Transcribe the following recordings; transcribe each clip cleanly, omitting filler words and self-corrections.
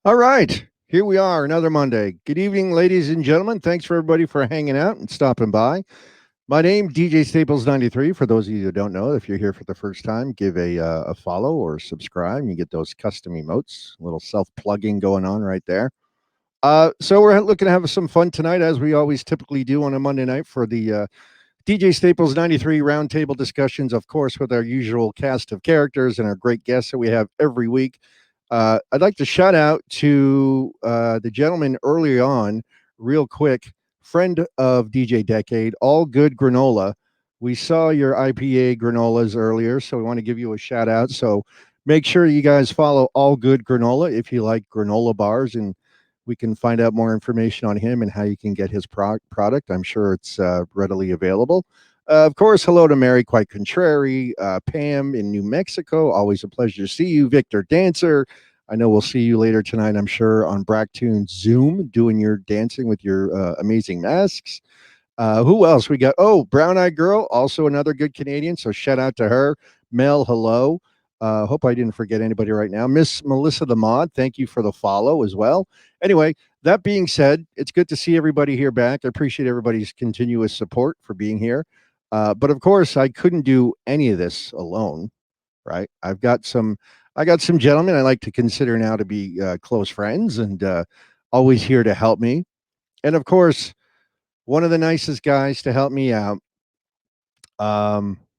All right, here we are, another Monday. Good evening, ladies and gentlemen. Thanks for everybody for hanging out and stopping by. My name, DJ Staples 93. For those of you who don't know, if you're here for the first time, give a follow or subscribe. You get those custom emotes, a little self plugging going on right there. So we're looking to have some fun tonight, as we always typically do on a Monday night for the DJ Staples 93 roundtable discussions, of course, with our usual cast of characters and our great guests that we have every week. I'd like to shout out to the gentleman early on, real quick, friend of DJ Decade, All Good Granola. We saw your IPA granolas earlier, so we want to give you a shout out. So make sure you guys follow All Good Granola if you like granola bars, and we can find out more information on him and how you can get his product. I'm sure it's readily available. Of course, hello to Mary Quite Contrary, Pam in New Mexico. Always a pleasure to see you. Victor Dancer. I know we'll see you later tonight, I'm sure, on Bracktoon's Zoom doing your dancing with your amazing masks. Who else we got? Oh, Brown Eyed Girl, also another good Canadian. So shout out to her. Mel, hello. Hope I didn't forget anybody right now. Miss Melissa the Mod, thank you for the follow as well. Anyway, that being said, it's good to see everybody here back. I appreciate everybody's continuous support for being here. But of course, I couldn't do any of this alone, right? I got some gentlemen I like to consider now to be close friends and always here to help me. And of course, one of the nicest guys to help me out.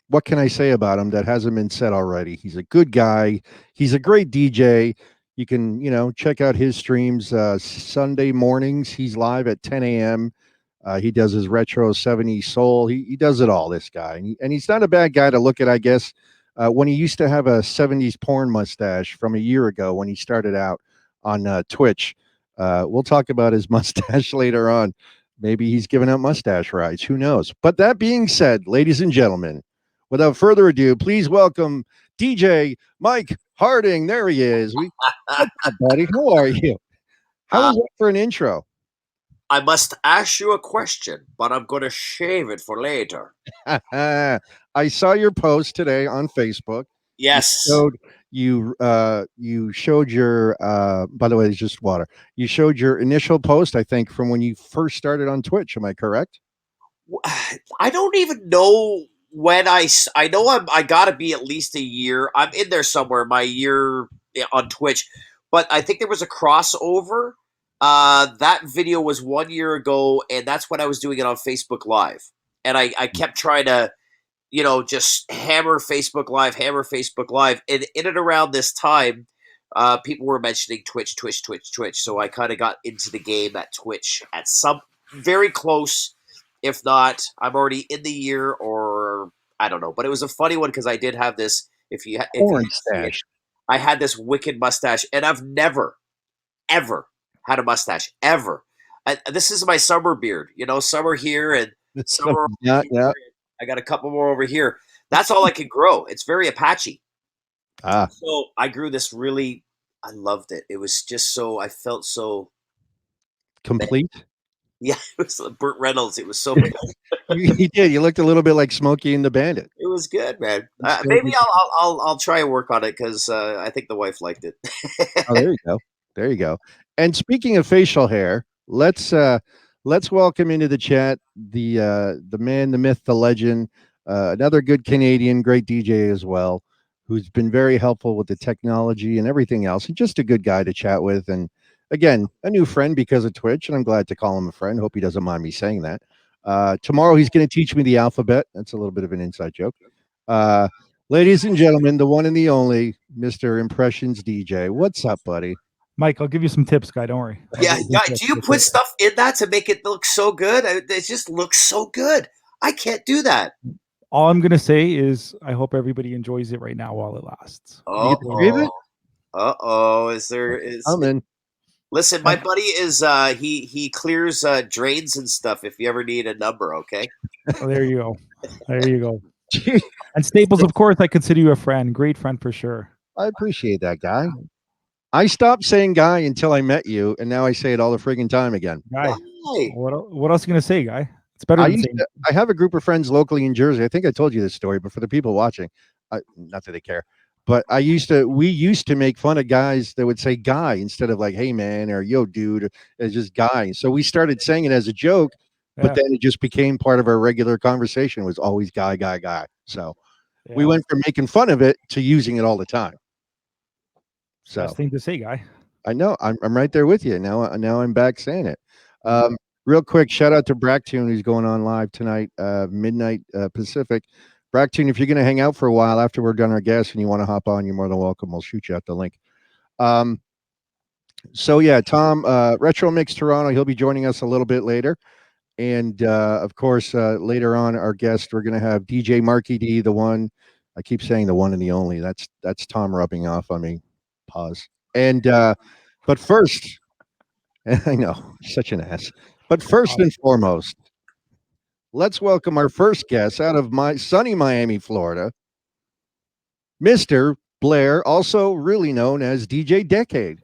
What can I say about him that hasn't been said already? He's a good guy. He's a great DJ. You can, check out his streams Sunday mornings. He's live at 10 a.m. He does his retro 70s soul. He does it all, this guy. And he's not a bad guy to look at, I guess. When he used to have a 70s porn mustache from a year ago when he started out on Twitch. We'll talk about his mustache later on. Maybe he's giving out mustache rides. Who knows? But that being said, ladies and gentlemen, without further ado, please welcome DJ Mike Harding. There he is. What's up, buddy? How are you? How Uh, was that for an intro? I must ask you a question, but I'm going to shave it for later. I saw your post today on Facebook. You Yes. showed you showed your by the way, it's just water. You showed your initial post, I think, from when you first started on Twitch. Am I correct? I don't even know when I know I got to be at least a year. I'm in there somewhere, my year on Twitch. But I think there was a crossover. That video was 1 year ago, and that's when I was doing it on Facebook Live. And I kept trying to, just hammer Facebook Live, hammer Facebook Live. And in and around this time, people were mentioning Twitch, Twitch, Twitch, Twitch. So I kind of got into the game at Twitch at some very close. If not, I'm already in the year, or I don't know. But it was a funny one because I did have this. If you Porn didn't see it, stash. I had this wicked mustache, and I've never ever had a mustache ever. This is my summer beard, summer here and So, summer over yeah, here. yeah. I got a couple more over here. That's all I could grow. It's very Apache. Ah, So I grew this really. I loved it. It was just so. I felt so. Man. complete. Yeah, it was like Burt Reynolds. It was so good. You did. You looked a little bit like Smokey and the Bandit. It was good, man. You still Maybe do. I'll try and work on it because I think the wife liked it. Oh, there you go. There you go. And speaking of facial hair, let's welcome into the chat the man, the myth, the legend, another good Canadian, great DJ as well, who's been very helpful with the technology and everything else. And just a good guy to chat with. And again, a new friend because of Twitch, and I'm glad to call him a friend. Hope he doesn't mind me saying that. Tomorrow he's going to teach me the alphabet. That's a little bit of an inside joke. Uh, Ladies and gentlemen, the one and the only Mr. Impressions DJ. What's up, buddy? Mike, I'll give you some tips, guy. Don't worry. Yeah, do you put stuff in that to make it look so good? It just looks so good. I can't do that. All I'm gonna say is I hope everybody enjoys it right now while it lasts. You get to save it? Uh-oh. Is there is I'm in. Listen, my buddy is he clears drains and stuff if you ever need a number, okay? Oh, there you go. There you go. And Staples, of course, I consider you a friend. Great friend for sure. I appreciate that, guy. I stopped saying guy until I met you, and now I say it all the friggin' time again. Guy. Why? What else are you gonna say, guy? It's better than saying. I have a group of friends locally in Jersey. I think I told you this story, but for the people watching, not that they care. But we used to make fun of guys that would say guy instead of like, hey man, or yo dude. It's just guy. So we started saying it as a joke, but Yeah. then it just became part of our regular conversation. It was always guy, guy, guy. So we Yeah. went from making fun of it to using it all the time. So Best thing to say, guy. I know I'm right there with you. Now I'm back saying it. Real quick, shout out to Bracktune who's going on live tonight, midnight Pacific. Bracktune, if you're going to hang out for a while after we're done our guests and you want to hop on, you're more than welcome. We'll shoot you out the link. So yeah, Tom, Retro Mix Toronto, he'll be joining us a little bit later. And of course, later on, our guest, we're going to have DJ Marky D, the one, I keep saying the one and the only. That's Tom rubbing off on me. Pause. And but first, I know, such an ass. But first and foremost, let's welcome our first guest out of my sunny Miami, Florida, Mr. Blair, also really known as DJ Dekade.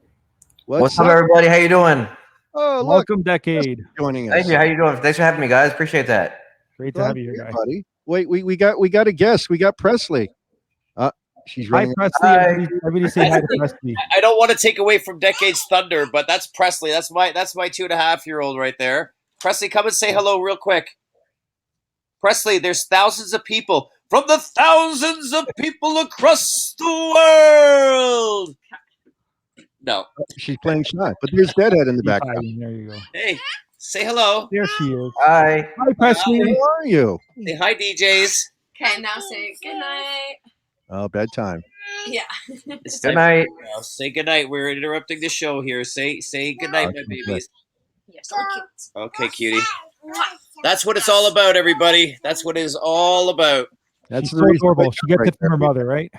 What's up, everybody? How you doing? Oh, look, Welcome, Decade. joining us. Thank you. How you doing? Thanks for having me, guys. Appreciate that. Great to Glad have you here, you're guy. buddy. Wait, we got a guest. We got Presley. She's Hi, running. Presley. Hi. Everybody say hi to Presley. I don't want to take away from Decade's thunder, but that's Presley. That's my 2.5-year-old right there. Presley, come and say hello real quick. Presley, there's thousands of people from the thousands of people across the world. No. She's playing shy, but there's Deadhead in the Keep background. hiding. There you go. Hey, say hello. There she is. Hi. Hi, Presley. How are you? Say hi, DJs. Okay, now say goodnight. Oh, bedtime. Yeah. It's Good time night. now. Say goodnight. We're interrupting the show here. Say goodnight, my Okay. babies. You're so cute. Okay, cutie. That's what it's all about, everybody. That's what it's all about. That's She's the so reason adorable. why She gets right it from her there. mother, right?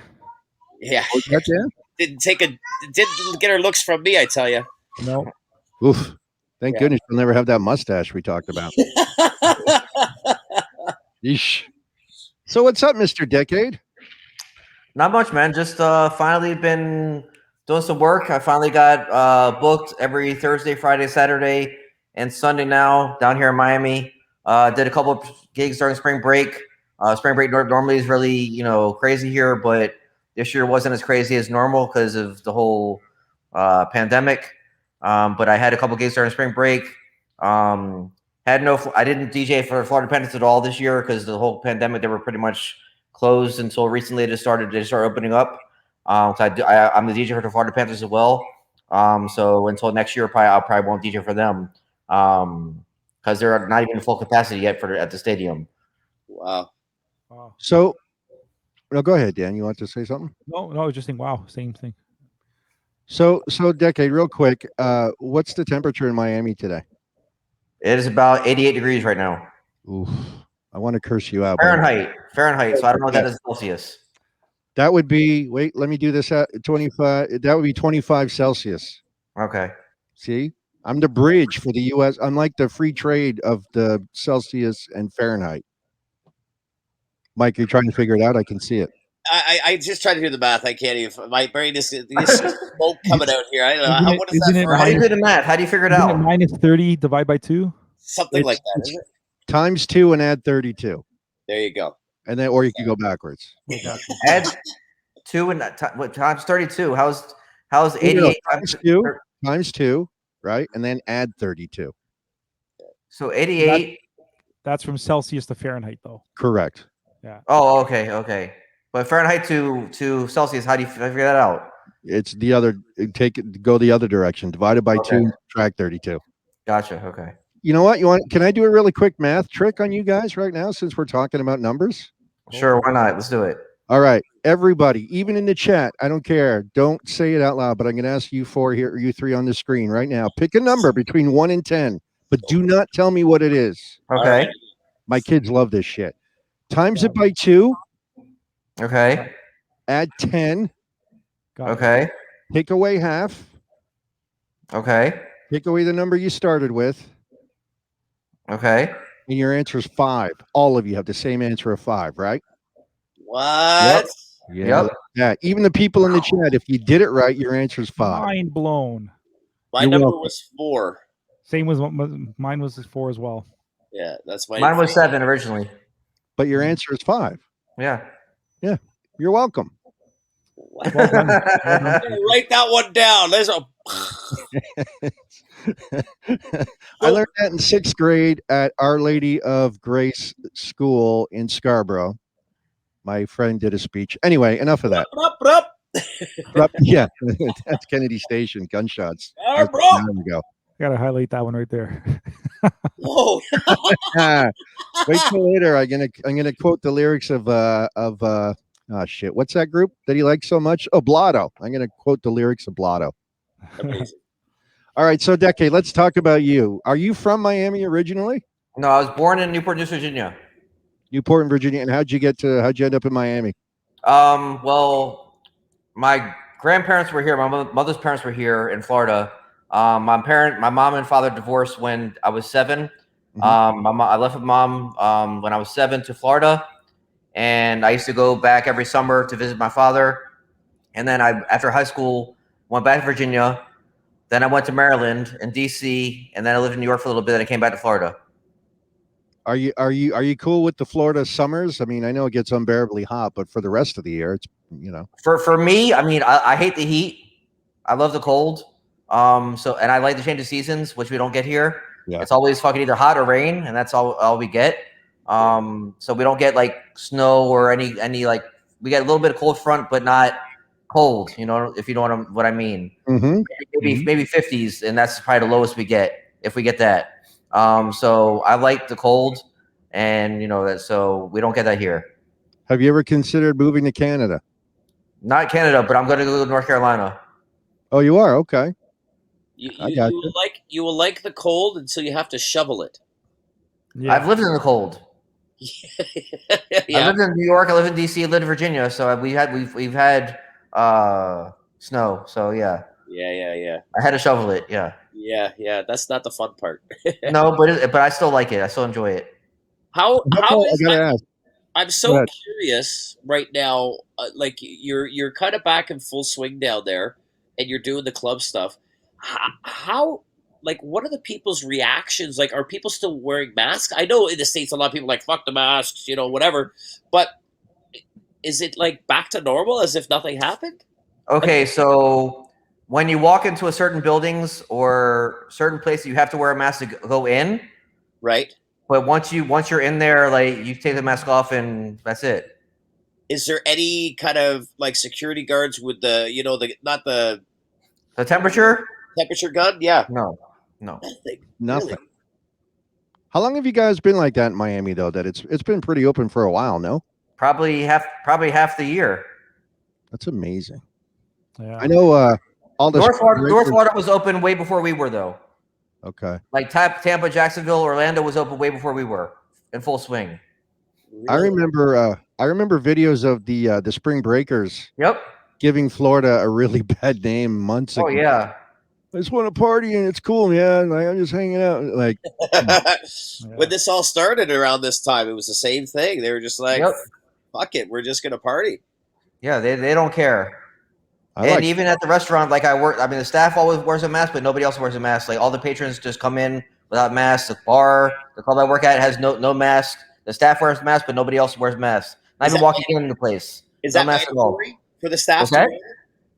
Yeah. Was that there? Didn't get her looks from me, I tell you. No. Oof. Thank Yeah. goodness you'll never have that mustache we talked about. Yeesh. So what's up, Mr. Decade? Not much, man. Just finally been doing some work. I finally got booked every Thursday, Friday, Saturday, and Sunday now down here in Miami. Did a couple of gigs during spring break. Spring break normally is really, crazy here, but this year wasn't as crazy as normal because of the whole pandemic. But I had a couple gigs during spring break. I didn't DJ for Florida Panthers at all this year because the whole pandemic, they were pretty much closed until recently. They started opening up. So I'm the DJ for the Florida Panthers as well. So until next year, I probably won't DJ for them because they're not even full capacity yet at the stadium. Wow. Wow. So no, go ahead, Dan. You want to say something? No, I was just saying, wow, same thing. So Decade, real quick, what's the temperature in Miami today? It is about 88 degrees right now. Oof. I want to curse you out. but Fahrenheit. So I don't know what that is in Celsius. that would be, wait, let me do this at 25. That would be 25 Celsius. Okay. See, I'm the bridge for the U.S. I'm like the free trade of the Celsius and Fahrenheit. Mike, you're trying to figure it out. I can see it. I just tried to do the math. I can't even. My brain is smoke coming out here. I don't know. What is that? How do you do the math? How do you figure it Isn't it out? minus 30 divided by 2? Something like that, isn't it? Times 2 and add 32, There you go. and then or you can go backwards. Add 2 and times 32. How's No, 88 times 2, right? And then add 32. So 88. That's from Celsius to Fahrenheit, though. Correct. Oh, okay. But Fahrenheit to Celsius, how do you figure that out? It's the other. Go the other direction. Divided by Okay. 2, subtract 32. Gotcha. Okay. You know what? Can I do a really quick math trick on you guys right now since we're talking about numbers? Sure. Why not? Let's do it. All right, everybody, even in the chat, I don't care. Don't say it out loud, but I'm going to ask you you 3 on the screen right now. Pick a number between 1 and 10, but do not tell me what it is. Okay. My kids love this shit. Times it by 2, Okay. add 10, Got it. Okay. take away half, Okay. take away the number you started with, Okay. and your answer is 5. All of you have the same answer of 5, right? What? Yep. Yeah. Even the people in the chat, if you did it right, your answer is 5. Mind blown. My You're number welcome. was 4. Same was mine was 4 as well. Yeah, that's my. Mine was 7 originally. But your answer is 5. Yeah. You're welcome. Well done. Well done. Write that one down. There's a. I learned that in 6th grade at Our Lady of Grace School in Scarborough. My friend did a speech. Anyway, enough of that. Up. Yeah, that's Kennedy Station. Gunshots. Ah, That was an hour ago. Gotta highlight that one right there. Whoa. Wait till later. I'm gonna quote the lyrics of oh shit. What's that group that he likes so much? Oh, Blotto. I'm gonna quote the lyrics of Blotto. Amazing. All right, so Dekade, let's talk about you. Are you from Miami originally? No, I was born in Newport News, Virginia. Newport in Virginia, and how'd you end up in Miami? Well, my grandparents were here. My mother's parents were here in Florida. My mom and father divorced when I was 7. I left with mom when I was 7 to Florida, and I used to go back every summer to visit my father. And then after high school, went back to Virginia. Then I went to Maryland and DC, and then I lived in New York for a little bit. And I came back to Florida. Are you cool with the Florida summers? I mean, I know it gets unbearably hot, but for the rest of the year, it's For me, I mean, I hate the heat. I love the cold. And I like the change of seasons, which we don't get here. Yeah. It's always fucking either hot or rain, and that's all we get. So we don't get like snow or any like, we get a little bit of cold front, but not cold. You know, if you know what I mean. Mm-hmm. Maybe 50s, and that's probably the lowest we get if we get that. So I like the cold, and so we don't get that here. Have you ever considered moving to Canada? Not Canada, but I'm going to go to North Carolina. Oh, you are? Okay. You will like the cold until you have to shovel it. Yeah. I've lived in the cold. I lived in New York. I live in DC. I lived in Virginia. So we've had snow. So yeah. Yeah. I had to shovel it. Yeah. Yeah. That's not the fun part. No, but I still like it. I still enjoy it. How I gotta ask. I'm so curious right now. Like you're kind of back in full swing down there, and you're doing the club stuff. How like what are the people's reactions? Like, are people still wearing masks? I know in the States a lot of people are like fuck the masks, whatever. But is it like back to normal as if nothing happened? Okay, so when you walk into a certain buildings or certain places, you have to wear a mask to go in. Right. But once you're in there, like you take the mask off and that's it. Is there any kind of like security guards with the The temperature gun? Yeah. No. Nothing. Nothing. Really? How long have you guys been like that in Miami, though? That it's been pretty open for a while, no? Probably half the year. That's amazing. Yeah. I know all the North Florida was open way before we were, though. Okay. Like Tampa, Jacksonville, Orlando was open way before we were in full swing. Really? I remember videos of the Spring Breakers Yep. giving Florida a really bad name months ago. Oh yeah. I just want to party and it's cool, man. Like, I'm just hanging out. Like When this all started around this time, it was the same thing. They were just like, Yep. fuck it, we're just gonna party. Yeah, they don't care. And even at the restaurant, like the staff always wears a mask, but nobody else wears a mask. Like all the patrons just come in without masks. The bar, the club I work at has no mask. The staff wears masks, but nobody else wears masks. Not even walking in the place. Is No that mask at all. mandatory for the staff What's to that? wear?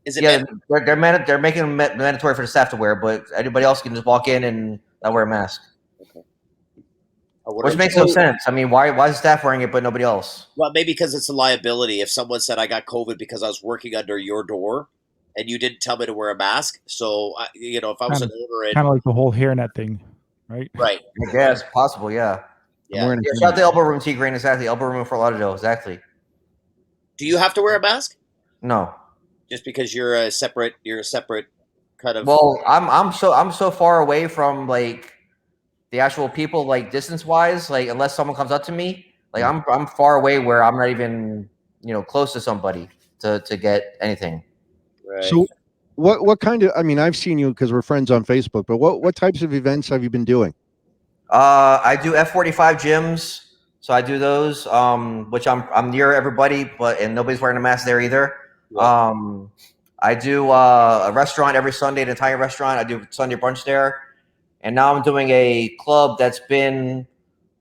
Is it Yeah, they're making it mandatory for the staff to wear, but anybody else can just walk in and not wear a mask. Which makes no sense. I mean, why is the staff wearing it but nobody else? Well, maybe because it's a liability. If someone said I got COVID because I was working under your door and you didn't tell me to wear a mask, so if I was an owner, Kind of like the whole hairnet thing, right? right? I guess possible, yeah. Yeah. Shout out the elbow room, T Green. Exactly, elbow room for Lauderdale. Exactly. Do you have to wear a mask No. just because you're a separate kind of? Well, I'm so far away from like the actual people, like distance wise, like unless someone comes up to me, like I'm far away where I'm not even close to somebody to get anything. Right. So what kind of, I mean, I've seen you because we're friends on Facebook, but what types of events have you been doing? I do F45 gyms, so I do those, which I'm near everybody, and nobody's wearing a mask there either. Yeah. I do a restaurant every Sunday, an Italian restaurant. I do Sunday brunch there, and now I'm doing a club that's been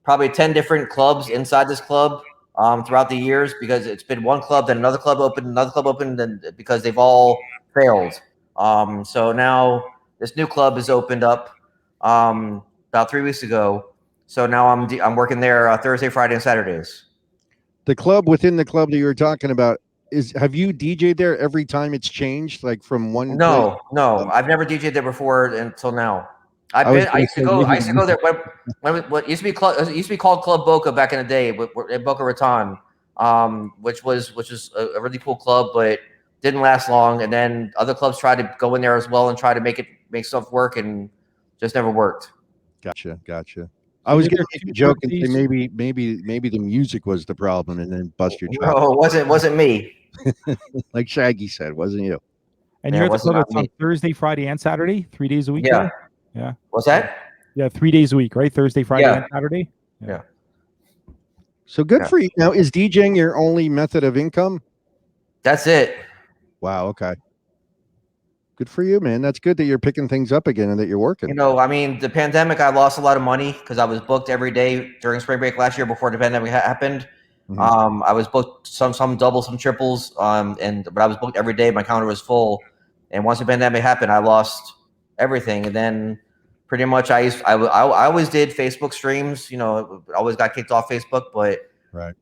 probably 10 different clubs inside this club. throughout the years because it's been one club, then another club opened, and because they've all failed. So now this new club has opened up about 3 weeks ago. So now I'm working there Thursday, Friday, and Saturdays. The club within the club that you were talking about have you DJ'd there every time it's changed, like from one place? No, I've never DJ'd there before until now. I I used to go there when it used to be called Club Boca back in the day, at Boca Raton, which was a really cool club, but didn't last long. And then other clubs tried to go in there as well and try to make stuff work, and just never worked. Gotcha. I was going to make a joke and say maybe the music was the problem, and then bust your chops. No, it wasn't me. Like Shaggy said, wasn't you? And Yeah, you're at the wasn't club on me. Thursday, Friday, and Saturday, 3 days a week. Yeah. there? Yeah. What's that? Yeah, 3 days a week, right? Thursday, Friday, Yeah. and Saturday. Yeah. So good Yeah. for you. Now, is DJing your only method of income? That's it. Wow. Okay. Good for you, man. That's good that you're picking things up again and that you're working. You know, I mean, the pandemic, I lost a lot of money because I was booked every day during spring break last year before the pandemic happened. Mhm. I was booked some doubles, some triples, but I was booked every day. My calendar was full, and once the pandemic happened, I lost everything. And then pretty much I always did Facebook streams. You know, always got kicked off Facebook, but Right.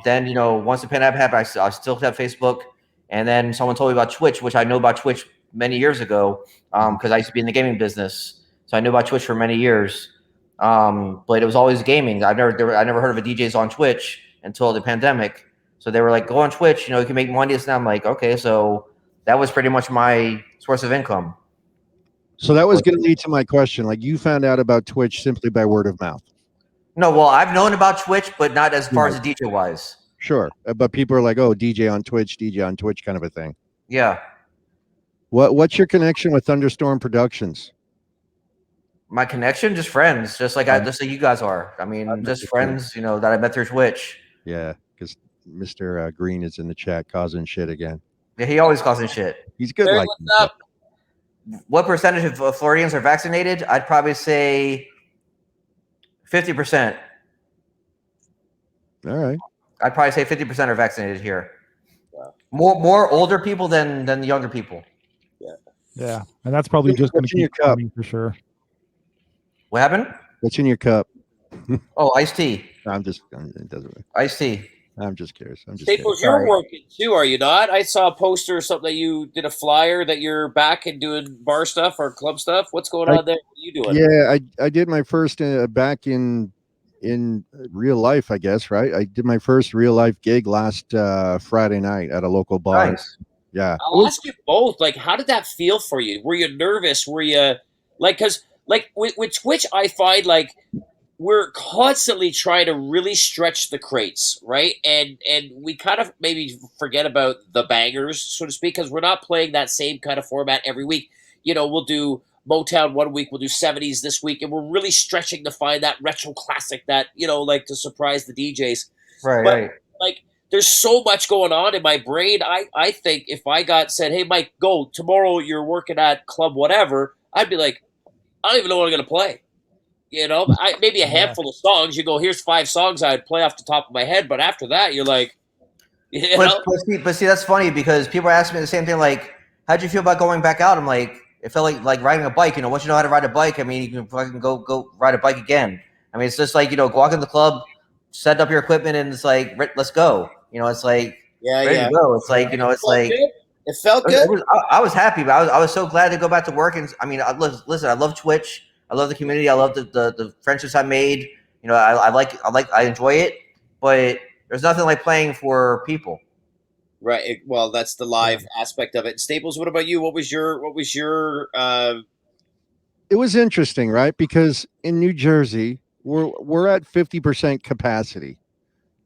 then once the pandemic happened, I still had Facebook, and then someone told me about Twitch, which I know about Twitch many years ago because I used to be in the gaming business, so I knew about Twitch for many years. But it was always gaming. I never heard of a DJs on Twitch until the pandemic. So they were like, "Go on Twitch, you can make money." And I'm like, "Okay." So that was pretty much my source of income. So that was going to lead to my question. Like, you found out about Twitch simply by word of mouth. No, well, I've known about Twitch, but not as far as the DJ wise. Sure. But people are like, oh, DJ on Twitch kind of a thing. Yeah. What's your connection with Thunderstorm Productions? My connection, just friends, just like you guys are. I mean, just friends, that I met through Twitch. Yeah, because Mr. Green is in the chat causing shit again. Yeah, he always causing shit. He's good. Barry, Like what's up? What percentage of Floridians are vaccinated? I'd probably say 50%. All right. I'd probably say 50% are vaccinated here. Wow. More older people than the younger people. Yeah, and that's probably just going to keep coming for sure. What happened? What's in your cup? Oh, iced tea. It doesn't. Iced tea. I'm just curious. Staples, you're working too, are you not? I saw a poster or something that you did a flyer that you're back and doing bar stuff or club stuff. What's going on there? What are you doing? Yeah, I did my first back in real life, I guess, right? I did my first real life gig last Friday night at a local bar. Nice. Yeah. I'll ask you both. Like, how did that feel for you? Were you nervous? Were you because with Twitch, I find like we're constantly trying to really stretch the crates, right? And we kind of maybe forget about the bangers, so to speak, because we're not playing that same kind of format every week. We'll do Motown one week, we'll do 70s this week, and we're really stretching to find that retro classic that, like to surprise the DJs. Right. Like, there's so much going on in my brain. I think if I said, hey, Mike, go, tomorrow you're working at club whatever, I'd be like, I don't even know what I'm going to play. Maybe a handful of songs. You go, here's 5 songs I'd play off the top of my head. But after that, you're like, But see, that's funny because people are asking me the same thing. Like, how'd you feel about going back out? I'm like, it felt like riding a bike. Once you know how to ride a bike, I mean, you can fucking go ride a bike again. I mean, it's just like, walk in the club, set up your equipment, and it's like, let's go. It's like, ready to go. It's like, it's like. It felt good. I was happy, but I was so glad to go back to work. And I mean, listen, I love Twitch. I love the community. I love the friendships I made. I enjoy it, but there's nothing like playing for people. Right. Well, that's the live aspect of it. Staples, what about you? What was your It was interesting, right? Because in New Jersey, we're at 50% capacity.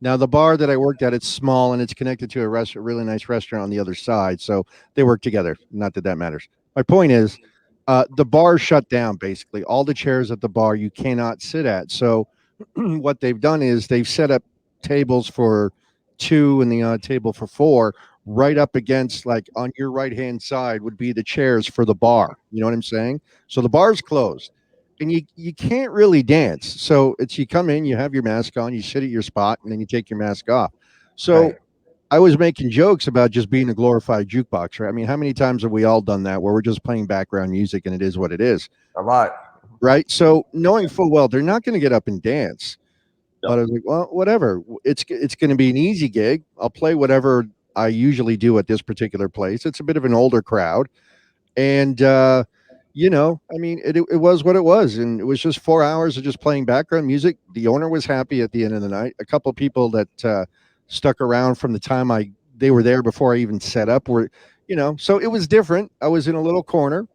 Now, the bar that I worked at, it's small and it's connected to a really nice restaurant on the other side. So they work together. Not that matters. My point is, the bar shut down, basically. All the chairs at the bar you cannot sit at. So what they've done is they've set up tables for 2 and the odd table for 4 right up against, like, on your right-hand side would be the chairs for the bar. You know what I'm saying? So the bar's closed. and you can't really dance. So it's you come in, you have your mask on, you sit at your spot, and then you take your mask off. So Right. I was making jokes about just being a glorified jukebox, right? I mean, how many times have we all done that where we're just playing background music and it is what it is, A lot. right? So knowing full well they're not going to get up and dance, No. but I was like, well, whatever. It's going to be an easy gig. I'll play whatever I usually do at this particular place. It's a bit of an older crowd, and I mean, it was what it was, and it was just 4 hours of just playing background music. The owner was happy at the end of the night. A couple people that stuck around from the time they were there before I even set up were, so it was different. I was in a little corner,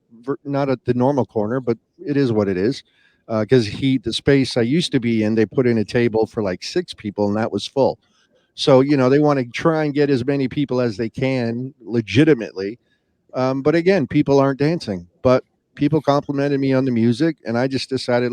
not at the normal corner, but it is what it is. Because the space I used to be in, they put in a table for like 6 people, and that was full. So they want to try and get as many people as they can legitimately, but again, people aren't dancing. But people complimented me on the music, and I just decided,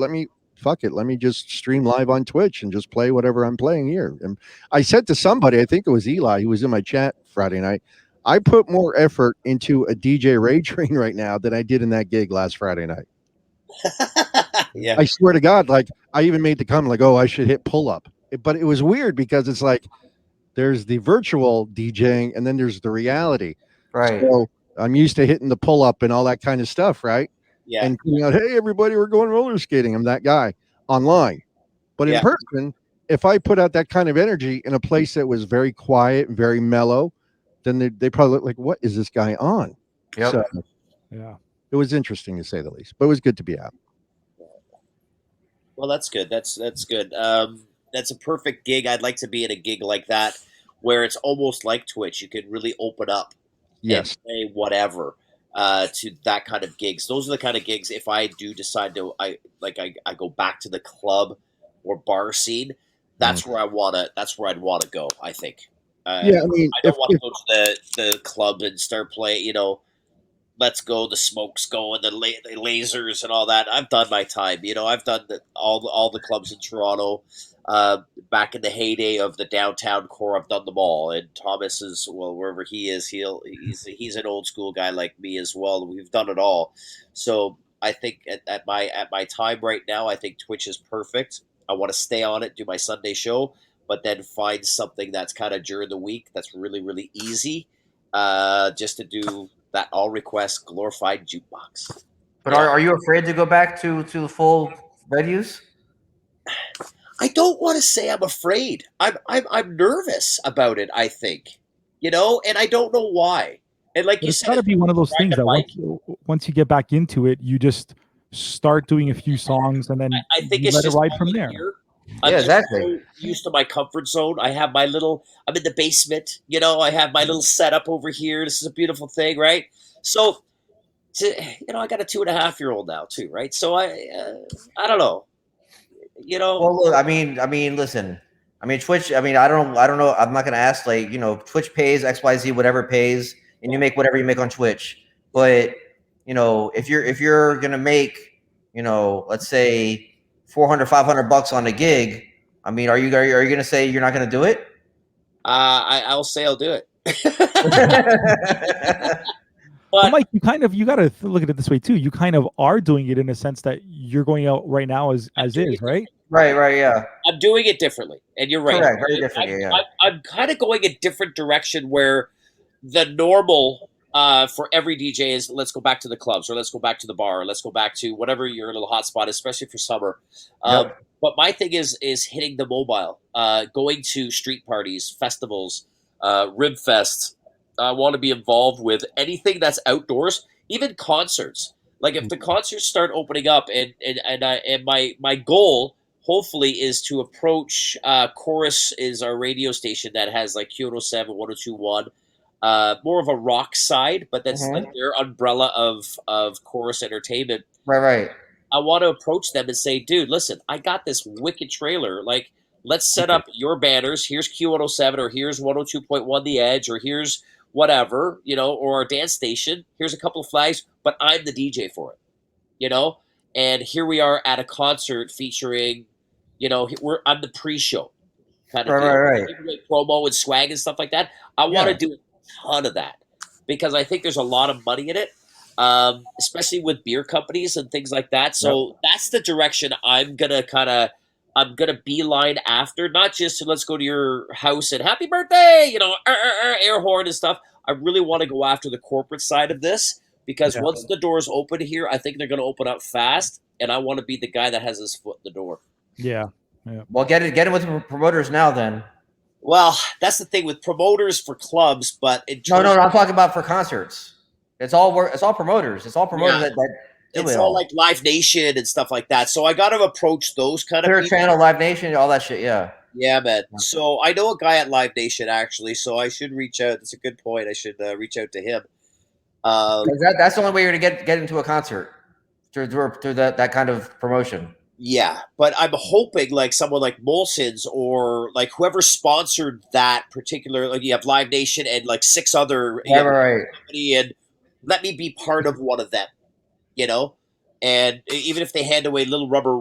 fuck it, let me just stream live on Twitch and just play whatever I'm playing here. And I said to somebody, I think it was Eli, who was in my chat Friday night, I put more effort into a DJ Ray Train right now than I did in that gig last Friday night. Yeah. I swear to God, like I even made the comment, like, oh, I should hit pull up. But it was weird because it's like there's the virtual DJing and then there's the reality. Right. So I'm used to hitting the pull up and all that kind of stuff, right? Yeah. And out, hey, everybody, we're going roller skating. I'm that guy online. But in Yeah. person, if I put out that kind of energy in a place that was very quiet, very mellow, then they probably look like, what is this guy on? Yep. So Yeah. it was interesting to say the least, but it was good to be out. Well, that's good. That's good. That's a perfect gig. I'd like to be in a gig like that where it's almost like Twitch. You can really open up Yes. and play whatever to that kind of gigs. Those are the kind of gigs. If I do decide to, I go back to the club or bar scene. That's where I wanna. That's where I'd want to go. I think. Yeah, I mean, I don't want to go to the club and start playing. Let's go, the smoke's going, the lasers and all that. I've done my time. I've done all the clubs in Toronto. Back in the heyday of the downtown core, I've done them all. And Thomas is, well, wherever he is, he's an old school guy like me as well. We've done it all. So I think at my time right now, I think Twitch is perfect. I want to stay on it, do my Sunday show, but then find something that's kind of during the week that's really, really easy, just to do that all request glorified jukebox. But are you afraid to go back to full venues? I don't want to say I'm afraid. I'm nervous about it. I think, and I don't know why. And like But you it's said, got to be one of those things that riding once you get back into it, you just start doing a few songs and then I think you it's let it just ride all from in there. here. Yeah, I'm just exactly. so used to my comfort zone. I have my little. I'm in the basement. I have my little setup over here. This is a beautiful thing, right? So, I got a 2.5-year-old now too, right? So I don't know. Well, look, I mean, listen. I mean, Twitch. I mean, I don't know. I'm not gonna ask like Twitch pays XYZ whatever pays, and you make whatever you make on Twitch. But if you're gonna make let's say 400, $500 on a gig, I mean, are you gonna say you're not gonna do it? I'll say I'll do it. But But Mike, you got to look at it this way too. You kind of are doing it in a sense that you're going out right now as is, right? Right, yeah. I'm doing it differently, and you're right. Correct, very different. Yeah. I'm kind of going a different direction where the normal for every DJ is let's go back to the clubs, or let's go back to the bar, or let's go back to whatever your little hotspot, especially for summer. Yep. But my thing is hitting the mobile, going to street parties, festivals, rib fests. I want to be involved with anything that's outdoors, even concerts. Like if the concerts start opening up, and my goal hopefully is to approach Chorus is our radio station that has like Kyoto 7, 1021, more of a rock side, but that's like their umbrella of Chorus Entertainment. Right. I want to approach them and say, dude, listen, I got this wicked trailer. Like, let's set up your banners. Here's Q107, or here's 102.1 The Edge, or here's whatever, or our dance station. Here's a couple of flags, but I'm the DJ for it, And here we are at a concert featuring, I'm the pre-show kind of Right. promo and swag and stuff like that. I want to do a ton of that because I think there's a lot of money in it. especially with beer companies and things like that. So that's the direction I'm gonna beeline after. Not just let's go to your house and happy birthday, air horn and stuff. I really want to go after the corporate side of this because once the doors open here, I think they're going to open up fast, and I want to be the guy that has his foot in the door. Yeah. Well, get it with promoters now then. Well, that's the thing with promoters for clubs, but No, I'm talking about for concerts. It's all promoters. It's all promoters that do it's it all like Live Nation and stuff like that. So I got to approach those kind of Clear people. Channel, Live Nation, all that shit. Yeah. Yeah, man. So I know a guy at Live Nation actually, so I should reach out. That's a good point. I should reach out to him. That's the only way you're gonna get into a concert through that kind of promotion. Yeah, but I'm hoping like someone like Molson's or like whoever sponsored that particular, like you have Live Nation and like 6 other Right. company, and let me be part of one of them, and even if they hand away little rubber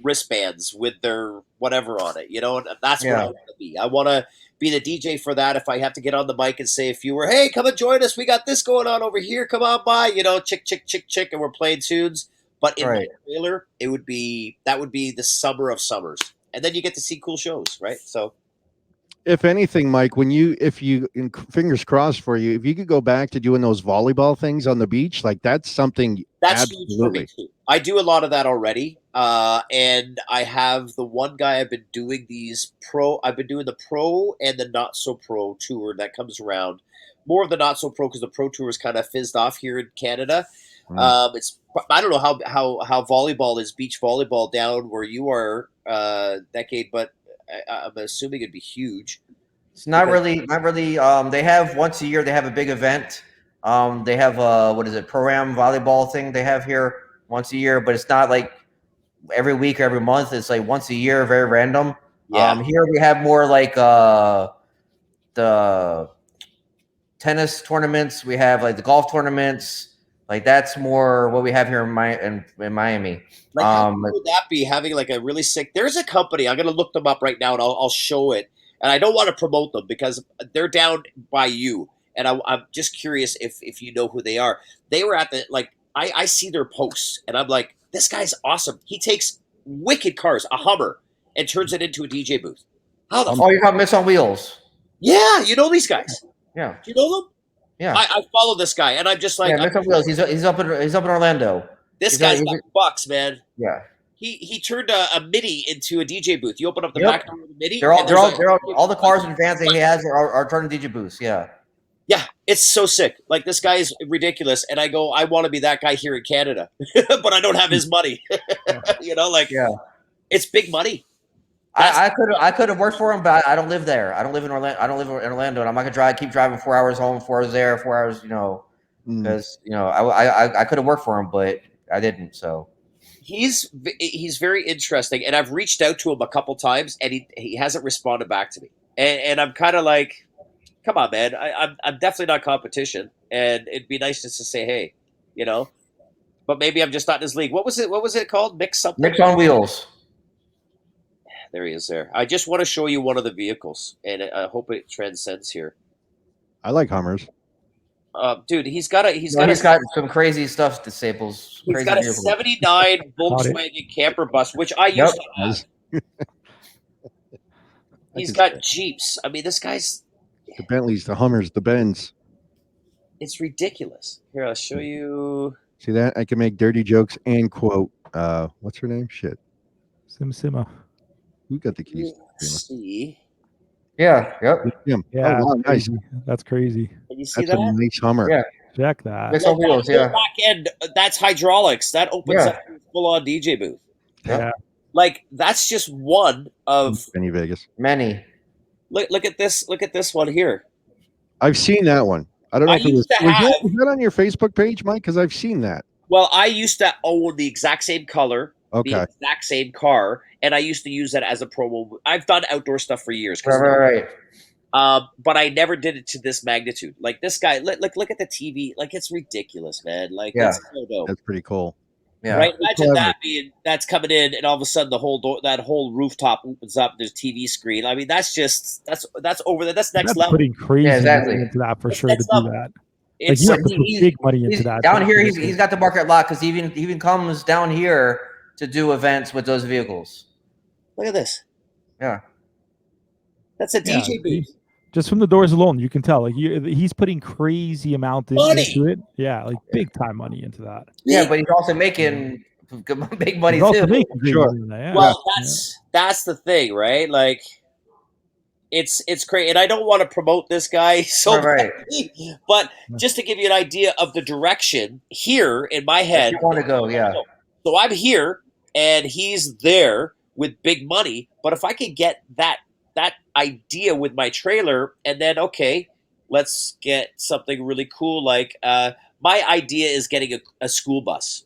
wristbands with their whatever on it, and that's what I want to be. I want to be the DJ for that. If I have to get on the mic and say a few words, hey, come and join us. We got this going on over here. Come on by, chick, chick, chick, chick, and we're playing tunes. But in my trailer, that would be the summer of summers, and then you get to see cool shows, right? So, if anything, Mike, if you fingers crossed for you, if you could go back to doing those volleyball things on the beach, like that's something. That's absolutely huge for me too. I do a lot of that already, and I have the one guy I've been doing I've been doing the pro and the not so pro tour that comes around. More of the not so pro because the pro tour is kind of fizzed off here in Canada. I don't know how volleyball is, beach volleyball down where you are, Dekade, but I'm assuming it'd be huge. It's not really. They have once a year. They have a big event. They have pro-am volleyball thing they have here once a year, but it's not like every week or every month. It's like once a year, very random. Yeah. Here we have more like the tennis tournaments. We have like the golf tournaments. Like that's more what we have here in Miami. Like how cool would that be, having like a really sick? There's a company, I'm gonna look them up right now and I'll show it. And I don't want to promote them because they're down by you. And I'm just curious if you know who they are. They were at I see their posts and I'm like, this guy's awesome. He takes wicked cars, a Hummer, and turns it into a DJ booth. How the you're talking Miss on Wheels? Yeah, you know these guys. Yeah. Do you know them? Yeah. I follow this guy and I'm just like, Miss on Wheels. He's up in Orlando. This guy's got bucks, man. Yeah. He turned a Mini into a DJ booth. You open up the back door of the Mini. They're all the cars and vans that he has are turned DJ booths. Yeah. Yeah, it's so sick. Like this guy is ridiculous, and I go, I want to be that guy here in Canada, but I don't have his money. It's big money. I could have worked for him, but I don't live there. I don't live in Orlando, and I'm not gonna keep driving 4 hours home, 4 hours there, 4 hours. Because I could have worked for him, but I didn't. So he's very interesting, and I've reached out to him a couple times, and he hasn't responded back to me, and I'm kind of like, come on, man, I'm definitely not competition, and it'd be nice just to say hey, but maybe I'm just not in his league. What was it called? Mix something. Mix on Wheels. There he is. There. I just want to show you one of the vehicles, and I hope it transcends here. I like Hummers. Dude, he's got some crazy stuff to Staples. He's got a 79 Volkswagen camper bus, which I used to have. He's got Jeeps. I mean, this guy's the Bentleys, the Hummers, the Benz. It's ridiculous. Here, I'll show you. See that? I can make dirty jokes and quote. What's her name? Shit. Sima. Who got the keys? See. Yeah. Yep. Yeah. Oh, wow, nice. That's crazy. Can you see that's that? a nice Hummer. Yeah. Check that. Mix on Wheels. Yeah. Back end. That's hydraulics. That opens up a full-on DJ booth. Yeah. Like that's just one of many Vegas. Many. Look at this. Look at this one here. I've seen that one. I don't know if it was that on your Facebook page, Mike, because I've seen that. Well, I used to own the exact same color, the exact same car, and I used to use that as a promo. I've done outdoor stuff for years. Right. But I never did it to this magnitude. Like this guy, look at the TV. Like it's ridiculous, man. Like it's so dope. That's pretty cool. Yeah. Right. Imagine that's coming in, and all of a sudden the whole that whole rooftop opens up. There's TV screen. I mean, that's over there. That's next level. Putting crazy exactly into that for That's sure to next do level. that. Like It's you have to He- put he- big money into that. Down here, he's got the market locked because he even comes down here to do events with those vehicles. look at this. Yeah. That's a Yeah, DJ booth. just from the doors alone, you can tell. Like he's putting crazy amount Money. into it. Yeah, like big time money into that. Yeah, but he's also making big money He's also too. making big Sure. money in that, yeah. Well, that's the thing, right? Like, it's great, and I don't want to promote this guy so Right. badly, but just to give you an idea of the direction here in my head. If you want to go, yeah. So I'm here, and he's there with big money. But if I could get that idea with my trailer, and then let's get something really cool. Like my idea is getting a school bus.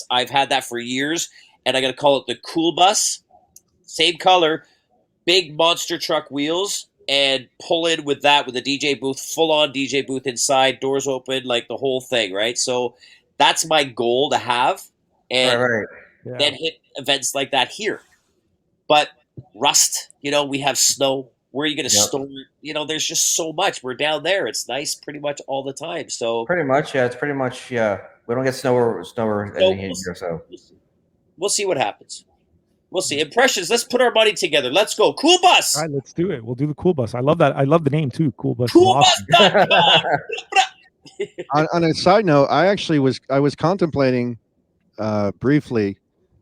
I've had that for years, and I'm gonna call it the cool bus. Same color, big monster truck wheels, and pull in with that with a DJ booth, full on DJ booth inside, doors open, like the whole thing, right? So that's my goal to have, and Right. Yeah. then hit events like that here. But rust, we have snow. Where are you going to store it? There's just so much. We're down there. It's nice pretty much all the time. So Pretty much, yeah. It's pretty much, yeah. We don't get snow or anything here, so. we'll see what happens. We'll see. Impressions. Let's put our money together. Let's go. Cool bus. All right, let's do it. We'll do the cool bus. I love that. I love the name too. Cool bus. is awesome. Coolbus.com. On a side note, I was contemplating briefly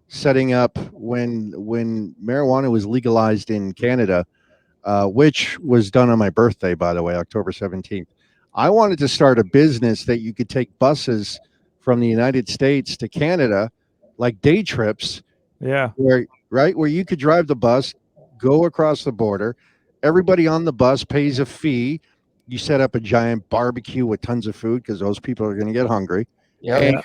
setting up when marijuana was legalized in Canada, which was done on my birthday, by the way, October 17th. I wanted to start a business that you could take buses from the United States to Canada, like day trips, Yeah. where you could drive the bus, go across the border. Everybody on the bus pays a fee. You set up a giant barbecue with tons of food because those people are going to get hungry. And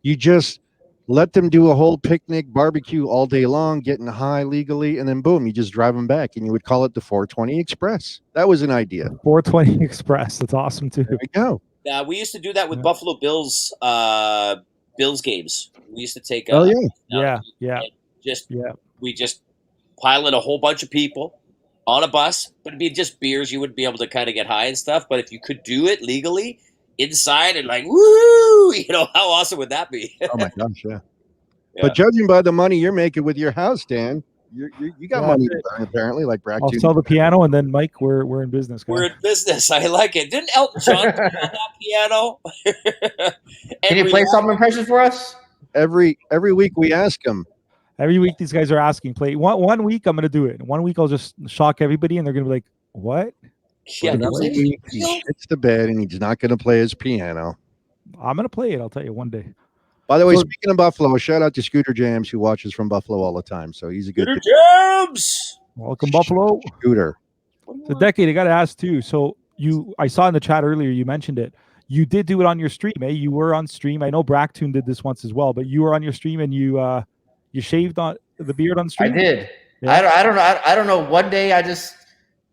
you just let them do a whole picnic barbecue all day long, getting high legally, and then boom, you just drive them back, and you would call it the 420 Express. That was an idea. 420 Express. That's awesome too. There we go. We used to do that with Yeah. Buffalo Bills games. We used to take Oh yeah. Yeah. we just pile in a whole bunch of people on a bus, but it'd be just beers. You wouldn't be able to kind of get high and stuff. But if you could do it legally inside and like, woo, how awesome would that be? Oh my gosh, yeah. Yeah. But judging by the money you're making with your house, Dan, you got Yeah, money to burn, apparently, like Brack. I'll sell the piano, and then Mike, we're in business. Guys. We're in business. I like it. Didn't Elton John play on that piano? Can you play some impressions for us? Every week we ask them. Every week these guys are asking. Play one week. I'm gonna do it. 1 week I'll just shock everybody, and they're gonna be like, "What?" Yeah, Another week, he shits the bed and he's not going to play his piano. I'm gonna play it. I'll tell you one day. By the way, So- speaking of Buffalo, shout out to Scooter Jams, who watches from Buffalo all the time. So he's a good Scooter Jams. Welcome, Buffalo. Scooter. The Decade. I gotta ask too. So I saw in the chat earlier. You mentioned it. You did do it on your stream, eh? You were on stream. I know Bracktoon did this once as well, but you were on your stream and you shaved on the beard on I stream. did. Yeah. I don't know. I don't know. One day I just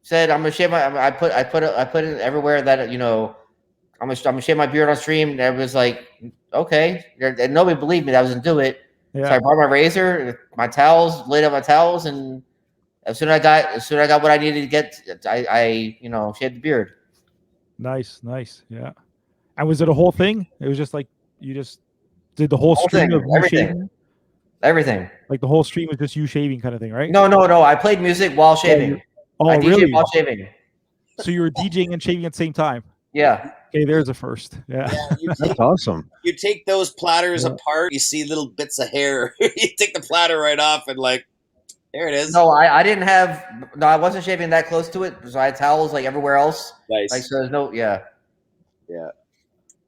said I'm gonna shave my. I put it everywhere that I'm gonna shave my beard on stream. And everyone's like, okay. And nobody believed me that I was gonna do it. Yeah. So I brought my razor, my towels, laid out my towels, and as soon as I got what I needed to get, I shaved the beard. Nice. Yeah. And was it a whole thing? It was just like you just did the whole stream thing, of you everything. shaving? Everything. Like the whole stream was just you shaving kind of thing, right? No. I played music while shaving. Oh, I DJ'd really? while shaving. So you were DJing and shaving at the same time? Yeah. Okay, there's a first. Yeah. That's awesome. You take those platters Yeah. apart, you see little bits of hair. You take the platter right off and like, there it is. No, I didn't have. No, I wasn't shaving that close to it. So I had towels like everywhere else. Nice. Like so, there's no. Yeah.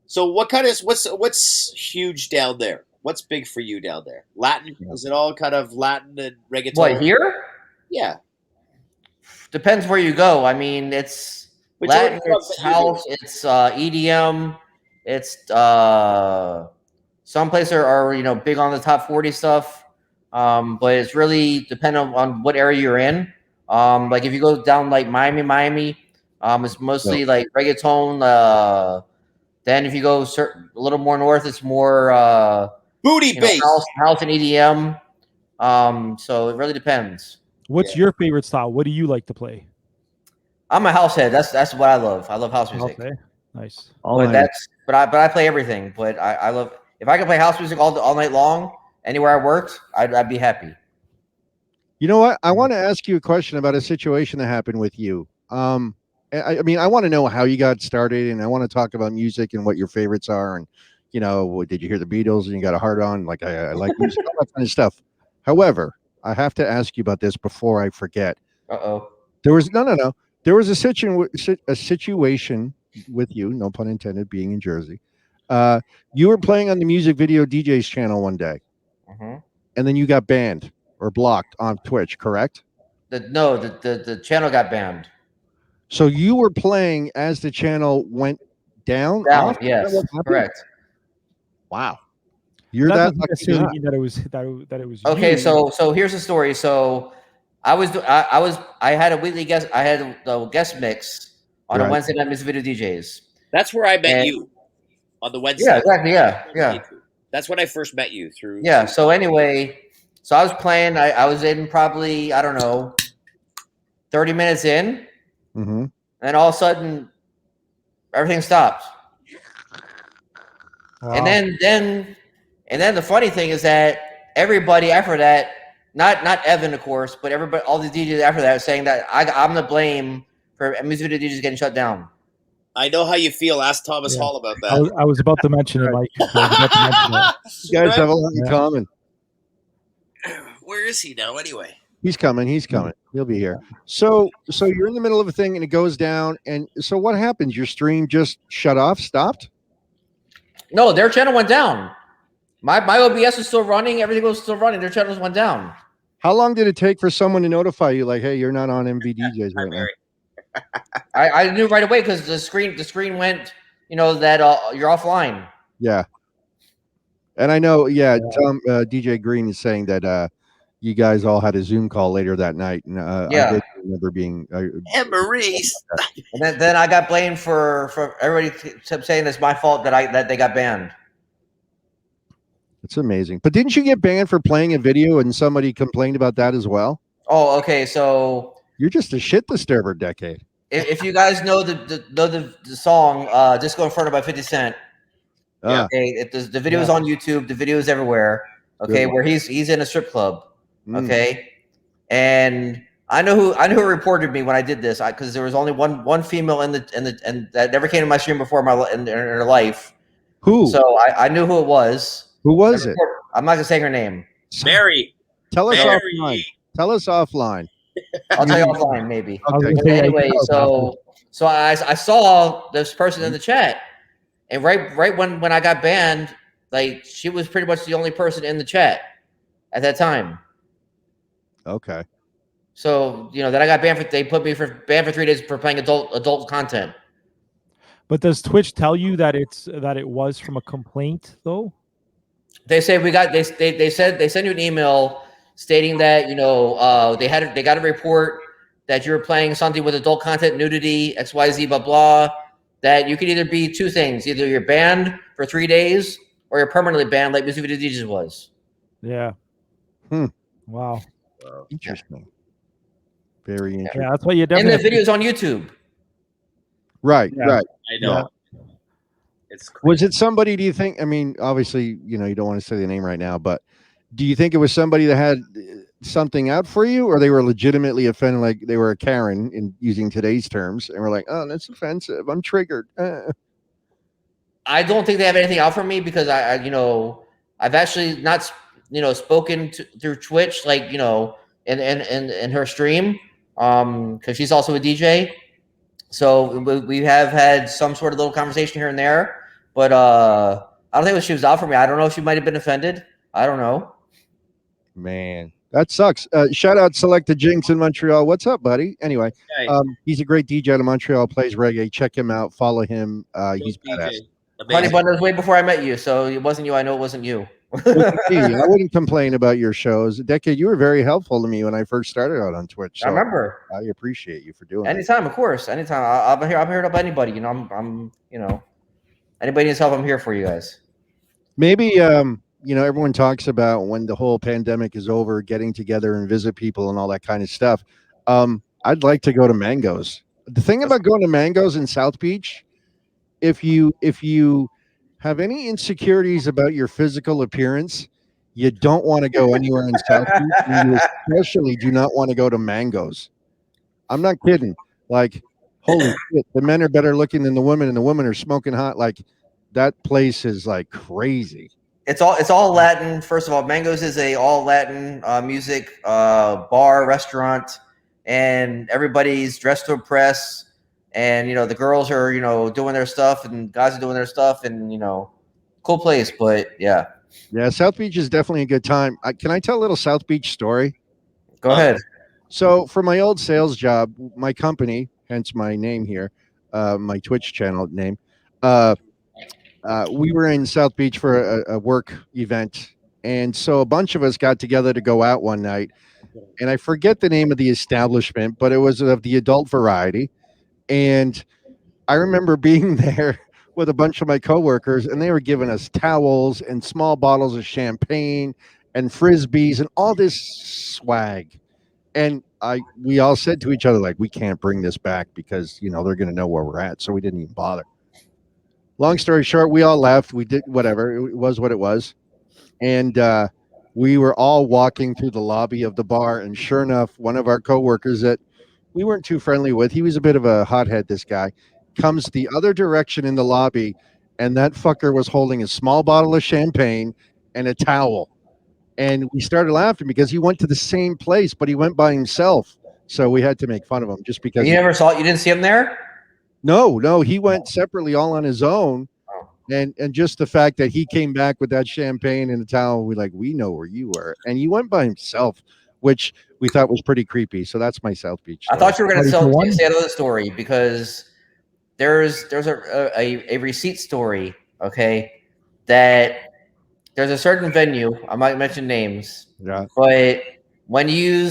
So what's huge down there? What's big for you down there? Latin? Is it all kind of Latin and reggaeton? What here? Yeah. Depends where you go. I mean, it's Majority Latin, clubs it's that you house, it's EDM, it's some places are big on the top 40 stuff, but it's really dependent on what area you're in. Like if you go down like Miami, it's mostly like reggaeton. Then if you go a little more north, it's more Booty bass. house and EDM. So it really depends. What's your favorite style? What do you like to play? I'm a house head. That's what I love. I love house music. Okay. Nice. But I play everything. But I love, if I could play house music all night long anywhere I worked, I'd be happy. You know what? I want to ask you a question about a situation that happened with you. I mean, I want to know how you got started, and I want to talk about music and what your favorites are, and did you hear the Beatles and you got a heart on? Like I like music, all that kind of stuff. However, I have to ask you about this before I forget. Uh-oh. There was no. There was a situation with you, no pun intended, being in Jersey. You were playing on the music video DJ's channel one day, and then you got banned or blocked on Twitch, correct? The channel got banned. So you were playing as the channel went down? Down, yes, correct. Wow. You're that that doesn't necessarily mean that it was okay. you. So here's the story. So I had a weekly guest. I had the guest mix on a Wednesday night music video DJs. That's where I met you on the Wednesday. Yeah, exactly. Yeah. That's when I first met you through. Yeah. So anyway, so I was playing. I was in probably, I don't know, 30 minutes in, and all of a sudden, everything stopped. Wow. And then the funny thing is that everybody after that, not Evan, of course, but everybody, all the DJs after that, was saying that I'm to blame for music video DJs getting shut down. I know how you feel. Ask Thomas Hall about that. I was about to mention it, Mike. You guys have a lot in common. Where is he now, anyway? He's coming. He'll be here. So you're in the middle of a thing and it goes down. And so what happens? Your stream just shut off, stopped? No, their channel went down. My OBS was still running. Everything was still running. Their channels went down. How long did it take for someone to notify you, like, hey, you're not on MVDJs right now? I knew right away because the screen went, that you're offline. Yeah. And I know, Tom, DJ Green is saying that you guys all had a Zoom call later that night. And I did remember being... and Maurice. And then I got blamed for everybody kept saying it's my fault that they got banned. It's amazing. But didn't you get banned for playing a video and somebody complained about that as well? Oh, okay. So you're just a shit disturber, Dekade. If you guys know the song Disco Inferno by 50 Cent. Okay, the video is on YouTube. The video is everywhere. Okay, where he's in a strip club. Okay. And I know who reported me when I did this, because there was only one female and that never came to my stream before in her life. Who? So I knew who it was. Who was it? I'm not gonna say her name. Mary. Tell us offline. Tell us offline. I'll tell you offline, maybe. Okay. Anyway, so I saw this person in the chat, and right when I got banned, like, she was pretty much the only person in the chat at that time. Okay. So then I got banned they put me banned for 3 days for playing adult content. But does Twitch tell you that it was from a complaint though? They say they said they sent you an email stating that they got a report that you're playing something with adult content, nudity, XYZ, blah blah. That you could either be two things: either you're banned for 3 days or you're permanently banned, like Music Video DJs was. Yeah. Wow. Interesting. Very interesting. Yeah, that's why you definitely. And the video's on YouTube. Right. Right. I know. It's crazy. Was it somebody, do you think? I mean, obviously, you don't want to say the name right now, but do you think it was somebody that had something out for you, or they were legitimately offended, like they were a Karen in using today's terms, and were like, oh, that's offensive, I'm triggered? I don't think they have anything out for me, because I've actually not spoken through Twitch, like, in her stream, because she's also a DJ. So we have had some sort of little conversation here and there, but I don't think she was out for me. I don't know if she might have been offended. I don't know. Man, that sucks. Shout out Selecta Jinx in Montreal. What's up, buddy? Anyway, he's a great DJ out of Montreal, plays reggae. Check him out. Follow him. He's badass. Honey Bun was way before I met you, so it wasn't you. I know it wasn't you. I wouldn't complain about your shows. Decade, you were very helpful to me when I first started out on Twitch. So I remember. I appreciate you for doing it. Anytime, of course. Anytime. I'm here to help anybody. I'm anybody needs help, I'm here for you guys. Maybe everyone talks about when the whole pandemic is over, getting together and visit people and all that kind of stuff. I'd like to go to Mango's. The thing about going to Mango's in South Beach if you have any insecurities about your physical appearance, you don't want to go anywhere in South Beach, and you especially do not want to go to Mango's. I'm not kidding. Like, holy shit, the men are better looking than the women, and the women are smoking hot. Like, that place is like crazy. It's all Latin. First of all, Mango's is a all Latin music bar restaurant, and everybody's dressed to impress. And the girls are doing their stuff, and guys are doing their stuff, and cool place. But yeah, Yeah, South Beach is definitely a good time. Can I tell a little South Beach story? go ahead. So, for my old sales job, my company, hence my name here, my Twitch channel name, we were in South Beach for a work event. And so a bunch of us got together to go out one night. And I forget the name of the establishment, but it was of the adult variety. And I remember being there with a bunch of my coworkers, and they were giving us towels and small bottles of champagne and frisbees and all this swag. And we all said to each other, like, we can't bring this back because they're going to know where we're at. So we didn't even bother. Long story short, we all left. We did whatever. It was what it was. And we were all walking through the lobby of the bar. And sure enough, one of our coworkers that we weren't too friendly with, he was a bit of a hothead, this guy, comes the other direction in the lobby. And that fucker was holding a small bottle of champagne and a towel. And we started laughing because he went to the same place, but he went by himself. So we had to make fun of him just because. You never saw it? You didn't see him there? No, he went separately, all on his own. Oh. And just the fact that he came back with that champagne and a towel, we know where you were. And he went by himself, which we thought was pretty creepy. So that's my South Beach story. I thought you were going to say another story because there's a receipt story, okay, that there's a certain venue, I might mention names, Yeah. but when you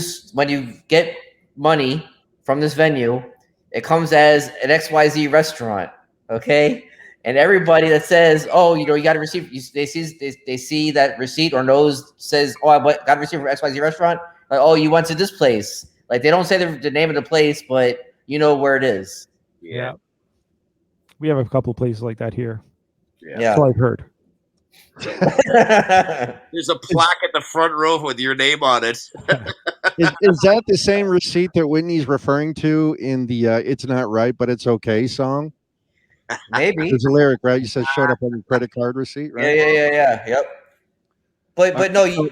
get money from this venue, it comes as an XYZ restaurant, okay? And everybody that says, "Oh, you got a receipt," they see that receipt or says, "Oh, I got a receipt from XYZ restaurant." Like, "Oh, you went to this place." Like, they don't say the name of the place, but you know where it is. Yeah. We have a couple places like that here. Yeah. That's all I've heard. There's a plaque at the front row with your name on it. Is that the same receipt that Whitney's referring to in the "It's Not Right, but It's Okay" song? Maybe. There's a lyric, right? You said showed up on your credit card receipt, right? Yeah. Yep. But no,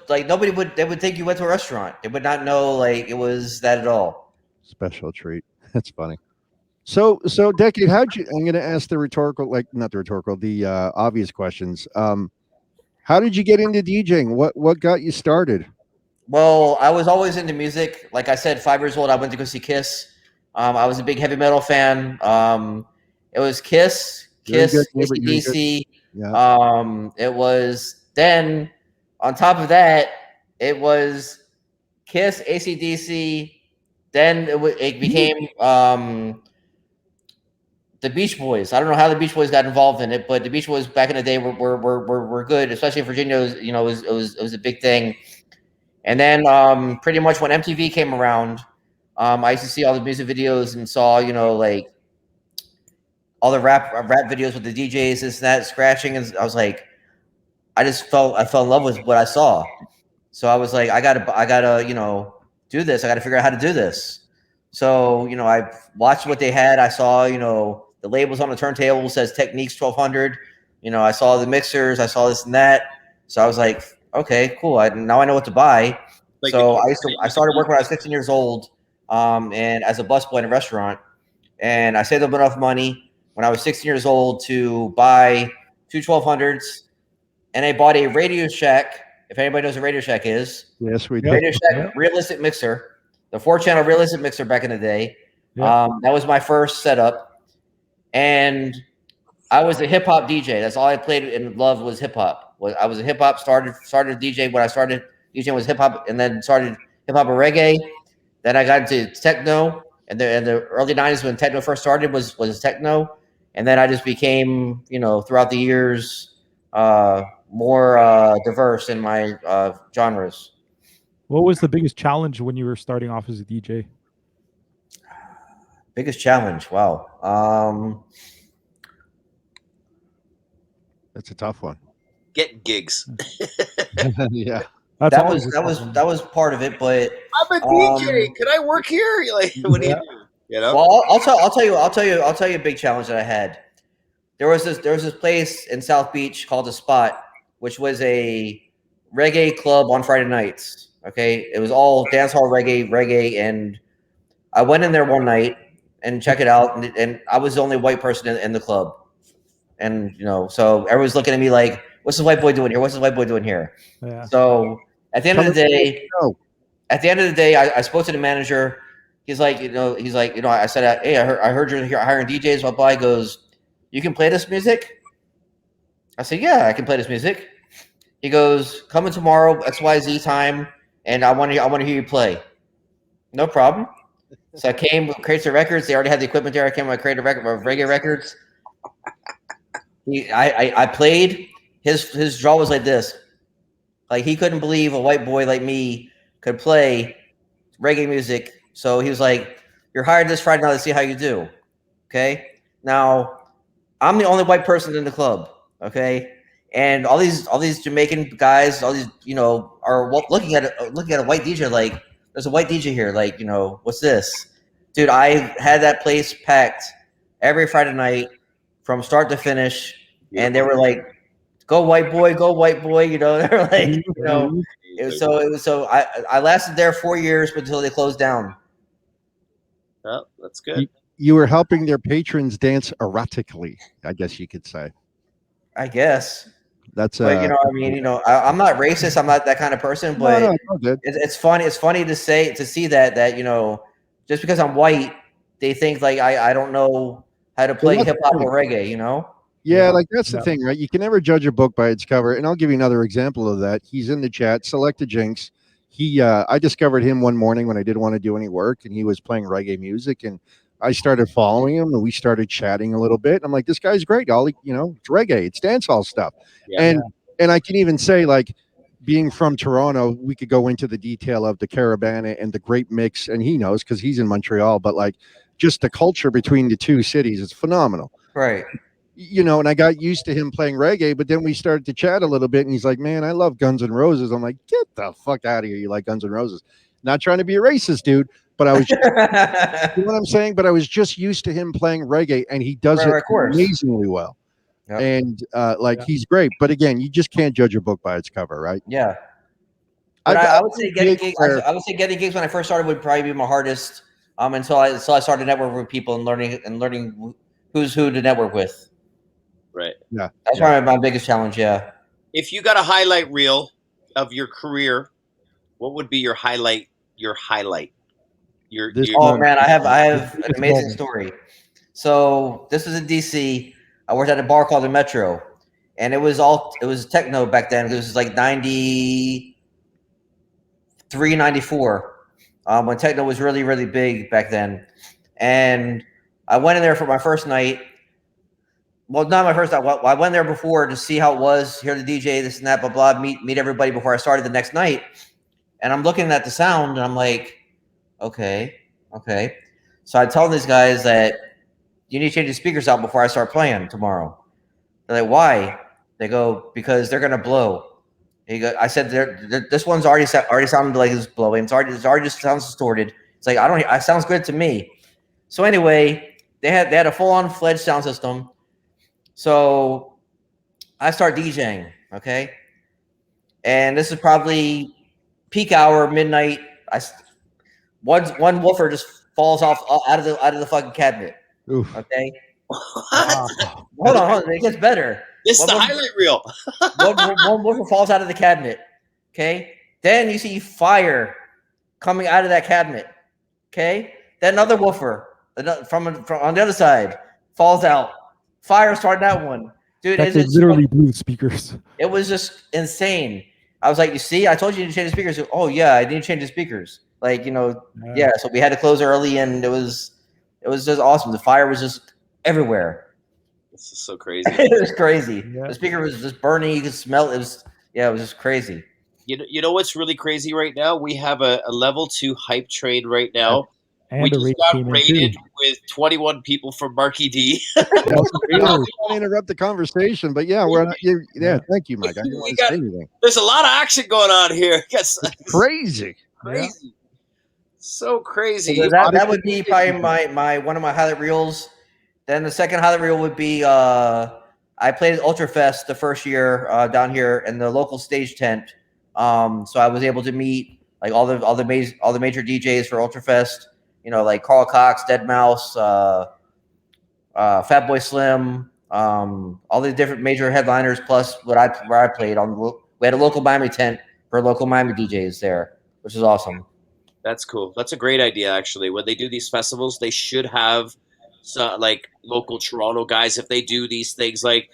nobody would. They would think you went to a restaurant. They would not know like it was that at all. Special treat. That's funny. So Decade, I'm going to ask the rhetorical, not the rhetorical, the obvious questions. How did you get into DJing? What got you started? Well, I was always into music. Like I said, 5 years old, I went to go see Kiss. I was a big heavy metal fan. It was Kiss, AC/DC. Yeah. It was then on top of that, it was Kiss, AC/DC. Then it became the Beach Boys. I don't know how the Beach Boys got involved in it, but the Beach Boys back in the day were good, especially in Virginia. It was a big thing. And then pretty much when MTV came around, I used to see all the music videos and saw like all the rap videos with the DJs, this and that, scratching, and I was like, I fell in love with what I saw. So I was like, I gotta do this. I gotta figure out how to do this. So I watched what they had. I saw the labels on the turntable says Techniques 1200. I saw the mixers. I saw this and that. So I was like, okay, cool. Now I know what to buy. So I started working when I was 15 years old, and as a busboy in a restaurant. And I saved up enough money when I was 16 years old to buy 2 1200s, and I bought a Radio Shack. If anybody knows what Radio Shack is, yes, we do. Radio Shack realistic mixer, the 4-channel realistic mixer back in the day. Yeah. That was my first setup, and I was a hip hop DJ. That's all I played and loved was hip hop. I was a hip hop started DJ when I started DJing was hip hop, and then started hip hop and reggae. Then I got into techno, and the early 90s when techno first started was techno, and then I just became throughout the years more diverse in my genres. What was the biggest challenge when you were starting off as a DJ? Biggest challenge? Wow. That's a tough one. Getting gigs. Yeah. That's That always was a that tough was one. that was part of it, but I'm a DJ. Can I work here? You're like, what do you Yeah. do? You know? well, I'll tell you a big challenge that I had. There was this place in South Beach called The Spot, which was a reggae club on Friday nights. Okay, it was all dancehall reggae, and I went in there one night and check it out, and I was the only white person in the club, and so everyone's looking at me like, "What's this white boy doing here? What's this white boy doing here?" Yeah. So at the end of the day, Oh, I spoke to the manager. He's like, I said, hey, I heard you're here hiring DJs. Blah blah. He goes, you can play this music? I said, yeah, I can play this music. He goes, come in tomorrow, XYZ time, and I want to hear you play. No problem. So I came with crates of records. They already had the equipment there. I came with a crate of reggae records. I played. His jaw was like this. Like he couldn't believe a white boy like me could play reggae music. So he was like, you're hired this Friday night to see how you do. Okay. Now I'm the only white person in the club. Okay. And all these Jamaican guys, all these, are looking at a white DJ like, there's a white DJ here. Like, what's this? Dude, I had that place packed every Friday night from start to finish. And they were like, go white boy, they're like, I lasted there 4 years until they closed down. Oh, that's good. you were helping their patrons dance erotically, I guess you could say. I guess. That's But I'm not racist. I'm not that kind of person. But no, it's all good. it's funny. It's funny to see that just because I'm white, they think like I don't know how to play hip hop or reggae. Yeah, like that's the thing, right? You can never judge a book by its cover. And I'll give you another example of that. He's in the chat. Select a Jinx. I discovered him one morning when I didn't want to do any work, and he was playing reggae music, and I started following him, and we started chatting a little bit. I'm like, this guy's great. It's reggae, it's dancehall stuff, and I can even say, like, being from Toronto, we could go into the detail of the Caravana and the great mix, and he knows because he's in Montreal. But like, just the culture between the two cities is phenomenal, right? And I got used to him playing reggae, but then we started to chat a little bit, and he's like, man, I love Guns N' Roses. I'm like, get the fuck out of here. You like Guns N' Roses? Not trying to be a racist, dude, but I was, you know what I'm saying? But I was just used to him playing reggae, and he does it amazingly well. Yep. And he's great. But again, you just can't judge a book by its cover, right? Yeah. But I would say getting gigs. I would say getting gigs when I first started would probably be my hardest. Until I started networking with people and learning who's who to network with. Right. Yeah. That's probably my biggest challenge. Yeah. If you got a highlight reel of your career, what would be your highlight? Oh man, I have an amazing story. So this was in DC. I worked at a bar called the Metro, and it was techno back then. It was like 93, 94, when techno was really, really big back then. And I went in there for my first night. Well, not my first night. Well, I went there before to see how it was, hear the DJ, this and that, blah, blah, meet everybody before I started the next night. And I'm looking at the sound, and I'm like, okay. So I tell these guys that you need to change the speakers out before I start playing tomorrow. They're like, why? They go, because they're going to blow. I said, this one's already sounded like it's blowing. It already just sounds distorted. It's like, it sounds good to me. So anyway, they had a full-on fledged sound system. So I start DJing, okay? And this is probably peak hour, midnight. One woofer just falls off out of the fucking cabinet. Oof. Okay? Hold on. It gets better. This is the highlight reel. one woofer falls out of the cabinet. Okay? Then you see fire coming out of that cabinet. Okay? Then another woofer from on the other side falls out. Fire started that one. Dude, it literally blew speakers. It was just insane. I was like, you see, I told you to change the speakers. Oh yeah, I didn't change the speakers. Like, yeah. So we had to close early, and it was just awesome. The fire was just everywhere. This is so crazy. It was crazy. Yeah. The speaker was just burning. You could smell it. It was just crazy. You know what's really crazy right now? We have a level 2 hype train right now And we the just raid got came in raided too. with 21 people from Marky D. I don't want to interrupt the conversation, but yeah, Yeah. thank you, Mike. I didn't We want to got- say anything. There's a lot of action going on here. Yes, Crazy. crazy. So crazy. So that would be probably my one of my highlight reels. Then the second highlight reel would be I played at Ultrafest the first year down here in the local stage tent. So I was able to meet like all the major DJs for Ultrafest. You know, like Carl Cox, Deadmau5, Fatboy Slim, all the different major headliners. Plus where I played on. We had a local Miami tent for local Miami DJs there, which is awesome. That's cool. That's a great idea, actually. When they do these festivals, they should have like local Toronto guys. If they do these things, like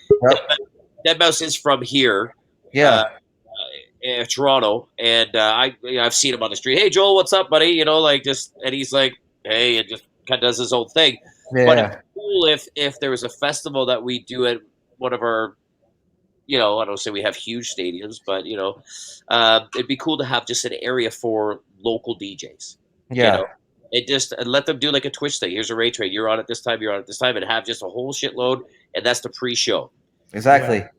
Deadmau5 is from here, Yeah. Toronto, and I've seen him on the street. Hey, Joel, what's up, buddy? You know, like and he's like, hey, and just kind of does his own thing. Yeah. But it's cool if there was a festival that we do at one of our, I don't say we have huge stadiums, but it'd be cool to have just an area for local DJs. Yeah. It just let them do like a Twitch thing. Here's a raid trade. You're on it this time. You're on it this time, and have just a whole shitload, and that's the pre-show. Exactly. Yeah.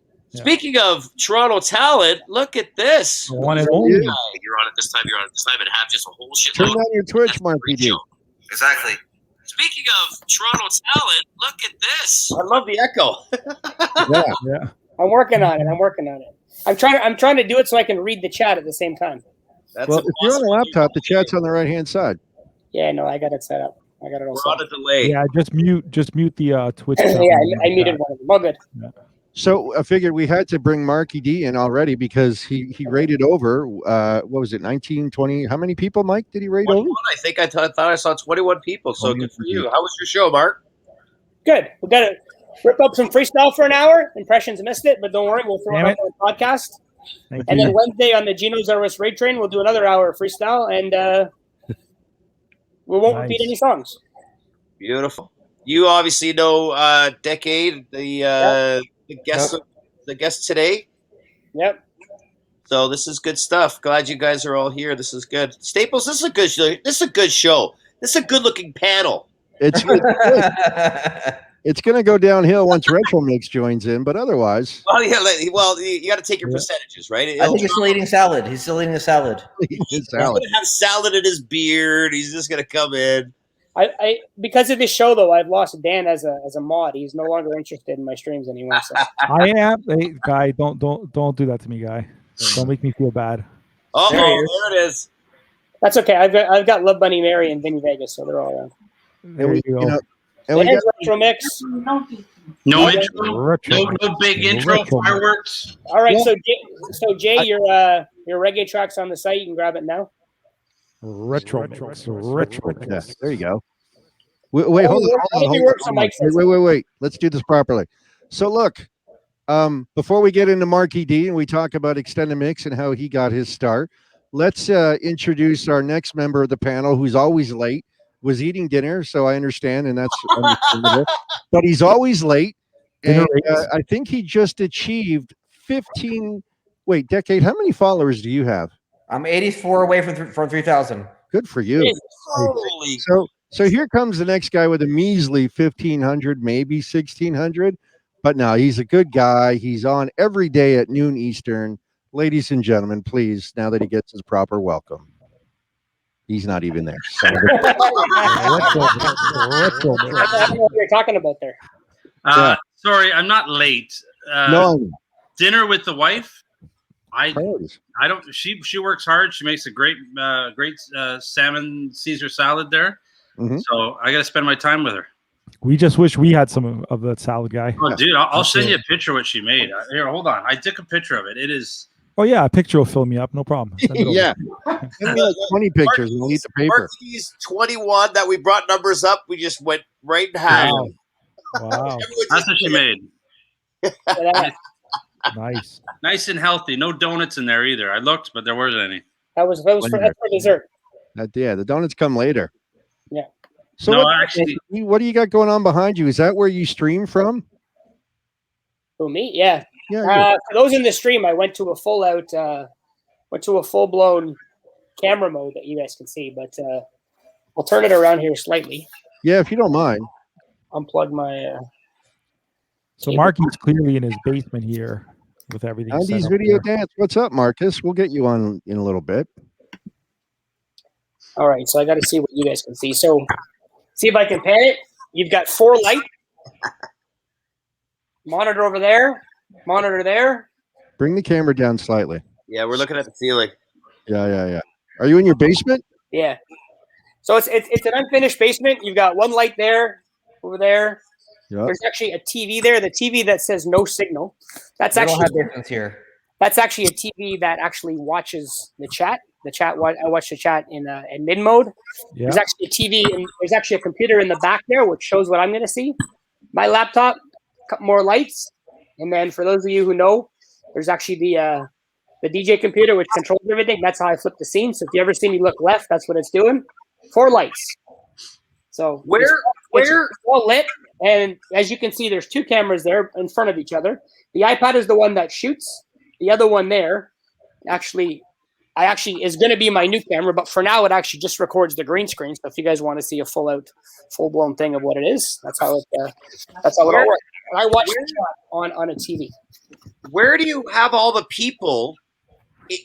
Speaking of Toronto talent, look at this. One and only. You're on it this time. You're on it this time, and have just a whole shitload. Turn on your Twitch, Marky D. Exactly. Speaking of Toronto talent, look at this. I love the echo. Yeah. I'm working on it. I'm trying to do it so I can read the chat at the same time. Well, if you're on a laptop, the chat's on the right-hand side. Yeah, no, I got it set up. I got it all We're set on a delay. Yeah, just mute the Twitch. Yeah, I muted one of them. All good. Yeah. So I figured we had to bring Marky D in already because he raided over, what was it, 19, 20? How many people, Mike, did he raid over? I think I thought I saw 21 people, so good for you. How was your show, Mark? Good. We got to rip up some freestyle for an hour. Impressions missed it, but don't worry, we'll throw it up on the podcast. And then Wednesday on the Geno's RS Raid Train, we'll do another hour of freestyle, and we won't repeat any songs. Beautiful. You obviously know Dekade, the guest today. Yep. So this is good stuff. Glad you guys are all here. This is good. Staples, this is a good show. This is a good show. This is a good-looking panel. It's going to go downhill once Retro Mix joins in, but otherwise. Well, you got to take your percentages, right? I think he's still eating salad. He's still eating a salad. He's going to have salad in his beard. He's just going to come in. I because of this show though, I've lost Dan as a mod. He's no longer interested in my streams anymore. So. I am. Hey, guy, don't do that to me, guy. Don't make me feel bad. Oh, there it is. That's okay. I've got Love Bunny Mary and Vinny Vegas, so they're all around. There you go. And we got Retro Mix. No intro. No big intro. Fireworks. All right, so Jay, your reggae track's on the site. You can grab it now. Retro. Yeah, there you go. Wait, hold on. Wait. Let's do this properly. So look, before we get into Marky D and we talk about Extended Mix and how he got his start, let's introduce our next member of the panel who's always late, was eating dinner, so I understand, and that's understandable. But he's always late. And I think he just achieved 15. Wait, Dekade, how many followers do you have? I'm 84 away from 3,000. Good for you. Holy. So here comes the next guy with a measly 1,500, maybe 1,600. But no, he's a good guy. He's on every day at noon Eastern. Ladies and gentlemen, please, now that he gets his proper welcome. He's not even there. I don't know what you're talking about there. Sorry, I'm not late. No. Dinner with the wife. I don't. She works hard. She makes a great salmon Caesar salad there. Mm-hmm. So I got to spend my time with her. We just wish we had some of that salad, guy. Oh, dude, I'll send you a picture of what she made. Here, hold on. I took a picture of it. It is. Oh yeah, a picture will fill me up. No problem. Yeah. 20 pictures. We'll eat the paper. Marky's 21 that we brought numbers up. We just went right in half. Wow. That's what she made. Nice and healthy. No donuts in there either. I looked, but there wasn't any. That's for dessert. Yeah, the donuts come later. Yeah. So what do you got going on behind you? Is that where you stream from? For me, yeah. Yeah. For those in the stream, I went to a full blown camera mode that you guys can see. But I'll turn it around here slightly. Yeah, if you don't mind. Unplug my. So Marky's clearly in his basement here with everything. Andy's video dance. What's up, Marcus? We'll get you on in a little bit. All right, so I got to see what you guys can see. So, see if I can pan it. You've got 4 lights. Monitor over there. Monitor there. Bring the camera down slightly. Yeah, we're looking at the ceiling. Yeah. Are you in your basement? Yeah. So it's an unfinished basement. You've got 1 light there, over there. Yep. There's actually a TV there. The TV that says no signal. That's We don't actually have basements here. That's actually a TV that actually watches the chat. I watch the chat in mid mode. Yeah. There's actually a TV and there's actually a computer in the back there, which shows what I'm going to see. My laptop, more lights, and then for those of you who know, there's actually the DJ computer which controls everything. That's how I flip the scene. So if you ever see me look left, that's what it's doing. 4 lights. So Where it's all lit, and as you can see, there's 2 cameras there in front of each other. The iPad is the one that shoots. The other one there, actually is going to be my new camera, but for now it actually just records the green screen. So if you guys want to see a full blown thing of what it is, that's how it all works. And I watch the chat on a TV. Where do you have all the people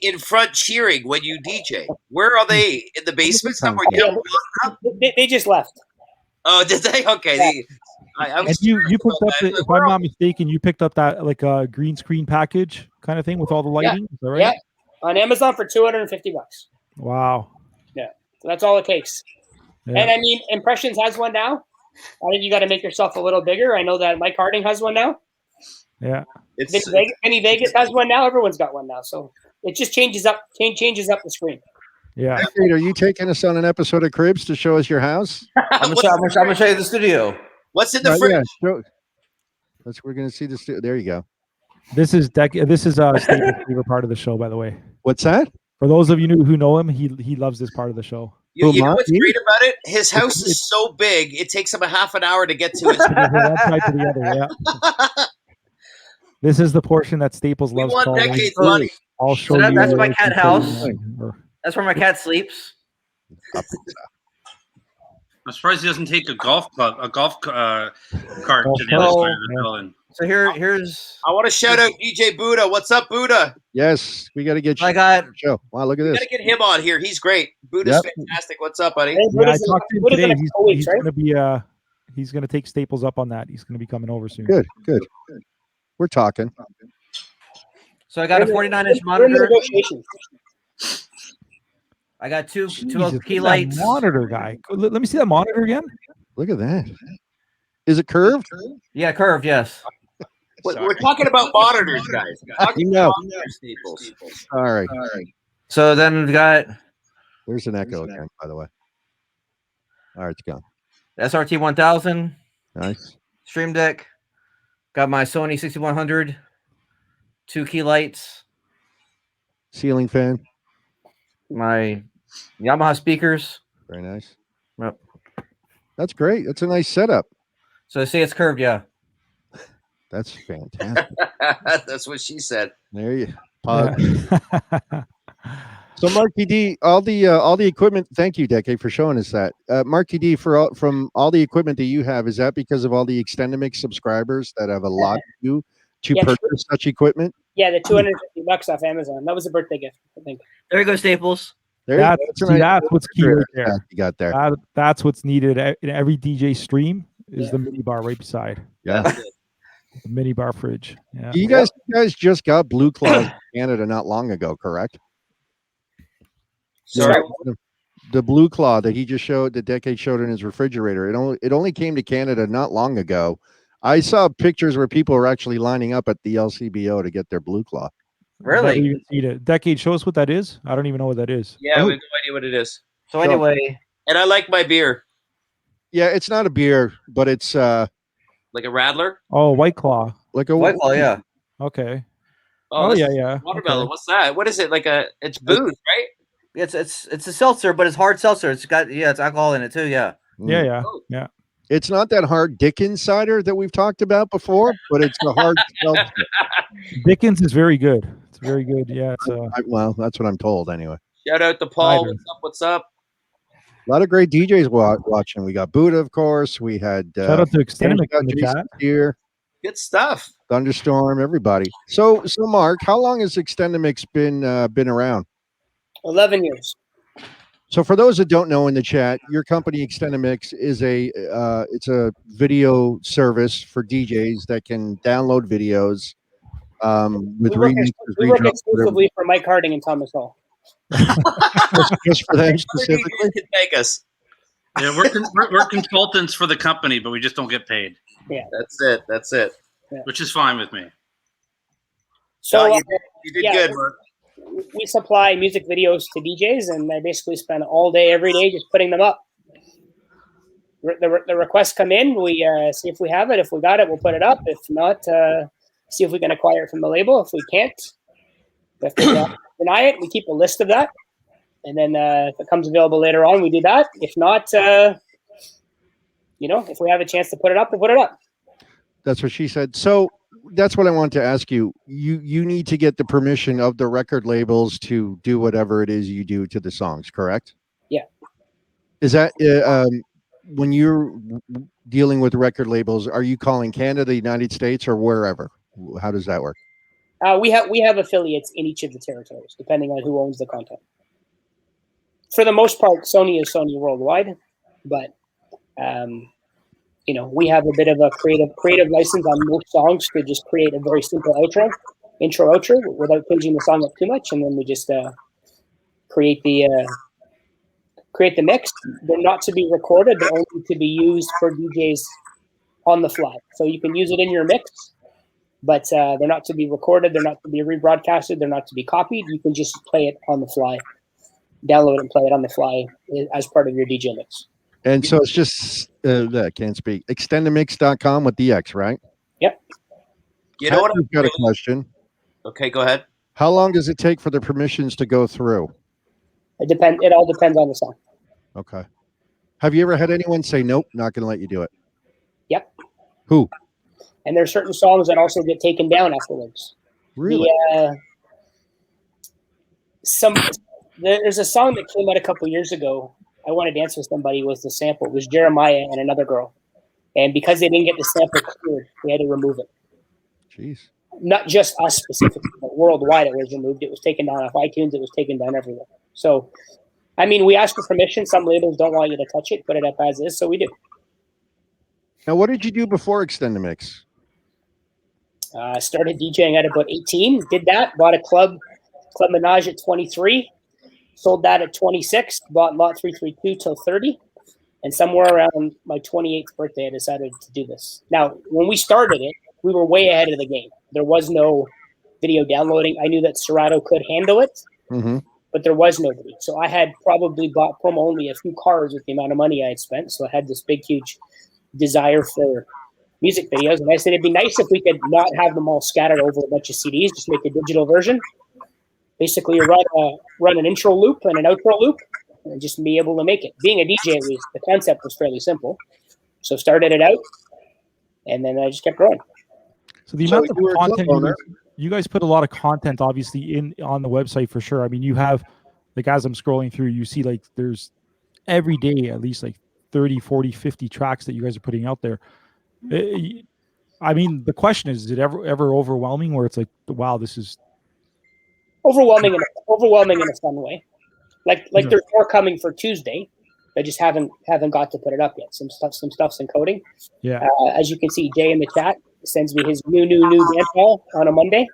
in front cheering when you DJ? Where are they? In the basement somewhere? They just left. Oh, did they? Okay. Yeah. I was And you picked about up, that. if I'm not mistaken, you picked up that like a green screen package kind of thing with all the lighting. Is that right? Yeah, on Amazon for $250. Wow. Yeah, so that's all it takes. Yeah. And I mean, Impressions has one now. I think you got to make yourself a little bigger. I know that Mike Harding has one now. Yeah. Vinny Vegas has one now. Everyone's got one now. So it just changes up the screen. Yeah. Are you taking us on an episode of Cribs to show us your house? I'm gonna show you the studio. What's in the fridge? Yeah, we're gonna see this. There you go. This is Staples' favorite part of the show, by the way. What's that? For those of you who know him, he loves this part of the show. You know what's great about it? His house is so big, it takes him a half an hour to get to it. One side to the other, yeah. This is the portion that Staples loves. We want Decade's money. I'll show you. That's my cat house. That's where my cat sleeps. I'm surprised he doesn't take a golf cart to the other side of the building. So here's. I want to shout out DJ Buddha. What's up, Buddha? Yes, we got to get. I got. Show. Wow, look at this. Got to get him on here. He's great. Buddha's fantastic. What's up, buddy? Yeah, I talked to him today. He's going to be. He's going to take Staples up on that. He's going to be coming over soon. Good. We're talking. So I got a 49-inch monitor. I got two key lights. Monitor guy. Let me see that monitor again. Look at that. Is it curved? Yeah, curved. Yes. We're talking about monitors, guys. All right. So then we got. There's an echo again, by the way. All right, it's gone. SRT 1000. Nice. Stream Deck. Got my Sony 6100. 2 key lights. Ceiling fan. My Yamaha speakers. Very nice. Yep. That's great. That's a nice setup. So say it's curved, yeah. That's fantastic. That's what she said. There you pause. So Marky D, all the equipment. Thank you, Dekade, for showing us that. Marky D, from all the equipment that you have, is that because of all the Extendamix subscribers that have allowed you to purchase such equipment? Yeah, the $250 off Amazon. That was a birthday gift, I think. There you go, Staples. That's what's key right there. You got there. That's what's needed in every DJ stream is the mini bar right beside. Yeah. The mini bar fridge. Yeah. You guys just got Blue Claw in Canada not long ago, correct? Sorry. The Blue Claw that he just showed, that Dekade showed in his refrigerator. It only came to Canada not long ago. I saw pictures where people were actually lining up at the LCBO to get their Blue Claw. Really? Dekade, show us what that is. I don't even know what that is. Yeah, we have no idea what it is. So anyway. And I like my beer. Yeah, it's not a beer, but it's like a Rattler. Oh, White Claw. Like a White Claw, yeah. Okay. Oh yeah. Watermelon. Okay. What's that? What is it? It's booze, right? It's a seltzer, but it's hard seltzer. It's alcohol in it too, yeah. Yeah. It's not that hard Dickens cider that we've talked about before, but it's a hard seltzer. Dickens is very good. It's very good. Yeah. It's well, that's what I'm told anyway. Shout out to Paul. What's up? A lot of great DJs watching. We got Buddha, of course. We had Shout out to Extended Mix in the Jason chat. here, Good stuff. Thunderstorm, everybody. So Mark, how long has Extended Mix been around? 11 years. So for those that don't know in the chat, your company Extended Mix is it's a video service for DJs that can download videos with remixes. We work exclusively for Mike Harding and Thomas Hall. just for them specifically. Take us. Yeah, we're consultants for the company, but we just don't get paid. Yeah, That's it. Yeah. Which is fine with me. So you did good, Mark. We supply music videos to DJs, and I basically spend all day, every day, just putting them up. The requests come in. We see if we have it. If we got it, we'll put it up. If not, see if we can acquire it from the label. If we can't, if they deny it, we keep a list of that. And then if it comes available later on, we do that. If not, if we have a chance to put it up, we'll put it up. That's what she said. So that's what I want to ask you. You need to get the permission of the record labels to do whatever it is you do to the songs, correct? Yeah. Is that when you're dealing with record labels, are you calling Canada, the United States, or wherever? How does that work? We have affiliates in each of the territories, depending on who owns the content. For the most part, Sony is Sony worldwide, but we have a bit of a creative license on most songs to just create a very simple intro outro, without changing the song up too much, and then we just create the mix. They're not to be recorded; they're only to be used for DJs on the fly. So you can use it in your mix, but they're not to be recorded. They're not to be rebroadcasted. They're not to be copied. You can just play it on the fly, download and play it on the fly as part of your DJ mix. And so it's just I can't speak. Extendedmix.com with the X, right? Yep. You know what? I've got a question. Okay, go ahead. How long does it take for the permissions to go through? It all depends on the song. Okay. Have you ever had anyone say, nope, not going to let you do it? Yep. Who? And there's certain songs that also get taken down afterwards. Really? There's a song that came out a couple years ago. I Want to Dance with Somebody was the sample. It was Jeremiah and another girl. And because they didn't get the sample cleared, we had to remove it. Jeez. Not just us specifically, but worldwide it was removed. It was taken down off iTunes. It was taken down everywhere. So, we asked for permission. Some labels don't want you to touch it, put it up as is, so we do. Now, what did you do before Extended Mix? Started DJing at about 18. Did that. Bought a Club Menage at 23. Sold that at 26. Bought Lot 332 till 30. And somewhere around my 28th birthday, I decided to do this. Now, when we started it, we were way ahead of the game. There was no video downloading. I knew that Serato could handle it, but there was nobody. So I had probably bought from only a few cars with the amount of money I had spent. So I had this big, huge desire for music videos. And I said, it'd be nice if we could not have them all scattered over a bunch of CDs, just make a digital version. Basically, you run an intro loop and an outro loop, and just be able to make it. Being a DJ, the concept was fairly simple. So started it out, and then I just kept growing. So the amount of content you guys put a lot of content, obviously, on the website for sure. I mean, you have, like, as I'm scrolling through, you see, like, there's every day at least like 30, 40, 50 tracks that you guys are putting out there. I mean, the question is it ever overwhelming where it's like, wow, this is overwhelming in a fun way. Like there's more coming for Tuesday. I just haven't got to put it up yet. Some stuff's encoding. Yeah. As you can see, Jay in the chat sends me his new dance hall on a Monday.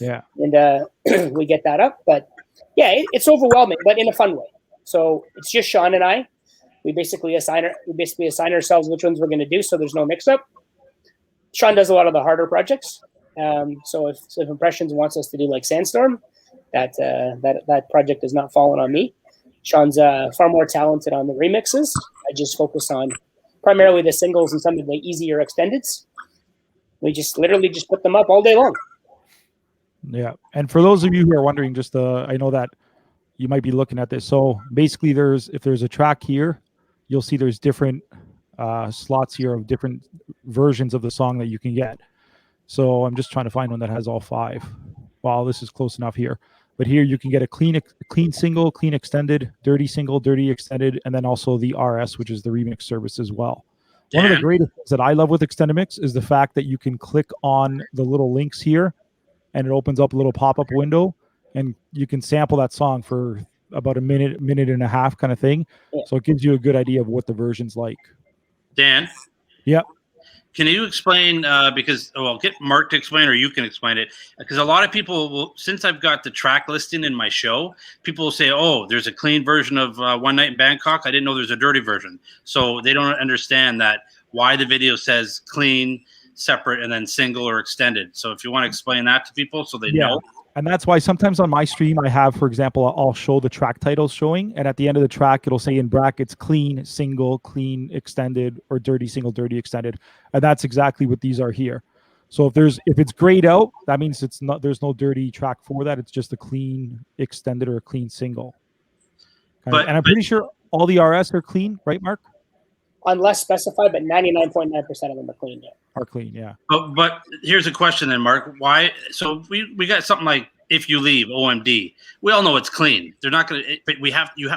Yeah. And we get that up. But yeah, it's overwhelming, but in a fun way. So it's just Sean and I. We basically assign ourselves which ones we're going to do, so there's no mix-up. Sean does a lot of the harder projects. So if Impressions wants us to do like Sandstorm, that project has not fallen on me. Sean's far more talented on the remixes. I just focus on primarily the singles and some of the easier extendeds. We just literally just put them up all day long. Yeah, and for those of you who are wondering, I know that you might be looking at this. So basically, if there's a track here, you'll see there's different slots here of different versions of the song that you can get. So I'm just trying to find one that has all 5. Wow, this is close enough here. But here you can get a clean single, clean extended, dirty single, dirty extended, and then also the RS, which is the remix service as well. One of the greatest things that I love with Extended Mix is the fact that you can click on the little links here, and it opens up a little pop-up window, and you can sample that song for about a minute and a half kind of thing. Yeah. So it gives you a good idea of what the version's like. Dan? Yep. Can you explain, get Mark to explain, or you can explain it, because a lot of people will, since I've got the track listing in my show, people will say, oh, there's a clean version of One Night in Bangkok. I didn't know there's a dirty version. So they don't understand that why the video says clean, separate, and then single or extended. So if you want to explain that to people so they know. And that's why sometimes on my stream I have, for example, I'll show the track titles showing, and at the end of the track it'll say in brackets clean, single, clean, extended, or dirty single, dirty extended. And that's exactly what these are here. So if it's grayed out, that means there's no dirty track for that. It's just a clean extended or a clean single. And I'm pretty sure all the RS are clean, right, Mark? Unless specified, but 99.9% of them are clean. Yeah. Are clean, yeah. But here's a question then, Mark. Why? So we got something like If You Leave, OMD. We all know it's clean. They're not going to. But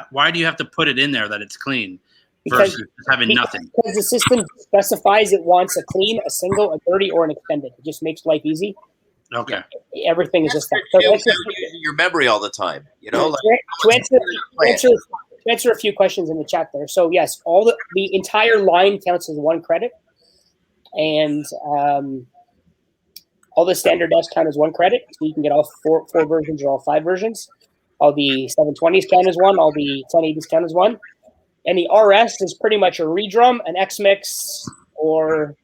why do you have to put it in there that it's clean versus having nothing? Because the system specifies it wants a clean, a single, a dirty, or an extended. It just makes life easy. Okay. Everything is just that. So your memory all the time. You know, to answer a few questions in the chat there. So yes, the entire line counts as one credit, and all the standard desk count as one credit. So you can get all four versions or all 5 versions. All the 720s count as one. All the 1080s count as one. And the RS is pretty much a redrum, an X mix, or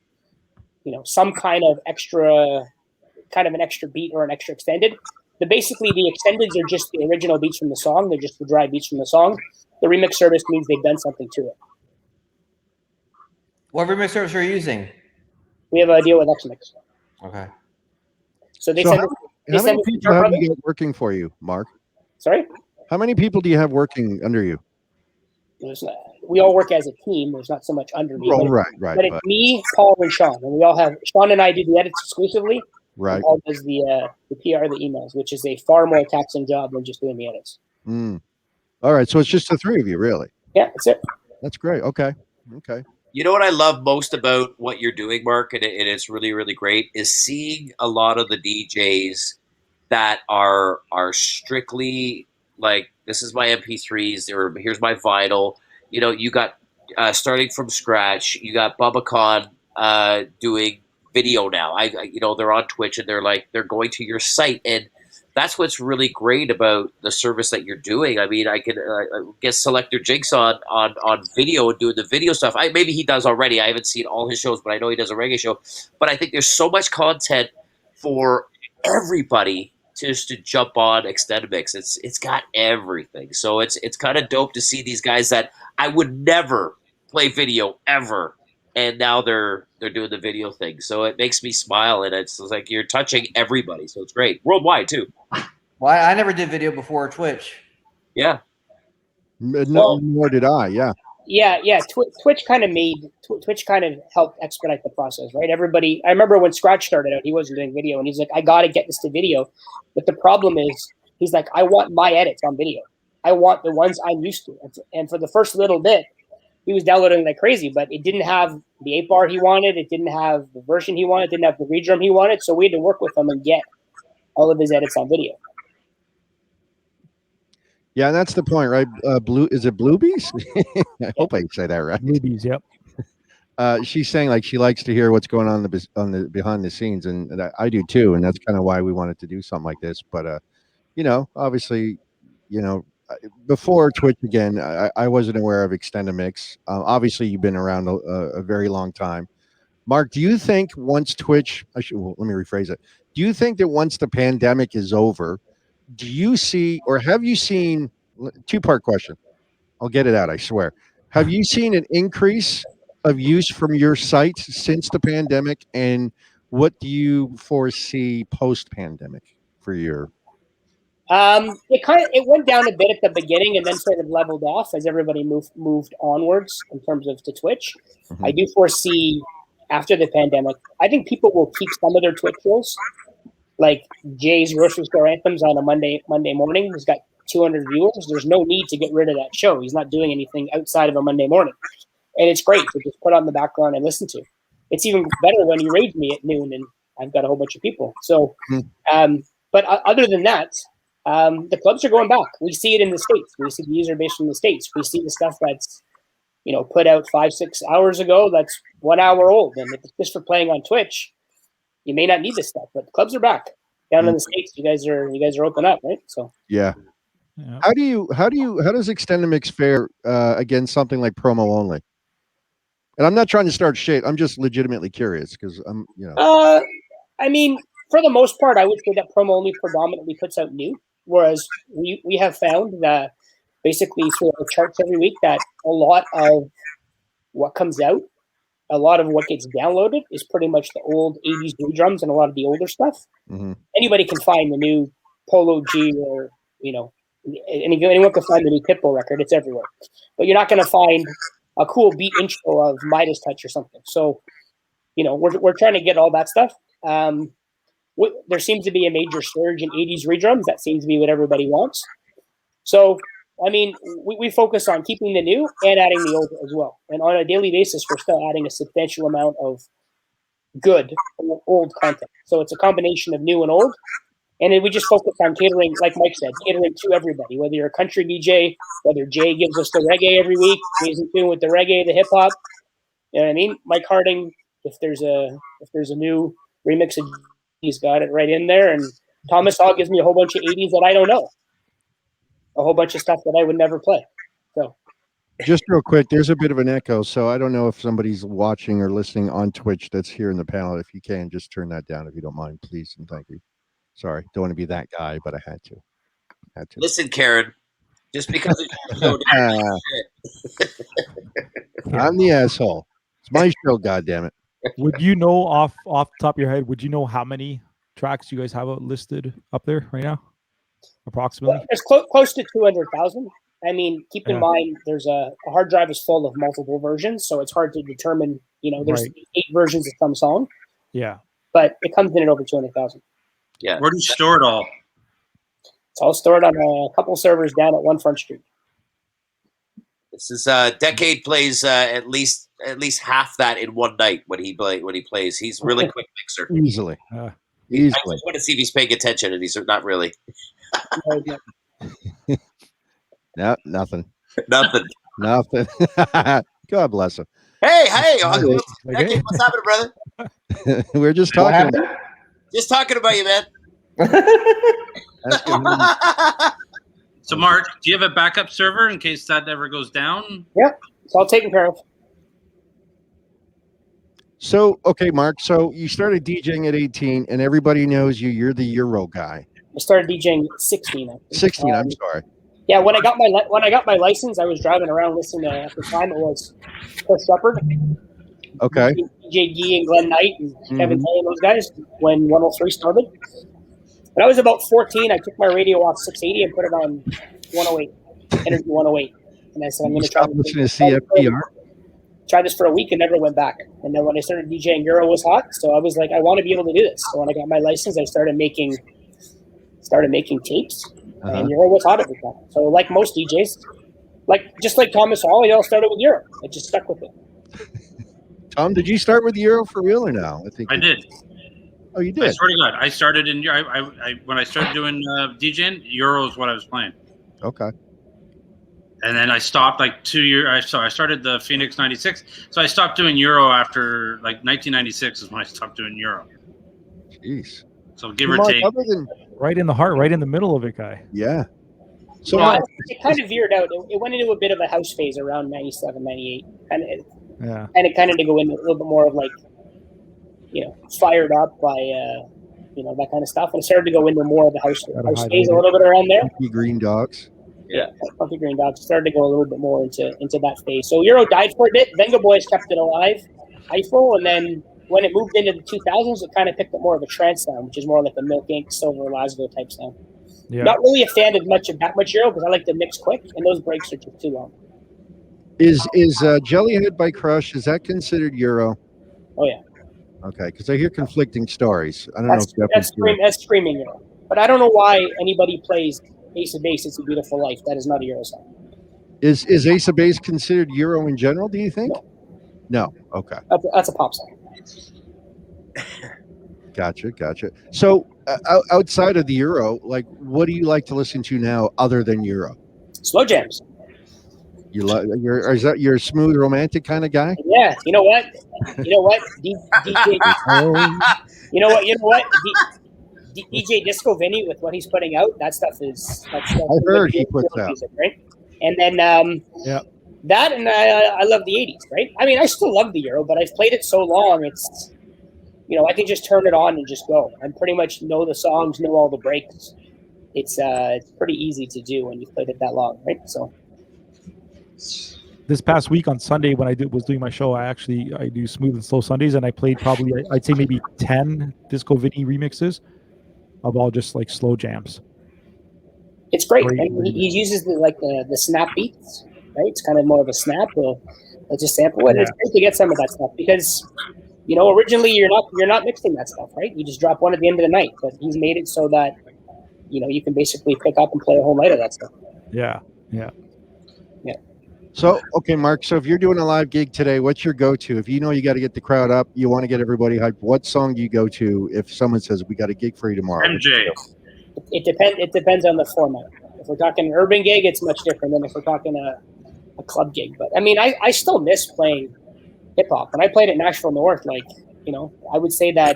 some kind of an extra beat or an extra extended. Basically, the extendeds are just the original beats from the song. They're just the dry beats from the song. The remix service means they've done something to it. What remix service are you using? We have a deal with Xmix. Okay. So how many people have you got working for you, Mark? Sorry? How many people do you have working under you? We all work as a team. There's not so much under me. Oh, right. But it's me, Paul, and Sean. And we all have Sean and I do the edits exclusively. Right. Paul does the PR, the emails, which is a far more taxing job than just doing the edits. All right. So it's just the 3 of you, really? Yeah, that's it. That's great. Okay. You know what I love most about what you're doing, Mark, and it's really, really great, is seeing a lot of the DJs that are strictly like, this is my MP3s, or here's my vinyl. You got starting from scratch. You got Bubba Khan doing video now. They're on Twitch, and they're going to your site, and that's what's really great about the service that you're doing. I mean, I can get Selector Jinx on video and doing the video stuff. Maybe he does already. I haven't seen all his shows, but I know he does a reggae show. But I think there's so much content for everybody just to jump on Extended Mix. It's got everything. So it's kind of dope to see these guys that I would never play video ever, and now they're doing the video thing. So it makes me smile, and it's like you're touching everybody. So it's great. Worldwide, too. Well, I never did video before Twitch. Yeah. Nor did I, yeah. Yeah. Twitch kind of helped expedite the process, right? Everybody, I remember when Scratch started out, he wasn't doing video, and he's like, I got to get this to video. But the problem is, he's like, I want my edits on video. I want the ones I'm used to. And for the first little bit, he was downloading like crazy, but it didn't have the 8-bar he wanted. It didn't have the version he wanted. It didn't have the redrum he wanted. So we had to work with him and get all of his edits on video. Yeah, and that's the point, right? Is it Bluebees? I hope I say that right. Bluebees, yep. She's saying like she likes to hear what's going on the behind the scenes, and I do too, and that's kind of why we wanted to do something like this. But obviously, before Twitch again, I wasn't aware of Extended Mix. Obviously, you've been around a very long time. Mark, do you think once Twitch, let me rephrase it. Do you think that once the pandemic is over, do you see, or have you seen, 2-part question. I'll get it out, I swear. Have you seen an increase of use from your site since the pandemic, and what do you foresee post-pandemic for your? It went down a bit at the beginning and then sort of leveled off as everybody moved onwards in terms of to Twitch. Mm-hmm. I do foresee after the pandemic, I think people will keep some of their Twitch shows, like Jay's grocery store anthems on a Monday morning. He's got 200 viewers. There's no need to get rid of that show. He's not doing anything outside of a Monday morning, and it's great to just put on the background and listen to. It's even better when you raid me at noon and I've got a whole bunch of people. So, but other than that, the clubs are going back. We see it in the States. We see the user base in the States. We see the stuff that's, put out 5-6 hours ago. That's 1 hour old. And if it's just for playing on Twitch, you may not need this stuff, but the clubs are back down in the States. You guys are open up, right? So yeah. How does Extended Mix fare against something like promo only? And I'm not trying to start shit. I'm just legitimately curious because I'm, I mean, for the most part, I would say that promo only predominantly puts out new, whereas we have found that basically through our charts every week that a lot of what comes out, a lot of what gets downloaded is pretty much the old 80s new drums and a lot of the older stuff. Mm-hmm. Anybody can find the new Polo G or, anyone can find the new Pitbull record. It's everywhere. But you're not going to find a cool beat intro of Midas Touch or something. So, we're trying to get all that stuff. There seems to be a major surge in 80s redrums. That seems to be what everybody wants. So, I mean, we focus on keeping the new and adding the old as well. And on a daily basis, we're still adding a substantial amount of good old content. So it's a combination of new and old. And then we just focus on catering, like Mike said, catering to everybody, whether you're a country DJ, whether Jay gives us the reggae every week, he's in tune with the reggae, the hip hop. You know what I mean? Mike Harding, if there's a new remix, he's got it right in there. And Thomas Hall gives me a whole bunch of 80s that I don't know. A whole bunch of stuff that I would never play. So just real quick, there's a bit of an echo. So I don't know if somebody's watching or listening on Twitch that's here in the panel. If you can, just turn that down if you don't mind, please. And thank you. Sorry, don't want to be that guy, but I had to. Listen, Karen, just because it's your show, I'm the asshole. It's my show, goddammit. Would you know off the top of your head, would you know how many tracks you guys have listed up there right now? Approximately? Well, it's close to 200,000. I mean, keep in mind, there's a hard drive is full of multiple versions, so it's hard to determine, there's 8 versions of some song. Yeah. But it comes in at over 200,000. Yeah. Where do you store it all? It's all stored on a couple servers down at 1 Front Street. This is Dekade plays at least half that in one night when he plays. He's a really quick mixer. Easily. I just want to see if he's paying attention, and he's not really. No, nothing. Nothing. God bless him. Hey, Dekade, what's happening, brother? We're just talking. Just talking about you, man. So, Mark, do you have a backup server in case that ever goes down? Yep, it's all taken care of. So, okay, Mark. So you started DJing at 18, and everybody knows you. You're the Euro guy. I started DJing at 16. I think. 16. I'm sorry. Yeah, when I got my license, I was driving around listening to. At the time, it was Chris Shepard. Okay. DJ Gee and Glenn Knight and Kevin Tay and those guys when 103 started. When I was about 14, I took my radio off 680 and put it on 108, Energy 108. And I said, I'm going to try listening to CFPR. Try this for a week and never went back. And then when I started DJing, Euro was hot. So I was like, I want to be able to do this. So when I got my license, I started making tapes. And Euro was hot at the time. So like most DJs, just like Thomas Hall, they all started with Euro. I just stuck with it. Tom, did you start with Euro for real or no? I did. Oh, you did? I swear to God, I started in when I started doing DJing, Euro is what I was playing. Okay. And then I stopped like 2 years. I started the Phoenix 96. So I stopped doing Euro after like 1996 is when I stopped doing Euro. Jeez. So give or take. Right in the heart, right in the middle of it, guy. Yeah. So it kind of veered out. It went into a bit of a house phase around 97, 98. And it kind of to go into a little bit more of like, fired up by, that kind of stuff. And it started to go into more of the house phase a little bit around there. Funky Green Dogs. Yeah, Funky Green Dogs started to go a little bit more into that phase. So Euro died for a bit. Venga Boys kept it alive, Eiffel, and then when it moved into the 2000s, it kind of picked up more of a trance sound, which is more like a Milk Inc. Silver Lasgo type sound. Yeah. Not really a fan of that much Euro because I like to mix quick, and those breaks are just too long. Is Jellyhead by Crush, is that considered Euro? Oh, yeah. Okay, because I hear conflicting stories. I don't know if That's screaming Euro. But I don't know why anybody plays Ace of Base. It's a Beautiful Life. That is not a Euro song. Is Ace of Base considered Euro in general? Do you think? No. Okay. That's a pop song. Gotcha. So outside of the Euro, like, what do you like to listen to now other than Euro? Slow jams. Is that you're a smooth romantic kind of guy? Yeah. You know what? DJ. DJ Disco Vinny with what he's putting out. That stuff is. I heard he puts out music, right? And then yeah. That and I love the 80s, right? I mean, I still love the Euro, but I've played it so long, it's, I can just turn it on and just go. I pretty much know the songs, know all the breaks. It's pretty easy to do when you've played it that long, right? So this past week on Sunday when I was doing my show, I do Smooth and Slow Sundays, and I played probably, I'd say maybe 10 Disco Vinny remixes of all just like slow jams. It's great. And he uses the snap beats. Right, it's kind of more of a snap. Let's just sample it. Yeah. It's great to get some of that stuff because, originally you're not mixing that stuff, right? You just drop one at the end of the night. But he's made it so that, you can basically pick up and play a whole night of that stuff. Yeah. So, okay, Mark. So if you're doing a live gig today, what's your go-to? If you know you got to get the crowd up, you want to get everybody hyped. What song do you go to if someone says we got a gig for you tomorrow? MJ. It depends on the format. If we're talking an urban gig, it's much different than if we're talking a club gig. But I mean, I still miss playing hip hop. When I played at Nashville North, I would say that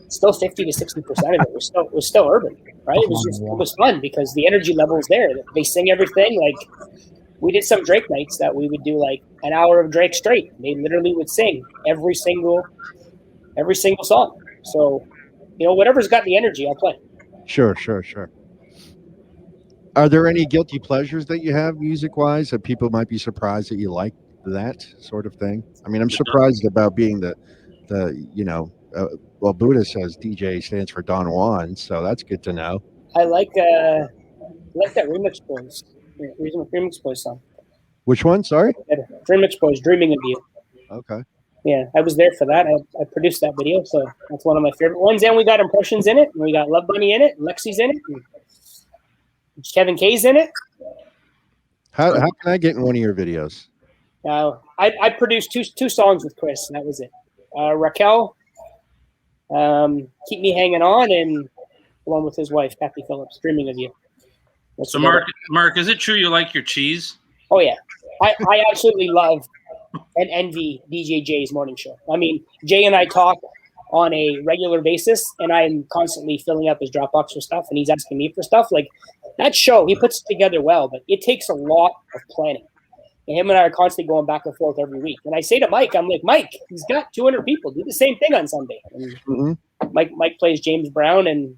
still 50 to 60% of it was still urban, right? It was fun because the energy level is there. They sing everything. Like we did some Drake nights that we would do like an hour of Drake straight. They literally would sing every single song. So, whatever's got the energy, I'll play. Sure. Are there any guilty pleasures that you have music-wise that people might be surprised that you like that sort of thing? I mean, I'm surprised about being well, Buddha says DJ stands for Don Juan, so that's good to know. I like that Remix Boys song. Which one? Sorry? Remix Boys, Dreaming of You. Okay. Yeah, I was there for that. I produced that video, so that's one of my favorite ones. And we got Impressions in it, and we got Love Bunny in it, and Lexi's in it, and Kevin K's in it. How can I get in one of your videos? I produced two songs with Chris, and that was it. Raquel, Keep Me Hanging On, and the one with his wife, Kathy Phillips, Dreaming of You. So Mark, is it true you like your cheese? Oh yeah, I absolutely love and envy DJ Jay's morning show. I mean, Jay and I talk on a regular basis, and I'm constantly filling up his Dropbox for stuff, and he's asking me for stuff. Like that show, he puts it together well, but it takes a lot of planning. And him and I are constantly going back and forth every week. And I say to Mike, I'm like, Mike, he's got 200 people. Do the same thing on Sunday. And Mike plays James Brown, and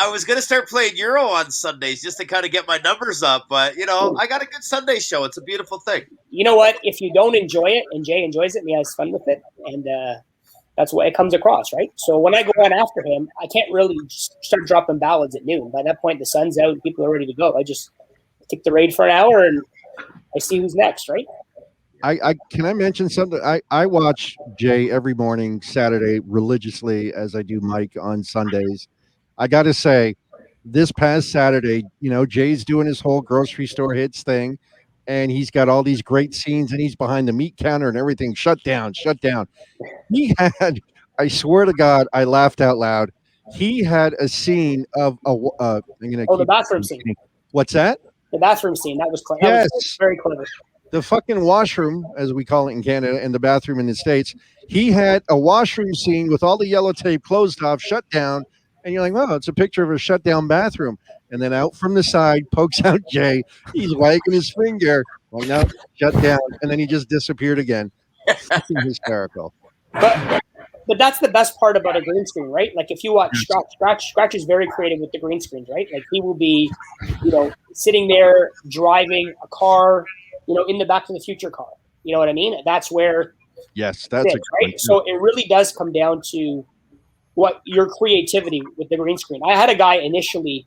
I was going to start playing Euro on Sundays just to kind of get my numbers up, but I got a good Sunday show. It's a beautiful thing. You know what? If you don't enjoy it and Jay enjoys it and he has fun with it, and that's what it comes across, right? So when I go on after him, I can't really start dropping ballads at noon. By that point, the sun's out and people are ready to go. I just take the raid for an hour and I see who's next, right? Can I mention something? I watch Jay every morning, Saturday, religiously, as I do Mike on Sundays. I got to say, this past Saturday, Jay's doing his whole grocery store hits thing, and he's got all these great scenes, and he's behind the meat counter and everything. Shut down. He had, I swear to God, I laughed out loud. He had a scene of the bathroom scene. What's that? The bathroom scene. That was clever. Yes. That was very clever. The fucking washroom, as we call it in Canada, and the bathroom in the States. He had a washroom scene with all the yellow tape closed off, shut down. And you're like, oh, it's a picture of a shut down bathroom. And then out from the side pokes out Jay. He's wagging his finger. Well, no, shut down. And then he just disappeared again. Fucking hysterical. But that's the best part about a green screen, right? Like if you watch Scratch is very creative with the green screens, right? Like he will be, sitting there driving a car, in the Back to the Future car. You know what I mean? That's where. Yes, that's right. So it really does come down to what your creativity with the green screen. I had a guy initially,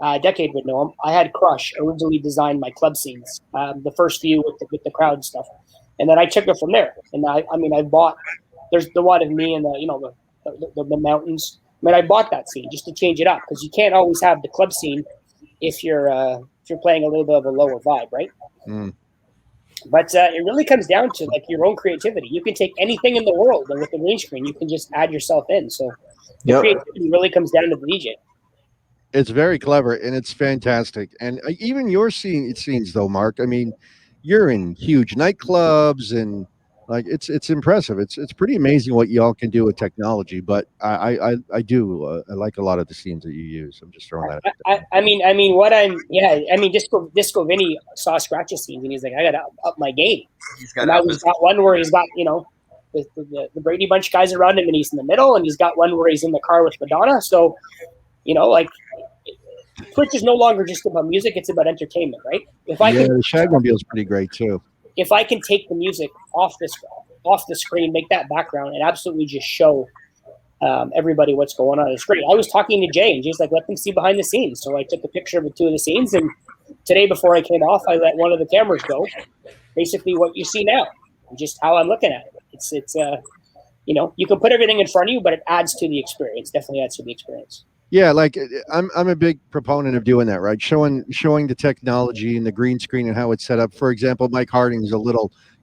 Dekade would know him. I had Crush originally designed my club scenes, the first few with the crowd and stuff. And then I took it from there. And I mean, I bought, there's the one of me and the mountains. I mean, I bought that scene just to change it up, because you can't always have the club scene if you're playing a little bit of a lower vibe, right? Mm. But it really comes down to like your own creativity. You can take anything in the world, and with the green screen, you can just add yourself in. So the creativity really comes down to the DJ. It's very clever and it's fantastic. And even your scenes, though, Mark. I mean, you're in huge nightclubs and like it's impressive. It's pretty amazing what y'all can do with technology. But I do I like a lot of the scenes that you use. I'm just throwing that out there. I mean, Disco Vinny saw Scratch's scenes and he's like, I gotta up my game. He's got one where he's got the Brady Bunch guys around him and he's in the middle, and he's got one where he's in the car with Madonna. So like Twitch is no longer just about music; it's about entertainment, right? The Shagmobile is pretty great too. If I can take the music off the screen, make that background, and absolutely just show everybody what's going on, it's great. I was talking to Jay, and Jay's like, let them see behind the scenes. So I took a picture of 2 of the scenes, and today before I came off, I let one of the cameras go. Basically, what you see now, just how I'm looking at it. It's you can put everything in front of you, but it adds to the experience. Definitely adds to the experience. Yeah, like I'm a big proponent of doing that, right? Showing the technology and the green screen and how it's set up. For example, Mike Harding's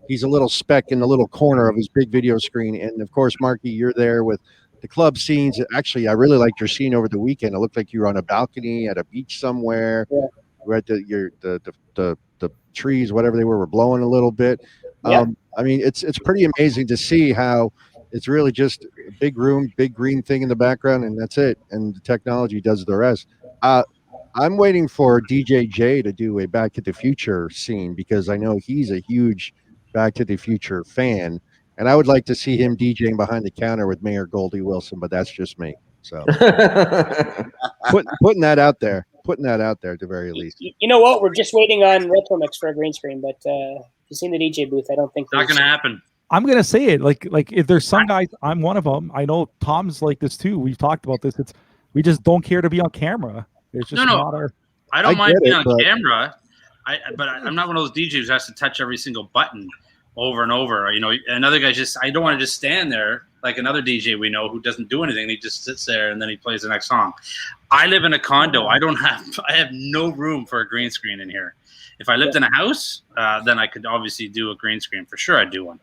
he's a little speck in the little corner of his big video screen, and of course, Marky, you're there with the club scenes. Actually, I really liked your scene over the weekend. It looked like you were on a balcony at a beach somewhere. Yeah. Where the trees, whatever they were blowing a little bit. Yeah. I mean, it's pretty amazing to see how it's really just a big room, big green thing in the background, and that's it. And the technology does the rest. I'm waiting for DJ J to do a Back to the Future scene because I know he's a huge Back to the Future fan, and I would like to see him DJing behind the counter with Mayor Goldie Wilson, but that's just me. So putting that out there at the very least. You know what? We're just waiting on Retromix for a green screen, but you've seen the DJ booth. I don't think not going to happen. I'm gonna say it like if there's some guys, I'm one of them. I know Tom's like this too. We've talked about this. We just don't care to be on camera. It's just not our. I don't mind being on camera. But I'm not one of those DJs who has to touch every single button over and over. Another guy I don't want to just stand there like another DJ we know who doesn't do anything. He just sits there and then he plays the next song. I live in a condo. I have no room for a green screen in here. If I lived in a house, then I could obviously do a green screen for sure. I'd do one.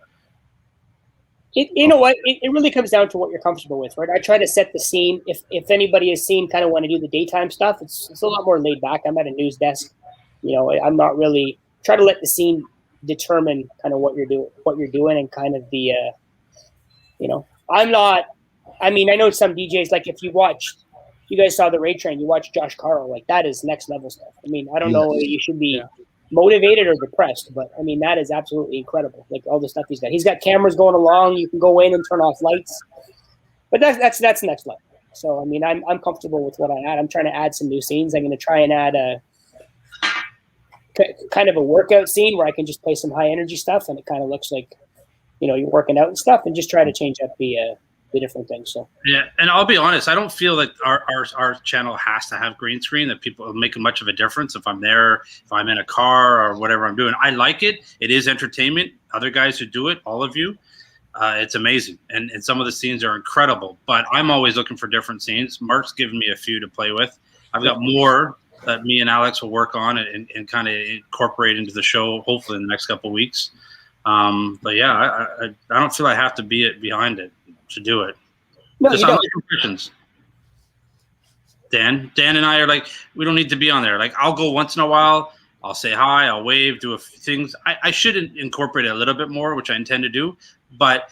You know what? It really comes down to what you're comfortable with, right? I try to set the scene. If anybody has seen kind of want to do the daytime stuff, it's a lot more laid back. I'm at a news desk. I'm not really try to let the scene determine kind of what you're doing, and kind of the, I'm not. I mean, I know some DJs, like if you guys saw the Raid Train, you watch Josh Carl, like that is next level stuff. I mean, I don't know whether you should be motivated or depressed, but I mean that is absolutely incredible. Like all the stuff he's got. He's got cameras going along. You can go in and turn off lights, but that's next level. So I mean, I'm comfortable with what I add. I'm trying to add some new scenes. I'm going to try and add a kind of a workout scene where I can just play some high energy stuff, and it kind of looks like you're working out and stuff, and just try to change up the different things. So yeah, and I'll be honest, I don't feel like our channel has to have green screen, that people make much of a difference if I'm there, if I'm in a car or whatever I'm doing. I like it. It is entertainment. Other guys who do it, all of you, it's amazing. And some of the scenes are incredible, but I'm always looking for different scenes. Mark's given me a few to play with. I've got more that me and Alex will work on and kind of incorporate into the show, hopefully in the next couple of weeks. But yeah, I don't feel I have to be behind it to do it. No, just on impressions. Dan and I are like, we don't need to be on there. Like, I'll go once in a while. I'll say hi. I'll wave. Do a few things. I should incorporate it a little bit more, which I intend to do. But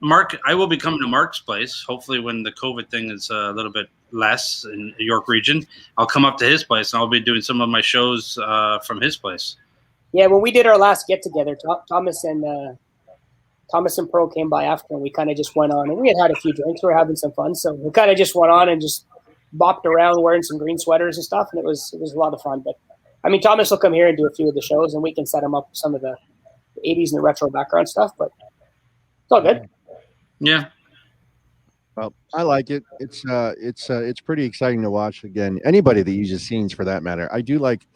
Mark, I will be coming to Mark's place. Hopefully, when the COVID thing is a little bit less in the York region, I'll come up to his place and I'll be doing some of my shows from his place. Yeah, when we did our last get together, Thomas and Pearl came by after, and we kind of just went on, and we had a few drinks. We were having some fun, so we kind of just went on and just bopped around wearing some green sweaters and stuff, and it was a lot of fun. But I mean, Thomas will come here and do a few of the shows, and we can set him up some of the 80s and the retro background stuff. But it's all good. Yeah. Well, I like it. It's pretty exciting to watch. Again, anybody that uses scenes for that matter. I do like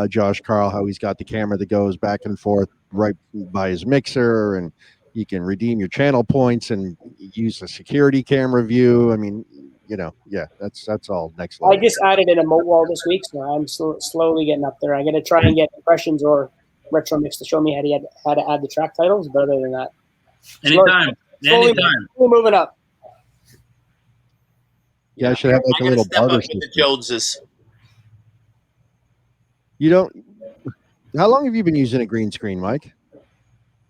Josh Carl, how he's got the camera that goes back and forth, right by his mixer, and you can redeem your channel points and use the security camera view. I mean, yeah, that's all next I level. just added an emote wall this week, so I'm slowly getting up there. I got to try and get impressions or retro mix to show me how to add the track titles. But other than that, Anytime. slowly moving up. Yeah, I should have like a little barter with the Joneses. You don't. How long have you been using a green screen, Mike?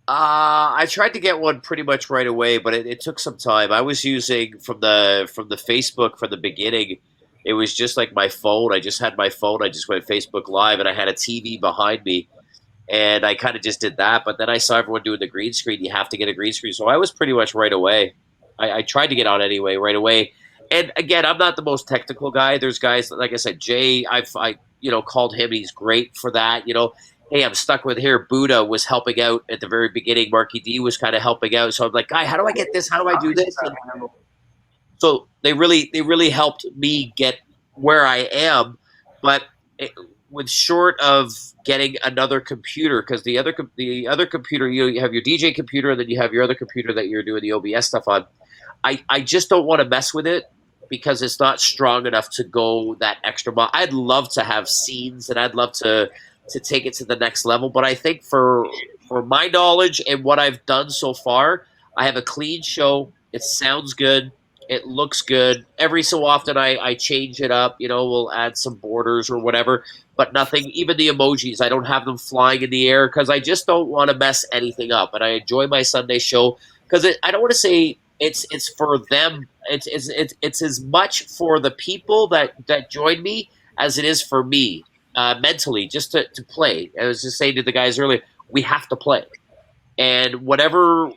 I tried to get one pretty much right away, but it took some time. I was using from the Facebook from the beginning. It was just like my phone. I just had my phone. I just went Facebook Live, and I had a TV behind me, and I kind of just did that. But then I saw everyone doing the green screen. You have to get a green screen, so I was pretty much right away. I tried to get on anyway, right away. And again, I'm not the most technical guy. There's guys like I said, Jay. I called him. He's great for that. Hey, I'm stuck with here. Buddha was helping out at the very beginning. Marky D was kind of helping out. So I'm like, guy, how do I get this? How do I do this? And so they really helped me get where I am. But with short of getting another computer, because the other computer, you have your DJ computer, and then you have your other computer that you're doing the OBS stuff on. I just don't want to mess with it because it's not strong enough to go that extra mile. I'd love to have scenes, and I'd love to take it to the next level. But I think for my knowledge and what I've done so far, I have a clean show. It sounds good. It looks good. Every so often I change it up. We'll add some borders or whatever, but nothing. Even the emojis, I don't have them flying in the air because I just don't want to mess anything up. And I enjoy my Sunday show because I don't want to say it's for them. It's as much for the people that join me as it is for me. Mentally, just to play. I was just saying to the guys earlier, we have to play. And whatever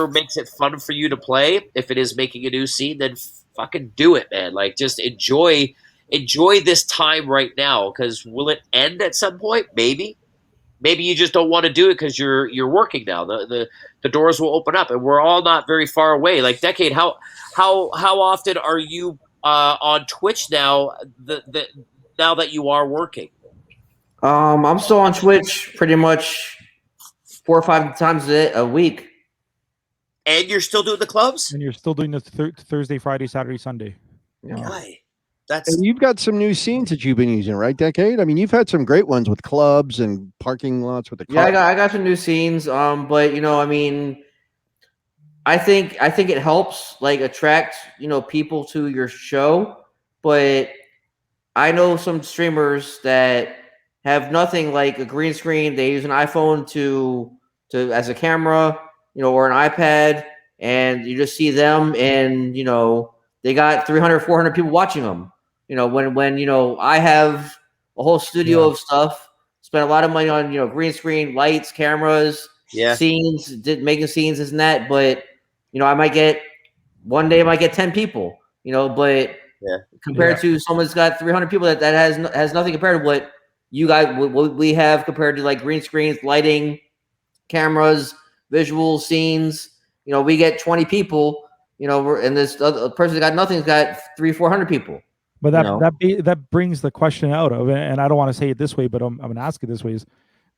makes it fun for you to play, if it is making a new scene, then fucking do it, man. Like, just enjoy this time right now, because will it end at some point? Maybe you just don't want to do it because you're working now. The doors will open up, and we're all not very far away. Like Dekade, how often are you on Twitch now? Now that you are working? I'm still on Twitch pretty much 4 or 5 times a week. And you're still doing the clubs? And you're still doing the Thursday, Friday, Saturday, Sunday. Yeah. And you've got some new scenes that you've been using, right, Dekade? I mean, you've had some great ones with clubs and parking lots with the car. Yeah, I got some new scenes. But I mean, I think it helps like attract people to your show. But I know some streamers that have nothing like a green screen. They use an iPhone to as a camera, or an iPad, and you just see them, and they got 300, 400 people watching them. When I have a whole studio of stuff, spent a lot of money on green screen, lights, cameras, scenes, making scenes, this and that. But I might get 10 people. But compared to someone that's got 300 people that has nothing compared to what you guys what we have compared to like green screens, lighting, cameras, visual scenes. We get 20 people. And this other person that got nothing's got 300-400 people. But that brings the question out of it, and I don't want to say it this way, but I'm going to ask it this way: is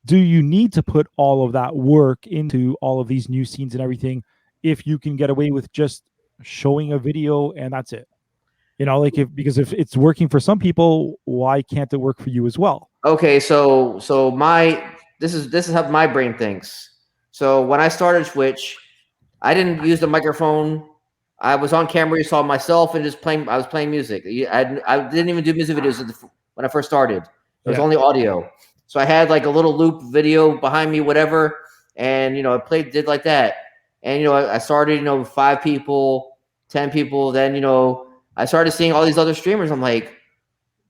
do you need to put all of that work into all of these new scenes and everything if you can get away with just showing a video and that's it? Because if it's working for some people, why can't it work for you as well? Okay, so this is how my brain thinks. So when I started Twitch, I didn't use the microphone. I was on camera. You saw myself and just playing. I was playing music. I didn't even do music videos when I first started. It was only audio. So I had like a little loop video behind me, whatever, and I did like that. And I started 5 people, 10 people. Then I started seeing all these other streamers. I'm like,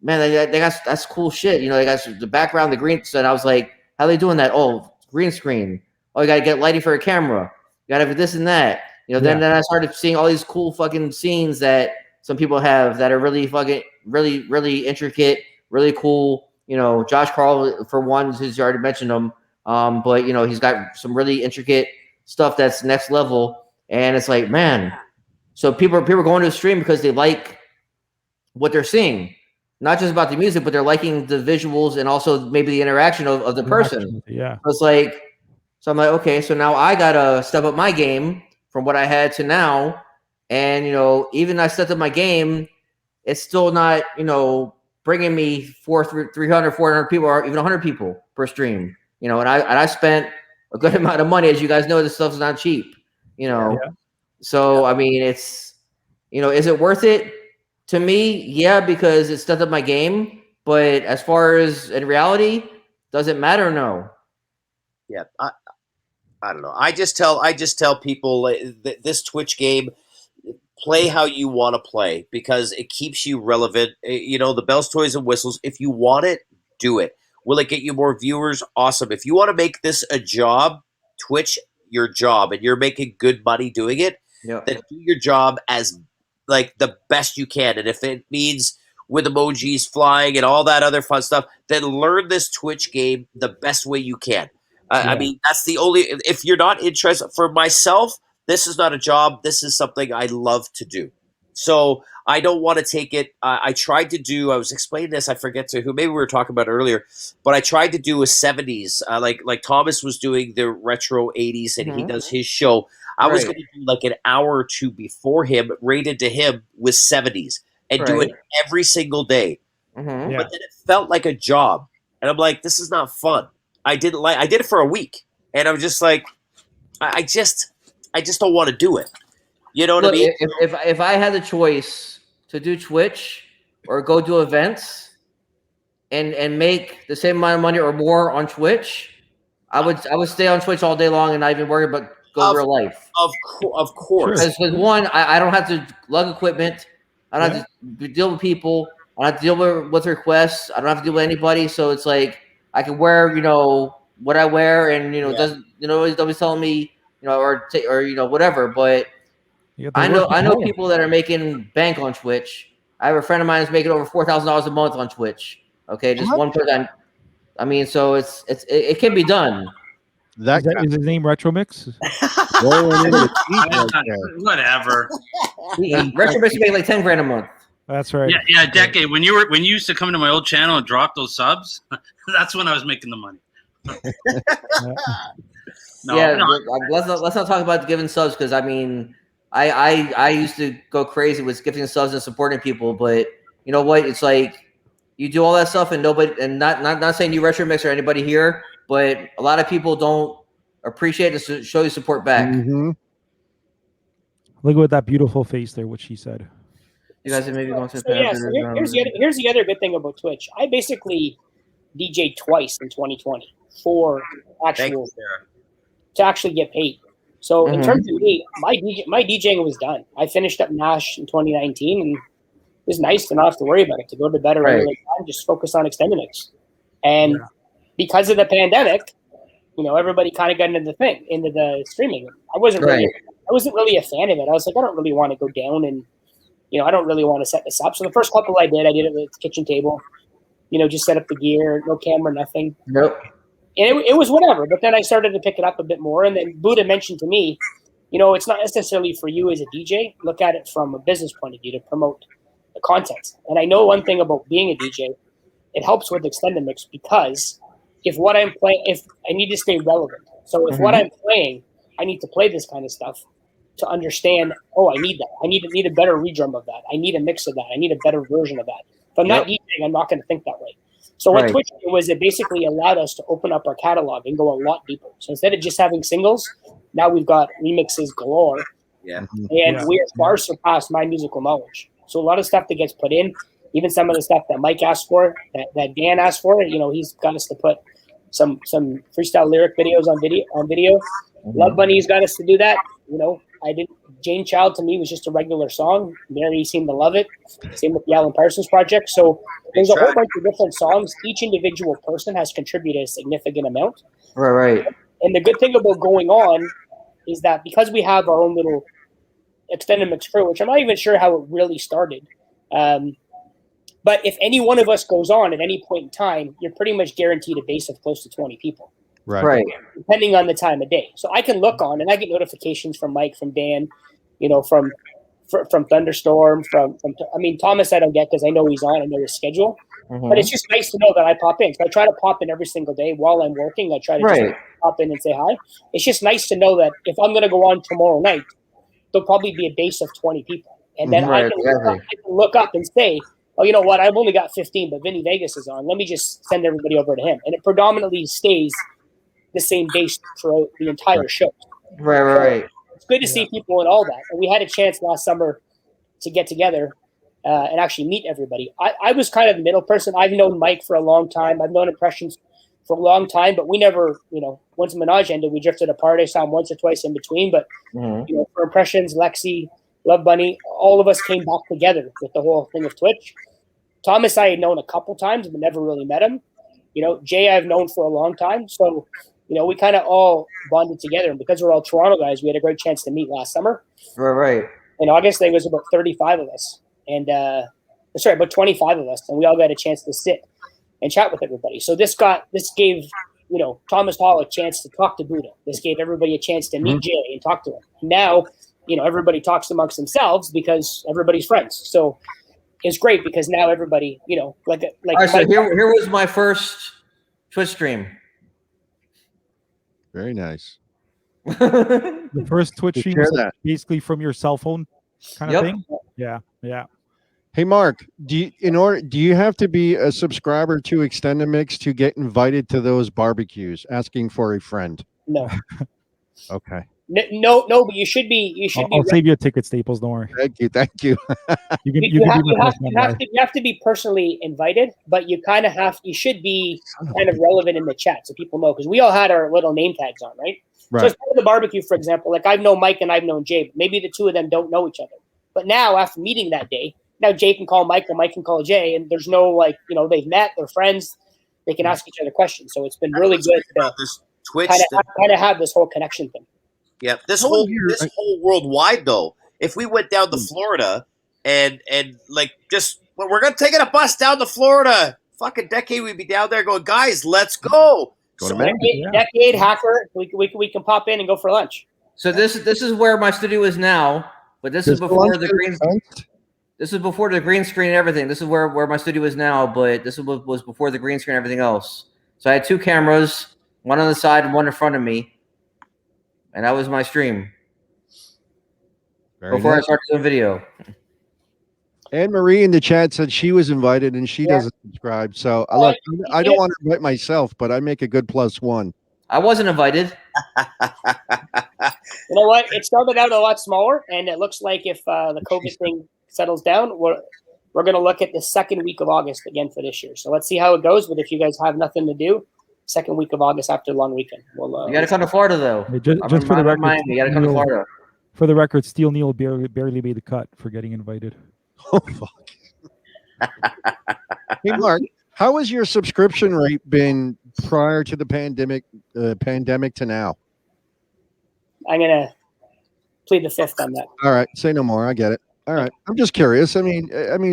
man, they got that's cool shit. They got the background, the green. And I was like, how are they doing that? Oh, green screen. Oh, you got to get lighting for a camera. You got to have this and that. Then I started seeing all these cool fucking scenes that some people have that are really fucking, really, really intricate, really cool. Josh Carl, for one, he's already mentioned him. But he's got some really intricate stuff that's next level. And it's like, man, so people are going to the stream because they like what they're seeing. Not just about the music, but they're liking the visuals and also maybe the interaction of the person. Yeah. So it's like, So I'm like, okay, so now I gotta step up my game from what I had to now. And, even I stepped up my game, it's still not, bringing me 300, 400 people or even 100 people per stream, and I spent a good amount of money. As you guys know, this stuff's not cheap, So, I mean, it's, is it worth it to me? Yeah, because it stepped up my game. But as far as in reality, does it matter? No. Yeah. I don't know. I just tell people this Twitch game, play how you want to play because it keeps you relevant. The bells, toys, and whistles. If you want it, do it. Will it get you more viewers? Awesome. If you want to make this a job, Twitch your job, and you're making good money doing it, then do your job as like the best you can. And if it means with emojis flying and all that other fun stuff, then learn this Twitch game the best way you can. I mean, that's the only. If you're not interested, for myself, this is not a job. This is something I love to do. So I don't want to take it. I tried to do. I was explaining this. I forget to who. Maybe we were talking about it earlier. But I tried to do a 70s, like Thomas was doing the retro 80s, and he does his show. I was going to do like an hour or two before him, rated to him with 70s, and do it every single day. But then it felt like a job, and I'm like, this is not fun. I did it for a week, and I'm just like, I just don't want to do it. You know what I mean? If I had the choice to do Twitch or go do events and make the same amount of money or more on Twitch, I would stay on Twitch all day long and not even worry about real life. Of course. Because one, I don't have to lug equipment. I don't have to deal with people. I don't have to deal with requests. I don't have to deal with anybody. So it's like I can wear, what I wear, and doesn't nobody's telling me, or whatever. But I know people that are making bank on Twitch. I have a friend of mine who's making over $4,000 a month on Twitch. Okay, just one person. I mean, so it can be done. Is his name Retro Mix? Whatever. Retro Mix make like $10,000 a month. That's right. Yeah, Decade. When you used to come to my old channel and drop those subs, that's when I was making the money. Let's not talk about giving subs, because I mean, I used to go crazy with gifting subs and supporting people, but you know what? It's like you do all that stuff and nobody, and not saying you Retro Mix or anybody here, but a lot of people don't appreciate it to show you support back. Mm-hmm. Look at that beautiful face there, what she said. You guys are maybe going to here's the other good thing about Twitch. I basically DJ'd twice in 2020 for to actually get paid. So in terms of me, my DJing was done. I finished up Nash in 2019, and it was nice to not have to worry about it, to go to bed around time, just focus on extended mix. And because of the pandemic, everybody kind of got into the streaming. I wasn't really a fan of it. I was like, I don't really want to go down and I don't really want to set this up. So the first couple I did it with the kitchen table, just set up the gear, no camera, nothing. Nope. And it was whatever. But then I started to pick it up a bit more. And then Buddha mentioned to me, it's not necessarily for you as a DJ. Look at it from a business point of view to promote the content. And I know one thing about being a DJ, it helps with extended mix, because if I need to stay relevant. So if what I'm playing, I need to play this kind of stuff to understand, I need that. I need a better redrum of that. I need a mix of that. I need a better version of that. If I'm not DJing, I'm not going to think that way. So what Twitch did was it basically allowed us to open up our catalog and go a lot deeper. So instead of just having singles, now we've got remixes galore. Yeah. And we have far surpassed my musical knowledge. So a lot of stuff that gets put in, even some of the stuff that Mike asked for, that Dan asked for, he's got us to put some freestyle lyric videos on video. Love Bunny's got us to do that. Jane Child to me was just a regular song. Mary seemed to love it. Same with the Alan Parsons Project. So there's a whole bunch of different songs. Each individual person has contributed a significant amount. Right. And the good thing about going on is that because we have our own little extended mix crew, which I'm not even sure how it really started. But if any one of us goes on at any point in time, you're pretty much guaranteed a base of close to 20 people. Right. Depending on the time of day. So I can look on and I get notifications from Mike, from Dan, from Thunderstorm, from Thomas I don't get because I know he's on, I know his schedule. But it's just nice to know that I pop in. So I try to pop in every single day while I'm working. I try to just pop in and say hi. It's just nice to know that if I'm going to go on tomorrow night, there'll probably be a base of 20 people. And then I can look up and say, oh, you know what? I've only got 15, but Vinny Vegas is on. Let me just send everybody over to him. And it predominantly stays the same base throughout the entire show. Right. It's good to see people and all that. And we had a chance last summer to get together and actually meet everybody. I was kind of the middle person. I've known Mike for a long time. I've known Impressions for a long time, but we never, once Minaj ended, we drifted apart. I saw him once or twice in between, but for Impressions, Lexi, Love Bunny, all of us came back together with the whole thing of Twitch. Thomas I had known a couple times, but never really met him. Jay I've known for a long time. So, we kind of all bonded together. And because we're all Toronto guys, we had a great chance to meet last summer. Right. In August, there was about 35 of us. And, about 25 of us. And we all got a chance to sit and chat with everybody. So this gave, Thomas Hall a chance to talk to Buddha. This gave everybody a chance to meet Jay and talk to him. Now, everybody talks amongst themselves because everybody's friends. So it's great because now everybody, all right, so here was my first Twitch stream. Very nice. The first Twitch stream was basically from your cell phone kind of thing. Yeah. Hey Mark, do you have to be a subscriber to Extendamix to get invited to those barbecues? Asking for a friend. No. Okay. No, but you should be. I'll save you a ticket, Staples. Don't worry. Thank you. You have to be personally invited, but you should be kind of relevant in the chat so people know, because we all had our little name tags on, right? So as part of the barbecue, for example, like I've known Mike and I've known Jay, but maybe the two of them don't know each other. But now after meeting that day, now Jay can call Mike and Mike can call Jay, and there's no they've met, they're friends, they can ask each other questions. So it's been really good to Twitch kind of have this whole connection thing. Yeah, this whole worldwide though. If we went down to Florida and we're gonna take a bus down to Florida, fucking Dekade, we'd be down there going, guys, let's go. Dekade Hacker, we can pop in and go for lunch. So this is where my studio is now, but this is before the green. This is before the green screen and everything. This is where my studio is now, but this was before the green screen and everything else. So I had two cameras, one on the side and one in front of me. And that was my stream before I started doing video. Anne Marie in the chat said she was invited and she doesn't subscribe. So look, I don't want to invite myself, but I make a good +1. I wasn't invited. You know what? It started out a lot smaller, and it looks like if the COVID thing settles down, we're going to look at the second week of August again for this year. So let's see how it goes. But if you guys have nothing to do, second week of August after a long weekend. You got to come to Florida, though. Just for the record, you got to come to Florida. For the record, Steel Neil barely made the cut for getting invited. Oh, fuck. Hey, Mark, how has your subscription rate been prior to the pandemic to now? I'm going to plead the fifth on that. All right. Say no more. I get it. All right. I'm just curious. I mean,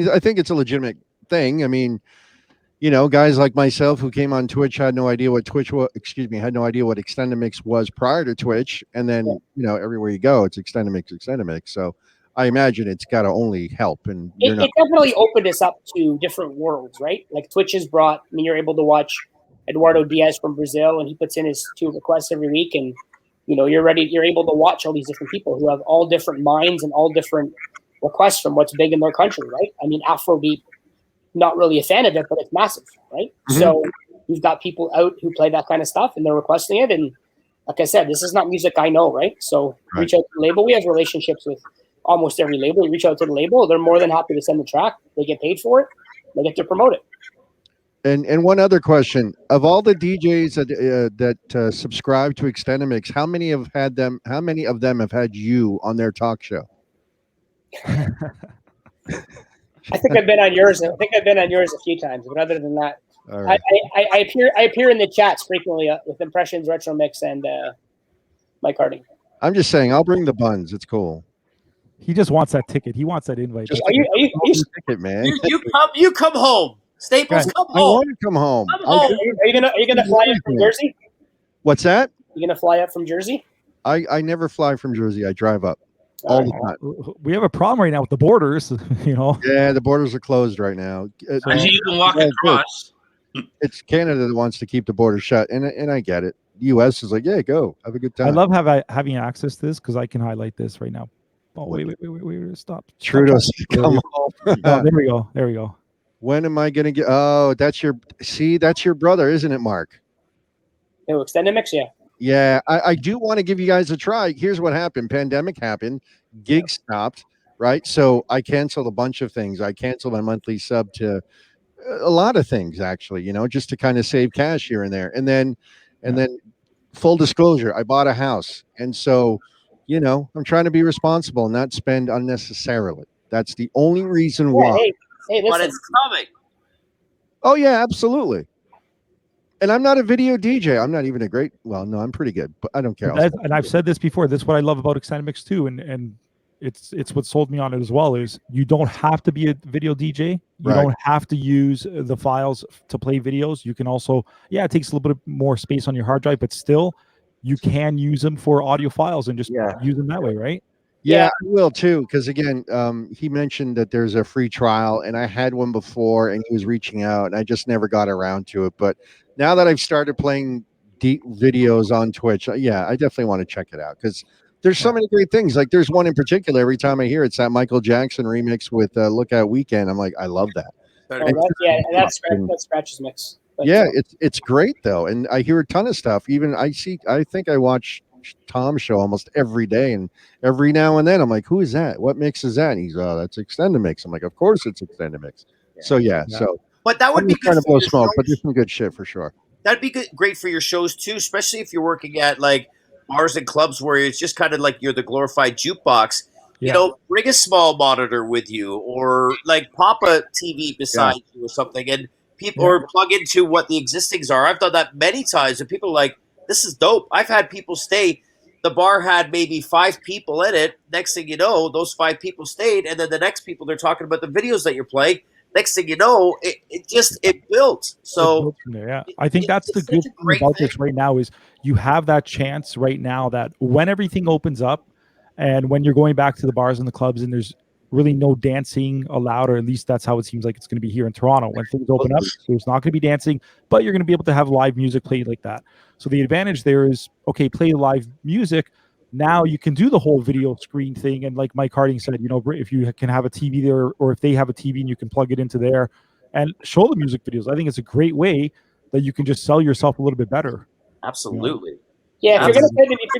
I think it's a legitimate thing. I mean, guys like myself who came on Twitch had no idea what had no idea what Extendamix was prior to Twitch. And then, everywhere you go, it's Extendamix. So I imagine it's got to only help. And it definitely opened us up to different worlds, right? Like Twitch has brought, you're able to watch Eduardo Diaz from Brazil, and he puts in his 2 requests every week. And, you're able to watch all these different people who have all different minds and all different requests from what's big in their country, right? I mean, Afrobeat, not really a fan of it, but it's massive, right? Mm-hmm. So you've got people out who play that kind of stuff and they're requesting it. And like I said, this is not music I know, right? So reach out to the label. We have relationships with almost every label. You reach out to the label, they're more than happy to send the track. They get paid for it. They get to promote it. And one other question: of all the DJs that subscribe to Extendamix, how many of them have had you on their talk show? I think I've been on yours. I think I've been on yours a few times, but other than that, right. I appear in the chats frequently with Impressions, Retro Mix, and Mike Harding. I'm just saying, I'll bring the buns. It's cool. He just wants that ticket. He wants that invite. Are you ticket, man? You come home. Staples, come home. I want to come home. Are you gonna fly up from Jersey? What's that? You gonna fly up from Jersey? I never fly from Jersey. I drive up. all the time. We have a problem right now with the borders. Yeah, the borders are closed right now. Actually, you can walk across. It's Canada that wants to keep the border shut, and I get it. The U.S. is like, yeah, go have a good time. I love having access to this because I can highlight this right now. Oh wait, stop. Trudeau, come on. Oh, there we go. When am I gonna get? Oh, that's your brother, isn't it, Mark? No, extended mix, yeah. Yeah, I do want to give you guys a try. Here's what happened. Pandemic happened. Gigs stopped, right? So I canceled a bunch of things. I canceled my monthly sub to a lot of things, actually, just to kind of save cash here and there. And then full disclosure, I bought a house. And so, I'm trying to be responsible and not spend unnecessarily. That's the only reason why. Hey, But listen. it's coming. Oh, yeah, absolutely. And I'm not a video DJ. I'm not even a great. Well, no, I'm pretty good, but I don't care. And I've said this before. This is what I love about Extended Mix too, and it's what sold me on it as well. Is you don't have to be a video DJ. You don't have to use the files to play videos. You can also, it takes a little bit more space on your hard drive, but still, you can use them for audio files and just use them that way, right? Yeah, I will too. Because again, he mentioned that there's a free trial, and I had one before, and he was reaching out, and I just never got around to it. But now that I've started playing deep videos on Twitch, I definitely want to check it out because there's so many great things. Like there's one in particular. Every time I hear it's that Michael Jackson remix with "Lookout Weekend," I'm like, I love that. That's Scratch's mix. But, it's great though, and I hear a ton of stuff. Even I think I watch Tom's show almost every day, and every now and then I'm like, who is that? What mix is that? And he's that's Extended Mix. I'm like, of course it's Extended Mix. So but that would be kind of blow smoke, but there's some good shit for sure. That'd be great for your shows too, especially if you're working at like bars and clubs where it's just kind of like you're the glorified jukebox. Bring a small monitor with you, or like pop a TV beside you or something, and people or plug into what the existings are. I've done that many times, and people are like, this is dope. I've had people stay. The bar had maybe 5 people in it. Next thing you know, those 5 people stayed, and then the next people they're talking about the videos that you're playing. Next thing you know, it built. So I think that's the good thing about this right now is you have that chance right now that when everything opens up, and when you're going back to the bars and the clubs, and there's really no dancing allowed, or at least that's how it seems like it's going to be here in Toronto. When things open up, there's not going to be dancing, but you're going to be able to have live music played like that. So the advantage there is, play live music. Now you can do the whole video screen thing. And like Mike Harding said, if you can have a TV there, or if they have a TV and you can plug it into there and show the music videos, I think it's a great way that you can just sell yourself a little bit better. Absolutely. Yeah, if you're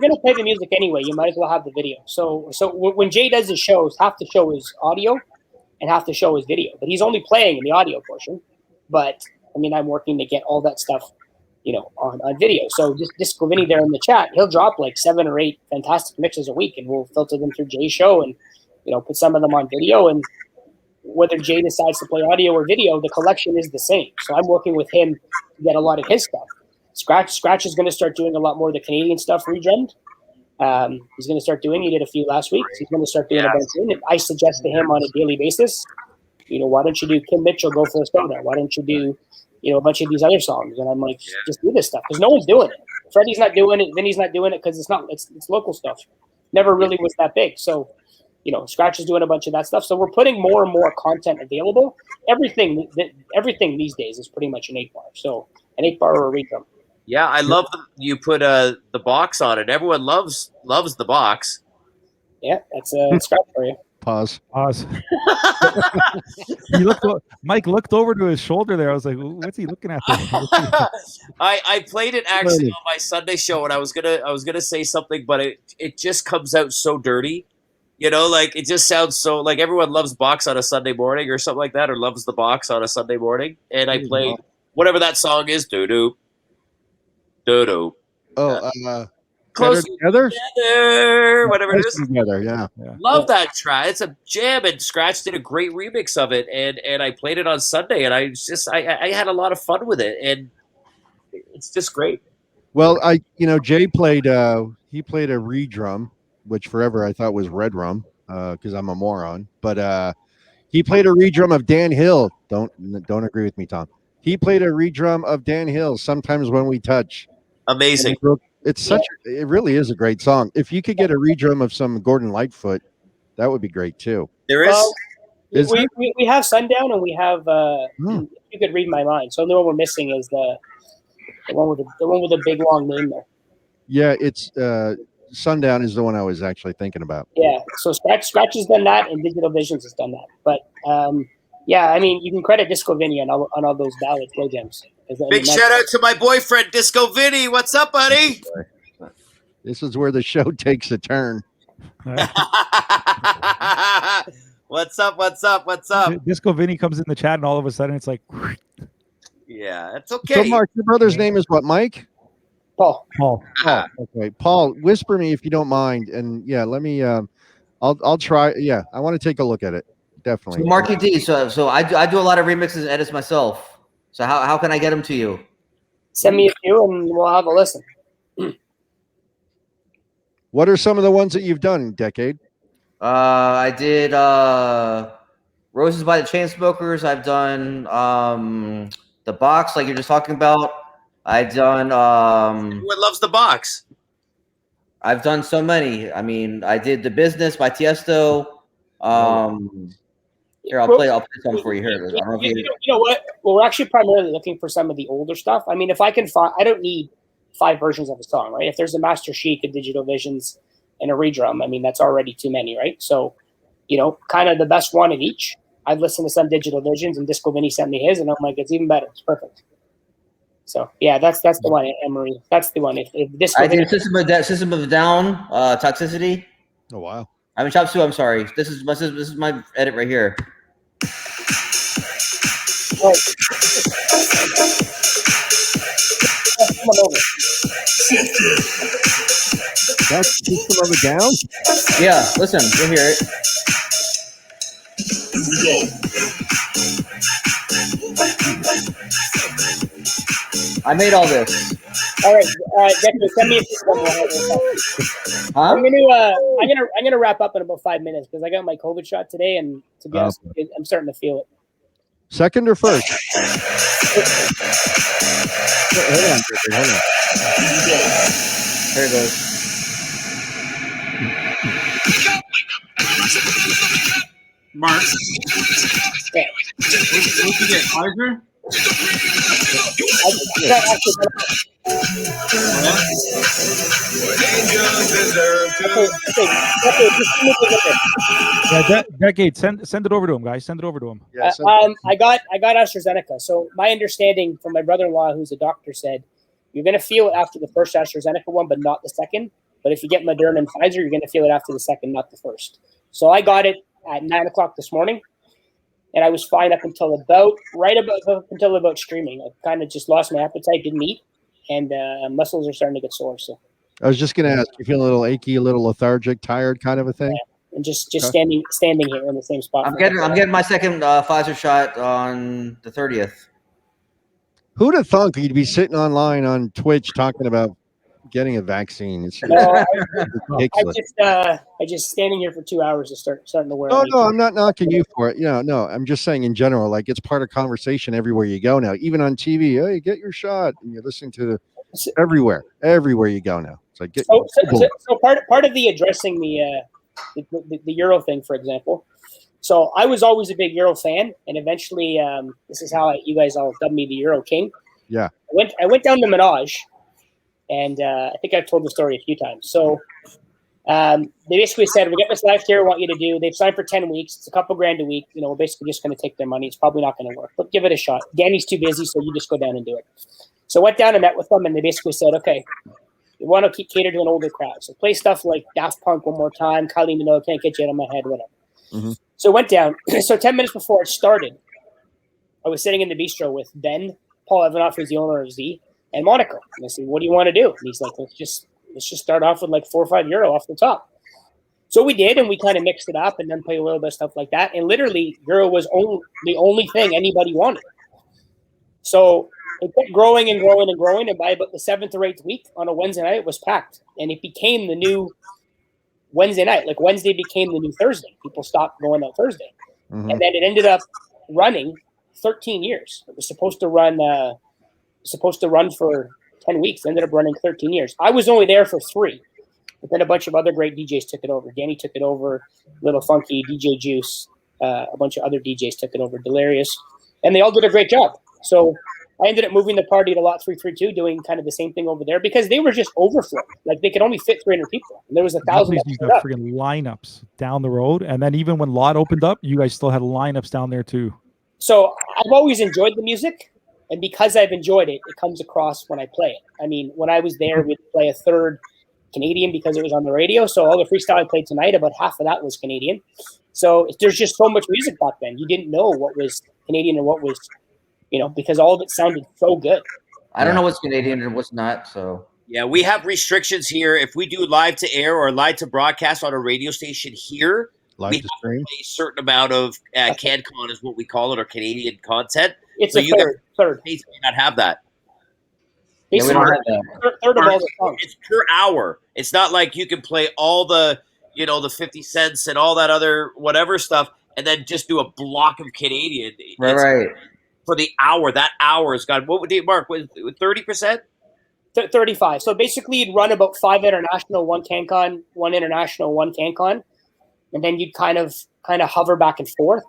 gonna play the music anyway, you might as well have the video. So when Jay does his shows, half the show is audio, and half the show is video. But he's only playing in the audio portion. But I mean, I'm working to get all that stuff, on video. So just go Vinny there in the chat. He'll drop like 7 or 8 fantastic mixes a week, and we'll filter them through Jay's show, and put some of them on video. And whether Jay decides to play audio or video, the collection is the same. So I'm working with him to get a lot of his stuff. Scratch is going to start doing a lot more of the Canadian stuff redrummed. He's going to start doing. He did a few last week. He's going to start doing a bunch. And I suggest to him on a daily basis, why don't you do Kim Mitchell, Go for a Soda? Why don't you do, a bunch of these other songs? And I'm like, just do this stuff because no one's doing it. Freddie's not doing it. Vinny's not doing it because it's local stuff. Never really was that big. So, Scratch is doing a bunch of that stuff. So we're putting more and more content available. Everything these days is pretty much an 8-bar. So an 8-bar or a redrum. Yeah, I love you put the box on it. Everyone loves the box. Yeah, that's Scratch for you. Pause. Mike looked over to his shoulder there. I was like, what's he looking at there? I played it actually on my Sunday show, and I was gonna say something, but it just comes out so dirty. Like it just sounds so like everyone loves box on a Sunday morning or something like that, or loves the box on a Sunday morning. And I played whatever that song is, doo-doo. Doo-doo. Close together, whatever it is. Together, yeah. Love that track. It's a jam, and Scratch did a great remix of it, and I played it on Sunday, and I had a lot of fun with it, and it's just great. Well, Jay played he played a redrum, which forever I thought was red rum, because I'm a moron. But he played a redrum of Dan Hill. Don't agree with me, Tom. He played a redrum of Dan Hill, Sometimes When We Touch. Amazing. It really is a great song. If you could get a redrum of some Gordon Lightfoot, That would be great too. There is. Is we have Sundown and we have you could read my mind. So the one we're missing is the one with the big long name there. Yeah, it's Sundown is the one I was actually thinking about. Yeah, so Scratch has done that, and Digital Visions has done that. But yeah, I mean, you can credit Disco Vinny on all those ballad slow jams. Big shout out to my boyfriend Disco Vinny. What's up, buddy? This is where the show takes a turn. What's up? What's up? What's up? Disco Vinny comes in the chat, and all of a sudden it's like, Yeah, it's okay. So, Mark, your brother's name is what? Mike? Paul. Okay, Paul. Whisper me if you don't mind, and yeah, let me. I'll try. Yeah, I want to take a look at it. Definitely. So Marky D. So I do a lot of remixes and edits myself. So how can I get them to you? Send me a few, and we'll have a listen. What are some of the ones that you've done, Decade? I did Roses by the Chainsmokers. I've done The Box, like you're just talking about. I've done Everyone loves The Box. I've done so many. I mean, I did The Business by Tiesto. Here, I'll play some for you here. I don't know if you know what? Well, we're actually primarily looking for some of the older stuff. I mean, if I can find, I don't need 5 versions of a song, right? If there's a Master Chic, a Digital Visions, and a redrum, I mean, that's already too many, right? So, kind of the best one of each. I've listened to some Digital Visions, and Disco Vinny sent me his, and I'm like, it's even better. It's perfect. So, yeah, that's the one, Emery. That's the one. If Disco I did Vinny, System of a Down, Toxicity. Oh wow! I mean, Chop Suey. I'm sorry. This is my edit right here. oh. Come on over. That's System of a Down. Yeah, listen, you'll hear it. I made all this. All right, Declan, send me a few. Huh? I'm gonna wrap up in about 5 minutes because I got my COVID shot today, and to be honest, I'm starting to feel it. Second or first? Hold on. Here it goes. Mark, Yeah. what'd you get? Pfizer? yeah, Decade, send it over to him, guys. Send it over to him. Yeah, I got AstraZeneca. So my understanding from my brother-in-law, who's a doctor, said you're going to feel it after the first AstraZeneca one, but not the second. But if you get Moderna and Pfizer, you're going to feel it after the second, not the first. So I got it at 9:00 this morning, and I was fine up until about streaming. I kind of just lost my appetite, didn't eat, and muscles are starting to get sore. So I was just going to ask, you feel a little achy, a little lethargic, tired, kind of a thing? Yeah. And just standing here in the same spot. I'm getting my second Pfizer shot on the 30th. Who'd have thunk you'd be sitting online on Twitch talking about getting a vaccine? It's ridiculous. I just standing here for 2 hours to starting to wear. No, I'm not knocking you for it. No, I'm just saying in general, like it's part of conversation everywhere you go now. Even on TV, hey, get your shot, and you're listening to everywhere you go now. It's like so part of the addressing the Euro thing, for example. So I was always a big Euro fan, and eventually, this is how you guys all dubbed me the Euro King. Yeah, I went down to Menage, and I think I've told the story a few times. So they basically said, "We got this live tier we want you to do." They've signed for 10 weeks. It's a couple grand a week. We're basically just going to take their money. It's probably not going to work, but give it a shot. Danny's too busy, so you just go down and do it. So I went down and met with them, and they basically said, "Okay, we want to keep cater to an older crowd. So play stuff like Daft Punk one more time, Kylie Minogue, Can't Get You Out of My Head, whatever." Mm-hmm. So I went down. So 10 minutes before it started, I was sitting in the bistro with Ben, Paul Evanoff, who's the owner of Z, and Monaco. And I said, "What do you want to do?" And he's like, let's just start off with like €4 or €5 off the top. So we did, and we kind of mixed it up and then play a little bit of stuff like that. And literally, Euro was the only thing anybody wanted. So it kept growing and growing and growing, and by about the 7th or 8th week on a Wednesday night, it was packed. And it became the new Wednesday night. Like Wednesday became the new Thursday. People stopped going out Thursday. Mm-hmm. And then it ended up running 13 years. It was supposed to run for 10 weeks. It ended up running 13 years. I was only there for 3. But then a bunch of other great DJs took it over. Danny took it over, Little Funky, DJ Juice, a bunch of other DJs took it over, Delirious, and they all did a great job. So I ended up moving the party to Lot 332, doing kind of the same thing over there because they were just overflowed. Like they could only fit 300 people. And there was 1,000. You got friggin' lineups down the road, and then even when Lot opened up, you guys still had lineups down there too. So I've always enjoyed the music, and because I've enjoyed it, it comes across when I play it. I mean, when I was there, we'd play a third Canadian because it was on the radio. So all the freestyle I played tonight, about half of that was Canadian. So there's just so much music back then. You didn't know what was Canadian and what was, because all of it sounded so good. I don't know what's Canadian and what's not. So yeah, we have restrictions here. If we do live to air or live to broadcast on a radio station here, we have to play a certain amount of CanCon is what we call it, or Canadian content. It's so a third. May not have that. Yeah, we don't have that. Third of all the songs. It's per hour. It's not like you can play all the, the 50 cents and all that other whatever stuff, and then just do a block of Canadian. Right. For the hour, that hour has got, what would you, Mark, with 30%? 35. So basically you'd run about 5 international, 1 CanCon, 1 international, 1 CanCon, and then you'd kind of hover back and forth.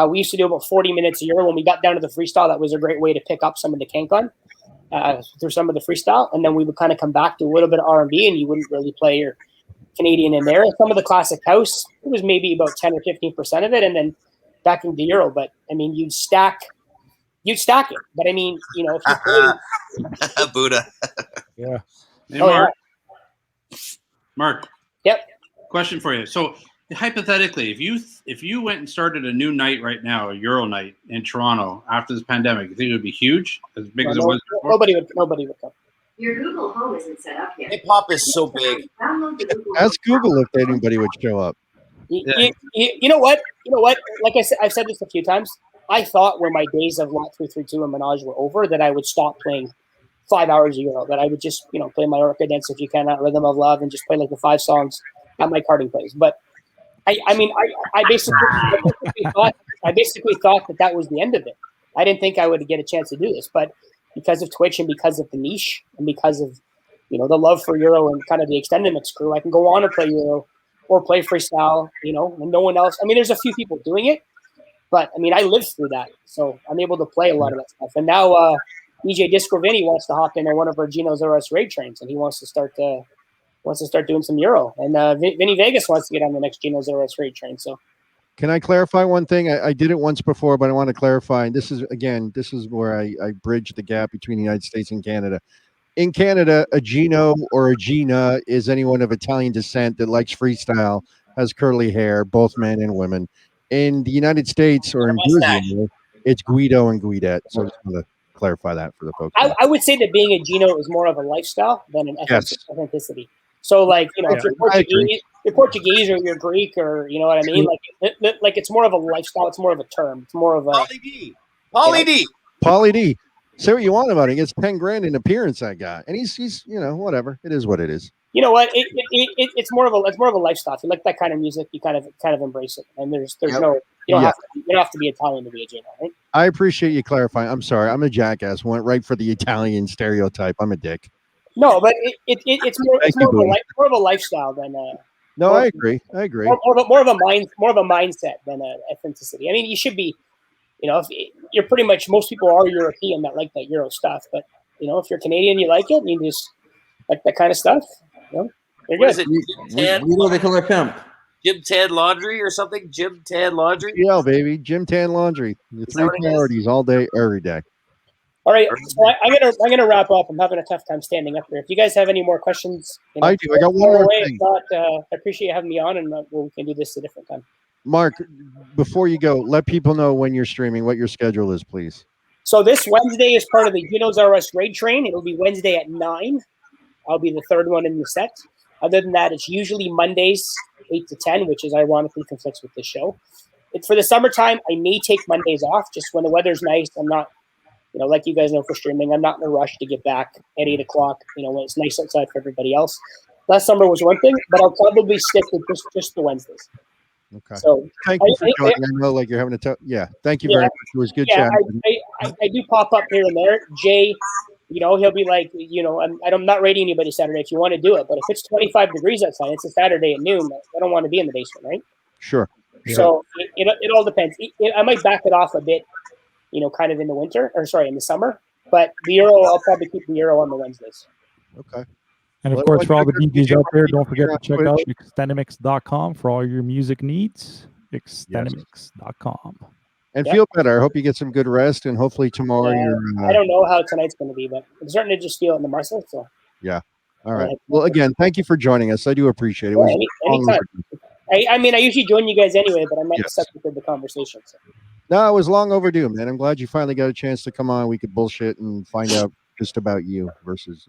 We used to do about 40 minutes a year. When we got down to the freestyle, that was a great way to pick up some of the CanCon through some of the freestyle, and then we would kind of come back to a little bit of R&B, and you wouldn't really play your Canadian in there. Some of the classic house, it was maybe about 10 or 15% of it, and then back into Euro. But I mean, you'd stack it. But I mean, if you play Buddha. Yeah. Hey, Mark. Yeah. Mark. Yep. Question for you. So hypothetically, if you went and started a new night right now, a Euro night in Toronto after this pandemic, you think it would be huge, as big as it was before? Nobody would come. Your Google Home isn't set up yet. Hip hop is so big. Ask Google if anybody would show up. You know what? Like I said, I've said this a few times. I thought when my days of Lot 332 and Menage were over that I would stop playing 5 hours a Euro, that I would just, play my Orca Dance If You Cannot, Rhythm of Love, and just play like the 5 songs at my karting place. But I basically thought that was the end of it. I didn't think I would get a chance to do this, but because of Twitch and because of the niche and because of, the love for Euro and kind of the extended mix crew, I can go on and play Euro or play freestyle, and no one else. I mean, there's a few people doing it, but I mean, I lived through that, so I'm able to play a lot of that stuff. And now DJ Disco Vinny wants to hop into one of our Geno's RS raid trains, and he wants to start doing some Euro. And Vinny Vegas wants to get on the next Geno's RS raid train. So, can I clarify one thing? I did it once before, but I want to clarify. This is where I bridge the gap between the United States and Canada. In Canada, a Gino or a Gina is anyone of Italian descent that likes freestyle, has curly hair, both men and women. In the United States or in Jersey, it's Guido and Guidette. So I just want to clarify that for the folks. I would say that being a Gino is more of a lifestyle than an authenticity. So, like, if you're Portuguese or you're Greek or, you know what I mean? Like it's more of a lifestyle. It's more of a term. It's more of a Pauly D. Say what you want about it. He gets 10 grand in appearance, that guy, and he's whatever. It is what it is. You know what? It's more of a lifestyle. If you like that kind of music, you kind of embrace it. And there's no you don't have to be Italian to be a Gino, right? I appreciate you clarifying. I'm sorry, I'm a jackass. Went right for the Italian stereotype. I'm a dick. No, but it's more of a lifestyle than No, I agree. More of a mindset than authenticity. I mean, you should be, if you're pretty much, most people are European that like that Euro stuff, but if you're Canadian, you like it, and you just like that kind of stuff. They're good. What is it? We know they call her pimp. Gym Tan Laundry or something? Gym Tan Laundry? Yeah, baby. Gym Tan Laundry. The 3 priorities all day, every day. All right, so I'm gonna wrap up. I'm having a tough time standing up here. If you guys have any more questions, I do. I got one more thing. I appreciate you having me on, and we can do this a different time. Mark, before you go, let people know when you're streaming, what your schedule is, please. So this Wednesday is part of the Geno's RS raid train. It'll be Wednesday at 9. I'll be the third one in the set. Other than that, it's usually Mondays 8 to 10, which is ironically conflicts with the show. For the summertime, I may take Mondays off just when the weather's nice. I'm not, like you guys know for streaming, I'm not in a rush to get back at 8 o'clock, when it's nice outside for everybody else. Last summer was one thing, but I'll probably stick with just the Wednesdays. Okay. So thank you for joining. I know you're having a tough. Yeah. Thank you very much. It was good chat. I do pop up here and there. Jay he'll be like, I'm not rating anybody Saturday if you want to do it, but if it's 25 degrees outside, it's a Saturday at noon. I don't want to be in the basement, right? Sure. So it all depends. I might back it off a bit, kind of in the winter, in the summer. But the Euro, I'll probably keep the Euro on the Wednesdays. Okay. And of course, for all the DJs out there, don't forget to check out extendamix.com for all your music needs. Extendamix.com. And feel better. I hope you get some good rest, and hopefully tomorrow you're. I don't know how tonight's going to be, but I'm starting to just feel it in the muscle. So. Yeah. All right. Well, again, thank you for joining us. I do appreciate it. Anytime. I usually join you guys anyway, but I'm not accepting the conversation. So. No, it was long overdue, man. I'm glad you finally got a chance to come on. We could bullshit and find out just about you versus,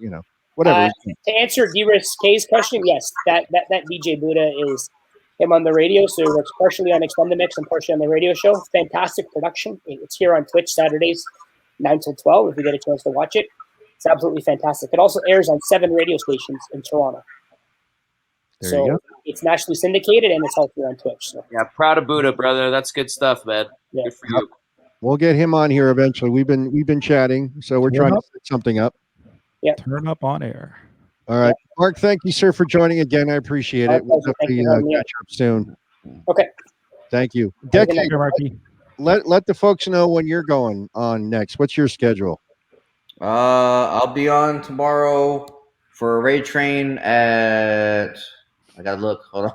whatever. To answer D-Risk K's question, yes, that DJ Buddha is him on the radio, so he works partially on Extend the Mix and partially on the radio show. Fantastic production. It's here on Twitch Saturdays, 9 till 12, if you get a chance to watch it. It's absolutely fantastic. It also airs on 7 radio stations in Toronto. So it's nationally syndicated, and it's also here on Twitch. So. Yeah, proud of Buddha, brother. That's good stuff, man. Yeah. Good for you. We'll get him on here eventually. We've been chatting, so we're trying to set something up. Yeah. Turn up on air. All right. Mark, thank you, sir, for joining again. I appreciate it. We'll definitely catch up soon. Okay. Thank you. Decade, Marky. Let the folks know when you're going on next. What's your schedule? I'll be on tomorrow for a raid train at. I gotta look. Hold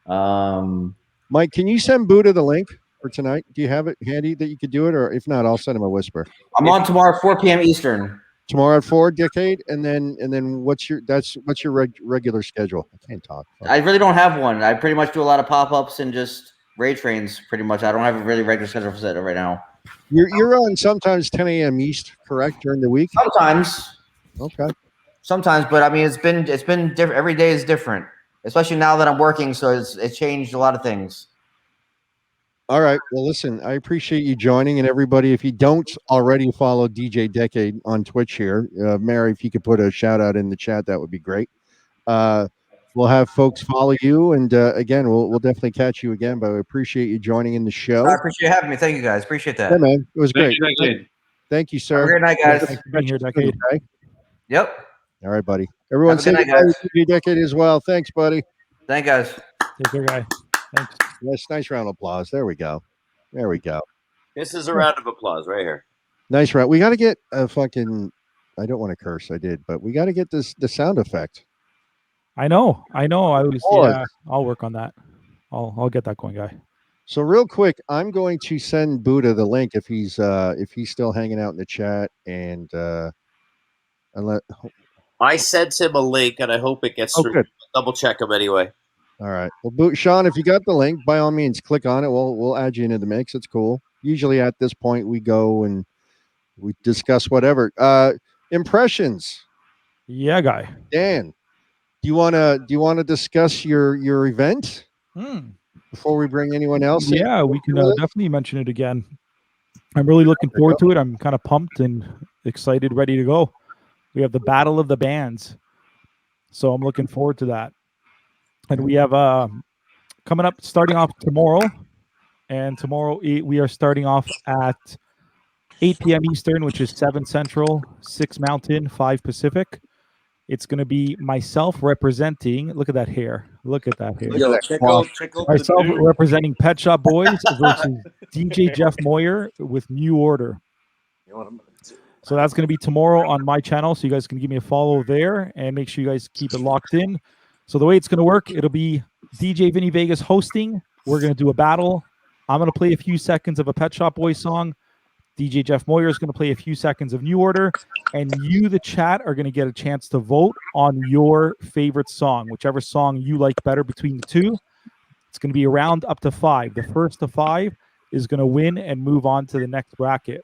on. Mike, can you send Buddha the link for tonight? Do you have it handy that you could do it, or if not, I'll send him a whisper. I'm on tomorrow, 4 p.m. Eastern. Tomorrow at 4, Dekade, and then what's your regular schedule? I can't talk. I really don't have one. I pretty much do a lot of pop-ups and just raid trains. Pretty much, I don't have a really regular schedule for set right now. You're on sometimes 10 a.m. East, correct, during the week? Sometimes. Okay. Sometimes, but I mean, it's been different. Every day is different, especially now that I'm working. So it's changed a lot of things. All right. Well, listen, I appreciate you joining, and everybody, if you don't already follow DJ Dekade on Twitch here, Mary, if you could put a shout out in the chat, that would be great. We'll have folks follow you, and again, we'll definitely catch you again. But I appreciate you joining in the show. I appreciate you having me. Thank you, guys. Appreciate that. Yeah, man, it was great. Thank you, sir. Have a great night, guys. Thanks for being here, Decade. Okay? Yep. All right, buddy. Everyone, say goodbye to DJ Dekade as well. Thanks, buddy. Thank you, guys. Take care, guy. Thanks. Yes, nice round of applause. There we go. There we go. This is a round of applause right here. Nice round. We got to get a fucking. I don't want to curse. I did, but we got to get the sound effect. I know. I was. Yeah, I'll work on that. I'll get that going, guy. So real quick, I'm going to send Buddha the link if he's still hanging out in the chat, and let. I sent him a link, and I hope it gets through. Good. Double check him anyway. All right. Well, Sean, if you got the link, by all means, click on it. We'll add you into the mix. It's cool. Usually at this point, we go and we discuss whatever. Impressions. Yeah, guy. Dan, do you want to discuss your event before we bring anyone else in? Yeah, we can definitely mention it again. I'm really looking forward to it. I'm kind of pumped and excited, ready to go. We have the Battle of the Bands. So I'm looking forward to that. And we have coming up, starting off tomorrow. And tomorrow we are starting off at 8 p.m. Eastern, which is 7 Central, 6 Mountain, 5 Pacific. It's going to be myself representing. Look at that hair. Look at that hair. Yo, check out Myself representing Pet Shop Boys versus DJ Jeff Moyer with New Order. So that's going to be tomorrow on my channel. So you guys can give me a follow there and make sure you guys keep it locked in. So the way it's going to work, it'll be DJ Vinny Vegas hosting. We're going to do a battle. I'm going to play a few seconds of a Pet Shop Boys song. DJ Jeff Moyer is going to play a few seconds of New Order. And you, the chat, are going to get a chance to vote on your favorite song, whichever song you like better between the two. It's going to be a round up to 5. The first to 5 is going to win and move on to the next bracket.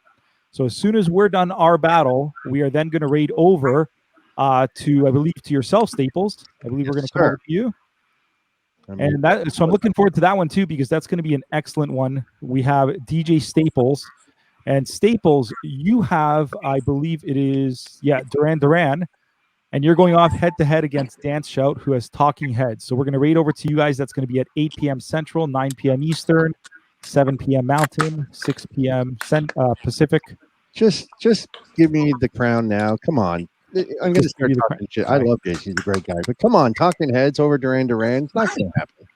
So as soon as we're done our battle, we are then going to raid over to, I believe, to yourself, Staples. I believe we're going to come over to you. And so I'm looking forward to that one too, because that's going to be an excellent one. We have DJ Staples. And Staples, you have, I believe it is, Duran. And you're going off head-to-head against Dance Shout, who has Talking Heads. So we're going to raid over to you guys. That's going to be at 8 p.m. Central, 9 p.m. Eastern, 7 p.m. Mountain, 6 p.m. Pacific. Just give me the crown now. Come on. I'm going to start talking shit. I love Jason. He's a great guy. But come on, talking heads over Duran Duran. It's not going to happen.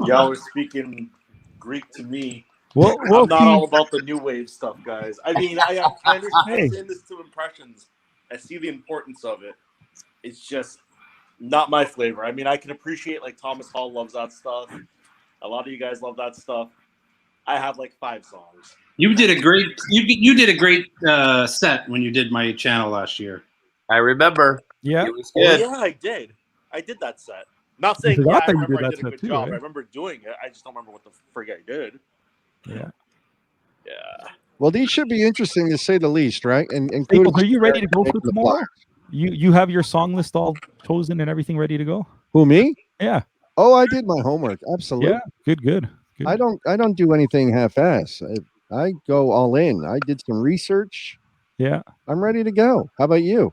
Y'all were speaking Greek to me. Well, I'm not all about the new wave stuff, guys. I mean, I understand this to impressions. I see the importance of it. It's just not my flavor. I mean, I can appreciate like Thomas Hall loves that stuff. A lot of you guys love that stuff. I have like 5 songs. You did a great set when you did my channel last year. I remember. Yeah. It was good. Oh, yeah, I did. I did that set. Not saying I remember I did a good job. Right? I remember doing it. I just don't remember what the frig I did. Yeah. Yeah. Well, these should be interesting to say the least, right? And Staples, are you ready to go for tomorrow? You have your song list all chosen and everything ready to go? Who, me? Yeah. Oh, I did my homework. Absolutely. Yeah. Good. I don't do anything half-ass. I go all in. I did some research. Yeah. I'm ready to go. How about you?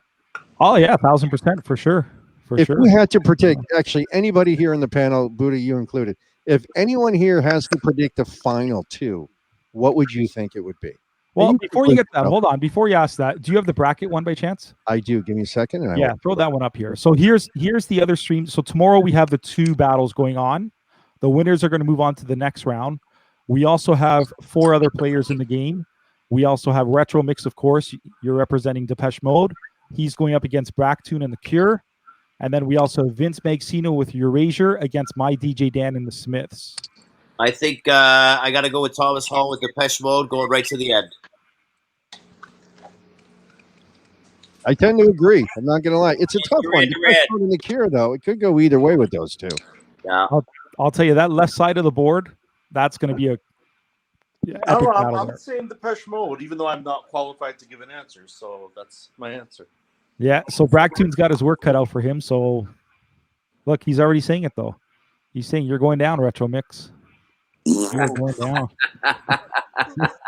Oh yeah, 1,000% for sure. If you had to predict, actually anybody here in the panel, Buddha, you included, if anyone here has to predict the final 2, what would you think it would be? Well, before you get that, hold on. Before you ask that, do you have the bracket one by chance? I do. Give me a second. And throw that one up here. So here's the other stream. So tomorrow we have the 2 battles going on. The winners are going to move on to the next round. We also have 4 other players in the game. We also have Retro Mix, of course. You're representing Depeche Mode. He's going up against Bracktune and The Cure. And then we also have Vince Magsino with Erasure against My DJ Dan and the Smiths. I think I got to go with Thomas Hall with Depeche Mode going right to the end. I tend to agree. I'm not going to lie. It's a tough one. Depeche Mode and The Cure, though. It could go either way with those 2. Yeah. I'll tell you, that left side of the board, that's going to be a I'm saying Depeche Mode, even though I'm not qualified to give an answer. So that's my answer. Yeah, so Bracktune's got his work cut out for him. So, look, he's already saying it, though. He's saying, you're going down, Retro Mix. You're going down.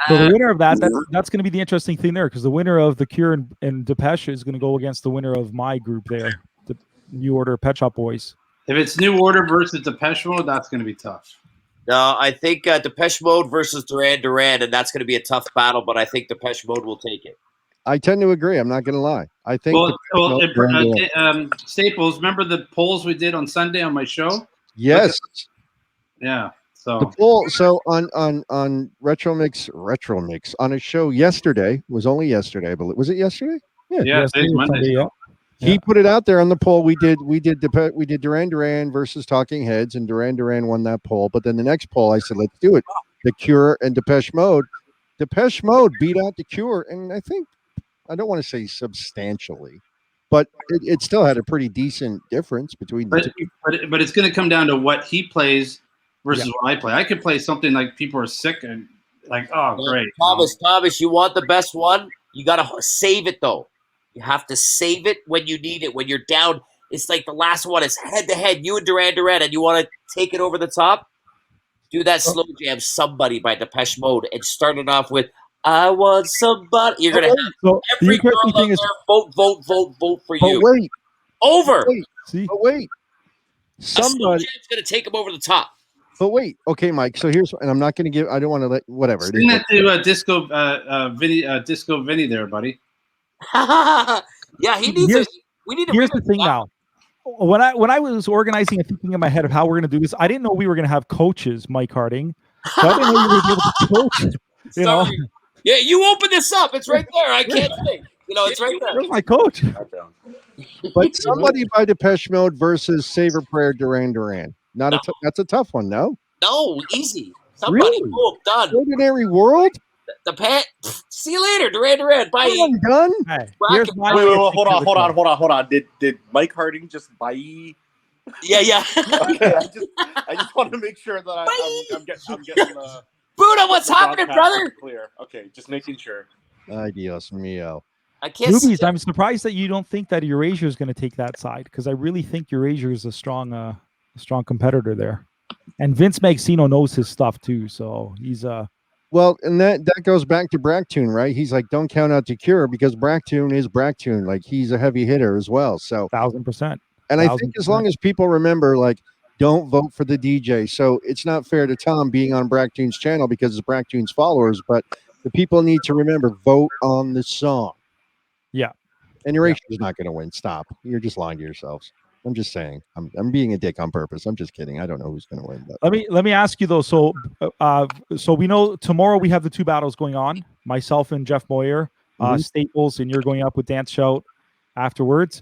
So the winner of that's going to be the interesting thing there, because the winner of The Cure and Depeche is going to go against the winner of my group there, the New Order Pet Shop Boys. If it's New Order versus Depeche Mode, that's going to be tough. No, I think Depeche Mode versus Duran Duran, and that's going to be a tough battle, but I think Depeche Mode will take it. I tend to agree. I'm not going to lie. I think. Staples, remember the polls we did on Sunday on my show? Yes. Yeah. So the poll. So on Retro Mix on a show yesterday, was only yesterday, but was it yesterday? Yeah, today's Monday. Yeah. He put it out there on the poll. We did Duran Duran versus Talking Heads, and Duran Duran won that poll. But then the next poll, I said, let's do it. The Cure and Depeche Mode. Depeche Mode beat out The Cure, and I think, I don't want to say substantially, but it still had a pretty decent difference between the 2. But it's going to come down to what he plays versus what I play. I could play something like people are sick and like, oh, great. Thomas, you want the best one? You got to save it, though. You have to save it when you need it. When you're down, it's like the last one is head-to-head, you and Duran Duran, and you want to take it over the top? Do that slow jam, Somebody by Depeche Mode, and start it off with, I want somebody. You're going to have every girl out there vote for you. Wait. Over. Wait. Somebody's going to take them over the top. But wait. Okay, Mike. So here's, and I'm not going to give, I don't want to let, whatever. Sing that to Disco Vinny there, buddy. Yeah, he needs it. We need to. Here's the thing now. When I was organizing and thinking in my head of how we're going to do this, I didn't know we were going to have coaches, Mike Harding. So I didn't know you were able to coach. You know? Yeah, you open this up. It's right there. I can't think. It's right there. Where's my coach? But Somebody by Depeche Mode versus Save a Prayer Duran Duran. That's a tough one, no? No, easy. Somebody. Really? Boom, done. Ordinary World? The pet. See you later, Duran Duran. Bye. I'm done. Hey, wait, hold on. Did Mike Harding just buy? Yeah. Okay, I just want to make sure that I'm getting Buddha, what's happening, brother? Clear. Okay, just making sure. Ay, Dios mío. I can't. Movies, I'm surprised that you don't think that Erasure is going to take that side, because I really think Erasure is a strong competitor there, and Vince Magsino knows his stuff too, so he's Well, and that goes back to Bracktune, right? He's like, don't count out The Cure, because Bracktune is Bracktune. Like, he's a heavy hitter as well. So 1,000%. And I think as long as people remember, like, don't vote for the DJ. So it's not fair to Tom being on Bracktune's channel because it's Bracktune's followers, but The people need to remember, vote on the song. Yeah. And Erasure is not going to win. Stop. You're just lying to yourselves. I'm just saying. I'm being a dick on purpose. I'm just kidding. I don't know who's going to win. But Let me ask you though. So we know tomorrow we have the 2 battles going on. Myself and Jeff Moyer, Staples, and you're going up with Dance Shout afterwards.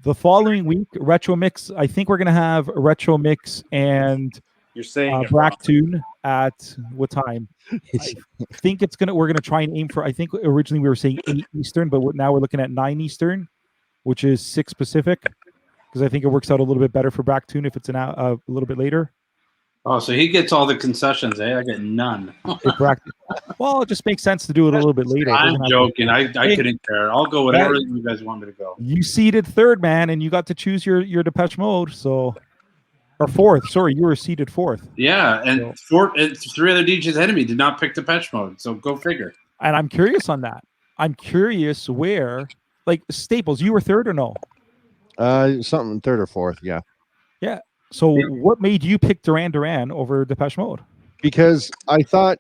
The following week, Retro Mix. I think we're gonna have a Retro Mix and You're saying Black Tune at what time? I think we're gonna try and aim for. I think originally we were saying 8 Eastern, but now we're looking at 9 Eastern, which is 6 Pacific, because I think it works out a little bit better for Black Tune if it's a little bit later. Oh, so he gets all the concessions, eh? I get none. Well, it just makes sense to do it a little bit later. I'm joking. I couldn't care. I'll go whatever you guys want me to go. You seeded 3rd, man, and you got to choose your Depeche Mode. So, or 4th. Sorry, you were seeded 4th. Yeah, and 3 other DJs ahead of me did not pick Depeche Mode. So go figure. And I'm curious on that. I'm curious where, like Staples, you were 3rd or no? Something 3rd or 4th. Yeah. Yeah. So what made you pick Duran Duran over Depeche Mode? Because I thought,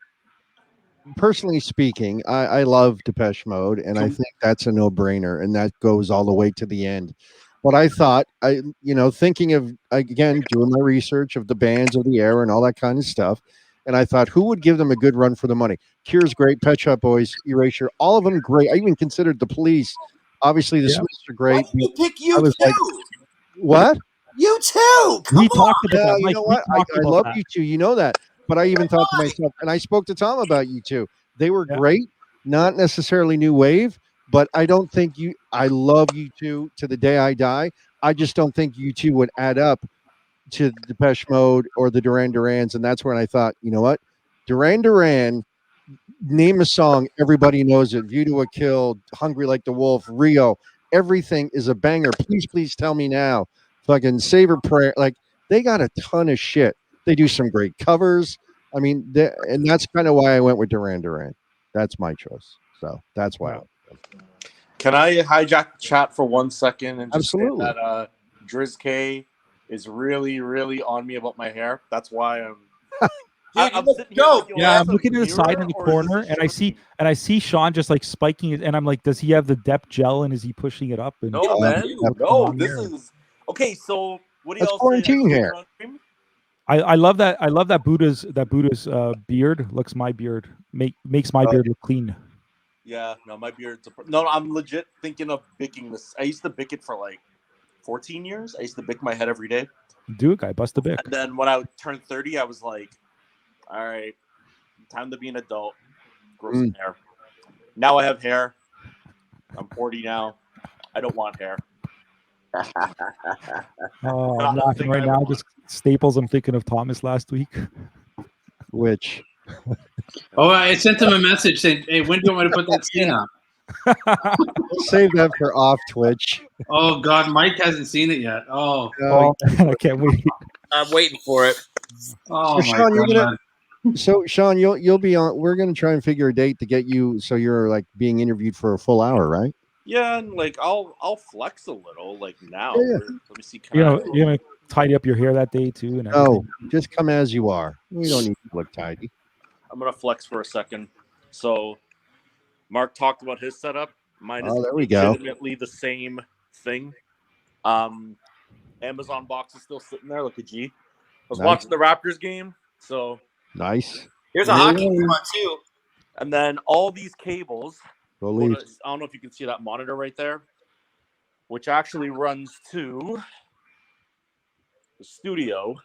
personally speaking, I love Depeche Mode, and I think that's a no-brainer, and that goes all the way to the end. But I thought, thinking of, again, doing my research of the bands of the era and all that kind of stuff, and I thought, who would give them a good run for the money? Cure's great, Pet Shop Boys, Erasure, all of them great. I even considered the Police. Obviously, the Smiths are great. Why did you pick you I was too? like, what? You too. Come we on. talked about that. You Mike, know what? I love you two. You know that. But I even thought to myself, and I spoke to Tom about you two. They were great, not necessarily new wave, but I don't think I love you two to the day I die. I just don't think you two would add up to the Depeche Mode or the Duran Durans. And that's when I thought, you know what? Duran Duran, name a song, everybody knows it. View to a Kill, Hungry Like the Wolf, Rio, everything is a banger. Please tell me now. Fucking Savor Prayer. Like, they got a ton of shit. They do some great covers. I mean, and that's kind of why I went with Duran Duran. That's my choice. So that's why. Can I hijack the chat for 1 second and just say Absolutely. that Driz K is really, really on me about my hair. That's why I'm. I'm sitting here like, yeah, I'm looking to the side in the corner, and I see Sean just like spiking it, and I'm like, does he have the depth gel, and is he pushing it up? And no, man, no. This is okay. So what do y'all say? Quarantine hair. I love that. I love that Buddha's beard looks my beard makes my beard look clean. Yeah, no, my beard's no. I'm legit thinking of bicking this. I used to bick it for like 14 years. I used to bick my head every day. Do it, guy. Bust a bick. And then when I turned 30, I was like, all right, time to be an adult. Grow some hair. Now I have hair. I'm 40 now. I don't want hair. Oh, I'm laughing right now. Just Staples. I'm thinking of Thomas last week. Which? Oh, I sent him a message saying, "Hey, when do you want me to put that skin on?" Save that for off Twitch. Oh God, Mike hasn't seen it yet. Oh, I can't wait. I'm waiting for it. Oh So, my Sean, God. So Sean, you'll be on. We're gonna try and figure a date to get you so you're like being interviewed for a full hour, right? Yeah, and like I'll flex a little like now. Yeah. Let me see. You're gonna tidy up your hair that day too, and no, just come as you are. We don't need to look tidy. I'm gonna flex for a second. So, Mark talked about his setup. Mine is there we go. legitimately the same thing. Amazon box is still sitting there like a G. I was watching the Raptors game, so nice. Here's a hockey one too. And then all these cables. I don't know if you can see that monitor right there, which actually runs to the studio.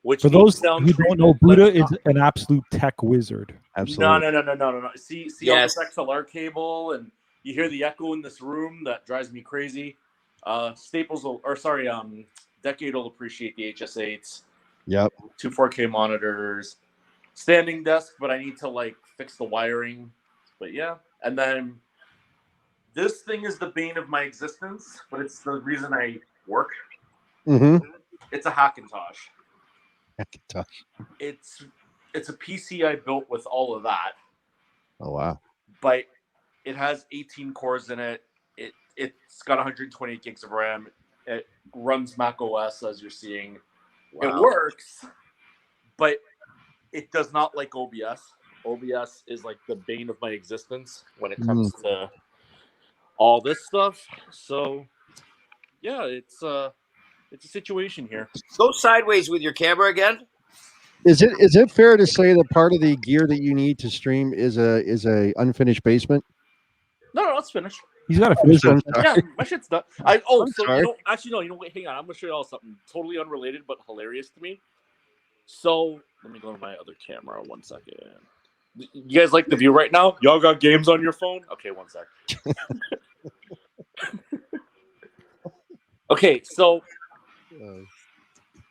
Which for those who don't know, Buddha is an absolute tech wizard. Absolutely. No. See all this XLR cable, and you hear the echo in this room. That drives me crazy. Dekade will appreciate the HS8s. Yep. 2 4K monitors, standing desk, but I need to like fix the wiring. But yeah, and then this thing is the bane of my existence, but it's the reason I work. Mm-hmm. It's a Hackintosh. Hackintosh. It's a PC I built with all of that. Oh wow! But it has 18 cores in it. It's got 128 gigs of RAM. It runs Mac OS, as you're seeing. Wow. It works, but it does not like OBS. OBS is like the bane of my existence when it comes to all this stuff. So yeah, it's a situation here. Go sideways with your camera again. Is it fair to say that part of the gear that you need to stream is a unfinished basement? No, it's finished. He's got a It is, finished. I'm sorry. Yeah, my shit's done. So sorry. wait, hang on. I'm gonna show you all something totally unrelated but hilarious to me. So let me go to my other camera 1 second. You guys like the view right now? Y'all got games on your phone? Okay, 1 sec. Okay, so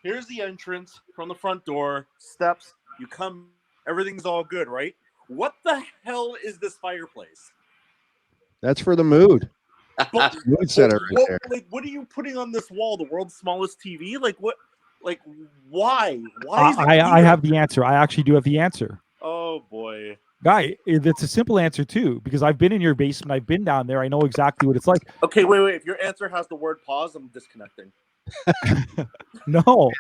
here's the entrance from the front door. Steps. You come. Everything's all good, right? What the hell is this fireplace? That's for the mood. But, Mood setter right there. like, what are you putting on this wall? The world's smallest TV? Like, what? Like, why? Why is it I have the answer. I actually do have the answer. Oh, boy. Guy, it's a simple answer, too, because I've been in your basement. I've been down there. I know exactly what it's like. Okay, wait. If your answer has the word pause, I'm disconnecting. No,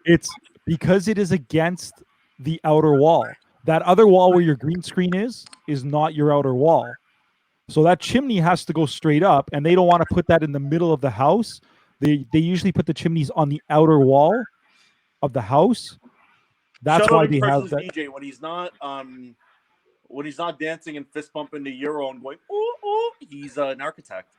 it's because it is against the outer wall. That other wall where your green screen is not your outer wall. So that chimney has to go straight up, and they don't want to put that in the middle of the house. They usually put the chimneys on the outer wall of the house. That's why they have that. DJ when he's not dancing and fist bumping the Euro and going ooh, he's an architect.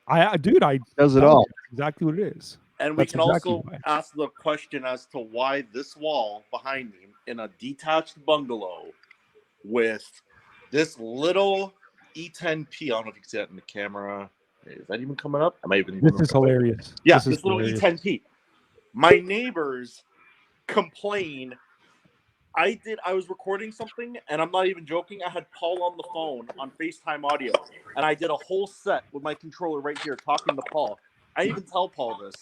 I Does it all. exactly what it is. And we That's can exactly also why. ask the question as to why this wall behind me in a detached bungalow with this little E10P. I don't know if you can see that in the camera. Is that even coming up? This is hilarious. Yeah, this little hilarious. E10P. My neighbors complain. I was recording something, and I'm not even joking. I had Paul on the phone on FaceTime audio, and I did a whole set with my controller right here talking to Paul. I even tell Paul this,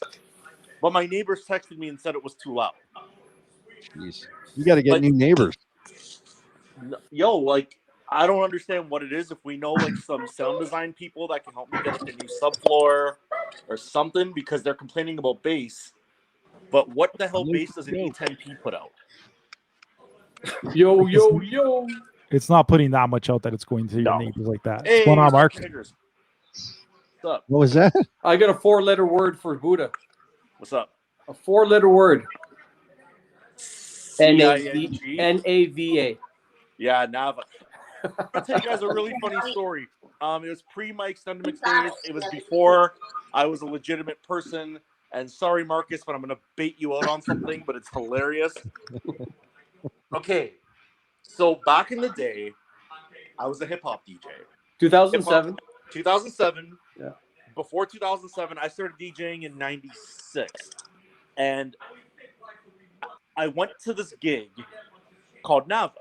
but my neighbors texted me and said it was too loud. Jeez. You got to get new neighbors. Yo, like, I don't understand what it is. If we know like some sound design people that can help me get like a new subfloor or something, because they're complaining about bass. But what the hell bass does an E10P put out? Yo. It's not putting that much out that it's going to your neighbors like that. Hey, What's going on, Mark? What's up? What was that? I got a 4-letter word for Buddha. What's up? A 4-letter word. C-I-N-G? Nava. Yeah, Nava. I'll tell you guys a really funny story. It was pre my extended mix days. It was before I was a legitimate person. And sorry, Marcus, but I'm going to bait you out on something, but it's hilarious. Okay, so back in the day, I was a hip-hop DJ. 2007. 2007. Yeah. Before 2007, I started DJing in 96. And I went to this gig called Nava,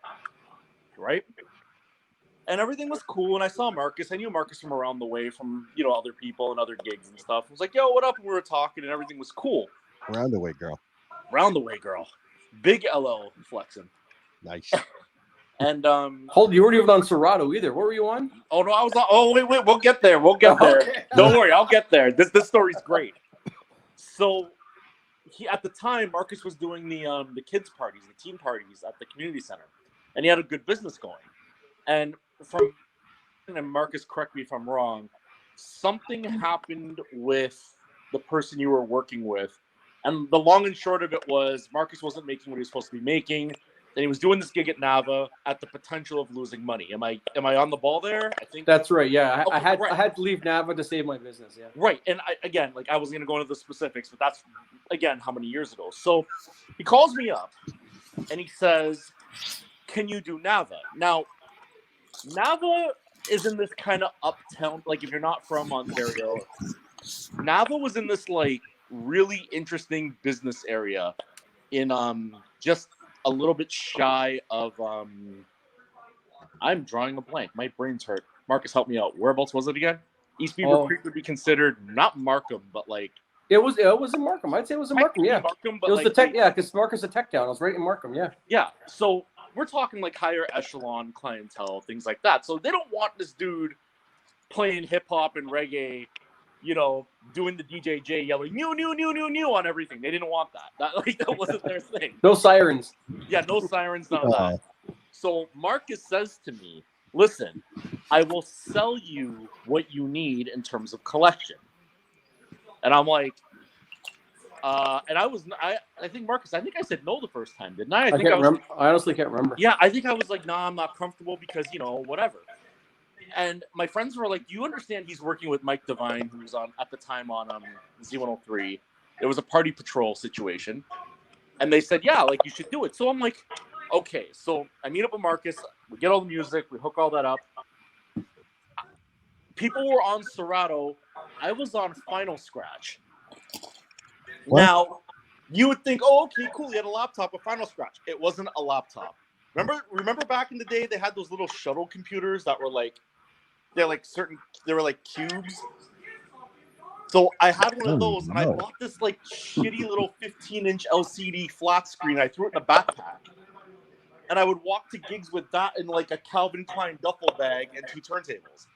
right? And everything was cool, and I saw Marcus. I knew Marcus from around the way from, other people and other gigs and stuff. I was like, yo, what up? And we were talking, and everything was cool. Round the way, girl. Round the way, girl. Big LL flexing. Nice. And Hold, you weren't even on Serato either. What were you on? Oh no, I was on. Oh wait, we'll get there. We'll get there. Okay. Don't worry, I'll get there. This story's great. So, at the time, Marcus was doing the kids parties, the teen parties at the community center, and he had a good business going. And Marcus, correct me if I'm wrong, something happened with the person you were working with, and the long and short of it was Marcus wasn't making what he was supposed to be making. And he was doing this gig at Nava at the potential of losing money. Am I on the ball there? I think That's right. Yeah, I had right. I had to leave Nava to save my business. Yeah. Right. And I wasn't going to go into the specifics, but that's, again, how many years ago. So he calls me up and he says, can you do Nava? Now, Nava is in this kind of uptown, like if you're not from Ontario, Nava was in this like really interesting business area in just a little bit shy of I'm drawing a blank. My brain's hurt. Marcus, help me out. Whereabouts was it again? East Beaver Creek would be considered not Markham, but like it was in Markham. I'd say it was in Markham. Yeah, Markham, but it was like, the tech. Yeah, because Marcus is a tech town. I was right in Markham. Yeah. Yeah. So we're talking like higher echelon clientele, things like that. So they don't want this dude playing hip hop and reggae, doing the DJJ yelling new on everything. They didn't want that. That wasn't their thing. No sirens. Yeah, no sirens, none of that. So Marcus says to me, listen, I will sell you what you need in terms of collection. And I'm like, and I think Marcus, I think I said no the first time, didn't I? I honestly can't remember. Yeah, I think I was like, nah, I'm not comfortable because, whatever. And my friends were like, do you understand he's working with Mike Devine, who was at the time on Z103. It was a party patrol situation. And they said, yeah, like you should do it. So I'm like, okay. So I meet up with Marcus. We get all the music. We hook all that up. People were on Serato. I was on Final Scratch. What? Now, you would think, oh, okay, cool. He had a laptop with Final Scratch. It wasn't a laptop. Remember back in the day, they had those little shuttle computers that were like, they were like cubes. So I had one of those, and I bought this like shitty little 15-inch LCD flat screen. I threw it in a backpack, and I would walk to gigs with that in like a Calvin Klein duffel bag and 2 turntables.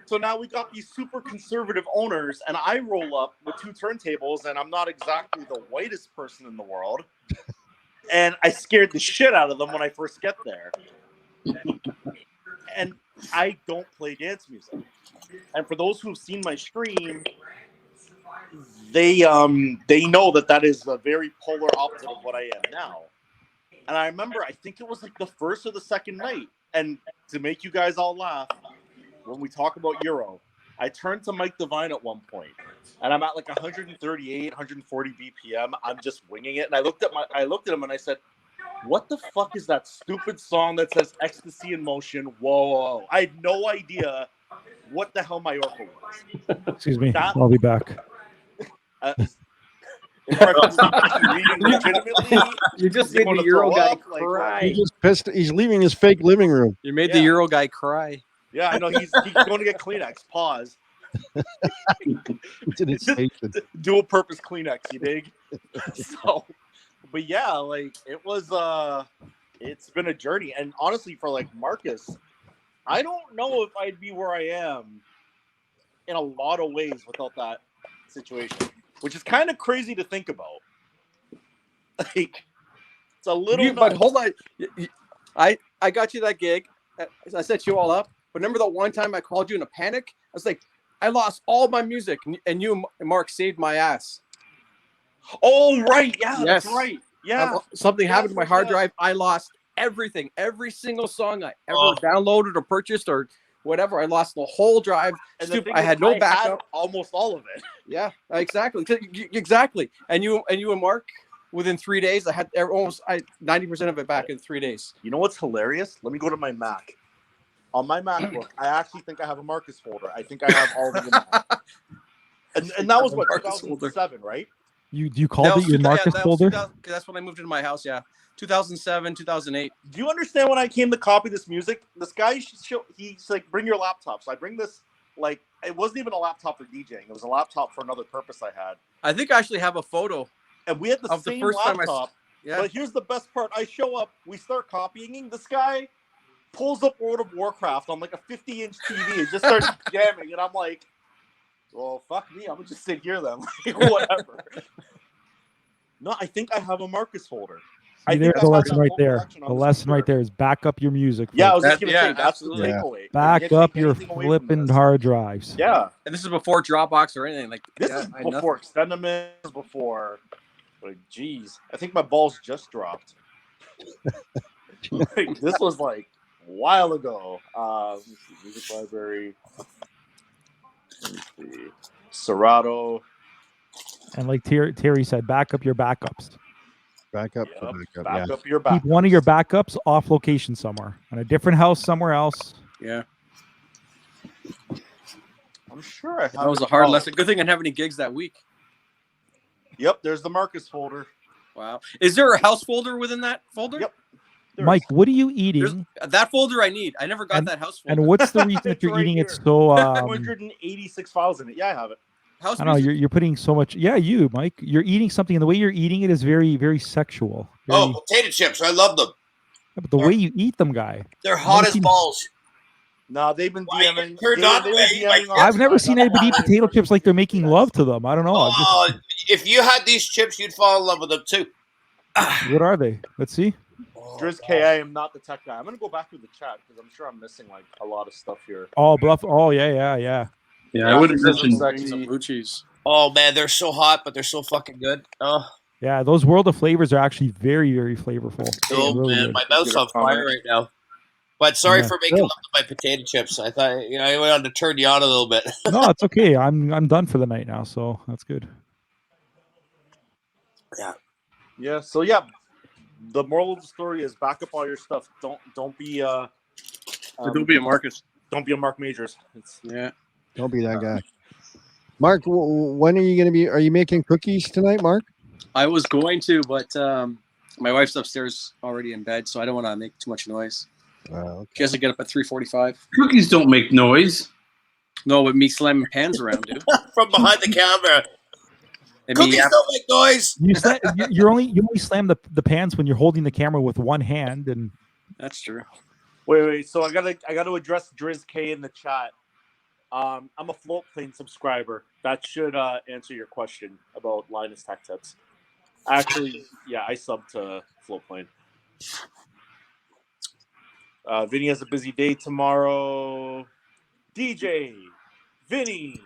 So now we got these super conservative owners, and I roll up with 2 turntables, and I'm not exactly the whitest person in the world. And I scared the shit out of them when I first get there. And I don't play dance music. And for those who've seen my stream, they know that is a very polar opposite of what I am now. And I remember, I think it was like the first or the second night. And to make you guys all laugh, when we talk about Euro, I turned to Mike Devine at one point, and I'm at like 138, 140 BPM. I'm just winging it. And I looked at him and I said, what the fuck is that stupid song that says Ecstasy in Motion? Whoa. I had no idea what the hell Mallorca was. Excuse me. I'll be back. You just made the Euro guy cry. He just pissed. He's leaving his fake living room. You made the Euro guy cry. Yeah, I know. He's going to get Kleenex. Pause. Dual purpose Kleenex, you dig? So, but yeah, like it was. It's been a journey, and honestly, for like Marcus, I don't know if I'd be where I am in a lot of ways without that situation, which is kind of crazy to think about. Like, it's a little. But hold on, I got you that gig. I set you all up. But remember that one time I called you in a panic? I was like, I lost all my music, and you and Mark saved my ass. Oh, right. Yeah, yes. That's right. Yeah. Something happened to my hard drive. I lost everything. Every single song I ever downloaded or purchased or whatever. I lost the whole drive. And I had no backup. Had almost all of it. Yeah, exactly. Exactly. And you and Mark, within 3 days, I had almost 90% of it back in 3 days. You know what's hilarious? Let me go to my Mac. On my MacBook, I actually think I have a Marcus folder. I think I have all of them. And that was what, 2007, right? You called it your Marcus folder? That's when I moved into my house, yeah. 2007, 2008. Do you understand when I came to copy this music? This guy, he's like, bring your laptop. So I bring this, like, it wasn't even a laptop for DJing. It was a laptop for another purpose I had. I think I actually have a photo. And we had the same laptop. Yeah. But here's the best part. I show up, we start copying. This guy pulls up World of Warcraft on like a 50-inch TV and just starts jamming. And I'm like, well, fuck me. I'm going to just sit here then. Like, whatever. No, I think I have a Marcus folder. There's the lesson right there. The lesson right there is back up your music. Yeah, I was just going to say, that's the takeaway. Back up your flipping hard drives. Yeah. And this is before Dropbox or anything. Like This is before Extendaments, before, like, geez. I think my balls just dropped. Like, this was like a while ago. Let me see, music library. Let me see. Serato. And like Terry said, back up your backups. Back up your backups. Keep one of your backups off location somewhere, on a different house somewhere else. Yeah. I'm sure I have. That was a hard lesson. Good thing I didn't have any gigs that week. Yep, there's the Marcus folder. Wow. Is there a house folder within that folder? Yep. Mike, what are you eating? That folder I need. I never got that house folder. And what's the reason that you're eating it so... 286 files in it. Yeah, I have it. I don't know. You're putting so much... Yeah, you, Mike. You're eating something, and the way you're eating it is very, very sexual. Potato chips. I love them. Yeah, but the way you eat them, guy. They're hot as balls. No, they've been DMing. I've never seen anybody eat potato chips like they're making love to them. I don't know. If you had these chips, you'd fall in love with them, too. What are they? Let's see. Driz K, I am not the tech guy. I'm gonna go back through the chat because I'm sure I'm missing like a lot of stuff here. Oh, bluff. Oh, yeah. Yeah, I would have Graphics mentioned. sexy. Some blue cheese. Oh man, they're so hot, but they're so fucking good. Oh, Yeah, those World of Flavors are actually very, very flavorful. oh Really man, good. my mouth's Good on fire comment. right now. But sorry Yeah. for making love to my potato chips. I thought I wanted to turn you on a little bit. No, it's okay. I'm done for the night now, so that's good. Yeah. So yeah, the moral of the story is back up all your stuff. Don't be Don't be a Marcus. don't be a Mark Majors. Yeah. Don't be that guy. Mark, when are you going to be? Are you making cookies tonight, Mark? I was going to, but my wife's upstairs already in bed, so I don't want to make too much noise. Okay. She has to get up at 3:45. Cookies don't make noise. No, with me slamming pans around, dude. From behind the camera. And Cookies me, don't make noise. You only slam the pans when you're holding the camera with one hand, and that's true. Wait. So I gotta address Driz K in the chat. I'm a float plane subscriber. That should answer your question about Linus Tech Tips. Actually, yeah, I sub to float plane. Vinny has a busy day tomorrow. DJ, Vinny,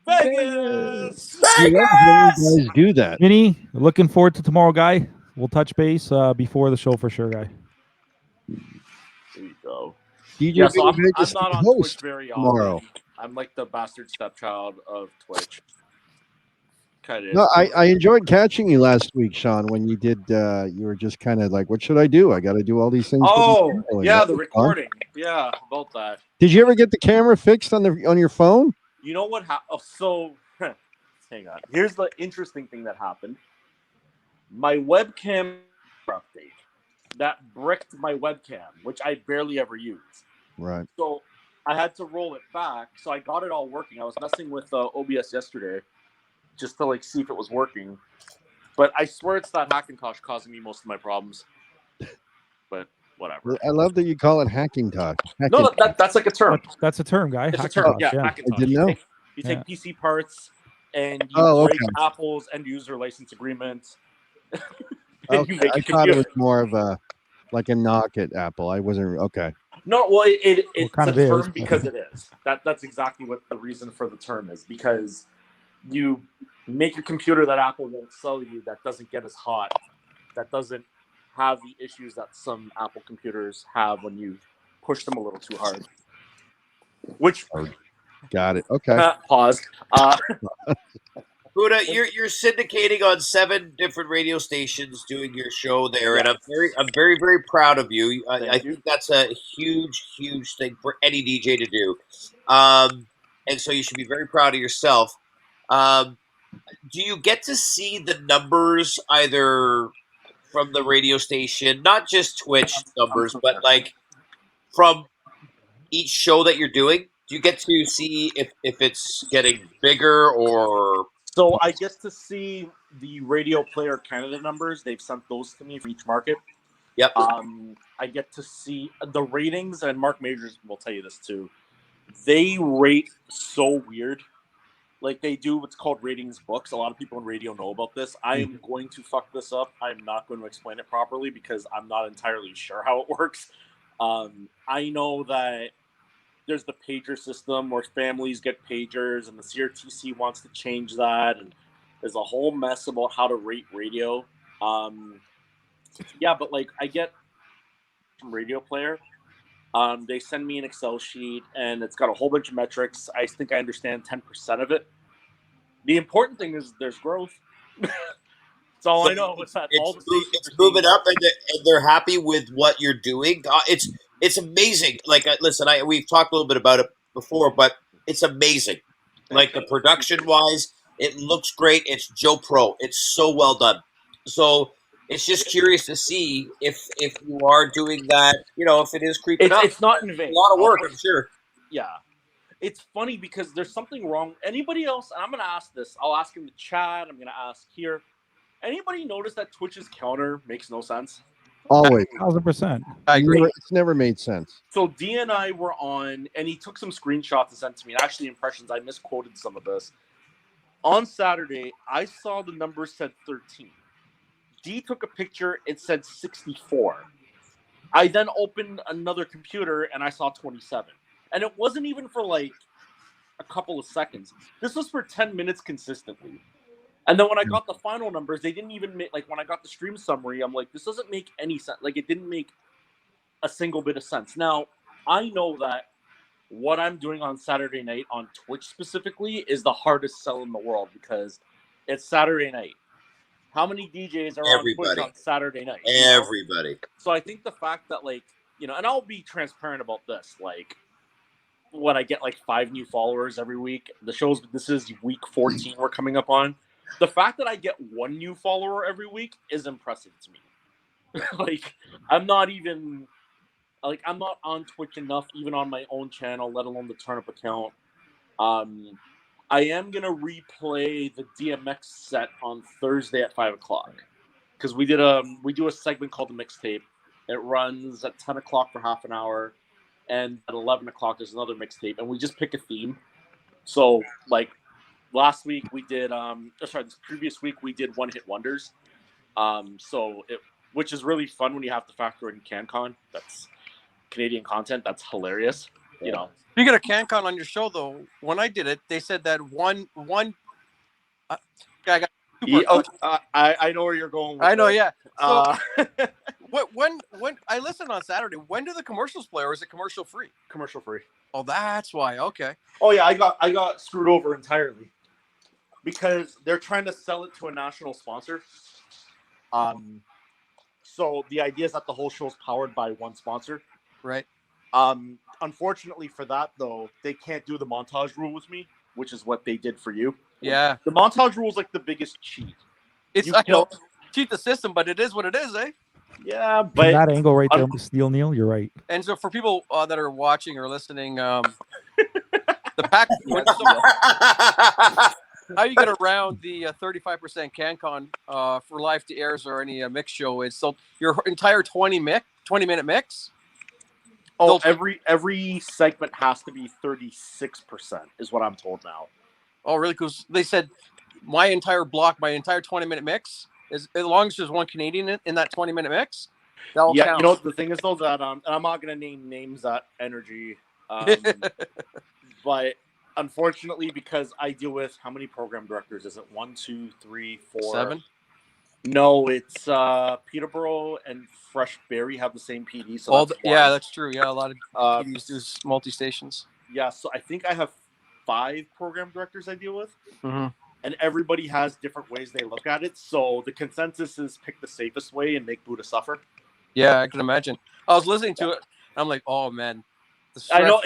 Vegas. I love when you guys do that. Vinny, looking forward to tomorrow, guy. We'll touch base before the show for sure, guy. There you go. DJ Yeah, so I'm Vegas, not the on host Twitch very tomorrow. often. I'm like the bastard stepchild of Twitch. Kind of. No, I enjoyed catching you last week, Sean, when you did. You were just kind of like, "What should I do? I got to do all these things." for Oh, the channel," and yeah, that the was fun. recording. Yeah, about that. Did you ever get the camera fixed on your phone? You know what? So, hang on. Here's the interesting thing that happened. My webcam update that bricked my webcam, which I barely ever use. Right. So I had to roll it back. So I got it all working. I was messing with OBS yesterday just to like see if it was working. But I swear it's that Hackintosh causing me most of my problems. But whatever. I love that you call it hacking talk. No, that's like a term. That's a term, guy. It's a term. Yeah, Yeah. Hackintosh. I didn't know. You take PC parts and you Oh, break okay. Apple's end user license agreement. and Okay, you make I a thought it computer. was more of a like a knock at Apple. I wasn't okay. No, well, it's kind a of is, term but- because it is. That's exactly what the reason for the term is, because you make a computer that Apple won't sell you that doesn't get as hot, that doesn't have the issues that some Apple computers have when you push them a little too hard. Which Got it. Okay. pause. Buddha, you're syndicating on 7 different radio stations doing your show there, and I'm very very proud of you. I think that's a huge thing for any DJ to do, and so you should be very proud of yourself. Do you get to see the numbers either from the radio station, not just Twitch numbers, but like from each show that you're doing? Do you get to see if it's getting bigger or? So I get to see the Radio Player Canada numbers. They've sent those to me for each market. Yep. I get to see the ratings, and Mark Majors will tell you this too. They rate so weird. Like they do what's called ratings books. A lot of people in radio know about this. I am going to fuck this up. I'm not going to explain it properly because I'm not entirely sure how it works. I know that there's the pager system where families get pagers, and the CRTC wants to change that, and there's a whole mess about how to rate radio. Yeah, but like I get from Radio Player. They send me an Excel sheet, and it's got a whole bunch of metrics. I think I understand 10% of it. The important thing is there's growth. That's all I know. It's moving up, and they're happy with what you're doing. It's amazing. Like, listen, we've talked a little bit about it before, but it's amazing. Like the production wise, it looks great. It's Joe Pro. It's so well done. So it's just curious to see if you are doing that. You know, if it is creeping up. It's not in vain. A lot of work, I'm sure. Yeah. It's funny because there's something wrong. Anybody else, and I'm going to ask this. I'll ask in the chat. I'm going to ask here. Anybody notice that Twitch's counter makes no sense? Always. 1,000%. I agree. It's never made sense. So D and I were on, and he took some screenshots and sent to me. And actually, impressions, I misquoted some of this. On Saturday, I saw the number said 13. D took a picture, it said 64. I then opened another computer and I saw 27. And it wasn't even for like a couple of seconds. This was for 10 minutes consistently. And then when I got the final numbers, they didn't even make, like, when I got the stream summary, I'm like, this doesn't make any sense. Like, it didn't make a single bit of sense. Now, I know that what I'm doing on Saturday night on Twitch specifically is the hardest sell in the world because it's Saturday night. How many DJs are on Twitch on Saturday night? Everybody. You know? So I think the fact that, like, you know, and I'll be transparent about this, like, when I get like 5 new followers every week, the shows, this is week 14 we're coming up on. The fact that I get 1 new follower every week is impressive to me. Like, I'm not on Twitch enough, even on my own channel, let alone the Turnip account. I am gonna replay the DMX set on Thursday at 5 o'clock because we do a segment called the mixtape. It runs at 10 o'clock for half an hour, and at 11 o'clock there's another mixtape, and we just pick a theme. So, like, last week we did, this previous week we did one-hit wonders. Which is really fun when you have to factor in CanCon. That's Canadian content. That's hilarious. You know. Speaking of CanCon on your show, though, when I did it, they said that one. I got. I know where you're going. With I know, that. yeah. So, when I listen on Saturday, when do the commercials play, or is it commercial free? Commercial free. Oh, that's why. Okay. Oh yeah, I got screwed over entirely because they're trying to sell it to a national sponsor. So the idea is that the whole show is powered by one sponsor. Right. Unfortunately for that, though, they can't do the montage rule with me, which is what they did for you. Yeah. The montage rule is like the biggest cheat. I know, cheat the system, but it is what it is, eh? Yeah, From but that angle right there, Steel Neil, you're right. And so for people that are watching or listening, the pack. How you get around the 35% CanCon for live to airs or any mix show is so your entire 20-minute mix. Oh, every segment has to be 36%, is what I'm told now. Oh, really? Because they said my entire block, my entire 20-minute mix is, as long as there's one Canadian in that 20-minute mix. Yeah, counts. you know the thing is though that and I'm not gonna name names at Energy, but unfortunately, because I deal with how many program directors? Is it 1, 2, 3, 4, 7? No, it's Peterborough and Fresh Berry have the same PD. So that's true. Yeah, a lot of PDs do multi-stations. Yeah, so I think I have 5 program directors I deal with, mm-hmm. and everybody has different ways they look at it. So the consensus is pick the safest way and make Buddha suffer. Yeah, I can imagine. I was listening to it. I'm like, oh man, the stress I know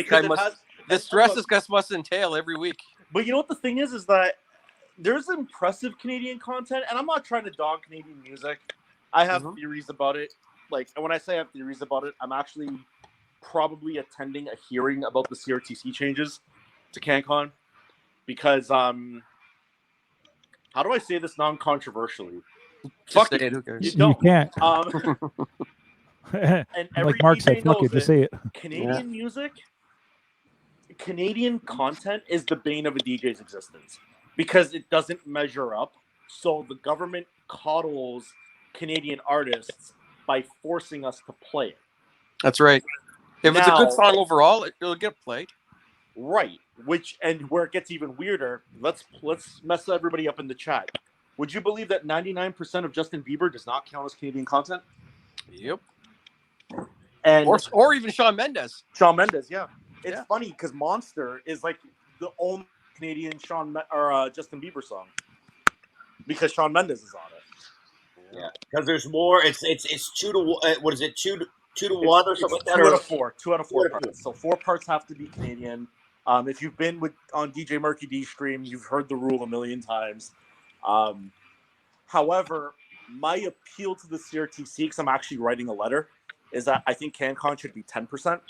the stress this guy must entail every week. But you know what the thing is that there's impressive Canadian content, and I'm not trying to dog Canadian music. I have theories about it. Like, and when I say I have theories about it, I'm actually probably attending a hearing about the CRTC changes to CanCon because how do I say this non-controversially? Fuck it, who cares? You don't. You can't. And every like Mark DJ said, fuck knows it, just say it. Canadian music, Canadian content is the bane of a DJ's existence because it doesn't measure up. So the government coddles Canadian artists by forcing us to play it. That's right. If it's a good song overall, it'll get played. Right. Where it gets even weirder, let's mess everybody up in the chat. Would you believe that 99% of Justin Bieber does not count as Canadian content? Yep. And or even Shawn Mendes. Shawn Mendes, yeah. It's funny because Monster is like the only Canadian Justin Bieber song because Shawn Mendes is on it. Yeah, because there's more. It's 2 to what is it? 2 to 1 or something like that. 2 out of 4. 2 out of 4 parts. So 4 parts have to be Canadian. If you've been on DJ Marky D stream, you've heard the rule a million times. However, my appeal to the CRTC, because I'm actually writing a letter, is that I think CanCon should be 10%.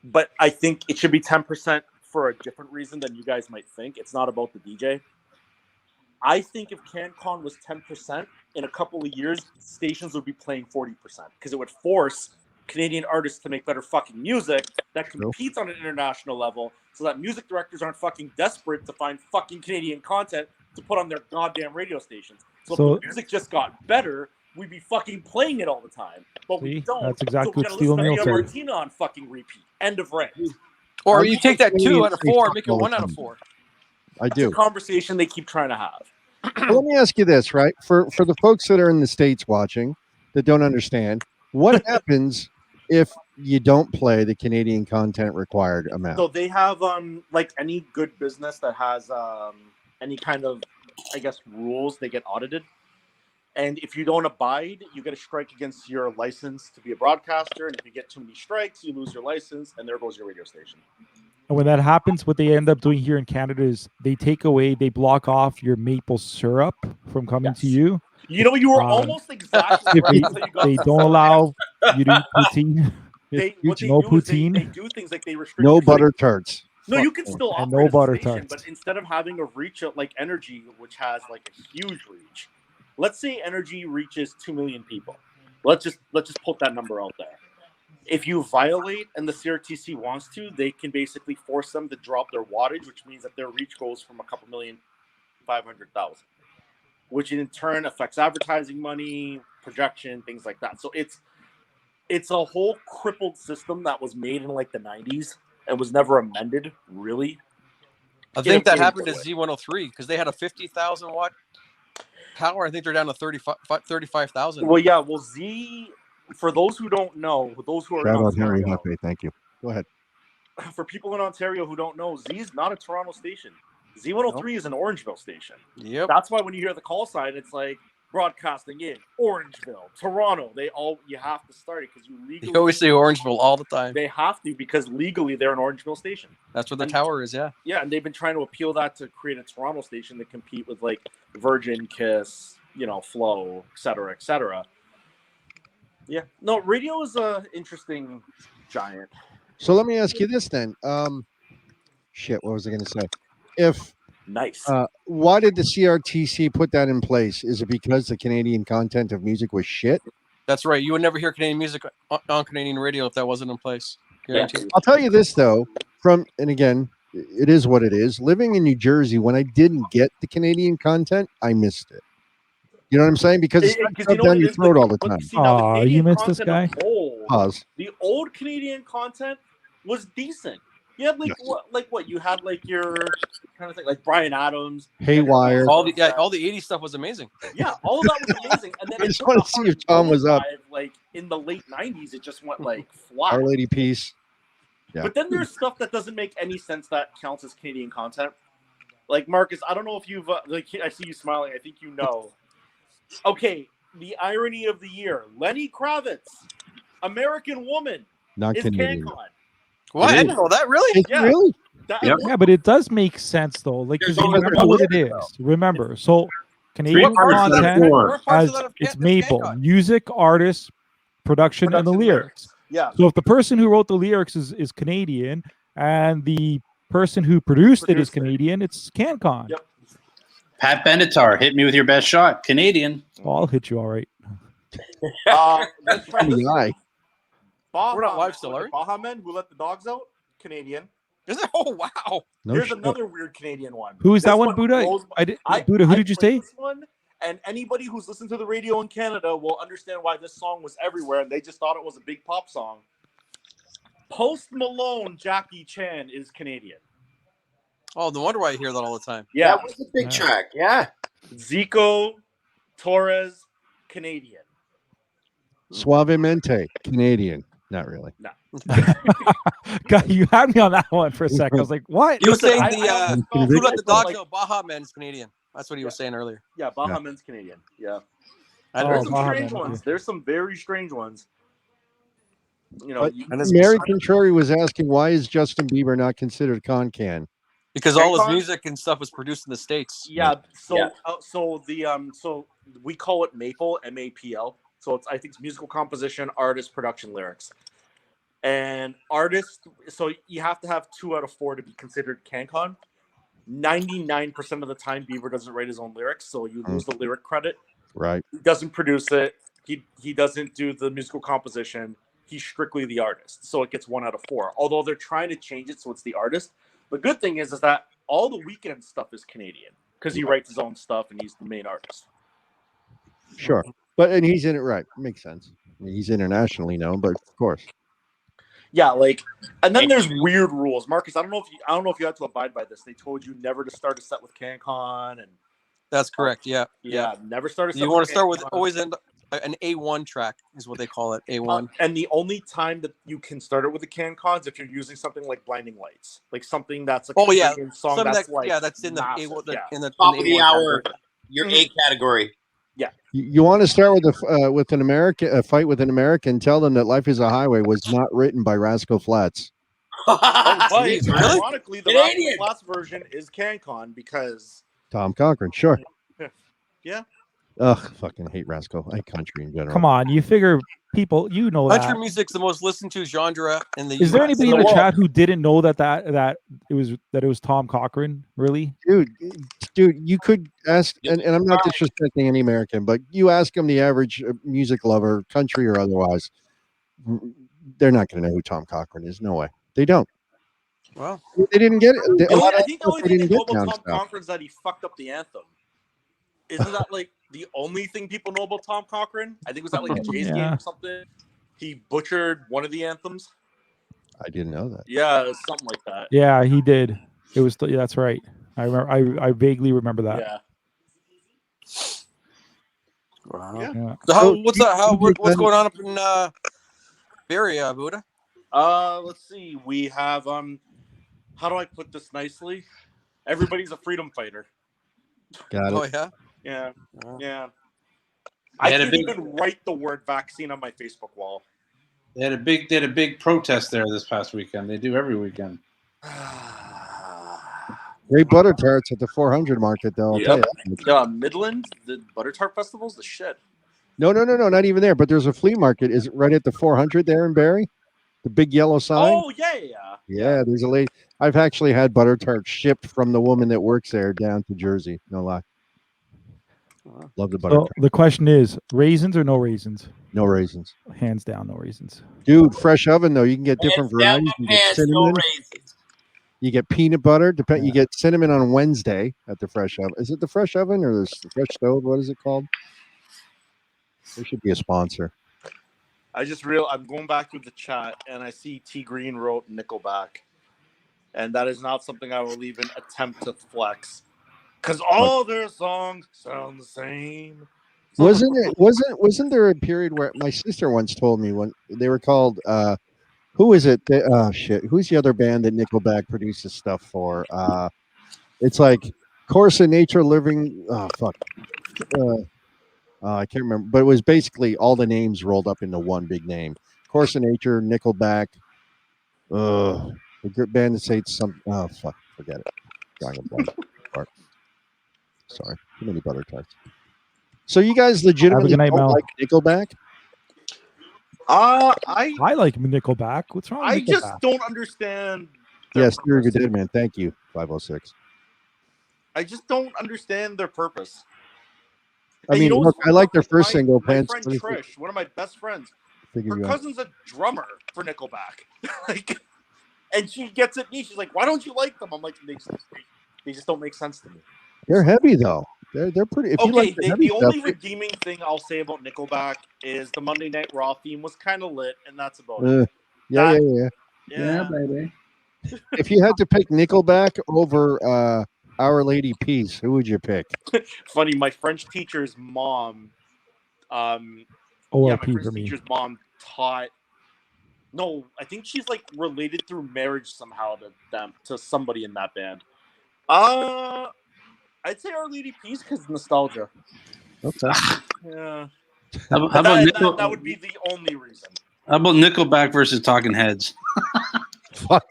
But I think it should be 10% for a different reason than you guys might think. It's not about the DJ. I think if CanCon was 10%, in a couple of years, stations would be playing 40% because it would force Canadian artists to make better fucking music that competes on an international level so that music directors aren't fucking desperate to find fucking Canadian content to put on their goddamn radio stations. So if the music just got better, we'd be fucking playing it all the time. But we See? don't. That's exactly so we what gotta Steel listen to Neil Via said. Martina on fucking repeat. End of rant. Or I you think take that 2 Canadians out of say 4, fuck make it all the 1 out of time. 4. I It's a do. conversation they keep trying to have. Well, let me ask you this, right? For the folks that are in the States watching that don't understand, what happens if you don't play the Canadian content required amount? So they have like any good business that has any kind of, I guess, rules, they get audited. And if you don't abide, you get a strike against your license to be a broadcaster. And if you get too many strikes, you lose your license, and there goes your radio station. And when that happens, what they end up doing here in Canada is they block off your maple syrup from coming to you. You know, you were almost exactly right. Until you got They to don't allow you to eat poutine. What they no do is poutine. they do things like they restrict No your butter tarts. No, you can still And operate no as butter a station, tarts. but instead of having a reach like Energy, which has like a huge reach, let's say Energy reaches 2 million people. Let's just put that number out there. If you violate and the CRTC wants to, they can basically force them to drop their wattage, which means that their reach goes from a couple million, 500,000, which in turn affects advertising money, projection, things like that. So it's a whole crippled system that was made in like the 90s and was never amended, really. I think that happened to Z103 because they had a 50,000 watt power. I think they're down to 35,000. Well, yeah. Well, Z, for those who don't know, those who are in Shout out Henry Ontario, Huffey. Thank you. Go ahead. for people in Ontario who don't know, Z is not a Toronto station. Z103 is an Orangeville station. Yep. That's why when you hear the call sign, it's like broadcasting in Orangeville, Toronto. You have to start it because you legally. You always say Orangeville all the time. They have to because legally they're an Orangeville station. That's where the tower is, yeah. Yeah, and they've been trying to appeal that to create a Toronto station to compete with like Virgin, Kiss, Flow, et cetera, et cetera. Yeah, no, radio is a interesting giant. So let me ask you this then. Shit, what was I going to say? If nice, why did the CRTC put that in place? Is it because the Canadian content of music was shit? That's right. You would never hear Canadian music on Canadian radio if that wasn't in place. Guaranteed. I'll tell you this though, and again, it is what it is. Living in New Jersey, when I didn't get the Canadian content, I missed it. You know what I'm saying? Because it's stuck down your throat all the time. Oh, you missed this guy. Pause. The old Canadian content was decent. You had what? You had like your kind of thing, like Bryan Adams, Haywire. All the 80s stuff was amazing. Yeah, all of that was amazing. And then I just want to see if Tom was up. Like in the late 90s, it just went like flat. Our Lady Peace. Yeah. But then there's stuff that doesn't make any sense that counts as Canadian content. Like Marcus, I don't know if you've I see you smiling. I think you know. Okay, the irony of the year: Lenny Kravitz, American Woman, Not is Canadian. CanCon. What? I didn't know that. Really? Yeah. Really? Yeah, but it does make sense though. Like, 'cause you remember what it is. Remember, so Canadian content it's Maple, music, artists, production, and the lyrics. Yeah. So if the person who wrote the lyrics is Canadian and the person who produced it is Canadian, it's CanCon. Yep. Pat Benatar, hit me with your best shot. Canadian. Oh, I'll hit you all right. Let's try this. We're not live still, are we? Baja Men Who Let the Dogs Out, Canadian. Is it? Oh wow! Here's another weird Canadian one. Who is This that one, Buddha? Buddha, who did you say? This one, and anybody who's listened to the radio in Canada will understand why this song was everywhere, and they just thought it was a big pop song. Post Malone, Jackie Chan is Canadian. Oh, no wonder why I hear that all the time. Yeah, that was a big track. Yeah. Zico, Torres, Canadian. Suavemente, Canadian. Not really. No. God, you had me on that one for a second. I was like, what? You were saying Who Let the Dogs Out, Baja Men's Canadian. That's what he was saying earlier. Yeah, Baja Men's Canadian. Yeah. There's some strange ones. There's some very strange ones. Mary Contrary was asking, why is Justin Bieber not considered CanCon? Because all his music and stuff was produced in the States. Yeah. So so we call it Maple, MAPL. So I think it's musical composition, artist, production, lyrics. And artist, so you have to have 2 out of 4 to be considered CanCon. 99% of the time, Bieber doesn't write his own lyrics, so you lose the lyric credit. Right. He doesn't produce it. He doesn't do the musical composition. He's strictly the artist, so it gets 1 out of 4. Although they're trying to change it so it's the artist. The good thing is that all the Weeknd stuff is Canadian because he writes his own stuff and he's the main artist. Sure. and he's in it right. Makes sense. I mean, he's internationally known, but of course. Yeah, like, and then there's weird rules, Marcus. I don't know if you had to abide by this. They told you never to start a set with CanCon, and That's correct. Yeah. never start a set. You want to start with always an A1 track is what they call it. A1. And the only time that you can start it with a CanCon is if you're using something like Blinding Lights, like something that's a song that's that's in the massive, in the Top of the A1 hour, category. your A category. You want to start with an American fight with an American? Tell them that "Life Is a Highway" was not written by Rascal Flatts. But Jeez, really? ironically, the Canadian. Rascal Flatts version is CanCon because Tom Cochran, sure. Yeah. Ugh, fucking hate Rascal. I hate country in general. Come on, you figure people, you know Country that. music's the most listened to genre in the Is there US. anybody in the chat who didn't know that it was Tom Cochran? Really? Dude, you could ask, and I'm not disrespecting any American, but you ask them, the average music lover, country or otherwise, they're not going to know who Tom Cochran is. No way. They don't. Well, they didn't get it. I think the only thing they know about Tom stuff. Cochran is that he fucked up the anthem. Isn't that like the only thing people know about Tom Cochran? I think it was that like a Jays game or something. He butchered one of the anthems. I didn't know that. Yeah, it was something like that. Yeah, he did. It was. Yeah, that's right. I remember. I vaguely remember that. Yeah. Wow. Yeah. So what's going on up in Barrie, Buddha? Let's see. We have how do I put this nicely? Everybody's a freedom fighter. Got it. Oh yeah. Yeah. Yeah. I didn't even write the word vaccine on my Facebook wall. They had a big protest there this past weekend. They do every weekend. Great butter tarts at the 400 market, though. I'll tell you. Midland, the butter tart festival's the shit. No, not even there. But there's a flea market. Is it right at the 400 there in Barrie? The big yellow sign. Oh yeah. There's a lady. I've actually had butter tarts shipped from the woman that works there down to Jersey. No lie. Love the butter tart. The question is, raisins or no raisins? No raisins. Hands down, no raisins. Dude, fresh oven though. You can get different varieties. You get cinnamon. You get peanut butter. You get cinnamon on Wednesday at the fresh oven. Is it the fresh oven or the fresh stove? What is it called? There should be a sponsor. I'm going back through the chat and I see T Green wrote Nickelback, and that is not something I will even attempt to flex, because all their songs sound the same. Wasn't there a period where my sister once told me when they were called? Who is it? Who's the other band that Nickelback produces stuff for? It's like Course of Nature, Living. Oh fuck. I can't remember, but it was basically all the names rolled up into one big name. Course of Nature, Nickelback. The band that says some. Oh fuck, forget it. Sorry, too many butter tarts. So you guys legitimately don't like Nickelback? I like Nickelback. What's wrong with I Nickelback? just don't understand. Yes, you're a good dead man. Thank you, 506. I just don't understand their purpose. I mean, look, I like their first single, My Pants. friend Trish, one of my best friends, her cousin's a drummer for Nickelback. And she gets at me. She's like, "Why don't you like them?" I'm like, "They just don't make sense to me." They're heavy though. They're pretty. If you like the only redeeming thing I'll say about Nickelback is the Monday Night Raw theme was kind of lit, and that's about it. Yeah, baby. If you had to pick Nickelback over Our Lady Peace, who would you pick? Funny, my French teacher's mom. OLP my for French me. teacher's mom taught. No, I think she's like related through marriage somehow to somebody in that band. I'd say Our Lady Peace because nostalgia. Okay. Yeah. How about that would be the only reason. How about Nickelback versus Talking Heads? Fuck.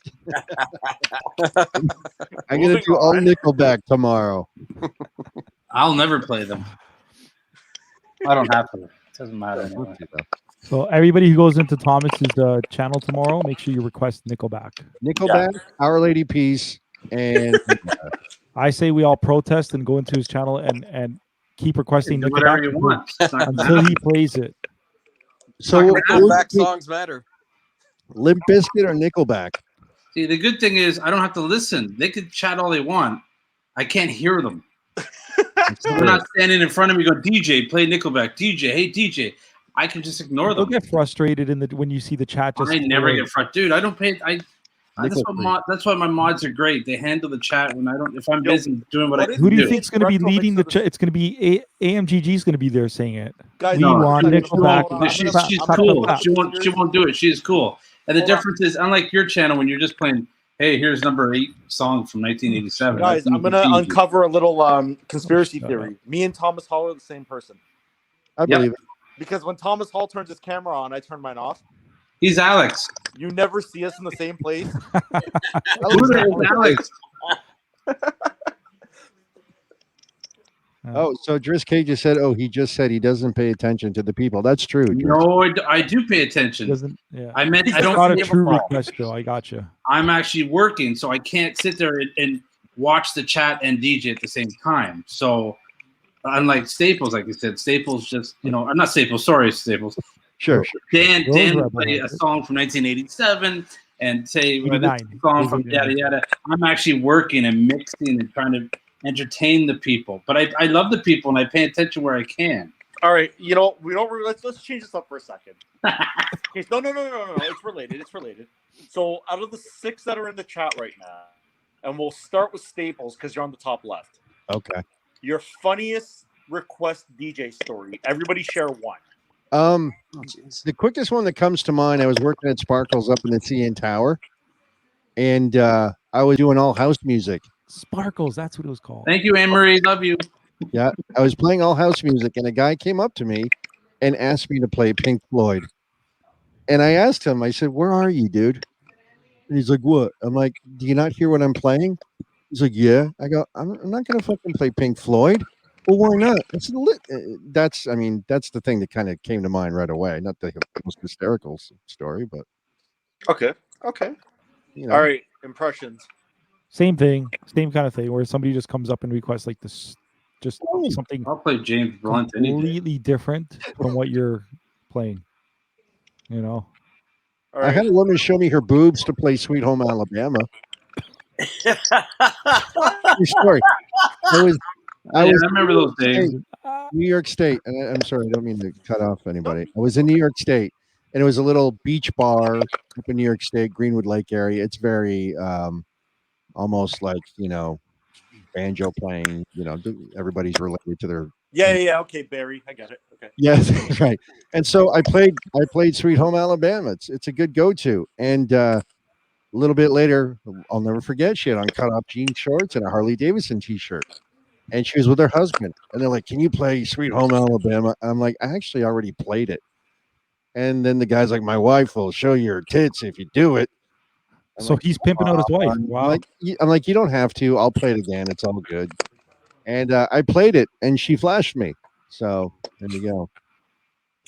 I'm gonna do all Nickelback tomorrow. I'll never play them. I don't have to. It doesn't matter anyway. So everybody who goes into Thomas's channel tomorrow, make sure you request Nickelback. Nickelback, Our Lady Peace, and I say we all protest and go into his channel and keep requesting Do whatever Nickelback you want. until he plays it. so Nickelback songs matter. Limp Bizkit or Nickelback? See, the good thing is I don't have to listen. They could chat all they want. I can't hear them. They're not standing in front of me going, DJ, play Nickelback. DJ, hey DJ. I can just ignore You'll them. get frustrated when you see the chat. Just I never get frustrated, dude. I don't pay. That's why my mods are great. They handle the chat when I don't. If I'm busy doing what I Who do you think's going to be leading the chat? It's going to be AMGG's going to be there saying it. Guys, we want Nickelback. She's cool. She won't do it. She's cool. And the difference is, unlike your channel, when you're just playing, hey, here's number 8 song from 1987. Guys, I'm gonna uncover a little conspiracy theory. Me and Thomas Hall are the same person. I believe it. Because when Thomas Hall turns his camera on, I turn mine off. He's Alex. You never see us in the same place. Alex. Oh, so Driss K just said, he just said he doesn't pay attention to the people. That's true. Driss. No, I do pay attention. I meant I don't. Not a true request, though. I got you. I'm actually working, so I can't sit there and watch the chat and DJ at the same time. So, unlike Staples, like you said, Staples just, I'm not Staples. Sorry, Staples. Sure. Dan would play a song from 1987 and say this song from yada yada. I'm actually working and mixing and trying to entertain the people. But I love the people and I pay attention where I can. All right, let's change this up for a second. Okay, no. It's related. So out of the 6 that are in the chat right now, and we'll start with Staples because you're on the top left. Okay. Your funniest request DJ story. Everybody share one. The quickest one that comes to mind, I was working at Sparkles up in the CN Tower, and I was doing all house music. Sparkles, that's what it was called. Thank you, Anne-Marie. Love you. Yeah, I was playing all house music, and a guy came up to me and asked me to play Pink Floyd. And I asked him, I said, "Where are you, dude?" And he's like, "What?" I'm like, "Do you not hear what I'm playing?" He's like, "Yeah." I go, I'm not going to fucking play Pink Floyd. Well, why not? I said, that's the thing that kind of came to mind right away. Not the most hysterical story, but. Okay. All right. Impressions. Same thing. Same kind of thing where somebody just comes up and requests like this, just something. I'll play James Blunt completely different from what you're playing. All right. I had a woman show me her boobs to play Sweet Home Alabama. True story. I remember those days. New York State, and I'm sorry, I don't mean to cut off anybody. I was in New York State, and it was a little beach bar up in New York State, Greenwood Lake area. It's very almost like banjo playing. Everybody's related to their. Yeah. Okay, Barry, I got it. Okay. Yes, right. And so I played Sweet Home Alabama. It's a good go-to, and a little bit later, I'll never forget. She had on cut-off jean shorts and a Harley Davidson T-shirt. And she was with her husband. And they're like, "Can you play Sweet Home Alabama?" I'm like, "I actually already played it." And then the guy's like, "My wife will show you her tits if you do it." So he's pimping out his wife. Wow. I'm like, "You don't have to. I'll play it again. It's all good." And I played it, and she flashed me. So there you go.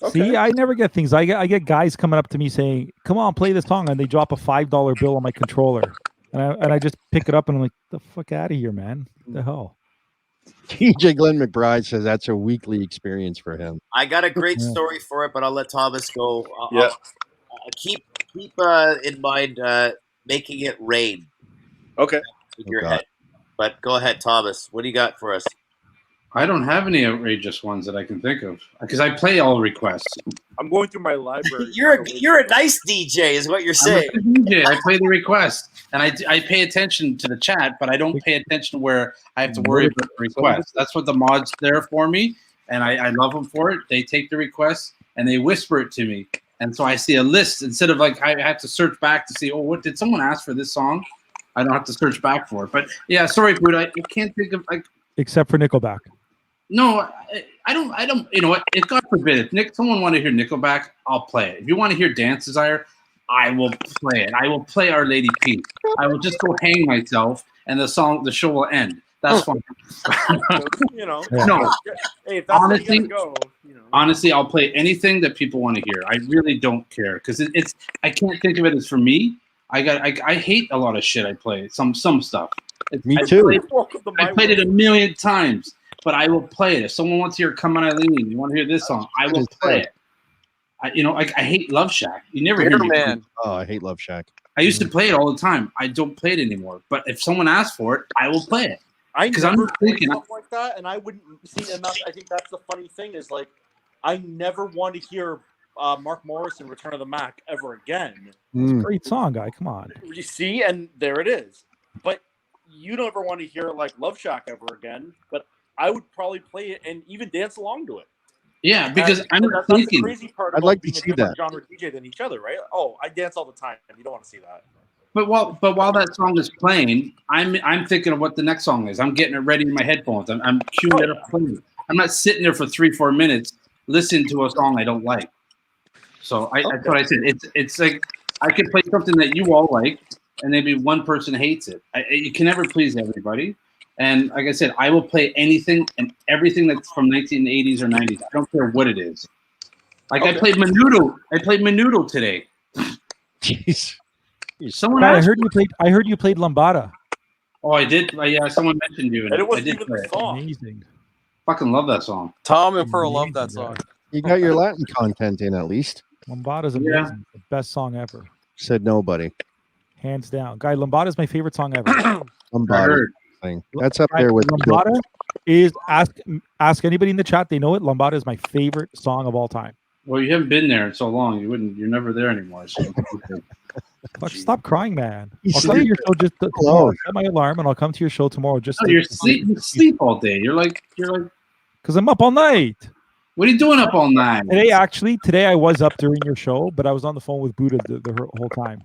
Okay. See, I never get things. I get guys coming up to me saying, "Come on, play this song," and they drop a $5 bill on my controller. And I just pick it up, and I'm like, "The fuck out of here, man. What the hell?" TJ Glenn McBride says that's a weekly experience for him. I got a great story for it, but I'll let Thomas go. Keep in mind making it rain. Okay. In your head. But go ahead, Thomas. What do you got for us? I don't have any outrageous ones that I can think of because I play all requests. I'm going through my library. You're a nice DJ, is what you're saying. I'm a DJ. I play the request, and I pay attention to the chat, but I don't pay attention where I have to worry about the request. That's what the mod's there for me, and I love them for it. They take the request and they whisper it to me, and so I see a list instead of like I have to search back to see. Oh, what did someone ask for this song? I don't have to search back for it. But yeah, sorry, Boot. I can't think of like except for Nickelback. No, I don't. You know what? If God forbid, if someone want to hear Nickelback, I'll play it. If you want to hear Dance Desire, I will play it. I will play Our Lady Peace. I will just go hang myself, and the show will end. That's fine. No. Hey, if that's honestly, go, honestly, I'll play anything that people want to hear. I really don't care because it's. I can't think of it as for me. I hate a lot of shit. I play some stuff. Me too. I played it a million times. But I will play it. If someone wants to hear "Come On Eileen," you want to hear this song, I will play it. I hate Love Shack. You never hear me. Man. Oh, I hate Love Shack. I used to play it all the time. I don't play it anymore. But if someone asks for it, I will play it. Because I'm thinking, like like that, and I wouldn't see. And I think that's the funny thing is like, I never want to hear Mark Morrison Return of the Mac ever again. It's a great song, guy. Come on. You see, and there it is. But you don't ever want to hear like Love Shack ever again. But I would probably play it and even dance along to it. Yeah, because that's the crazy part. I'd like being to a see different that. genre DJ than each other, right? Oh, I dance all the time. You don't want to see that. But while that song is playing, I'm thinking of what the next song is. I'm getting it ready in my headphones. I'm queuing it up, playing. I'm not sitting there for 3-4 minutes listening to a song I don't like. So that's what I said. It's like I could play something that you all like, and maybe one person hates it. You can never please everybody. And like I said, I will play anything and everything that's from 1980s or 90s. I don't care what it is. Like I played Menudo. I played Menudo today. Jeez. Someone I asked heard you played Lambada. Oh, I did. Yeah, someone mentioned you. And it I wasn't did even play the it. song. Amazing. Fucking love that song. Tom and Pearl love that song. You got your Latin content in at least. Lambada's amazing. Yeah. The best song ever. Said nobody. Hands down. Guy, Lambada's my favorite song ever. I Lombardi heard. thing. That's up there with Lambada is ask anybody in the chat, they know it. Lambada is my favorite song of all time. Well, you haven't been there in so long. You're never there anymore. So. Fuck, stop crying, man. He's I'll come to your show just tomorrow. Hello. I'll set my alarm and I'll come to your show tomorrow just No, you sleep all day. You're like because I'm up all night. what are you doing up all night? Today I was up during your show, but I was on the phone with Buddha the whole time.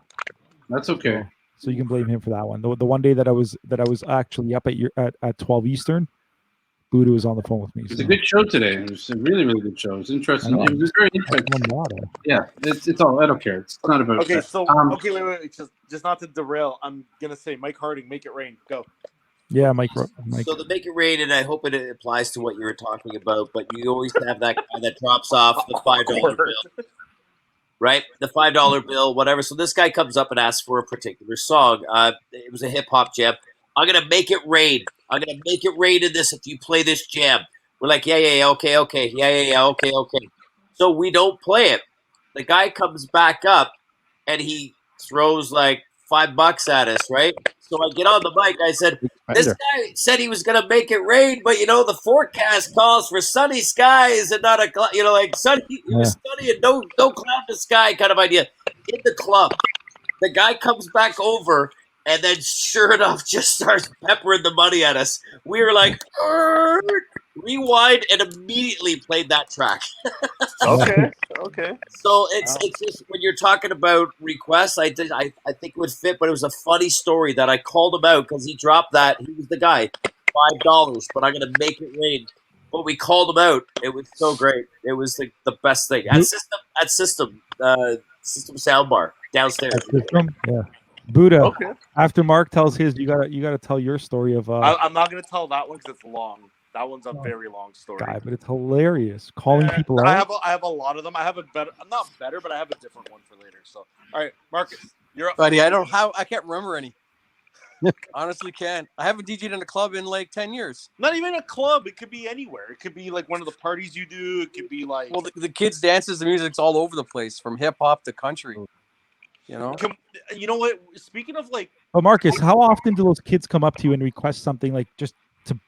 That's okay. So you can blame him for that one. The one day that I was actually up at 12 Eastern, Buddha was on the phone with me. It's a good show today. It was a really, really good show. It was interesting. It was very interesting. Yeah, it's all. I don't care. It's not about. Okay, that. so wait. Just not to derail. I'm gonna say Mike Harding, Make It Rain. Go. Yeah, Mike. So the Make It Rain, and I hope it applies to what you were talking about, but you always have that guy that drops off the $5 bill. Right? The $5 bill, whatever. So this guy comes up and asks for a particular song. It was a hip-hop jam. I'm going to make it rain. I'm going to make it rain in this if you play this jam. We're like, yeah, okay. Yeah, okay. So we don't play it. The guy comes back up, and he throws like $5 at us, right? So I get on the mic. I said, this guy said he was going to make it rain, but, the forecast calls for sunny skies and not sunny. It was sunny and no cloud in the sky kind of idea. In the club, the guy comes back over and then sure enough just starts peppering the money at us. We were like, rewind and immediately played that track. Okay. So it's just when you're talking about requests, I think it would fit, but it was a funny story that I called him out because he dropped that. He was the guy, $5, but I'm gonna make it rain. But we called him out. It was so great. It was like the best thing at system soundbar downstairs. Yeah. Buddha. Okay. After Mark tells his, you gotta tell your story of. I'm not gonna tell that one because it's long. That one's a very long story. Guy, but it's hilarious. Calling people out. I have a lot of them. I have a better. I'm not better, but I have a different one for later. So, all right, Marcus, you're up. Buddy, I can't remember any. Honestly, can't. I haven't DJ'd in a club in like 10 years. Not even a club. It could be anywhere. It could be like one of the parties you do. It could be like. Well, the kids' dances, the music's all over the place, from hip hop to country. You know. You know what? Speaking of like. But Marcus, how often do those kids come up to you and request something like just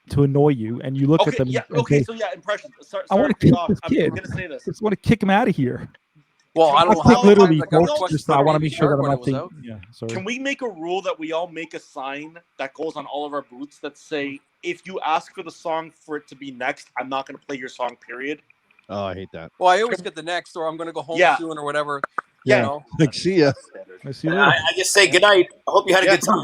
to annoy you, and you look at them? Yeah. And Okay. say, So yeah, impressions. Sorry, I want to kick this kid. I'm gonna say this. I just want to kick him out of here. Well, I don't know how literally. I want to make sure that I'm not thinking. Yeah. Sorry. Can we make a rule that we all make a sign that goes on all of our boots that say, if you ask for the song for it to be next, I'm not going to play your song, period? Oh, I hate that. Well, I always get the next, or I'm going to go home soon, or whatever. Yeah. You know? Like, see ya. I see you later. I just say goodnight. I hope you had a good time.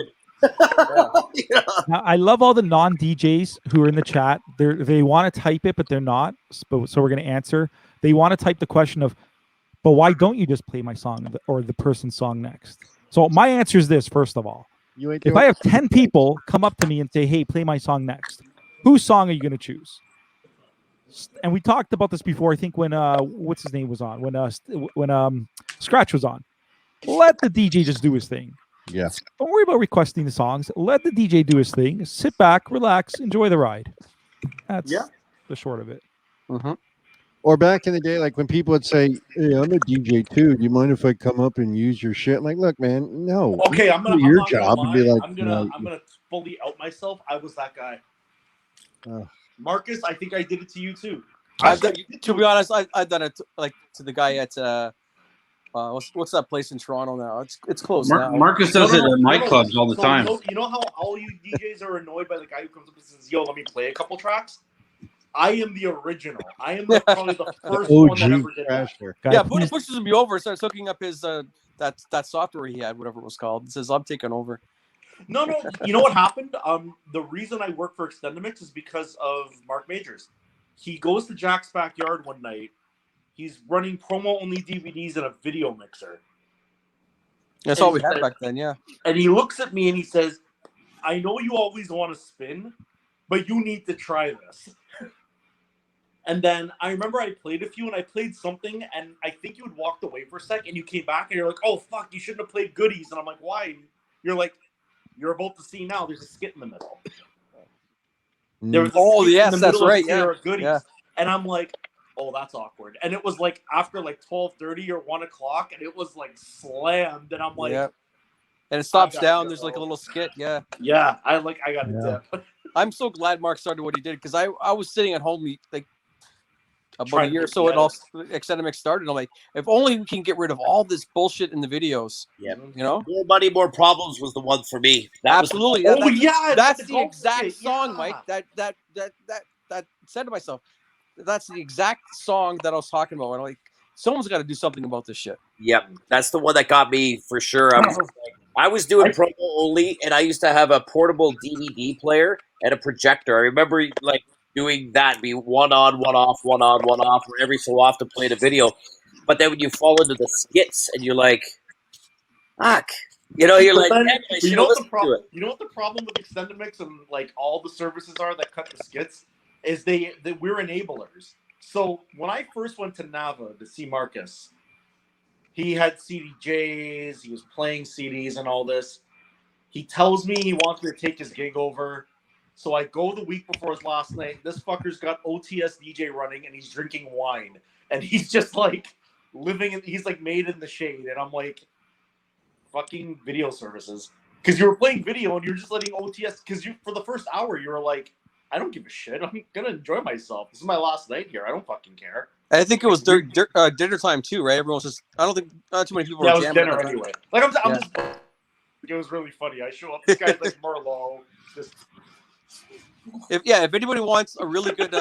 Now, I love all the non-DJs who are in the chat. They want to type it, but they're not. So we're going to answer. They want to type the question of, but why don't you just play my song or the person's song next? So my answer is this, first of all. If I have 10 people come up to me and say, hey, play my song next, whose song are you going to choose? And we talked about this before, I think when, what's his name was on? When Scratch was on. Let the DJ just do his thing. Yeah. Don't worry about requesting the songs. Let the DJ do his thing. Sit back, relax, enjoy the ride. That's the short of it. Mm-hmm. Or back in the day, like when people would say, hey, I'm a DJ too. Do you mind if I come up and use your shit? I'm like, look, man, no. Okay, I'm gonna do your job and be like, I'm gonna fully out myself. I was that guy. Marcus, I think I did it to you too. To be honest, I've done it like to the guy at what's that place in Toronto now? It's closed now. Marcus does it at my clubs all the time. You know how all you DJs are annoyed by the guy who comes up and says, "Yo, let me play a couple tracks." I am the original. I am probably the first one that ever did that. Yeah, pushes me over, starts hooking up his that software he had, whatever it was called. It says, "I'm taking over." No. You know what happened? The reason I work for Extendamix is because of Mark Majors. He goes to Jack's backyard one night. He's running promo-only DVDs in a video mixer. That's all we had back then, yeah. And he looks at me and he says, "I know you always want to spin, but you need to try this." And then I remember I played a few and I played something and I think you had walked away for a sec and you came back and you're like, "Oh, fuck, you shouldn't have played goodies." And I'm like, "Why?" You're like, "You're about to see now, there's a skit in the middle." There was that's right. Yeah. Goodies. Yeah. And I'm like, "Oh, that's awkward." And it was like after like 12:30 or 1 o'clock and it was like slammed. And I'm like, yeah. And it stops down. There's like a little skit. Yeah. Yeah. I got a dip. I'm so glad Mark started what he did because I was sitting at home like about a year or so it all Extendamix started. I'm like, if only we can get rid of all this bullshit in the videos. Yeah. You know? More Money, More Problems was the one for me. Absolutely. That's the exact song, yeah. Mike. That said to myself, that's the exact song that I was talking about. And I'm like, someone's got to do something about this shit. Yep. That's the one that got me for sure. I was doing promo only, and I used to have a portable DVD player and a projector. I remember like doing that, be one on, one off, one on, one off, or every so often playing a video. But then when you fall into the skits and you're like, fuck. You know, you're like, you know what the problem with Extendamix and like all the services are that cut the skits is that we're enablers. So when I first went to Nava to see Marcus, he had CDJs, he was playing CDs and all this. He tells me he wants me to take his gig over. So I go the week before his last night. This fucker's got OTS DJ running and he's drinking wine. And he's just like he's like made in the shade. And I'm like, fucking video services. Because you were playing video and you're just letting OTS, because for the first hour you were like, I don't give a shit. I'm going to enjoy myself. This is my last night here. I don't fucking care. I think it was dinner time too, right? Everyone was just, I don't think, not too many people were jamming. Yeah, it was dinner anyway. Like, I'm just, it was really funny. I show up, this guy's like Merlot. Just... If anybody wants a really good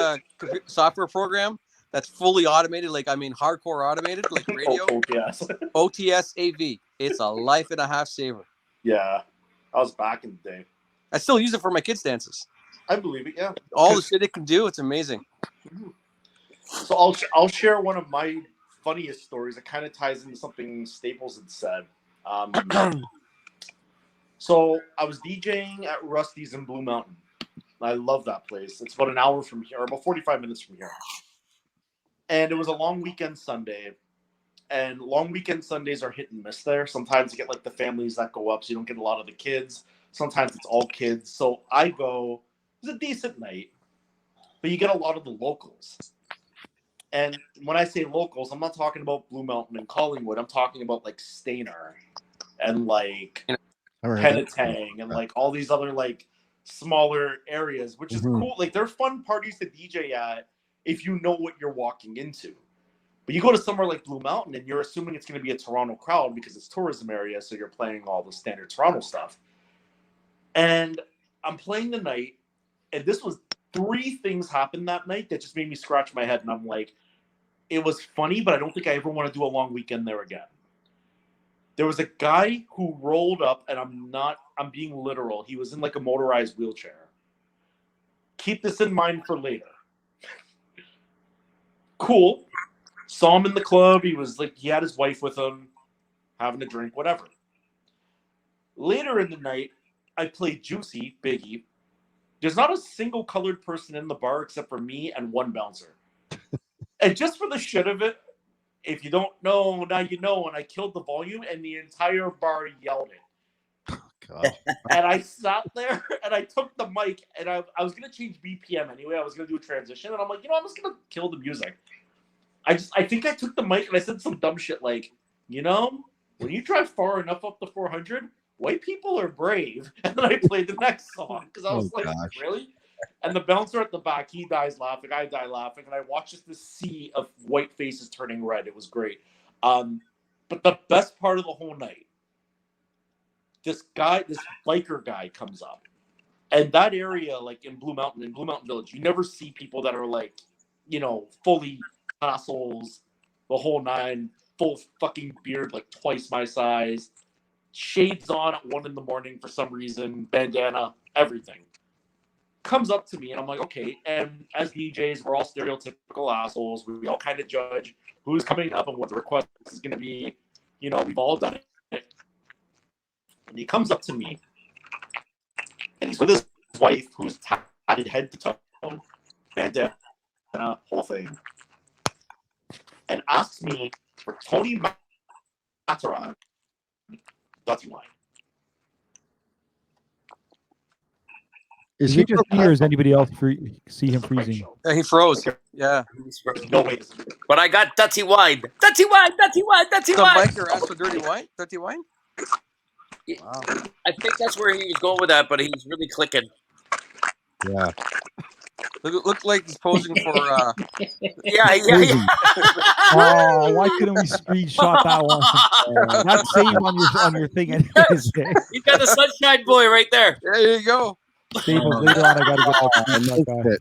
software program that's fully automated, like, I mean, hardcore automated, like radio, OTS AV. It's a life and a half saver. Yeah. I was back in the day. I still use it for my kids' dances. I believe it, yeah. All the shit it can do, it's amazing. So I'll share one of my funniest stories. It kind of ties into something Staples had said. So I was DJing at Rusty's in Blue Mountain. I love that place. It's about an hour from here, or about 45 minutes from here. And it was a long weekend Sunday. And long weekend Sundays are hit and miss there. Sometimes you get like the families that go up, so you don't get a lot of the kids. Sometimes it's all kids. So I go, it was a decent night, but you get a lot of the locals. And when I say locals, I'm not talking about Blue Mountain and Collingwood. I'm talking about like Stainer and like Penetang and like all these other like smaller areas, which is cool. Like they're fun parties to DJ at if you know what you're walking into. But you go to somewhere like Blue Mountain and you're assuming it's going to be a Toronto crowd because it's tourism area, so you're playing all the standard Toronto stuff. And I'm playing the night, and this was 3 things happened that night that just made me scratch my head, and I'm like, it was funny, but I don't think I ever want to do a long weekend there again. There was a guy who rolled up, and I'm being literal. He was in like a motorized wheelchair. Keep this in mind for later. Cool. Saw him in the club. He was like, he had his wife with him, having a drink, whatever. Later in the night, I played Juicy, Biggie. There's not a single colored person in the bar except for me and one bouncer. And just for the shit of it, if you don't know, now you know, and I killed the volume and the entire bar yelled it. God. And I sat there and I took the mic and I was going to change BPM anyway. I was going to do a transition and I'm like, I'm just going to kill the music. I think I took the mic and I said some dumb shit like, when you drive far enough up to 400, white people are brave. And then I played the next song because I was gosh. Really? And the bouncer at the back, he dies laughing, I die laughing, and I watch just this sea of white faces turning red. It was great. But the best part of the whole night, this biker guy comes up. And that area, like in Blue Mountain Village, you never see people that are like, fully tassels, the whole nine, full fucking beard, like twice my size, shades on at 1 a.m. for some reason, bandana, everything. Comes up to me and I'm like, okay. And as DJs, we're all stereotypical assholes. We all kind of judge who's coming up and what the request is going to be. We've all done it. And he comes up to me and he's with his wife, who's tatted head to toe, bandana, whole thing, and asks me for Tony Matterhorn, Dutty wine. Is he just me, or is anybody else see him freezing? Yeah, he froze. Yeah. No way. But I got dirty wine. Dirty wine. Dirty wine. Dirty The wine. biker asked for dirty wine. Dirty wine. Wow. I think that's where he was going with that, but he's really clicking. Yeah. Look like he's posing for. Yeah. Oh, why couldn't we screenshot that one? Not save on your thing anyways. You got the sunshine boy right there. There you go. Staples, later on, I gotta get that.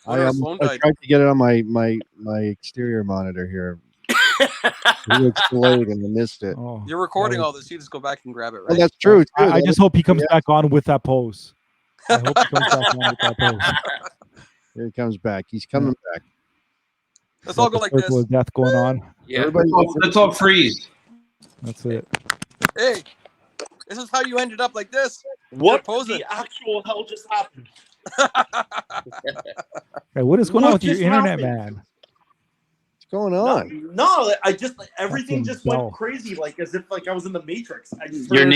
I tried to get it on my exterior monitor here. It looks delayed and I missed it. Oh, you're recording all this. You just go back and grab it, right? Oh, that's true. I just hope he comes back on with that pose. I hope he comes back on with that pose. Here he comes back. He's coming back. Let's all go like this. Circle of death going on. Yeah. Let's all freeze. That's it. Hey, this is how you ended up like this. What the actual hell just happened? Hey, what is going on with your just internet, happened? man? What's going on? No, I just everything Fucking just dull. went crazy, like as if like I was in the Matrix. I just Your heard-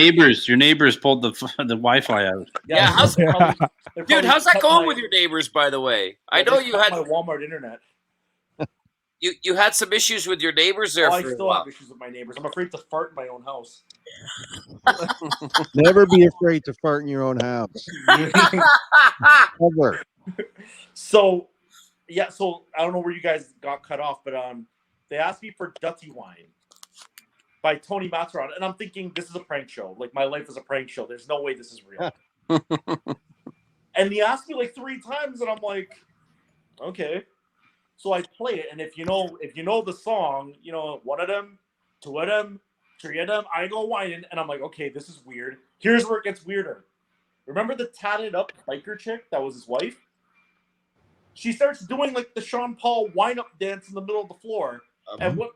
neighbors pulled the Wi-Fi out. Yeah, how's- they're probably- Dude, how's that cut going my- with your neighbors, by the way? I yeah, know they you cut had my Walmart internet. you had some issues with your neighbors there Oh, I for a still while. have issues with my neighbors. I'm afraid to fart in my own house. Never be afraid to fart in your own house. Ever. So I don't know where you guys got cut off, but they asked me for Dutty Wine by Tony Matterhorn, and I'm thinking this is a prank show. Like my life is a prank show. There's no way this is real. And he asked me like 3 times, and I'm like, okay. So I play it, and if you know the song, 1 of them, 2 of them, 3 of them, I go whining, and I'm like, okay, this is weird. Here's where it gets weirder. Remember the tatted up biker chick that was his wife? She starts doing like the Sean Paul wind up dance in the middle of the floor, and with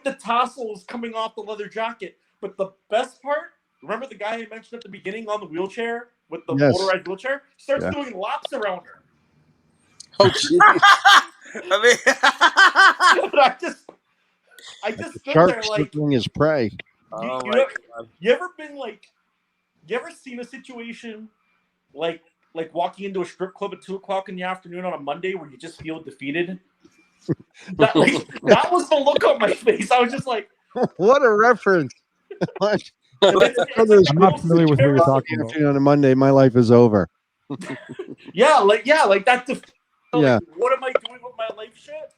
the tassels coming off the leather jacket. But the best part, remember the guy I mentioned at the beginning on the wheelchair with the motorized wheelchair? Starts doing laps around her. Oh, geez. I mean, I just stood Shark there like, circling his prey. you ever seen a situation like walking into a strip club at 2:00 in the afternoon on a Monday where you just feel defeated? That was the look on my face. I was just like, What a reference. I'm not familiar with what you're talking about. On a Monday, my life is over. Yeah, like that. Yeah. What am I doing with my life shit?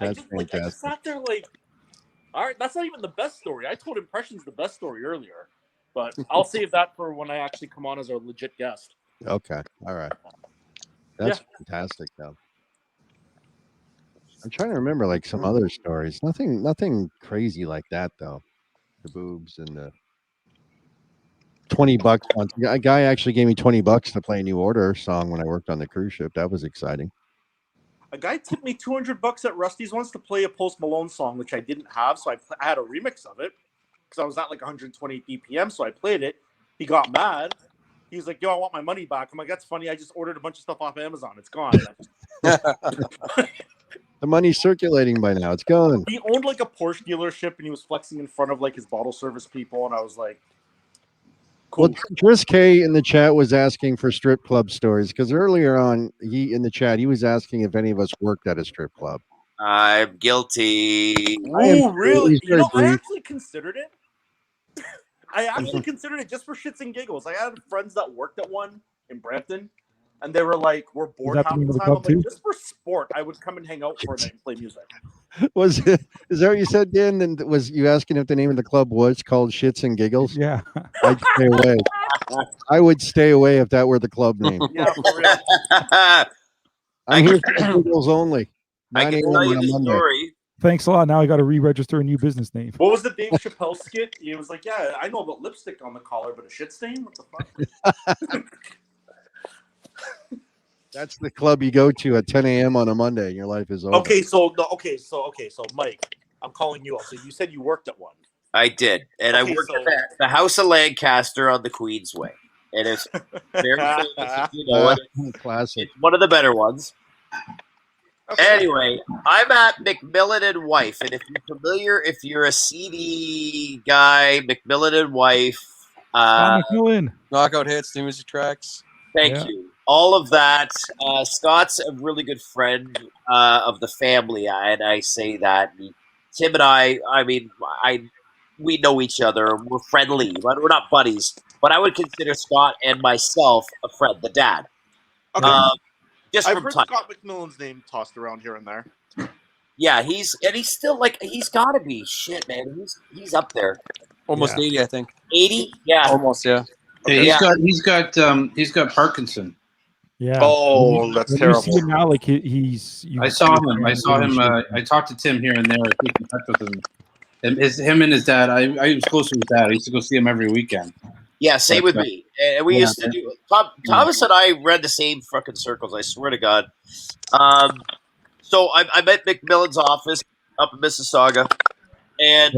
That's I just sat there like, all right, that's not even the best story. I told Impressions the best story earlier, but I'll save that for when I actually come on as a legit guest. Okay. All right. That's fantastic, though. I'm trying to remember like some other stories. Nothing crazy like that, though. The boobs and the $20 once. A guy actually gave me $20 to play a New Order song when I worked on the cruise ship. That was exciting. A guy tipped me $200 at Rusty's once to play a Post Malone song, which I didn't have, so I had a remix of it because I was at like 120 BPM, so I played it. He got mad. He was like, "Yo, I want my money back." I'm like, "That's funny. I just ordered a bunch of stuff off Amazon. It's gone." The money's circulating by now. It's gone. He owned like a Porsche dealership, and he was flexing in front of like his bottle service people, and I was like, "Cool." Well, Chris K in the chat was asking for strip club stories because earlier on, he was asking if any of us worked at a strip club. I'm guilty. Oh, really? He's very I brief. actually considered it. I actually considered it just for shits and giggles. I had friends that worked at one, in Brampton, and they were like, "We're bored that the half name the of the time." club I'm like, too? "Just for sport, I would come and hang out for a night and play music." Is that what you said, Dan? And was you asking if the name of the club was called Shits and Giggles? Yeah. I'd stay away. I would stay away if that were the club name. Yeah, for real. I'm here for the giggles only. I 9 can a.m. tell you on a the Monday. story. Thanks a lot. Now I got to re-register a new business name. What was the Dave Chappelle skit? He was like, "Yeah, I know about lipstick on the collar, but a shit stain? What the fuck?" That's the club you go to at 10 a.m. on a Monday. And your life is over. Okay, so Mike, I'm calling you up. So you said you worked at one. I did, and I worked at the House of Lancaster on the Queensway, and it's very famous. You know it. Classic. It's one of the better ones. Okay. Anyway, I'm at McMillan and Wife, and if you're familiar, if you're a CD guy, McMillan and Wife, McMillan, knockout hits, new music tracks. Thank you. All of that. Scott's a really good friend of the family, and I say that. Tim and I mean, we know each other. We're friendly, but we're not buddies. But I would consider Scott and myself a friend, the dad. Okay. Just I've from heard time. Scott McMillan's name tossed around here and there. Yeah, he's still like he's got to be shit, man. He's up there. Almost 80, I think. 80? Yeah. Almost, yeah. Okay. He's got Parkinson. Yeah. Oh, that's terrible. You see him now, like he's. I saw him. I talked to Tim here and there. I keep in touch with him. And him and his dad. I was close to his dad. I used to go see him every weekend. Yeah, same with me. And we used to do. Thomas and I read the same fucking circles. I swear to God. So I'm at McMillan's office up in Mississauga, and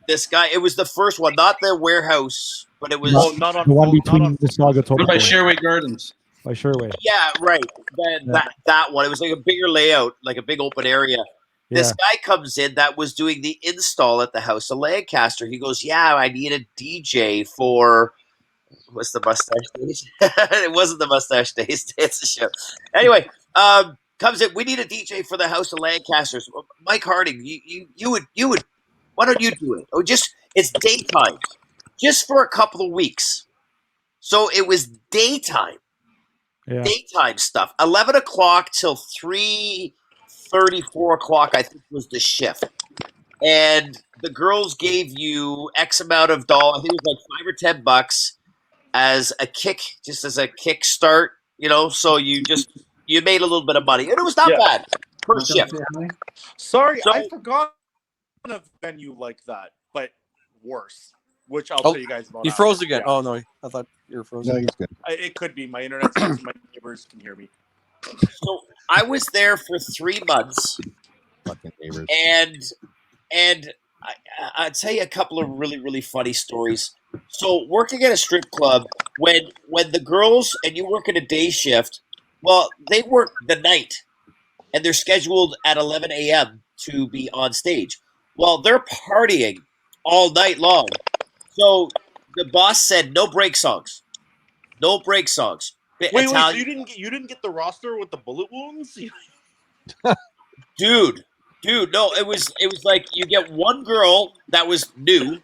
this guy. It was the first one, not the warehouse, but it was the one between Mississauga. By Sherway Gardens. By Sherway. Yeah, right. That one. It was like a bigger layout, like a big open area. Yeah. This guy comes in that was doing the install at the House of Lancaster. He goes, "Yeah, I need a DJ for." What's the Mustache Days? It wasn't the Mustache Days. It's the show. Anyway, comes in. We need a DJ for the House of Lancaster. So, Mike Harding, you would. Why don't you do it? Oh, it's daytime, just for a couple of weeks. So it was daytime. Yeah. Daytime stuff. 11 o'clock till 3:30, 4 o'clock. I think was the shift. And the girls gave you X amount of dollars. I think it was like $5 or $10 as a kick, just as a kick start, so you made a little bit of money. And it was not bad per shift. Sorry, I forgot a venue like that, but worse, which I'll tell you guys about. You froze again. Yeah. Oh, no. I thought you were frozen. No, he's good. It could be. My internet's my neighbors can hear me. So I was there for 3 months. Fucking neighbors. And I'll tell you a couple of really, really funny stories. So working at a strip club, when the girls, and you work in a day shift, well, they work the night, and they're scheduled at 11 a.m. to be on stage. Well, they're partying all night long. So the boss said, no break songs. No break songs. Wait, so you didn't get the roster with the bullet wounds? Dude, no, it was like you get one girl that was new.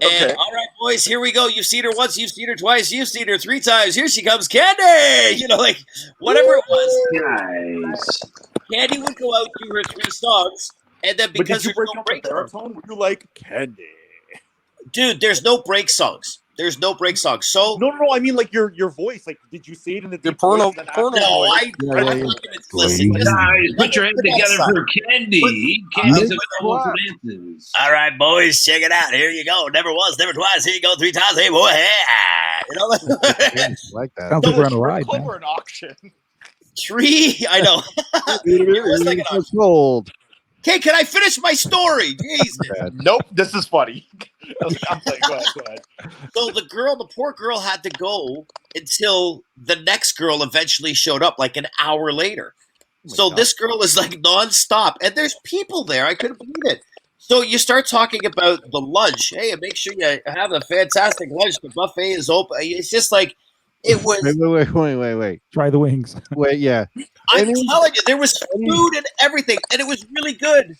And all right, boys, here we go. You've seen her once, you've seen her twice, you've seen her 3 times. Here she comes, Candy. Like whatever it was. Nice. Candy would go out do her 3 songs, and then because did you break up the baritone, were you like Candy? Dude, there's no break songs. There's no break songs. So no. I mean, like your voice. Like, did you say it in the porno? No, I listen. Guys, put your hands together for Candy. Candy's a couple of dances. All right, boys, check it out. Here you go. Never once, never twice. Here you go 3 times. Hey, boy, hey. Like that. Sounds like we're on a ride. Over an auction. 3. I know. It was like an auction. Sold. Okay, can I finish my story? Jeez. Nope, this is funny. I'm like, go ahead. So the poor girl had to go until the next girl eventually showed up, like an hour later. So this girl is like nonstop, and there's people there. I couldn't believe it. So you start talking about the lunch. Hey, make sure you have a fantastic lunch. The buffet is open. It's just like it was. Wait. Try the wings. Wait, yeah. I'm telling you, there was food and everything, and it was really good.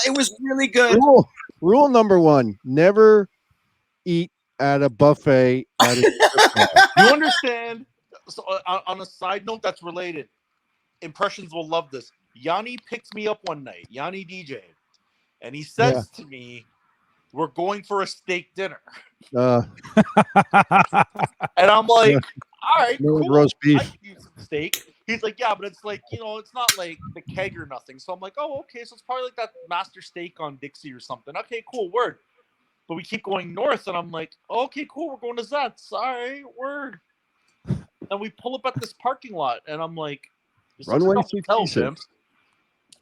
It was really good. Rule number 1: never eat at a buffet at a strip club. You understand? So, on a side note that's related, impressions will love this. Yanni picked me up one night, Yanni DJ, and he says to me, "We're going for a steak dinner," and I'm like, "All right, cool. Roast beef. I can use some steak." He's like, "Yeah, but it's like, it's not like the keg or nothing." So I'm like, "Oh, okay, so it's probably like that Master Steak on Dixie or something." Okay, cool, word. But we keep going north, and I'm like, "Okay, cool, we're going to Zets. All right, word." And we pull up at this parking lot, and I'm like, "This looks Runway like a hotel, 66. Jim."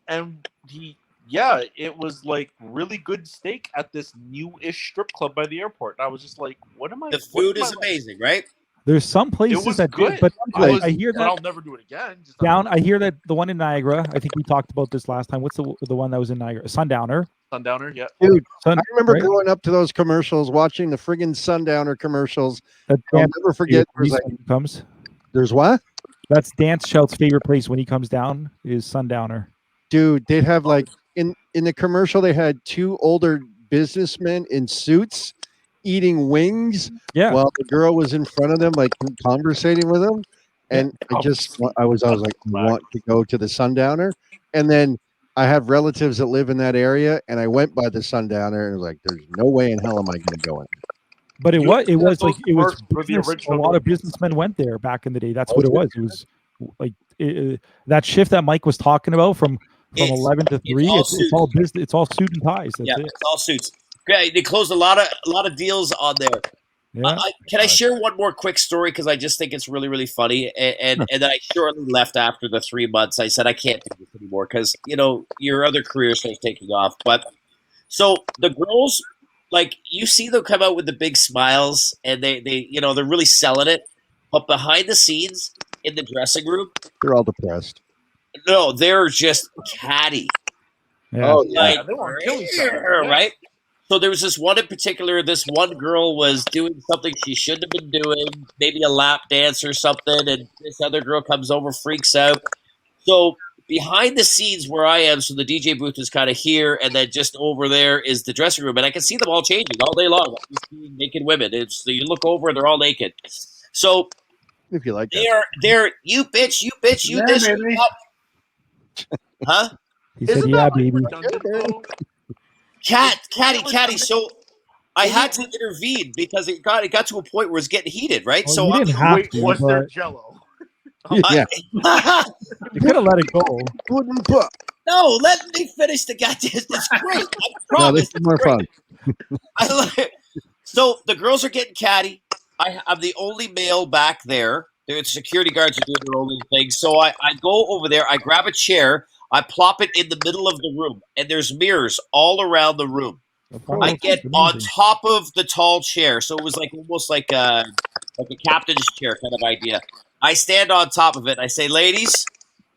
And it was like really good steak at this new-ish strip club by the airport. And I was just like, "What am I?" The food is amazing, right? There's some It places was that good, do, but I hear but that I'll never do it again. Just down. I hear that the one in Niagara. I think we talked about this last time. What's the one that was in Niagara? Sundowner. Sundowner, yeah. Dude, Sun, I remember right? going up to those commercials, watching the friggin' Sundowner commercials. That I'll Dance never forget. favorite There's place like, when he comes. there's what? That's Dance Shout's favorite place when he comes down is Sundowner. Dude, they'd have like in the commercial, they had two older businessmen in suits eating wings Yeah. while the girl was in front of them, like conversating with them. And I was like, I want to go to the Sundowner. And then I have relatives that live in that area, and I went by the Sundowner and was like, there's no way in hell am I going to go in. But it was those business, commercials were a lot of businessmen went there back in the day. That's what it was. It was like that shift that Mike was talking about from 11 to 3. It's all business. It's all suit and ties. That's it. It's all suits. Okay, they closed a lot of deals on there. Yeah. Can I share one more quick story because I just think it's really, really funny, and then I shortly left after the 3 months. I said I can't do this anymore because your other career starts taking off. But so the girls, like you see them come out with the big smiles, and they they're really selling it. But behind the scenes in the dressing room, they're all depressed. No, they're just catty. Yeah. Oh yeah, Like, they want to kill each other, right? So there was this one in particular. This one girl was doing something she shouldn't have been doing, maybe a lap dance or something, and this other girl comes over, freaks out. So behind the scenes where I am, so the DJ booth is kind of here, and then just over there is the dressing room, and I can see them all changing all day long. You see naked women. So you look over, and they're all naked. So if you like they're you bitch, you this, you that. Huh? He said, "Yeah, baby." Catty. So I had to intervene because it got to a point where it's getting heated, right? Well, so you I'm didn't have to, was there but Jello? Yeah. you could have let it go. No, let me finish the goddamn. It's great. I No, promise. this is more fun. So the girls are getting catty. I'm the only male back there. The security guards are doing their own little thing. So I go over there. I grab a chair. I plop it in the middle of the room, and there's mirrors all around the room. I get on top of the tall chair, so it was like almost like a captain's chair kind of idea. I stand on top of it. And I say, "Ladies,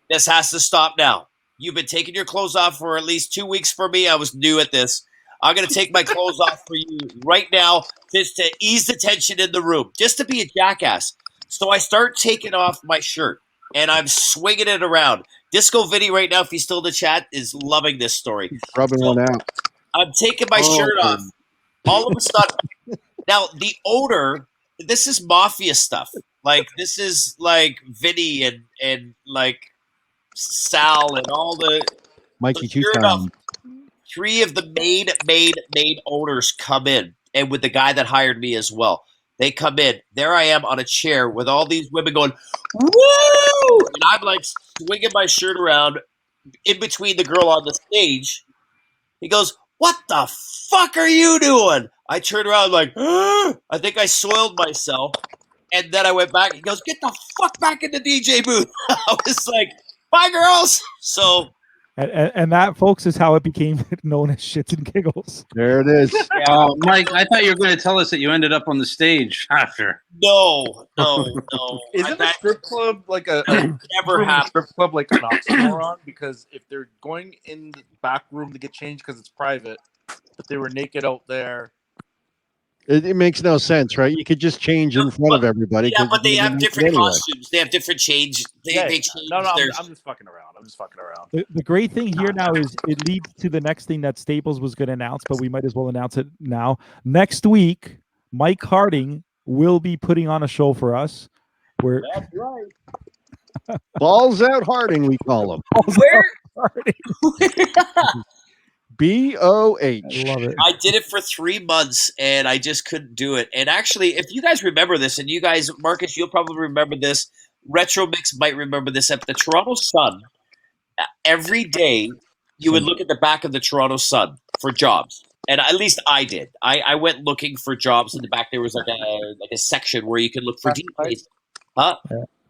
this has to stop now. You've been taking your clothes off for at least 2 weeks for me. I was new at this. I'm going to take my clothes off for you right now just to ease the tension in the room, just to be a jackass." So I start taking off my shirt, and I'm swinging it around. Disco Vinny right now, if he's still in the chat, is loving this story. Rubbing one out. I'm taking my shirt off. All of a sudden, now the odor, this is mafia stuff. Like, this is like Vinny and like Sal and all the Mikey sure enough, 3 of the main owners come in, and with the guy that hired me as well. They come in. There I am on a chair with all these women going, "Woo!" And I'm like swinging my shirt around in between the girl on the stage. He goes, "What the fuck are you doing?" I turned around like, I think I soiled myself. And then I went back. He goes, "Get the fuck back in the DJ booth." I was like, "Bye, girls." So. And that, folks, is how it became known as Shits and Giggles. There it is. Yeah. Mike, I thought you were going to tell us that you ended up on the stage after. No. Isn't a strip club like a never happened. Strip club like an oxymoron? Because if they're going in the back room to get changed because it's private, but they were naked out there. It makes no sense, right? You could just change in front of everybody. Yeah, but they have different anyway. costumes. They have different change. They change. No, I'm just fucking around. The great thing here now is it leads to the next thing that Staples was going to announce, but we might as well announce it now. Next week, Mike Harding will be putting on a show for us. Where That's right. Balls out Harding, we call him. Where? BOH. I love it. I did it for 3 months and I just couldn't do it. And actually, if you guys remember this, and you guys, Marcus, you'll probably remember this. Retro Mix might remember this. At the Toronto Sun, every day you would look at the back of the Toronto Sun for jobs. And at least I did. I went looking for jobs. In the back there was like a section where you could look for DJs. Huh?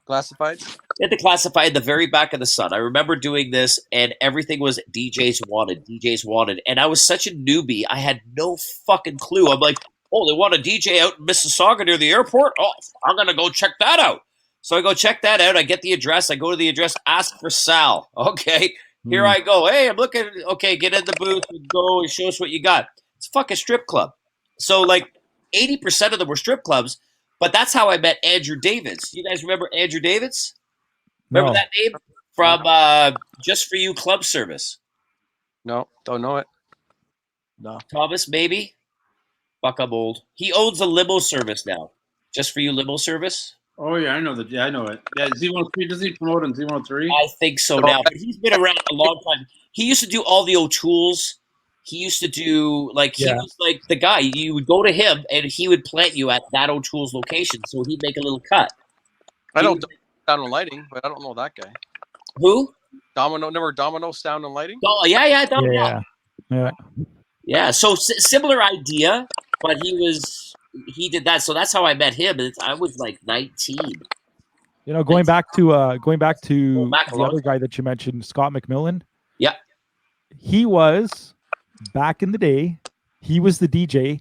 Classified? At the classified, the very back of the Sun. I remember doing this, and everything was DJs wanted. And I was such a newbie, I had no fucking clue. I'm like, oh, they want a DJ out in Mississauga near the airport? Oh, I'm going to go check that out. So I go check that out. I get the address. I go to the address, ask for Sal. Okay, here I go. Hey, I'm looking. Okay, get in the booth and go and show us what you got. It's a fucking strip club. So like 80% of them were strip clubs. But that's how I met Andrew Davids. You guys remember Andrew Davids? Remember that name? From Just For You Club Service. No, don't know it. No. Thomas, maybe? Fuck, I'm old. He owns a limo service now. Just For You limo service? Oh, yeah, I know that. Yeah, I know it. Yeah, Z103, does he promote on Z103? I think so now. But he's been around a long time. He used to do all the O'Toole's. He used to do, like, he was like the guy. You would go to him, and he would plant you at that O'Toole's location, so he'd make a little cut. I know Sound and Lighting, but I don't know that guy. Who? Domino, never Domino Sound and Lighting? Oh, yeah, Domino. Yeah, so similar idea, but he did that. So that's how I met him. I was like 19. You know, going back to the other guy that you mentioned, Scott McMillan. Yeah. He was, back in the day, he was the DJ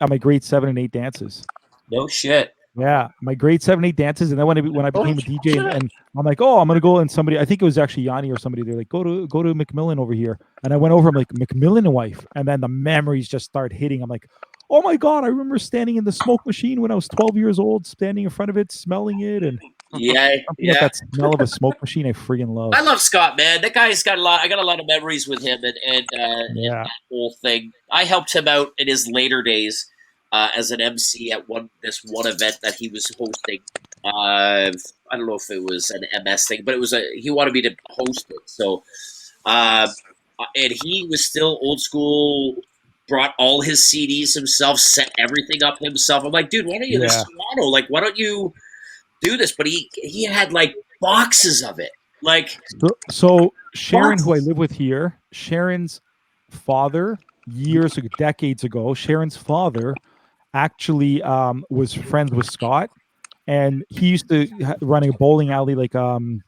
at my grade 7 and 8 dances. No shit. Yeah, my grade 7, 8 dances, and then when I became a DJ, and I'm like, oh, I'm gonna go, and somebody, I think it was actually Yanni or somebody, they're like, go to McMillan over here, and I went over, I'm like, McMillan and wife, and then the memories just start hitting. I'm like, oh my god, I remember standing in the smoke machine when I was 12 years old, standing in front of it, smelling it, and yeah, that smell of a smoke machine I friggin' love. I love Scott, man. That guy's got a lot. I got a lot of memories with him, and that whole thing. I helped him out in his later days. As an MC at this one event that he was hosting. I don't know if it was an MS thing, but it was he wanted me to host it. So, and he was still old school, brought all his CDs himself, set everything up himself. I'm like, dude, why don't you, there's Toronto, like, why don't you do this? But he had like boxes of it. Like, so Sharon, who I live with here, Sharon's father, decades ago, Sharon's father actually was friends with Scott, and he used to running a bowling alley, like the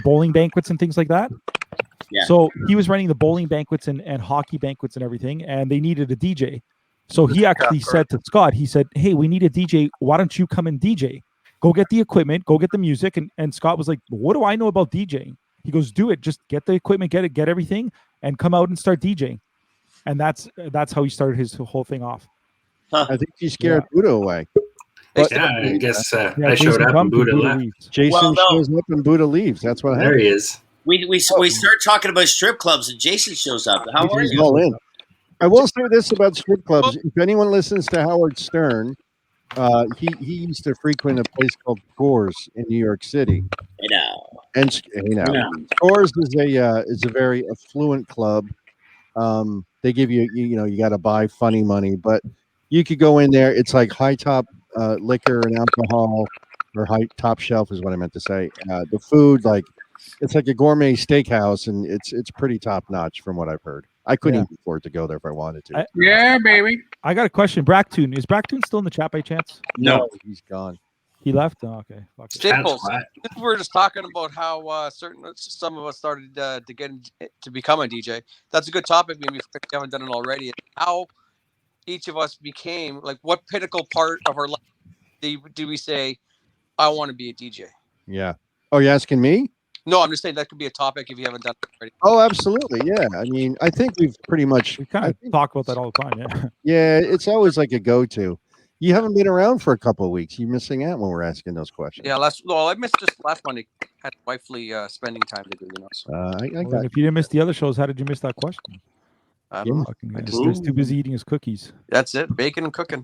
bowling banquets and things like that. Yeah. So he was running the bowling banquets and hockey banquets and everything, and they needed a DJ. So he actually said to Scott, he said, hey, we need a DJ. Why don't you come and DJ? Go get the equipment, go get the music. And Scott was like, what do I know about DJing? He goes, do it. Just get the equipment, get everything, and come out and start DJing. And that's how he started his whole thing off. Huh. I think he scared Buddha away. But, I guess I showed up and Buddha left. Jason shows up and Buddha leaves. That's what happened. There he is. We start talking about strip clubs and Jason shows up. How are you? All in. I will say this about strip clubs. If anyone listens to Howard Stern, he used to frequent a place called Scores in New York City. I know. And Scores is a very affluent club. They give you you got to buy funny money, but you could go in there. It's like high top liquor and alcohol, or high top shelf is what I meant to say. The food, like, it's like a gourmet steakhouse, and it's pretty top notch from what I've heard. I couldn't even afford to go there if I wanted to. Yeah, baby. I got a question. Bractoon, is Bractoon still in the chat by chance? No, he's gone. He left? Oh, okay. Staples. We were just talking about how some of us started to get to become a DJ. That's a good topic. Maybe if you haven't done it already. How each of us became, like, what pinnacle part of our life do we say, I want to be a DJ? Yeah. Oh, you're asking me? No, I'm just saying that could be a topic if you haven't done it already. Oh, absolutely. Yeah. I mean, I think we kind of talk about that all the time. Yeah. Yeah. It's always like a go-to. You haven't been around for a couple of weeks. You're missing out when we're asking those questions. Yeah, I missed just last Monday. Had wifely spending time to do, So. I if you didn't miss the other shows, how did you miss that question? I don't know. I just He's too busy eating his cookies. That's it. Bacon and cooking.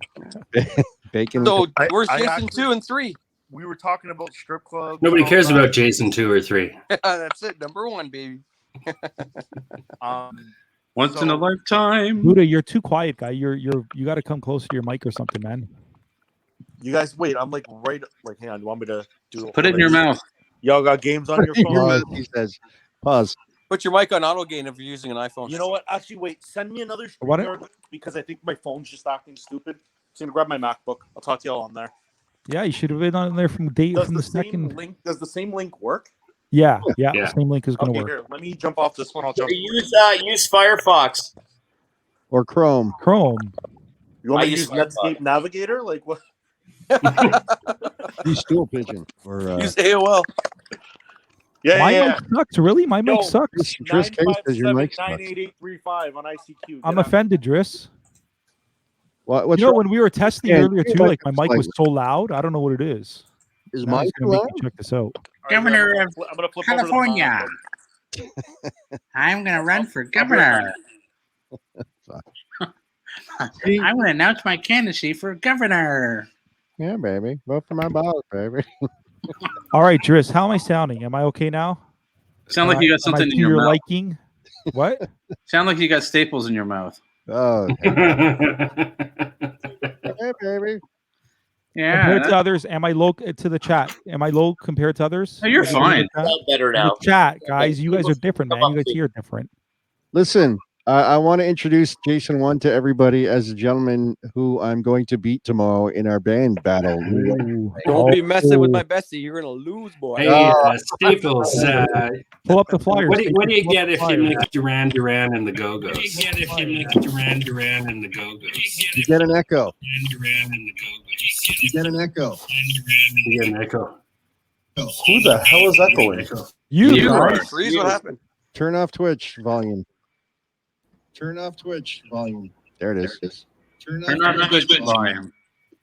Bacon. So where's I Jason actually- 2 and 3? We were talking about strip clubs. Nobody and all cares that. about Jason 2 or 3. That's it. Number 1, baby. Once in a lifetime. Buddha, you're too quiet, guy. You got to come closer to your mic or something, man. You guys, wait. I'm like right. Like, hang on. You want me to do? Put it in your mouth. Y'all got games on your phone? He says, pause. Put your mic on auto gain if you're using an iPhone. You know what? Actually, wait. Send me another What? StreamYard link because I think my phone's just acting stupid. Just gonna grab my MacBook. I'll talk to y'all on there. Yeah, you should have been on there from the Does the second. same link? Does the same link work? Yeah. Yeah. Same link is going to Okay, work. here. Let me jump off this one. I'll jump. Use Firefox. Or Chrome. Chrome. You want I me to use use Netscape Navigator? Like what? Use Stool Pigeon. Or Use AOL. Yeah, My yeah. mic sucks. Really? My mic Yo, sucks. Driss Case says your mic sucks. 957-98835 on ICQ. I'm offended, Driss. What's You know, wrong? when we were testing Yeah, earlier too, like my it's mic like- was so loud. I don't know what it is. Is Now mine he's too gonna make loud? me check this out. All right, Governor I'm of gonna flip over to the California. MacBook. I'm going to run for I'll be right governor. I'm going to announce my candidacy for governor. Yeah, baby. Vote for my boss, baby. All right, Driss, how am I sounding? Am I okay now? Sound like you got Am I something to in your your mouth. liking? What? Sound like you got staples in your mouth. Oh, Yeah. hey, baby. Yeah. Compared to others, am I low to the chat? Am I low compared to others? No, you're Everybody in fine. the chat? Sound better In now. the chat, guys, you guys are different, man. You guys here are different. Listen, I want to introduce Jason 1 to everybody as a gentleman who I'm going to beat tomorrow in our band battle. Don't be messing with my bestie. You're going to lose, boy. Hey, Staples, Pull up the flyers. what do you Staples, get if pull you up the make Duran Duran and the Go-Go's? What do you get if you make Duran Duran and the Go-Go's? You get an echo. Duran and the Go-Go's. You get an echo. You get an echo. Who the hell is echoing? You are. Freeze, what happened? Turn off Twitch volume. Turn off Twitch volume. There it is. Turn on the Twitch volume.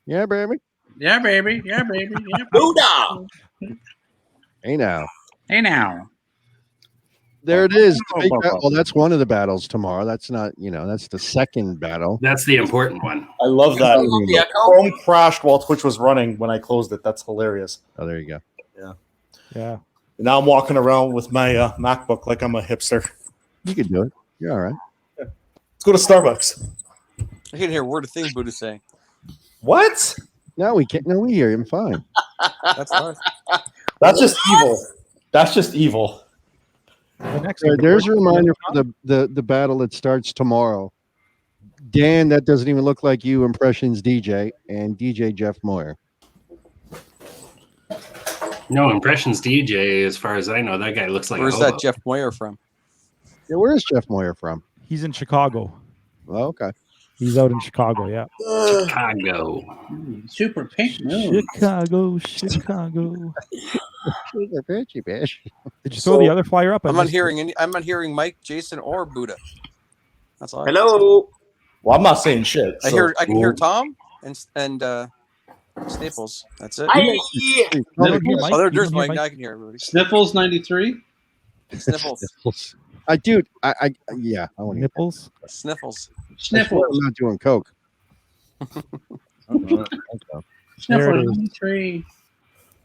Yeah, baby. Yeah, baby. Yeah, baby. Yeah. Buddha. Hey now. Hey, now. There it is. The big well, that's one of the battles tomorrow. That's not, that's the second battle. That's the important one. I love that. Yeah, Chrome crashed while Twitch was running when I closed it. That's hilarious. Oh, there you go. Yeah. Now I'm walking around with my MacBook like I'm a hipster. You can do it. You're all right. Let's go to Starbucks. I can hear a word of thing Buddha's saying. What? No, we can't. No, we hear him fine. That's nice. That's just evil. That's just evil. The next There's a reminder for the battle that starts tomorrow. Dan, that doesn't even look like you, Impressions DJ, and DJ Jeff Moyer. No, Impressions DJ, as far as I know, that guy looks like Where's a that hobo. Jeff Moyer from? Yeah, where is Jeff Moyer from? He's in Chicago. Oh, okay. He's out in Chicago, yeah. Chicago. Super pink moon. Chicago. She's a bitchy bitch. Did you throw the other flyer up? I'm not hearing Mike, Jason, or Buddha. That's all. Hello. Well, I'm not saying shit. I can hear Tom and Staples. That's it. Hi. Oh, there's Mike. Now I can hear everybody. Sniffles 93. Sniffles. I yeah. I want to Nipples. Sniffles. Sniffles. I'm not doing coke. Sniffles 93.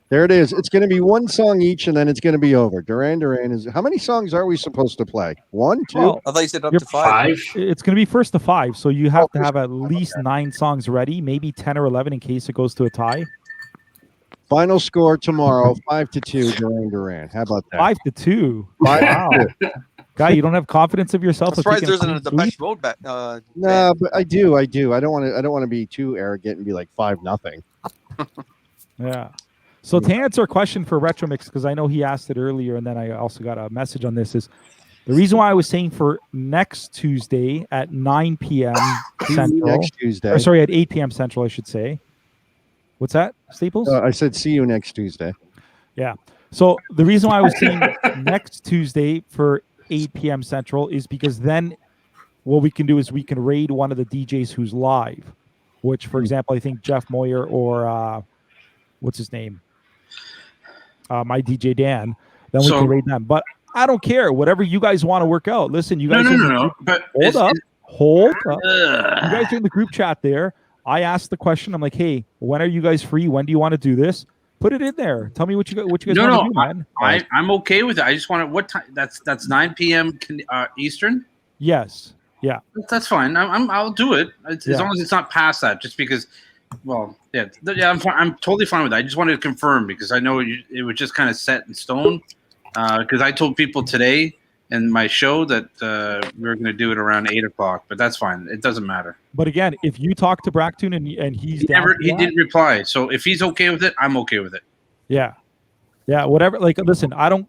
There it is. It's going to be one song each, and then it's going to be over. Duran Duran is. How many songs are we supposed to play? 1, 2. Well, I thought you said up You're to 5. It's going to be first to 5, so you have to have at least 9 songs ready, maybe 10 or 11 in case it goes to a tie. Final score tomorrow, 5-2. Duran Duran. How about that? 5-2. 5 Wow. Guy, you don't have confidence of yourself. I'm surprised there's a Depeche Mode back. No, but I do. I don't want to be too arrogant and be like 5-0. Yeah. So to answer a question for Retromix, because I know he asked it earlier, and then I also got a message on this, is the reason why I was saying for next Tuesday at 9 p.m. Central. Next Tuesday. Or sorry, at 8 p.m. Central, I should say. What's that, Staples? I said see you next Tuesday. Yeah. So the reason why I was saying next Tuesday for 8 p.m. Central is because then what we can do is we can raid one of the DJs who's live, which, for example, I think Jeff Moyer or what's his name? My DJ Dan. Then we can raid them. But I don't care. Whatever you guys want to work out. Listen, you guys. No. But hold up. hold. You guys are in the group chat there. I asked the question. I'm like, hey, when are you guys free? When do you want to do this? Put it in there. Tell me what you guys want to do, man. I'm okay with it. I just want to. What time? That's 9 p.m. Eastern. Yes. Yeah. That's fine. I'll do it as long as it's not past that. Just because. Well, yeah. I'm totally fine with that. I just wanted to confirm because I know it was just kind of set in stone. Because I told people today in my show that we were going to do it around 8 o'clock, but that's fine. It doesn't matter. But again, if you talk to Bractoon and he didn't reply. So if he's okay with it, I'm okay with it. Yeah. Yeah. Whatever. Like, listen, I don't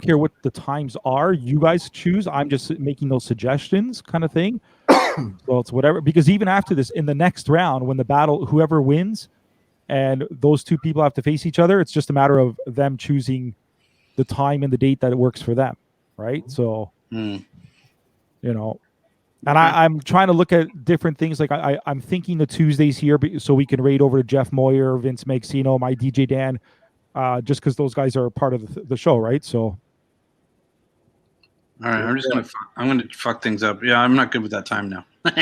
care what the times are. You guys choose. I'm just making those suggestions kind of thing. So it's whatever, because even after this, in the next round, when the battle, whoever wins and those two people have to face each other, it's just a matter of them choosing the time and the date that it works for them. Right. So, you know, and I'm trying to look at different things. Like I'm thinking the Tuesdays here, so we can raid over to Jeff Moyer, Vince Maxino, my DJ Dan, just because those guys are part of the show. Right. So. All right, I'm gonna fuck things up. Yeah, I'm not good with that time now. That's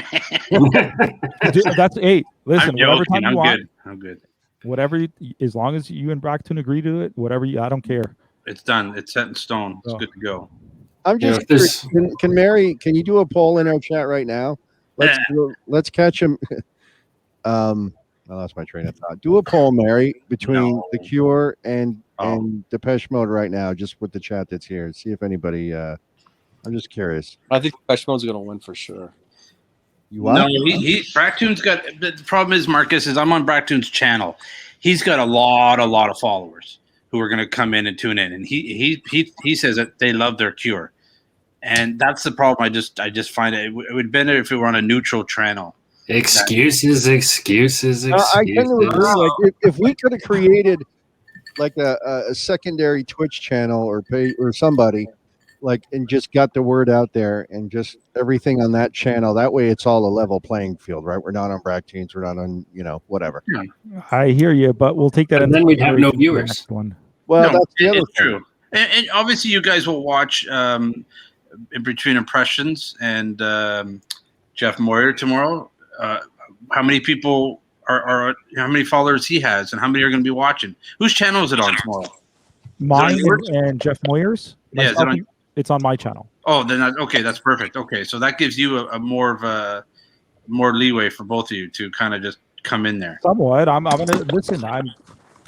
8. Listen, whatever time you want. I'm good. Whatever, as long as you and Bractoon agree to it, whatever. I don't care. It's done. It's set in stone. It's good to go. I'm just curious, can Mary? Can you do a poll in our chat right now? Let's catch him. I lost my train of thought. Do a poll, Mary, between The Cure and Depeche Mode right now, just with the chat that's here. See if anybody. I'm just curious. I think Depeche Mode's going to win for sure. You what? No, Bractoon's got. The problem is, Marcus, is I'm on Bractoon's channel. He's got a lot of followers who are going to come in and tune in, and he says that they love their Cure, and that's the problem. I just find it would be better if it were on a neutral channel. Excuses. I tend to agree. Like if we could have created like a secondary Twitch channel or somebody. Like, and just got the word out there and just everything on that channel. That way it's all a level playing field, right? We're not on Bractoons. We're not on, what I hear you, but we'll take that. And then we'd have no viewers. One. Well, that's the other true. And obviously you guys will watch in between impressions and Jeff Moyer tomorrow. How many people are how many followers he has and how many are going to be watching? Whose channel is it on tomorrow? Mine and Jeff Moyer's. Yeah, it's on my channel. Oh, then okay, that's perfect. Okay, so that gives you a more leeway for both of you to kind of just come in there. Somewhat. I'm gonna listen.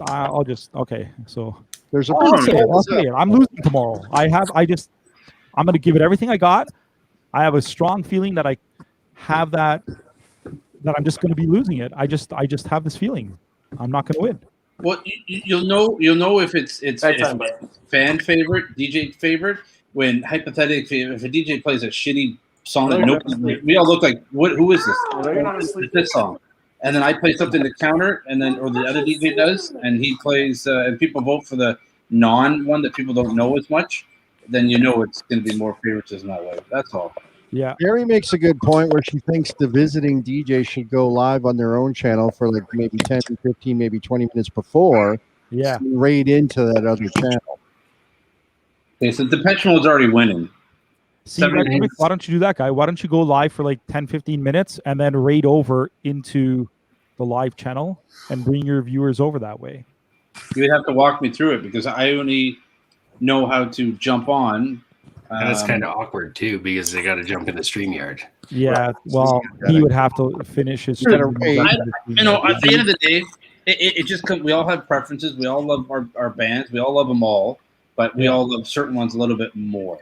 I'll just okay. So there's a. I'll say it. I'm losing tomorrow. I'm gonna give it everything I got. I have a strong feeling that I have that I'm just gonna be losing it. I just have this feeling I'm not gonna win. Well, you'll know if it's fan favorite, DJ favorite, when hypothetically if a DJ plays a shitty song that we all look like, who is this? This song. And then I play something to counter, or the other DJ does, and he plays, and people vote for the non-one that people don't know as much, then it's going to be more favoritism that way. That's all. Yeah. Mary makes a good point where she thinks the visiting DJ should go live on their own channel for like maybe 10, 15, maybe 20 minutes before. Yeah. And raid into that other channel. Okay, so Depeche Mode's already winning. See, why don't you do that, guy? Why don't you go live for like 10, 15 minutes and then raid over into the live channel and bring your viewers over that way? You would have to walk me through it because I only know how to jump on. And it's kind of awkward too because they got to jump in the StreamYard. Yeah, well, he would have to finish his. At the end of the day, it just comes. We all have preferences. We all love our bands. We all love them all, but we all love certain ones a little bit more.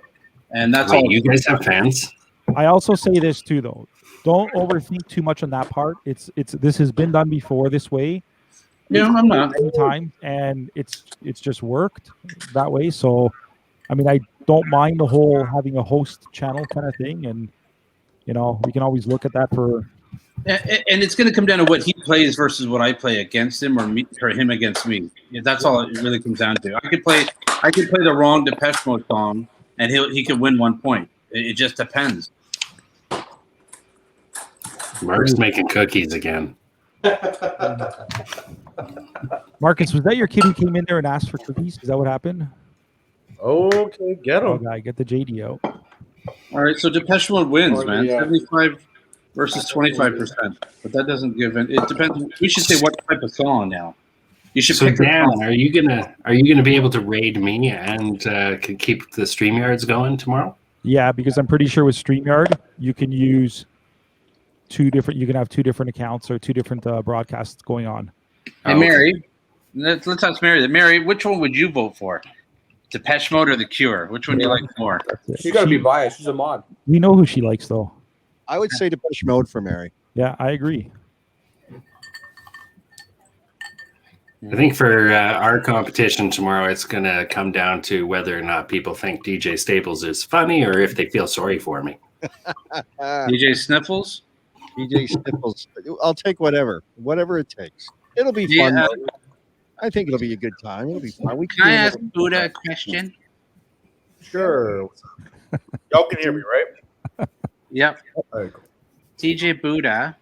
And that's all. You guys have fans. I also say this too, though. Don't overthink too much on that part. This has been done before this way. Yeah, I'm not. Time, and it's just worked that way. So, I mean, I don't mind the whole having a host channel kind of thing, and we can always look at that for. And it's going to come down to what he plays versus what I play against him, or him against me. That's all it really comes down to. I could play the wrong Depeche Mode song, and he could win 1 point. It just depends. Mark's making cookies again. Marcus, was that your kid who came in there and asked for cookies? Is that what happened? Okay, get him. Okay, get the JD out. All right, so Depeche Mode wins, Or man. the, 75 versus 25%. But that doesn't give it. It depends. We should say what type of song now. You should So pick the Dan, song. are you gonna be able to raid me and can keep the StreamYards going tomorrow? Yeah, because I'm pretty sure with StreamYard you can use two different. You can have two different accounts or two different broadcasts going on. Hey, Mary, let's ask Mary. Mary, which one would you vote for? Depeche Mode or The Cure? Which one do you like more? She's got to be biased. She's a mod. We know who she likes, though. I would say Depeche Mode for Mary. Yeah, I agree. I think for our competition tomorrow, it's going to come down to whether or not people think DJ Staples is funny or if they feel sorry for me. DJ Sniffles? DJ Sniffles. I'll take whatever it takes. It'll be fun. Yeah. I think it'll be a good time. It'll be fun. Can I ask Buddha a question? Sure. Y'all can hear me, right? Yep. Right, cool. DJ Buddha.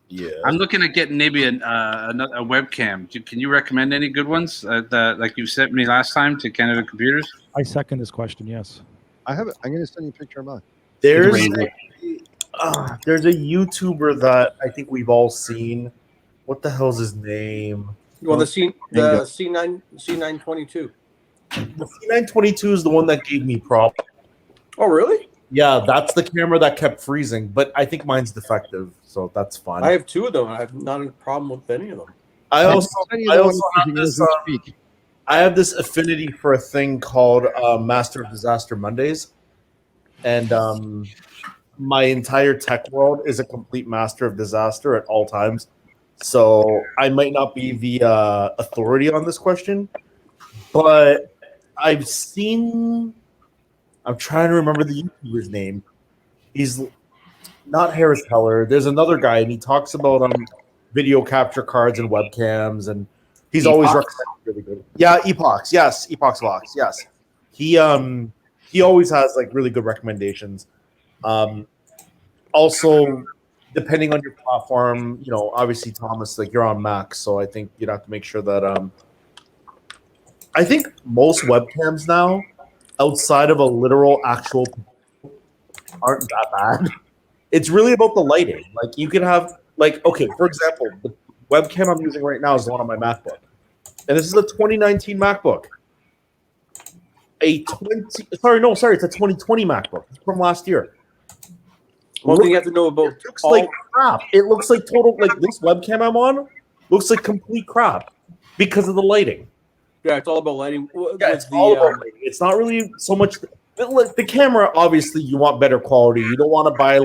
Yeah. I'm looking at getting maybe a webcam. Can you recommend any good ones like you sent me last time to Canada Computers? I second this question. Yes. I have it. I'm going to send you a picture of mine. There's a YouTuber that I think we've all seen. What the hell's his name? Well, the C922. The C922 is the one that gave me problems. Oh, really? Yeah, that's the camera that kept freezing, but I think mine's defective, so that's fine. I have two of them. I have not a problem with any of them. I also have this. I have this affinity for a thing called Master of Disaster Mondays, and my entire tech world is a complete master of disaster at all times. So I might not be the authority on this question, but I've seen. I'm trying to remember the YouTuber's name. He's not Harris Heller. There's another guy, and he talks about video capture cards and webcams, and he's always recommending really good. Yeah, Epochs. Yes, Epochs Vox. Yes, he always has like really good recommendations. Also, depending on your platform, obviously Thomas, like you're on Mac, so I think you'd have to make sure that I think most webcams now, outside of a literal actual, aren't that bad. It's really about the lighting. Like you can have for example, the webcam I'm using right now is the one on my MacBook. And this is a 2019 MacBook. It's a 2020 MacBook. It's from last year. One thing you have to know about it looks like crap. It looks like total this webcam I'm on looks like complete crap because of the lighting. Yeah, it's all about lighting. Yeah, it's all about lighting. It's not really so much the camera. Obviously, you want better quality. You don't want to buy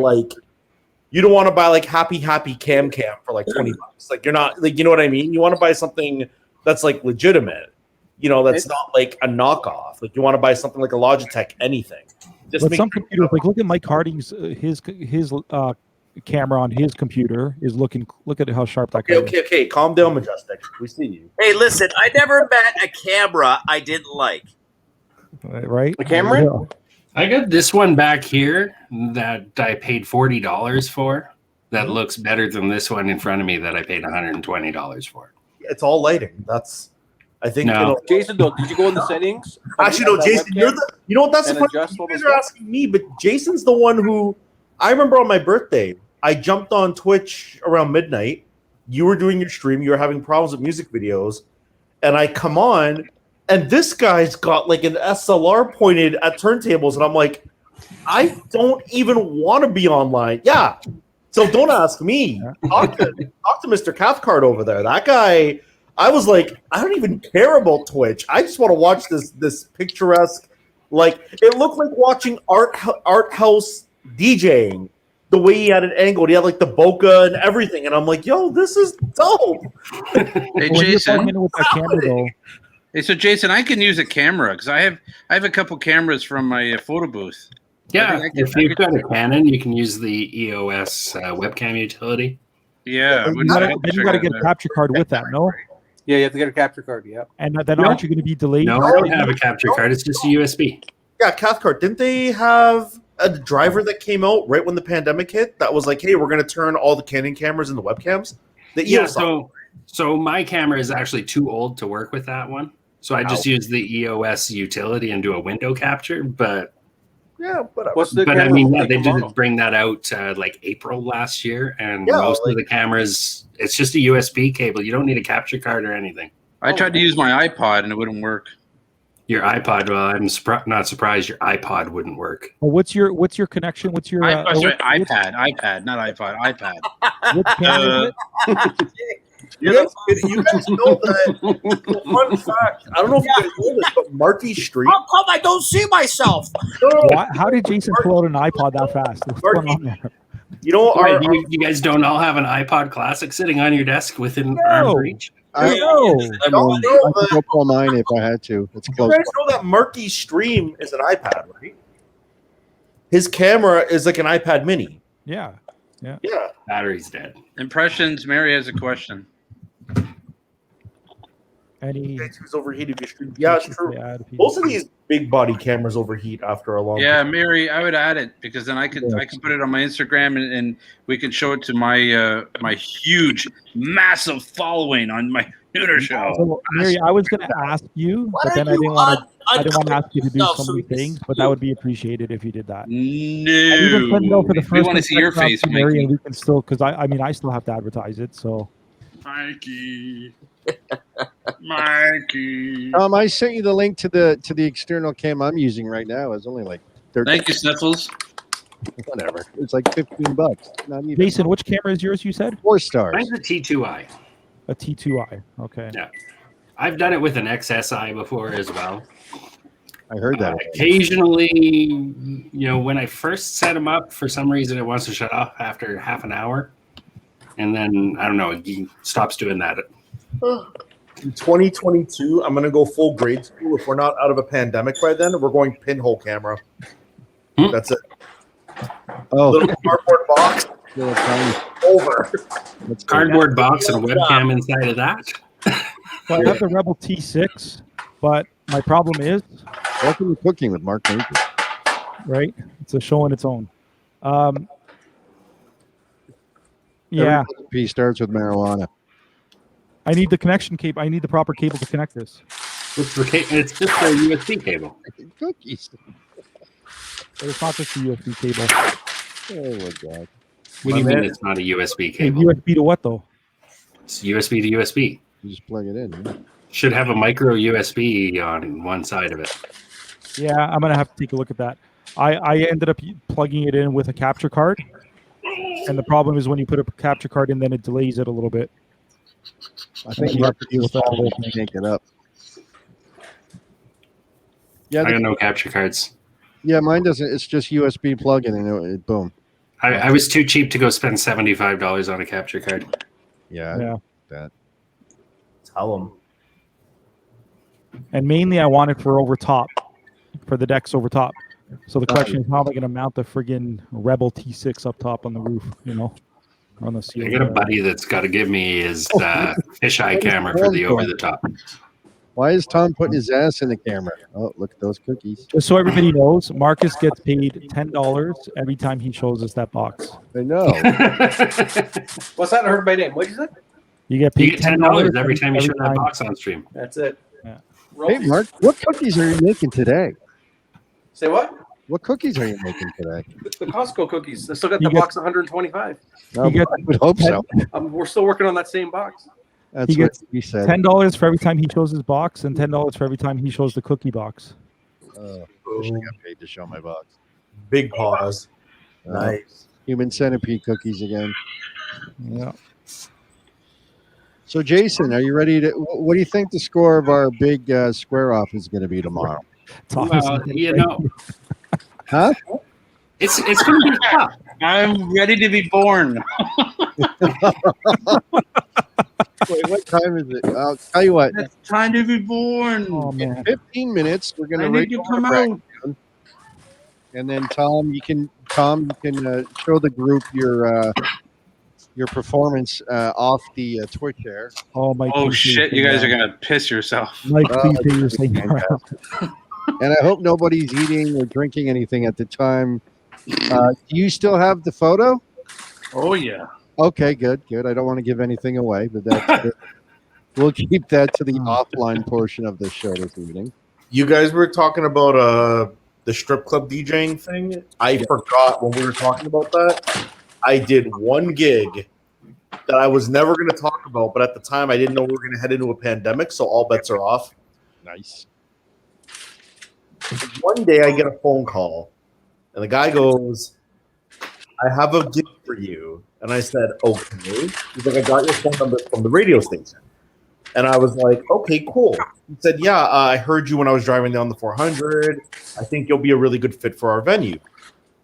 happy cam for like $20. Like you're not like, you know what I mean? You want to buy something that's like legitimate. That's not like a knockoff. Like you want to buy something like a Logitech anything. But some computers, like look at Mike Harding's his camera on his computer is looking. Look at how sharp that. Okay. Calm down, Majestic. We see you. Hey, listen. I never met a camera I didn't like. Right? The camera. Yeah. I got this one back here that I paid $40 for. That looks better than this one in front of me that I paid $120 for. It's all lighting. That's. I think. No. Jason, though, did you go in the settings? Actually, no, Jason. You know what? That's the funny. You guys are asking me, but Jason's the one who. I remember on my birthday, I jumped on Twitch around midnight. You were doing your stream. You were having problems with music videos. And I come on, and this guy's got like an SLR pointed at turntables. And I'm like, I don't even want to be online. Yeah. So don't ask me. Talk to Mr. Cathcart over there. That guy, I was like, I don't even care about Twitch. I just want to watch this picturesque, like, it looked like watching art house DJing. The way he had it angled, he had like the bokeh and everything, and I'm like, "Yo, this is dope." Hey, Jason. Hey, so Jason, I can use a camera because I have a couple cameras from my photo booth. Yeah, if you've got a Canon, you can use the EOS webcam utility. Yeah, you got to get a capture card with that. No. Yeah, you have to get a capture card. Yeah. And then aren't you going to be delayed? No, I don't have a capture card. It's just a USB. Yeah, Cathcart. Didn't they have a driver that came out right when the pandemic hit that was like, hey, we're going to turn all the Canon cameras into webcams? So my camera is actually too old to work with that one. So I just use the EOS utility and do a window capture. But Yeah, whatever. What's the But I camera mean, yeah, like they tomorrow? did bring that out like April last year, and Yeah, most like- of the cameras, it's just a USB cable. You don't need a capture card or anything. I tried to use my iPod and it wouldn't work. Your iPod, well, I'm not surprised your iPod wouldn't work. Well, what's your connection? What's your iPad, not iPod, iPad. What camera is it? You guys know that. Fun fact. I don't know if you guys know this, but Marky Street. How come I don't see myself? Why, how did Jason pull out an iPod that fast? What's going on there? You know, you guys don't all have an iPod Classic sitting on your desk within arm's reach? I could go pull mine if I had to. It's You close. guys know that Marky Stream is an iPad, right? His camera is like an iPad Mini. Yeah. Battery's dead. Impressions. Mary has a question. Any Who's overheated your stream? Yeah, it's true. Most of these big body cameras overheat after a long. Yeah, Mary, I would add it because then I can put it on my Instagram and we can show it to my my huge, massive following on my Nooner show. So, Mary, I was going to ask you, but then I didn't want to ask you to do so many things. But that would be appreciated if you did that. No, we want to see your face, Mary, Mikey. and we can still because I mean I still have to advertise it. So, Mikey. Mikey. I sent you the link to the external cam I'm using right now. It's only like 13. Thank you, Sniffles. Whatever. It's like $15. Not even. Jason, which camera is yours? You said 4 stars. Mine's a T2i. A T2i. Okay. Yeah, I've done it with an XSI before as well. I heard that. Occasionally, you know, when I first set them up, for some reason it wants to shut off after half an hour, and then I don't know, he stops doing that. In 2022, I'm gonna go full grade school. If we're not out of a pandemic by then, we're going pinhole camera. That's it. Oh, little cardboard box. Over. Cardboard box and a webcam inside of that. So I have the Rebel T6, but my problem is welcome to Cooking with Mark Maker. Right? It's a show on its own. Yeah. Every recipe starts with marijuana. I need the connection cable. I need the proper cable to connect this. It's just a USB cable. Cookies. But it's not just a USB cable. Oh my god. What do you mean it's not a USB Hey, cable? USB to what though? It's USB to USB. You just plug it in. Yeah. Should have a micro USB on one side of it. Yeah, I'm gonna have to take a look at that. I ended up plugging it in with a capture card, and the problem is when you put a capture card in, then it delays it a little bit. I think you have to deal with that whole thing. Can't get up. Yeah, I got no capture cards. Yeah, mine doesn't. It's just USB plug-in, and it boom. I was too cheap to go spend $75 on a capture card. Yeah. That. Tell them. And mainly, I want it for over top, for the decks over top. So the question is, how am I going to mount the friggin' Rebel T6 up top on the roof? You know, on the I ceiling. got a buddy that's got to give me his fisheye camera for the over the top. Why is Tom putting his ass in the camera? Oh, look at those cookies. Just so everybody knows, Marcus gets paid $10 every time he shows us that box. I know. What's that? I heard my name. What did you say? You get You paid get $10 every time you show that box on stream. That's it. Yeah. Hey, Mark, what cookies are you making today? Say what? What cookies are you making today? The Costco cookies. I still got You the get- box 125. No, You get I would hope so. We're still working on that same box. That's He what gets you said. $10 for every time he shows his box, and $10 for every time he shows the cookie box. Wish I got paid to show my box. Big pause. Nice. Human centipede cookies again. Yeah. So, Jason, are you ready to? What do you think the score of our big square off is going to be tomorrow? Well, you know, Huh? it's going to be tough. I'm ready to be born. Wait, what time is it? I'll tell you what. It's time to be born. Oh, In man. 15 minutes, we're going I to need rate to over come bracket out. zone. And then Tom, you can show the group your performance off the Twitch there. Oh, Mike. Oh please say shit! your You guys are thing gonna piss yourself. now. Mike, please say your It's thing now. fantastic. And I hope nobody's eating or drinking anything at the time. Do you still have the photo? Oh yeah. Okay, good. I don't want to give anything away, but that's good. We'll keep that to the offline portion of the show this evening. You guys were talking about the strip club DJing thing. I forgot when we were talking about that. I did one gig that I was never going to talk about, but at the time I didn't know we were going to head into a pandemic, so all bets are off. Nice. One day I get a phone call, and the guy goes, "I have a gig for you." And I said, "Okay." He's like, "I got your phone number from the radio station." And I was like, "Okay, cool." He said, "Yeah, I heard you when I was driving down the 400. I think you'll be a really good fit for our venue."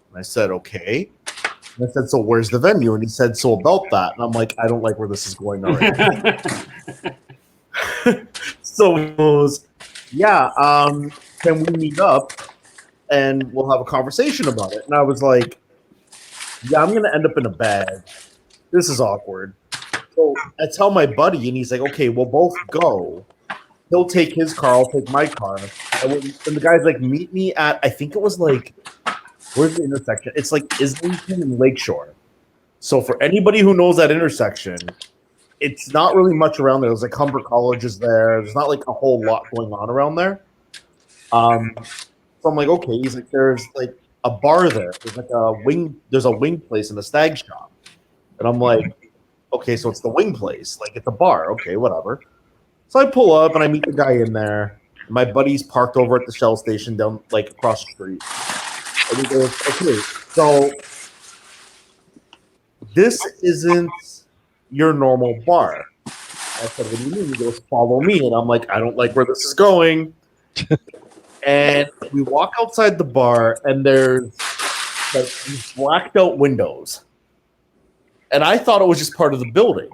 And I said, "Okay." And I said, "So where's the venue?" And he said, "So about that." And I'm like, "I don't like where this is going already." So he goes, "Yeah, can we meet up and we'll have a conversation about it?" And I was like, "Yeah, I'm going to end up in a bag. This is awkward." So I tell my buddy, and he's like, "Okay, we'll both go. He'll take his car, I'll take my car." And the guy's like, "Meet me at," I think it was like, where's the intersection? It's like Islington and Lakeshore. So for anybody who knows that intersection, it's not really much around there. There's like Humber College is there. There's not like a whole lot going on around there. So I'm like, okay. He's like, there's like a bar there. There's like a wing. There's a wing place and a stag shop. And I'm like, okay, so it's the wing place. Like it's a bar. Okay, whatever. So I pull up and I meet the guy in there. My buddy's parked over at the Shell station down like across the street. And he goes, "Okay, so this isn't your normal bar." I said, "What do you mean?" He goes, "Follow me." And I'm like, I don't like where this is going. And we walk outside the bar, and there's like these blacked out windows. And I thought it was just part of the building.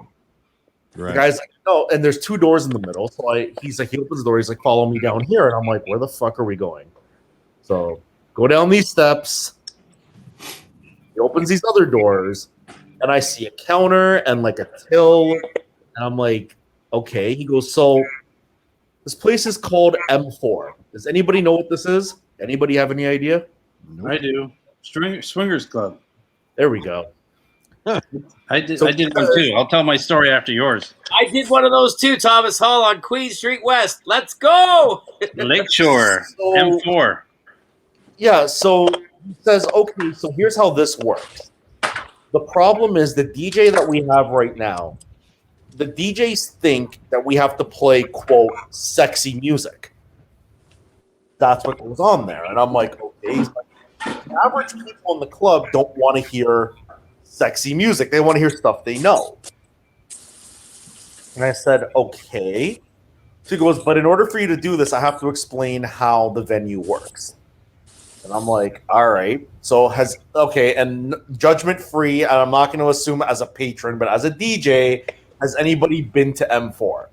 Right. The guy's like, "No," and there's two doors in the middle. So he's like, he opens the door, he's like, "Follow me down here." And I'm like, "Where the fuck are we going?" So go down these steps. He opens these other doors, and I see a counter and like a till. And I'm like, okay. He goes, "So this place is called M4. Does anybody know what this is? Anybody have any idea?" Nope. I do. Swingers Club. There we go. I did one too. I'll tell my story after yours. I did one of those too, Thomas Hall on Queen Street West. Let's go. Lakeshore, M4. Yeah, so he says, "Okay, so here's how this works. The problem is the DJ that we have right now, the DJs think that we have to play, quote, sexy music. That's what goes on there." And I'm like, okay. He's like, the average people in the club don't want to hear sexy music. They want to hear stuff they know. And I said, okay. So he goes, "But in order for you to do this, I have to explain how the venue works." And I'm like, all right. So and judgment free, and I'm not going to assume as a patron, but as a DJ, has anybody been to M4?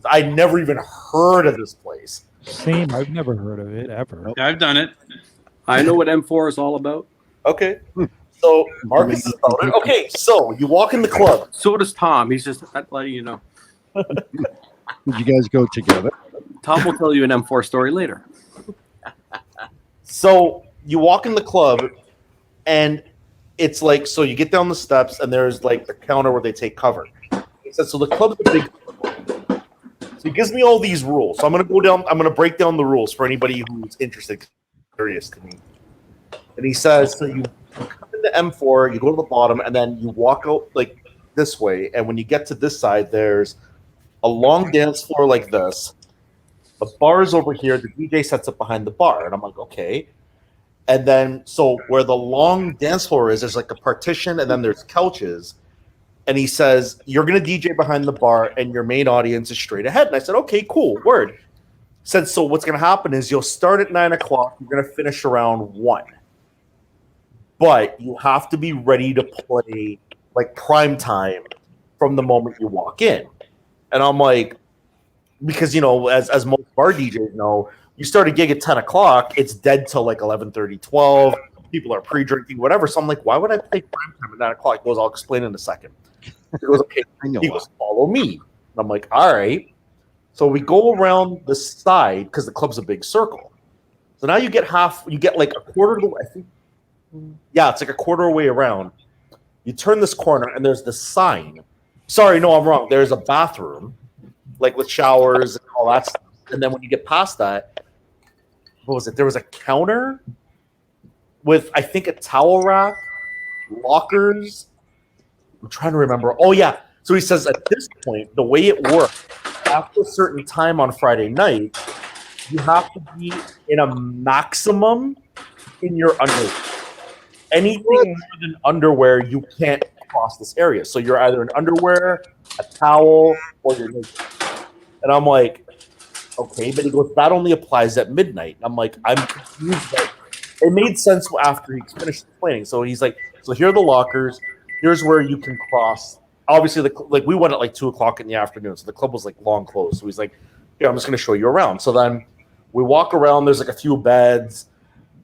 I never even heard of this place. Same. I've never heard of it ever. I've done it. I know what M4 is all about. Okay. So Marcus is about it. Okay, so you walk in the club. So does Tom. He's just letting you know. Did you guys go together? Tom will tell you an M4 story later. So you walk in the club, and it's like, so you get down the steps, and there's like the counter where they take cover. He says, so the club's a big. So he gives me all these rules. So I'm going to go down. I'm going to break down the rules for anybody who's interested, curious to me. And he says, so you come into M4, you go to the bottom, and then you walk out like this way. And when you get to this side, there's a long dance floor like this. The bar is over here. The DJ sets up behind the bar. And I'm like, okay. And then, so where the long dance floor is, there's like a partition, and then there's couches. And he says, you're going to DJ behind the bar, and your main audience is straight ahead. And I said, okay, cool, word. Said, so what's going to happen is you'll start at 9 o'clock. You're going to finish around 1. But you have to be ready to play like prime time from the moment you walk in. And I'm like, because, you know, as most bar DJs know, you start a gig at 10 o'clock, it's dead till like 11:30, 12. People are pre-drinking, whatever. So I'm like, why would I play prime time at 9 o'clock? He goes, I'll explain in a second. He goes, okay. He goes, follow me. And I'm like, all right. So we go around the side because the club's a big circle. So now you get like a quarter of the way, I think. Yeah, it's like a quarter way around. You turn this corner, and there's the sign. Sorry, no, I'm wrong. There's a bathroom, like with showers and all that stuff. And then when you get past that, what was it? There was a counter with, I think, a towel rack, lockers. I'm trying to remember. Oh, yeah. So he says at this point, the way it works, after a certain time on Friday night, you have to be in a maximum in your underwear. Anything more than underwear, you can't cross this area. So you're either in underwear, a towel, or you're naked. And I'm like, okay, but he goes, that only applies at midnight. And I'm like, I'm confused. Like, it made sense after he finished explaining. So he's like, so here are the lockers. Here's where you can cross. Obviously, we went at like 2:00 in the afternoon, so the club was like long closed. So he's like, "Yeah, I'm just going to show you around." So then we walk around. There's like a few beds,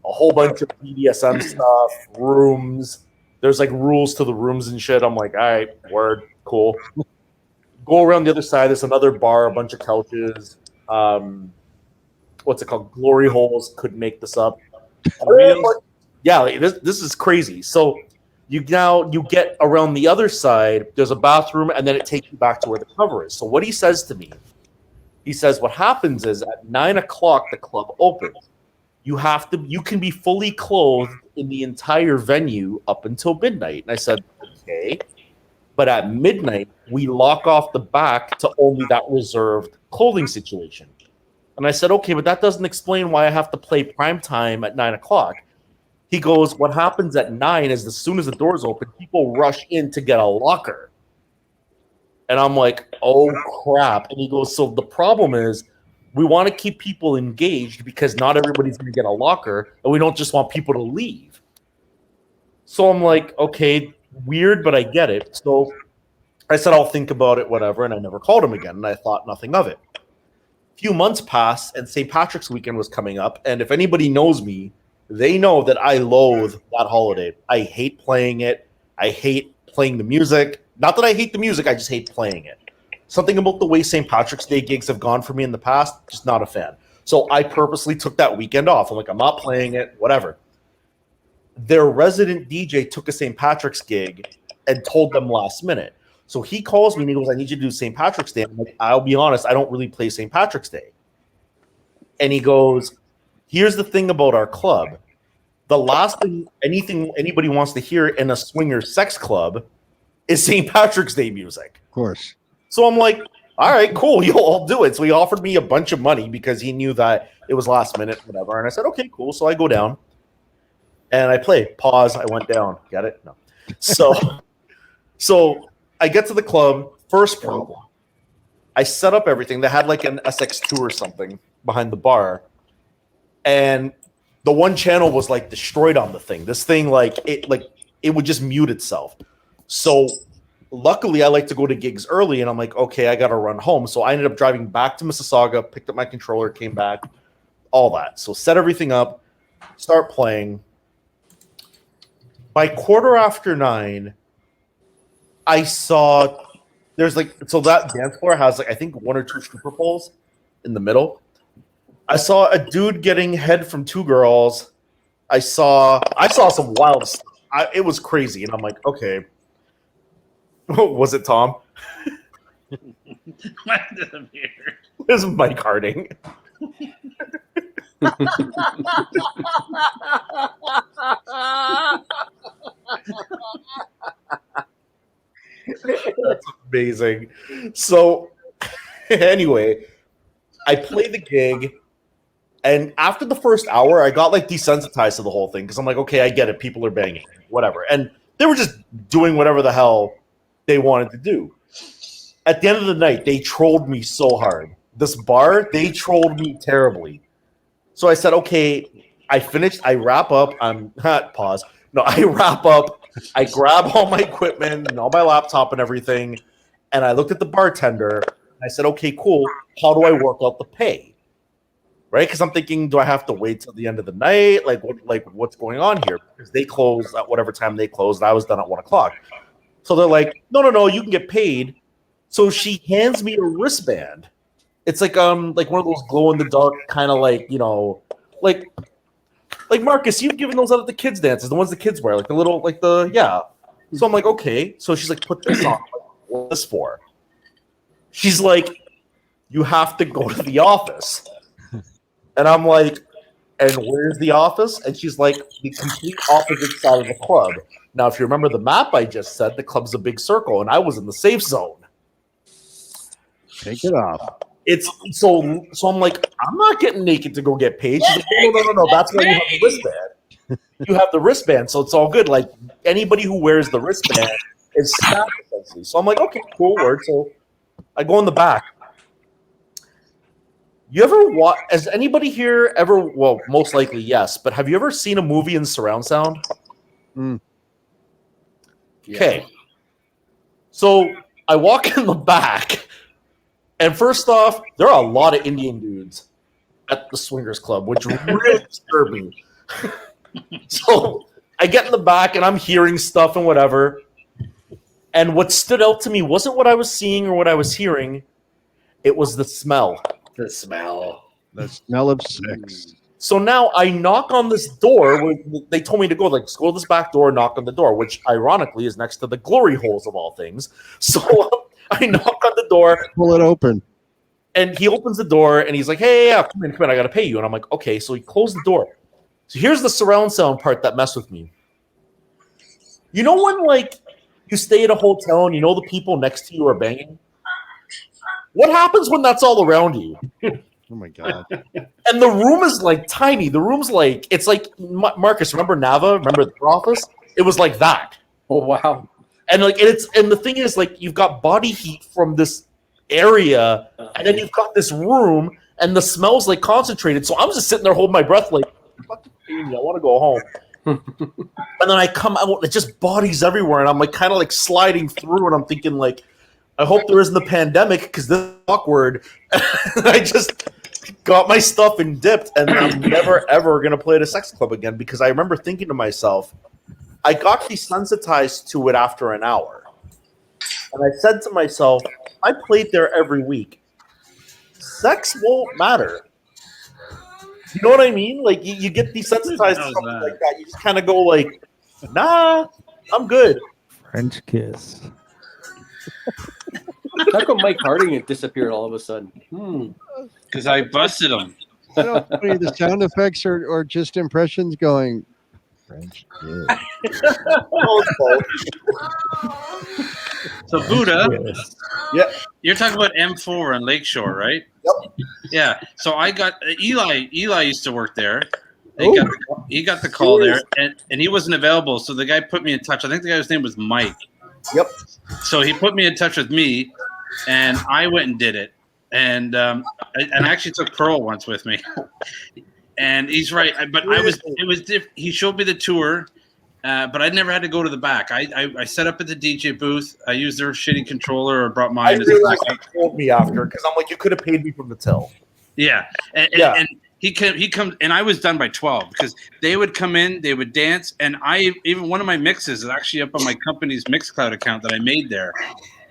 a whole bunch of BDSM stuff, rooms. There's like rules to the rooms and shit. I'm like, all right, word, cool. Go around the other side. There's another bar, a bunch of couches. What's it called? Glory holes. Couldn't make this up. Yeah, like, this is crazy. So you get around the other side. There's a bathroom, and then it takes you back to where the cover is. So what he says to me, he says, what happens is at 9:00 the club opens. You can be fully clothed in the entire venue up until midnight. And I said, okay. But at midnight, we lock off the back to only that reserved clothing situation. And I said, okay, but that doesn't explain why I have to play prime time at 9:00. He goes, what happens at 9 is as soon as the doors open, people rush in to get a locker. And I'm like, oh, crap. And he goes, so the problem is we want to keep people engaged because not everybody's going to get a locker, and we don't just want people to leave. So I'm like, okay, weird, but I get it. So I said, I'll think about it, whatever, and I never called him again, and I thought nothing of it. A few months passed, and St. Patrick's weekend was coming up, and if anybody knows me, they know that I loathe that holiday. I hate playing it. I hate playing the music. Not that I hate the music, I just hate playing it. Something about the way St. Patrick's Day gigs have gone for me in the past, just not a fan. So I purposely took that weekend off. I'm like, I'm not playing it, whatever. Their resident DJ took a St. Patrick's gig and told them last minute. So he calls me and he goes, I need you to do St. Patrick's Day. I'm like, I'll be honest, I don't really play St. Patrick's Day. And he goes, here's the thing about our club. The last thing anybody wants to hear in a swinger sex club is St. Patrick's Day music. Of course. So I'm like, all right, cool. I'll do it. So he offered me a bunch of money because he knew that it was last minute, whatever. And I said, okay, cool. So I go down and I play. Pause. I went down. Got it? No. So I get to the club. First problem. I set up everything. They had like an SX2 or something behind the bar. And the one channel was like destroyed on the thing. This thing, it would just mute itself. So luckily I like to go to gigs early, and I'm like, okay, I got to run home. So I ended up driving back to Mississauga, picked up my controller, came back, all that. So set everything up, start playing. By 9:15, I saw there's so that dance floor has I think 1 or 2 stripper poles in the middle. I saw a dude getting head from 2 girls. I saw some wild stuff. It was crazy, and I'm like, okay. Was it Tom? This is Mike Harding. That's amazing. So, anyway, I played the gig, and after the first hour, I got desensitized to the whole thing because I'm like, okay, I get it. People are banging, whatever, and they were just doing whatever the hell they wanted to do. At the end of the night, they trolled me so hard. This bar, they trolled me terribly. So I said, okay, I finished. I wrap up. Pause. No, I wrap up. I grab all my equipment and all my laptop and everything. And I looked at the bartender. And I said, okay, cool. How do I work out the pay? Right? Because I'm thinking, do I have to wait till the end of the night? What's going on here? Because they closed at whatever time they closed. I was done at 1 o'clock. So they're like, no, you can get paid. So she hands me a wristband. It's like one of those glow in the dark kind of like Marcus, you've given those out at the kids' dances, the ones the kids wear, yeah. So I'm like, okay. So she's like, put this on. What's this for? She's like, you have to go to the office. And I'm like, and where's the office? And she's like, the complete opposite side of the club. Now, if you remember the map I just said, the club's a big circle, and I was in the safe zone. Take it off. It's so I'm like, I'm not getting naked to go get paid. She's like, no. That's why you have the wristband. You have the wristband, so it's all good. Like anybody who wears the wristband is staff essentially. So I'm like, okay, cool word. So I go in the back. You ever watch? Has anybody here ever? Well, most likely yes. But have you ever seen a movie in surround sound? Okay. So I walk in the back, and first off, there are a lot of Indian dudes at the Swingers Club, which really disturbed me. So I get in the back, and I'm hearing stuff and whatever. And what stood out to me wasn't what I was seeing or what I was hearing. It was the smell. The smell. The smell of sex. So now I knock on this door. Where they told me to go, like, go to this back door and knock on the door, which ironically is next to the glory holes of all things. So I knock on the door. Pull it open. And he opens the door and he's like, hey, yeah, come in, I got to pay you. And I'm like, okay. So he closed the door. So here's the surround sound part that messed with me. You know when, like, you stay at a hotel and you know the people next to you are banging? What happens when that's all around you? Oh my God. And the room is like tiny. The room's like, it's like, Marcus, remember Nava? Remember the office? It was like that. Oh, wow. And like, and the thing is, like, you've got body heat from this area, and then you've got this room, and the smell's like concentrated. So I'm just sitting there holding my breath, like, fucking I want to go home. And then I come out, it's just bodies everywhere, and I'm like kind of like sliding through, and I'm thinking like, I hope there isn't a pandemic because this is awkward. I just got my stuff and dipped, and I'm never ever gonna play at a sex club again because I remember thinking to myself, I got desensitized to it after an hour, and I said to myself, I played there every week. Sex won't matter. You know what I mean? Like you get desensitized to something like that. You just kind of go like, nah, I'm good. French kiss. How come Mike Harding had disappeared all of a sudden? Because I busted him. I don't know if the sound effects or just impressions going French kiss. So Buddha, yeah, you're talking about M4 on Lakeshore, right? Yep. Yeah. So I got Eli. Eli used to work there. He got the call there, and he wasn't available. So the guy put me in touch. I think the guy's name was Mike. Yep. So he put me in touch with me, and I went and did it. And I actually took Pearl once with me. And he's right, but it was different. He showed me the tour, but I never had to go to the back. I set up at the DJ booth. I used their shitty controller or brought mine. I realized you told me after because I'm like, you could have paid me from the till. Yeah, and he comes, and I was done by 12 because they would come in, they would dance, and even one of my mixes is actually up on my company's Mixcloud account that I made there.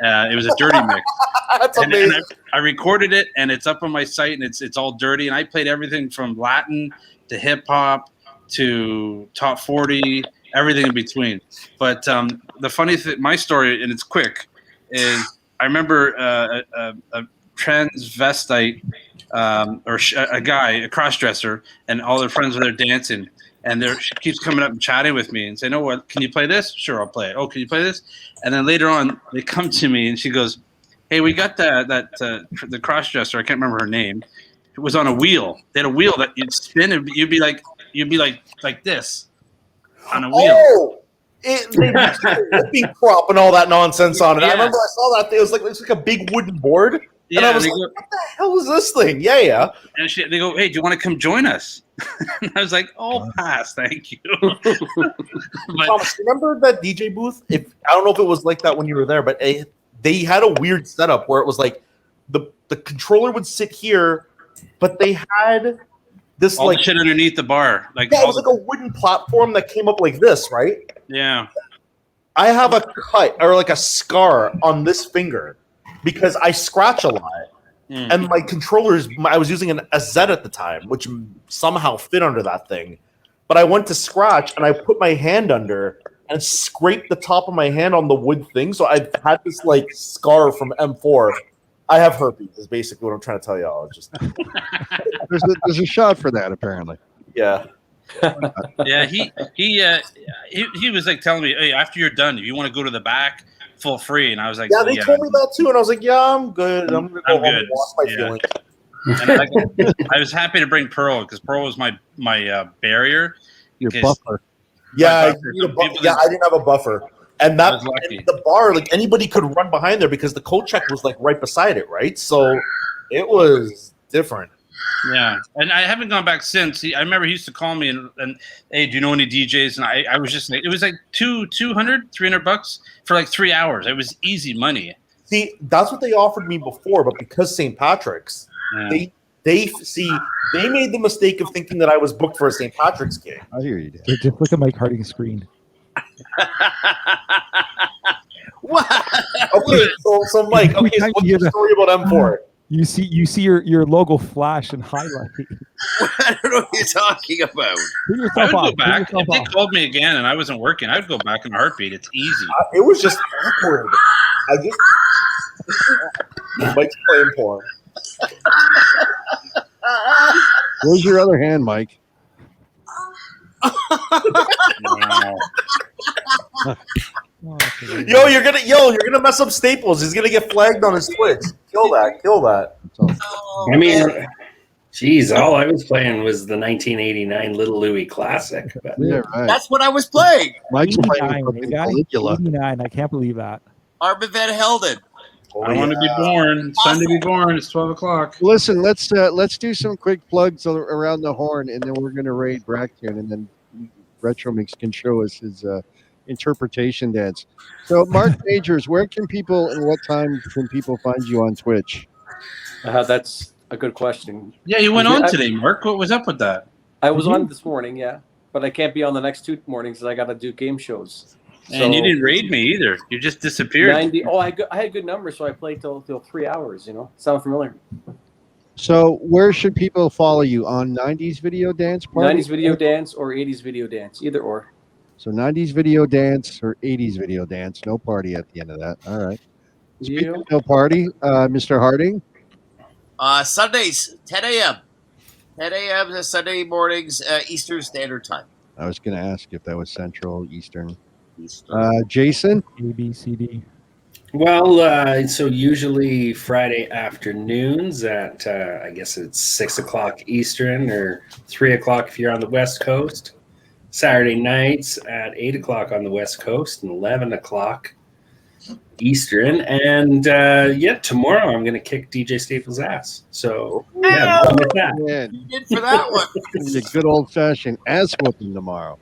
It was a dirty mix. That's amazing. And I recorded it, and it's up on my site, and it's all dirty. And I played everything from Latin to hip hop to top 40, everything in between. But the funny thing, my story, and it's quick, is I remember a transvestite or a guy, a cross-dresser, and all their friends were there dancing. And she keeps coming up and chatting with me and saying, "Oh, what? Can you play this? Sure, I'll play it. Oh, can you play this?" And then later on, they come to me and she goes, "Hey, we got the cross-dresser. I can't remember her name. It was on a wheel. They had a wheel that you'd spin and you'd be like this on a wheel." Oh, they whipping prop and all that nonsense on it. Yeah. I remember I saw that thing. It was like a big wooden board. Yeah, and I was like, what the hell is this thing? Yeah. And they go, "Hey, do you want to come join us?" And I was like, "Oh, pass, thank you." Thomas, remember that DJ booth? I don't know if it was like that when you were there, but they had a weird setup where it was like the controller would sit here, but they had this all like the shit underneath the bar. Like it was like a wooden platform that came up like this, right? Yeah. I have a cut or like a scar on this finger because I scratch a lot. And my controllers, I was using a Z at the time, which somehow fit under that thing. But I went to scratch and I put my hand under and scraped the top of my hand on the wood thing. So I've had this like scar from M4. I have herpes is basically what I'm trying to tell y'all. Just there's a shot for that apparently. Yeah. Yeah, he was like telling me, hey, after you're done, if you want to go to the back, full free. And I was like, Yeah, they told me that too, and I was like, yeah, I'm good. I'm gonna go home and wash my feelings. And I was happy to bring Pearl because Pearl was my barrier. Your buffer. Yeah, I buffer. didn't have a buffer. And that the bar, like anybody could run behind there because the coat check was like right beside it, right? So it was different. Yeah, and I haven't gone back since. I remember he used to call me and hey, do you know any DJs? And I was just like, it was like $300 for like 3 hours. It was easy money. See, that's what they offered me before, but because St. Patrick's, they made the mistake of thinking that I was booked for a St. Patrick's gig. I hear you, Dan. Just look at Mike Harding's screen. What? Okay, so Mike, so what's the story about M4? You see your logo flash and highlight. I don't know what you're talking about. I would go back. If they called me again and I wasn't working, I would go back in a heartbeat. It's easy. It was just awkward. Mike's playing porn. Where's your other hand, Mike? You're gonna mess up Staples. He's gonna get flagged on his Twitch. Kill that. I mean, geez, all I was playing was the 1989 Little Louie Classic. But. Yeah, right. That's what I was playing. Mike's playing 89. I can't believe that. Armin van Helden. I want to be born. It's time to be born. It's 12 o'clock. Listen, let's do some quick plugs around the horn, and then we're going to raid Brackton, and then Retro Mix can show us his interpretation dance. So, Mark Majors, where can people and what time can people find you on Twitch? That's a good question. Yeah, you went on today, Mark. What was up with that? I was on this morning, yeah, but I can't be on the next 2 mornings because I got to do game shows. And you didn't raid me either. You just disappeared. 90. Oh, I had good numbers, so I played till 3 hours. Sound familiar? So, where should people follow you on 90s Video Dance Party? 90s Video Dance or 80s Video Dance, either or. So 90s Video Dance or 80s Video Dance. No party at the end of that. All right. Speaking of no party, Mr. Harding? Sundays, 10 a.m. 10 a.m. to Sunday mornings, Eastern Standard Time. I was going to ask if that was Central, Eastern. Jason? A, B, C, D. Well, so usually Friday afternoons at, I guess it's 6 o'clock Eastern or 3 o'clock if you're on the West Coast. Saturday nights at 8 o'clock on the West Coast and 11 o'clock Eastern. And tomorrow I'm going to kick DJ Staples' ass. So, yeah, I'm with that. Yeah. You did for that one. It's a good old-fashioned ass whooping tomorrow.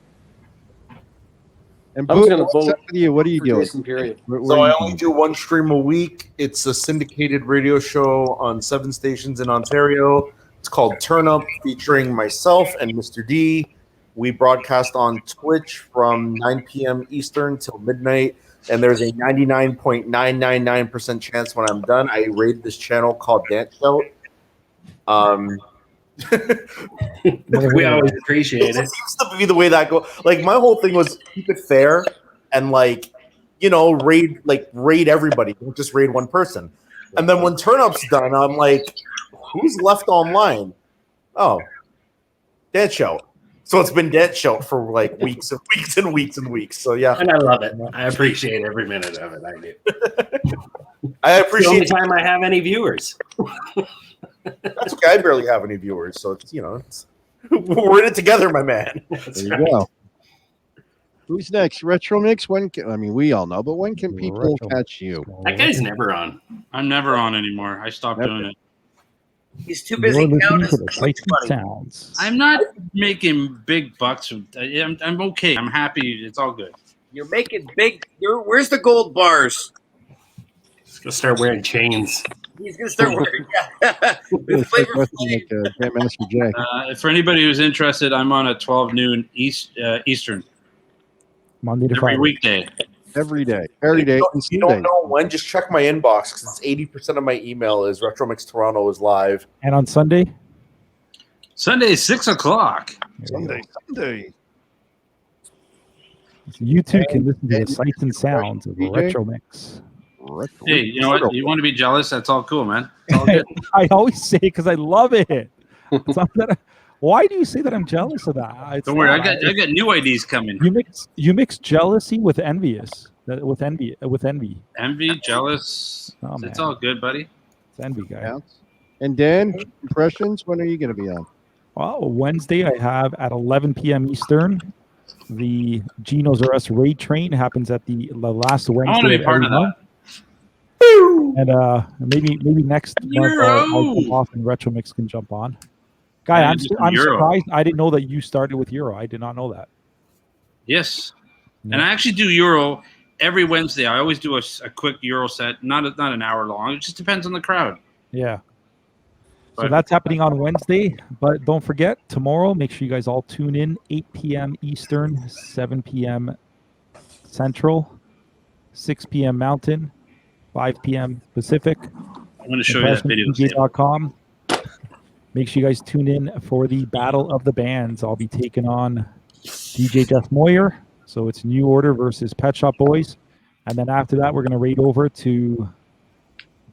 And I was Boo, gonna what's vote up with you? What are you for doing? Jason, period. So I only do one stream a week. It's a syndicated radio show on 7 stations in Ontario. It's called Turn Up, featuring myself and Mr. D. We broadcast on Twitch from 9 p.m. Eastern till midnight, and there's a 99.999% chance when I'm done, I raid this channel called Dance Shout. We always appreciate it. It seems to be the way that goes. Like, my whole thing was keep it fair and raid everybody. Don't just raid one person. And then when Turn Up's done, I'm like, who's left online? Oh, Dance Shout. So it's been Dance Shout for like weeks and weeks and weeks and weeks. So yeah, and I love it. I appreciate every minute of it. I do. I appreciate the only time I have any viewers. That's okay. I barely have any viewers, so it's we're in it together, my man. There you go. Who's next? Retro Mix? We all know, but when can people catch you? That guy's never on. I'm never on anymore. I stopped doing it. He's too busy counting sounds. I'm not making big bucks. I'm okay. I'm happy. It's all good. You're making big. Where's the gold bars? He's gonna start wearing chains. He's gonna start wearing. Grandmaster Jack. For anybody who's interested, I'm on at 12 noon Eastern. Monday to every Friday. Weekday. Every day. Every day. You don't know when? Just check my inbox because 80% of my email is Retromix Toronto is live. And on Sunday? Sunday, 6 o'clock. Sunday. So you too can listen to the sights and sounds of the Retro Mix. Hey, you know what? You want to be jealous? That's all cool, man. It's all good. I always say it because I love it. It's not that Why do you say that I'm jealous of that? It's Don't worry, not. I got new ideas coming. You mix jealousy with envious. With envy. Envy, jealous. Oh, It's man. all good, buddy. It's envy, guy. Yeah. And Dan, impressions. When are you going to be on? Well, Wednesday I have at 11 p.m. Eastern. The Geno's R Us raid train happens at the last Wednesday. I want to be part of that. And maybe next month I'll jump off and Retro Mix can jump on. Guy, Yeah, I'm just I'm Euro. surprised. I didn't know that you started with Euro. I did not know that. Yes. Yeah. And I actually do Euro every Wednesday. I always do a quick Euro set, not an hour long. It just depends on the crowd. Yeah. So But- that's happening on Wednesday. But don't forget, tomorrow, make sure you guys all tune in, 8 p.m. Eastern, 7 p.m. Central, 6 p.m. Mountain, 5 p.m. Pacific. I'm going to show you that video. DJ.com. Make sure you guys tune in for the Battle of the Bands. I'll be taking on DJ Jeff Moyer. So it's New Order versus Pet Shop Boys. And then after that, we're going to raid over to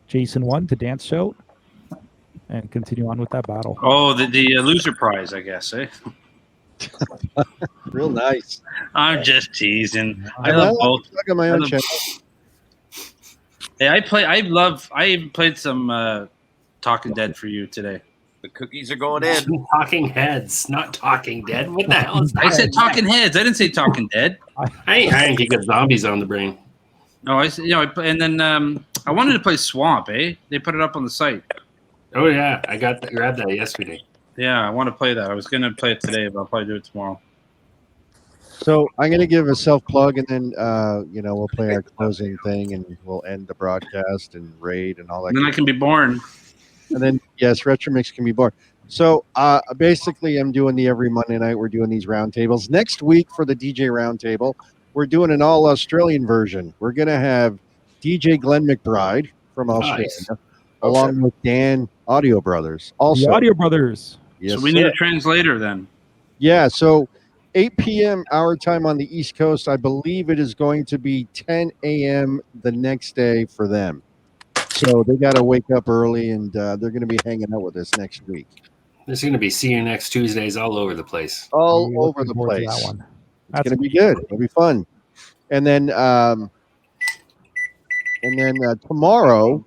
Jason 1 to Dance Shout and continue on with that battle. Oh, the loser prize, I guess, eh? Real nice. I'm just teasing. I love both. On my own channel. Hey, I even played some Talking Dead for you today. The cookies are going in. Talking Heads, not Talking Dead. What the hell is that? I said Talking Heads. I didn't say Talking Dead. I ain't got zombies on the brain. No, and then I wanted to play Swamp, eh? They put it up on the site. Oh yeah, I grabbed that yesterday. Yeah, I want to play that. I was going to play it today, but I'll probably do it tomorrow. So I'm going to give a self plug, and then we'll play our closing thing, and we'll end the broadcast and raid and all that. And then I can be born. And then yes, Retro Mix can be born. So basically, I'm doing the every Monday night. We're doing these roundtables. Next week for the DJ roundtable, we're doing an all Australian version. We're going to have DJ Glenn McBride from Australia, along with Dan Audio Brothers. Also, the Audio Brothers. Yes, so we need a translator then. Yeah, so 8 p.m. our time on the East Coast. I believe it is going to be 10 a.m. the next day for them. So they got to wake up early, and they're going to be hanging out with us next week. There's going to be See You Next Tuesdays all over the place. All over the place. That one. It's going to be good. It'll be fun. And then tomorrow,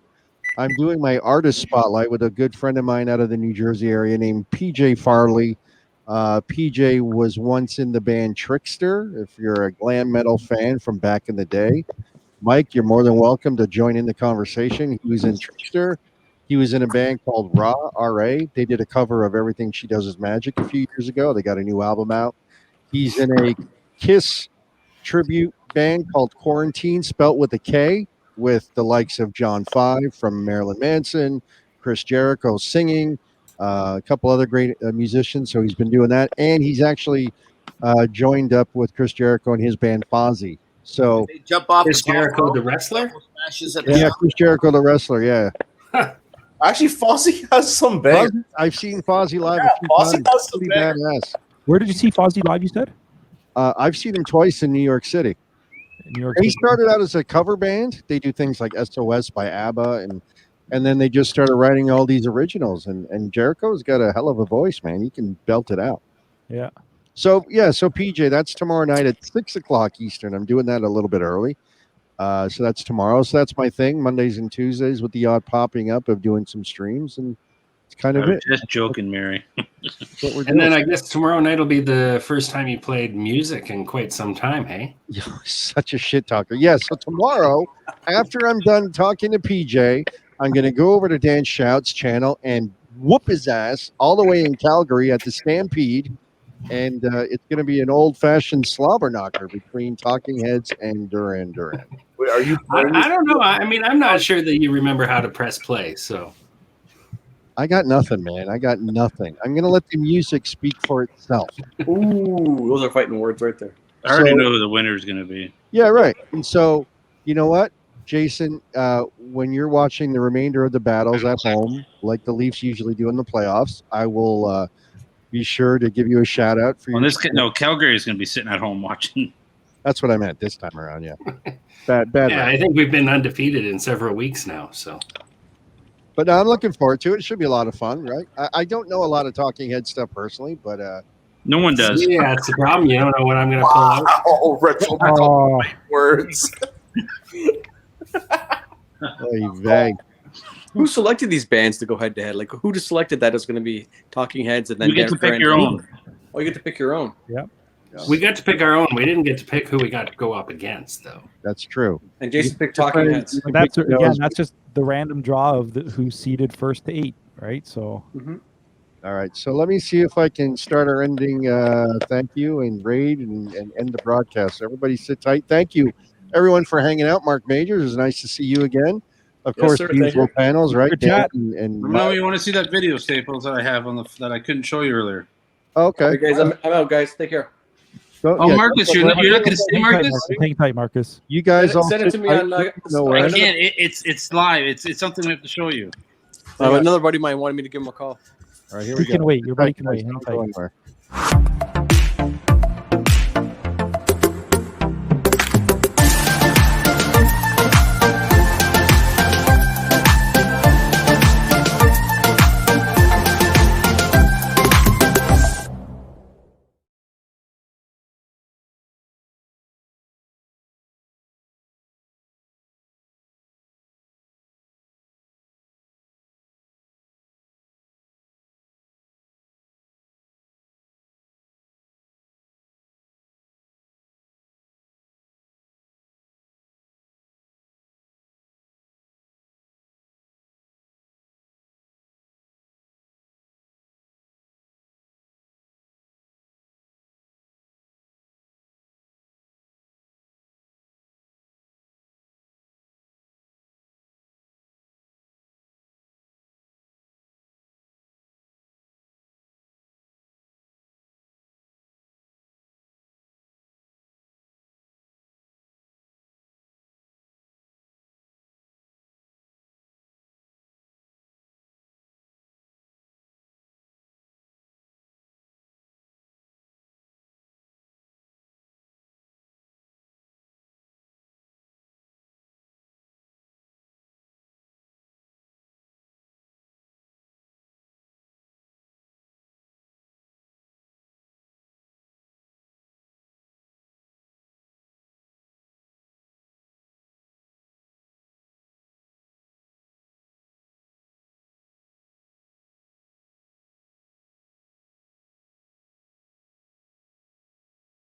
I'm doing my artist spotlight with a good friend of mine out of the New Jersey area named PJ Farley. PJ was once in the band Trickster. If you're a glam metal fan from back in the day, Mike, you're more than welcome to join in the conversation. He was in Trickster. He was in a band called Ra, R.A. They did a cover of Everything She Does Is Magic a few years ago. They got a new album out. He's in a Kiss tribute band called Quarantine, spelt with a K, with the likes of John 5 from Marilyn Manson, Chris Jericho singing, a couple other great musicians. So he's been doing that. And he's actually joined up with Chris Jericho and his band Fozzy. So They jump off Chris the top Jericho, rope, the wrestler? smashes at the yeah, top. Chris Jericho, the wrestler. Yeah. Actually, Fozzy has some bangers. I've seen Fozzy live Yeah, a few Fozzy times. has some Pretty bangers. badass. Where did you see Fozzy live, you said? I've seen him twice in New York City. New York He City. started out as a cover band. They do things like SOS by ABBA, and then they just started writing all these originals. And Jericho's got a hell of a voice, man. He can belt it out. Yeah. So PJ, that's tomorrow night at 6:00 Eastern. I'm doing that a little bit early. So that's tomorrow. So that's my thing, Mondays and Tuesdays, with the odd popping up of doing some streams, and it's kind of I was it. just joking, Mary. That's what we're And then doing. I guess tomorrow night will be the first time you played music in quite some time, hey? You're such a shit talker. Yeah, so tomorrow, after I'm done talking to PJ, I'm going to go over to Dan Shout's channel and whoop his ass all the way in Calgary at the Stampede. And it's going to be an old-fashioned slobber knocker between Talking Heads and Duran Duran. Wait, are you playing? I don't know. I mean, I'm not sure that you remember how to press play, so. I got nothing, man. I got nothing. I'm going to let the music speak for itself. Ooh, those are fighting words right there. I already So- know who the winner is going to be. Yeah, right. And so, you know what, Jason, when you're watching the remainder of the battles at home, like the Leafs usually do in the playoffs, I will be sure to give you a shout out for your. Calgary is going to be sitting at home watching. That's what I meant this time around. Yeah, bad. Yeah, I think we've been undefeated in several weeks now, so. But no, I'm looking forward to it. It should be a lot of fun, right? I don't know a lot of Talking Head stuff personally, but no one does. Yeah, it's a problem. You don't know what I'm going to pull out. Oh, retro words. Who selected these bands to go head to head? Like, who just selected that as going to be Talking Heads and then you get to pick your own? Oh, you get to pick your own. Yeah. We got to pick our own. We didn't get to pick who we got to go up against, though. That's true. And Jason picked Talking Heads. That's again. That's just the random draw of who seeded first to 8, right? So. Mm-hmm. All right. So let me see if I can start our ending. Thank you and raid and end the broadcast. Everybody sit tight. Thank you, everyone, for hanging out. Mark Majors, it's nice to see you again. Of course, sir, the usual panels, right? Chat. And Remember, you want to see that video, Staples, that I have on that I couldn't show you earlier. Okay. Hey guys, I'm out, guys. Take care. Marcus, you're not going to stay, Marcus? Hang tight, Marcus. You guys all send it to me on. I can't. It's live. It's something we have to show you. Another buddy of mine wanted me to give him a call. All right, here We we go. can wait. Your buddy can wait. Hang tight. Go anywhere.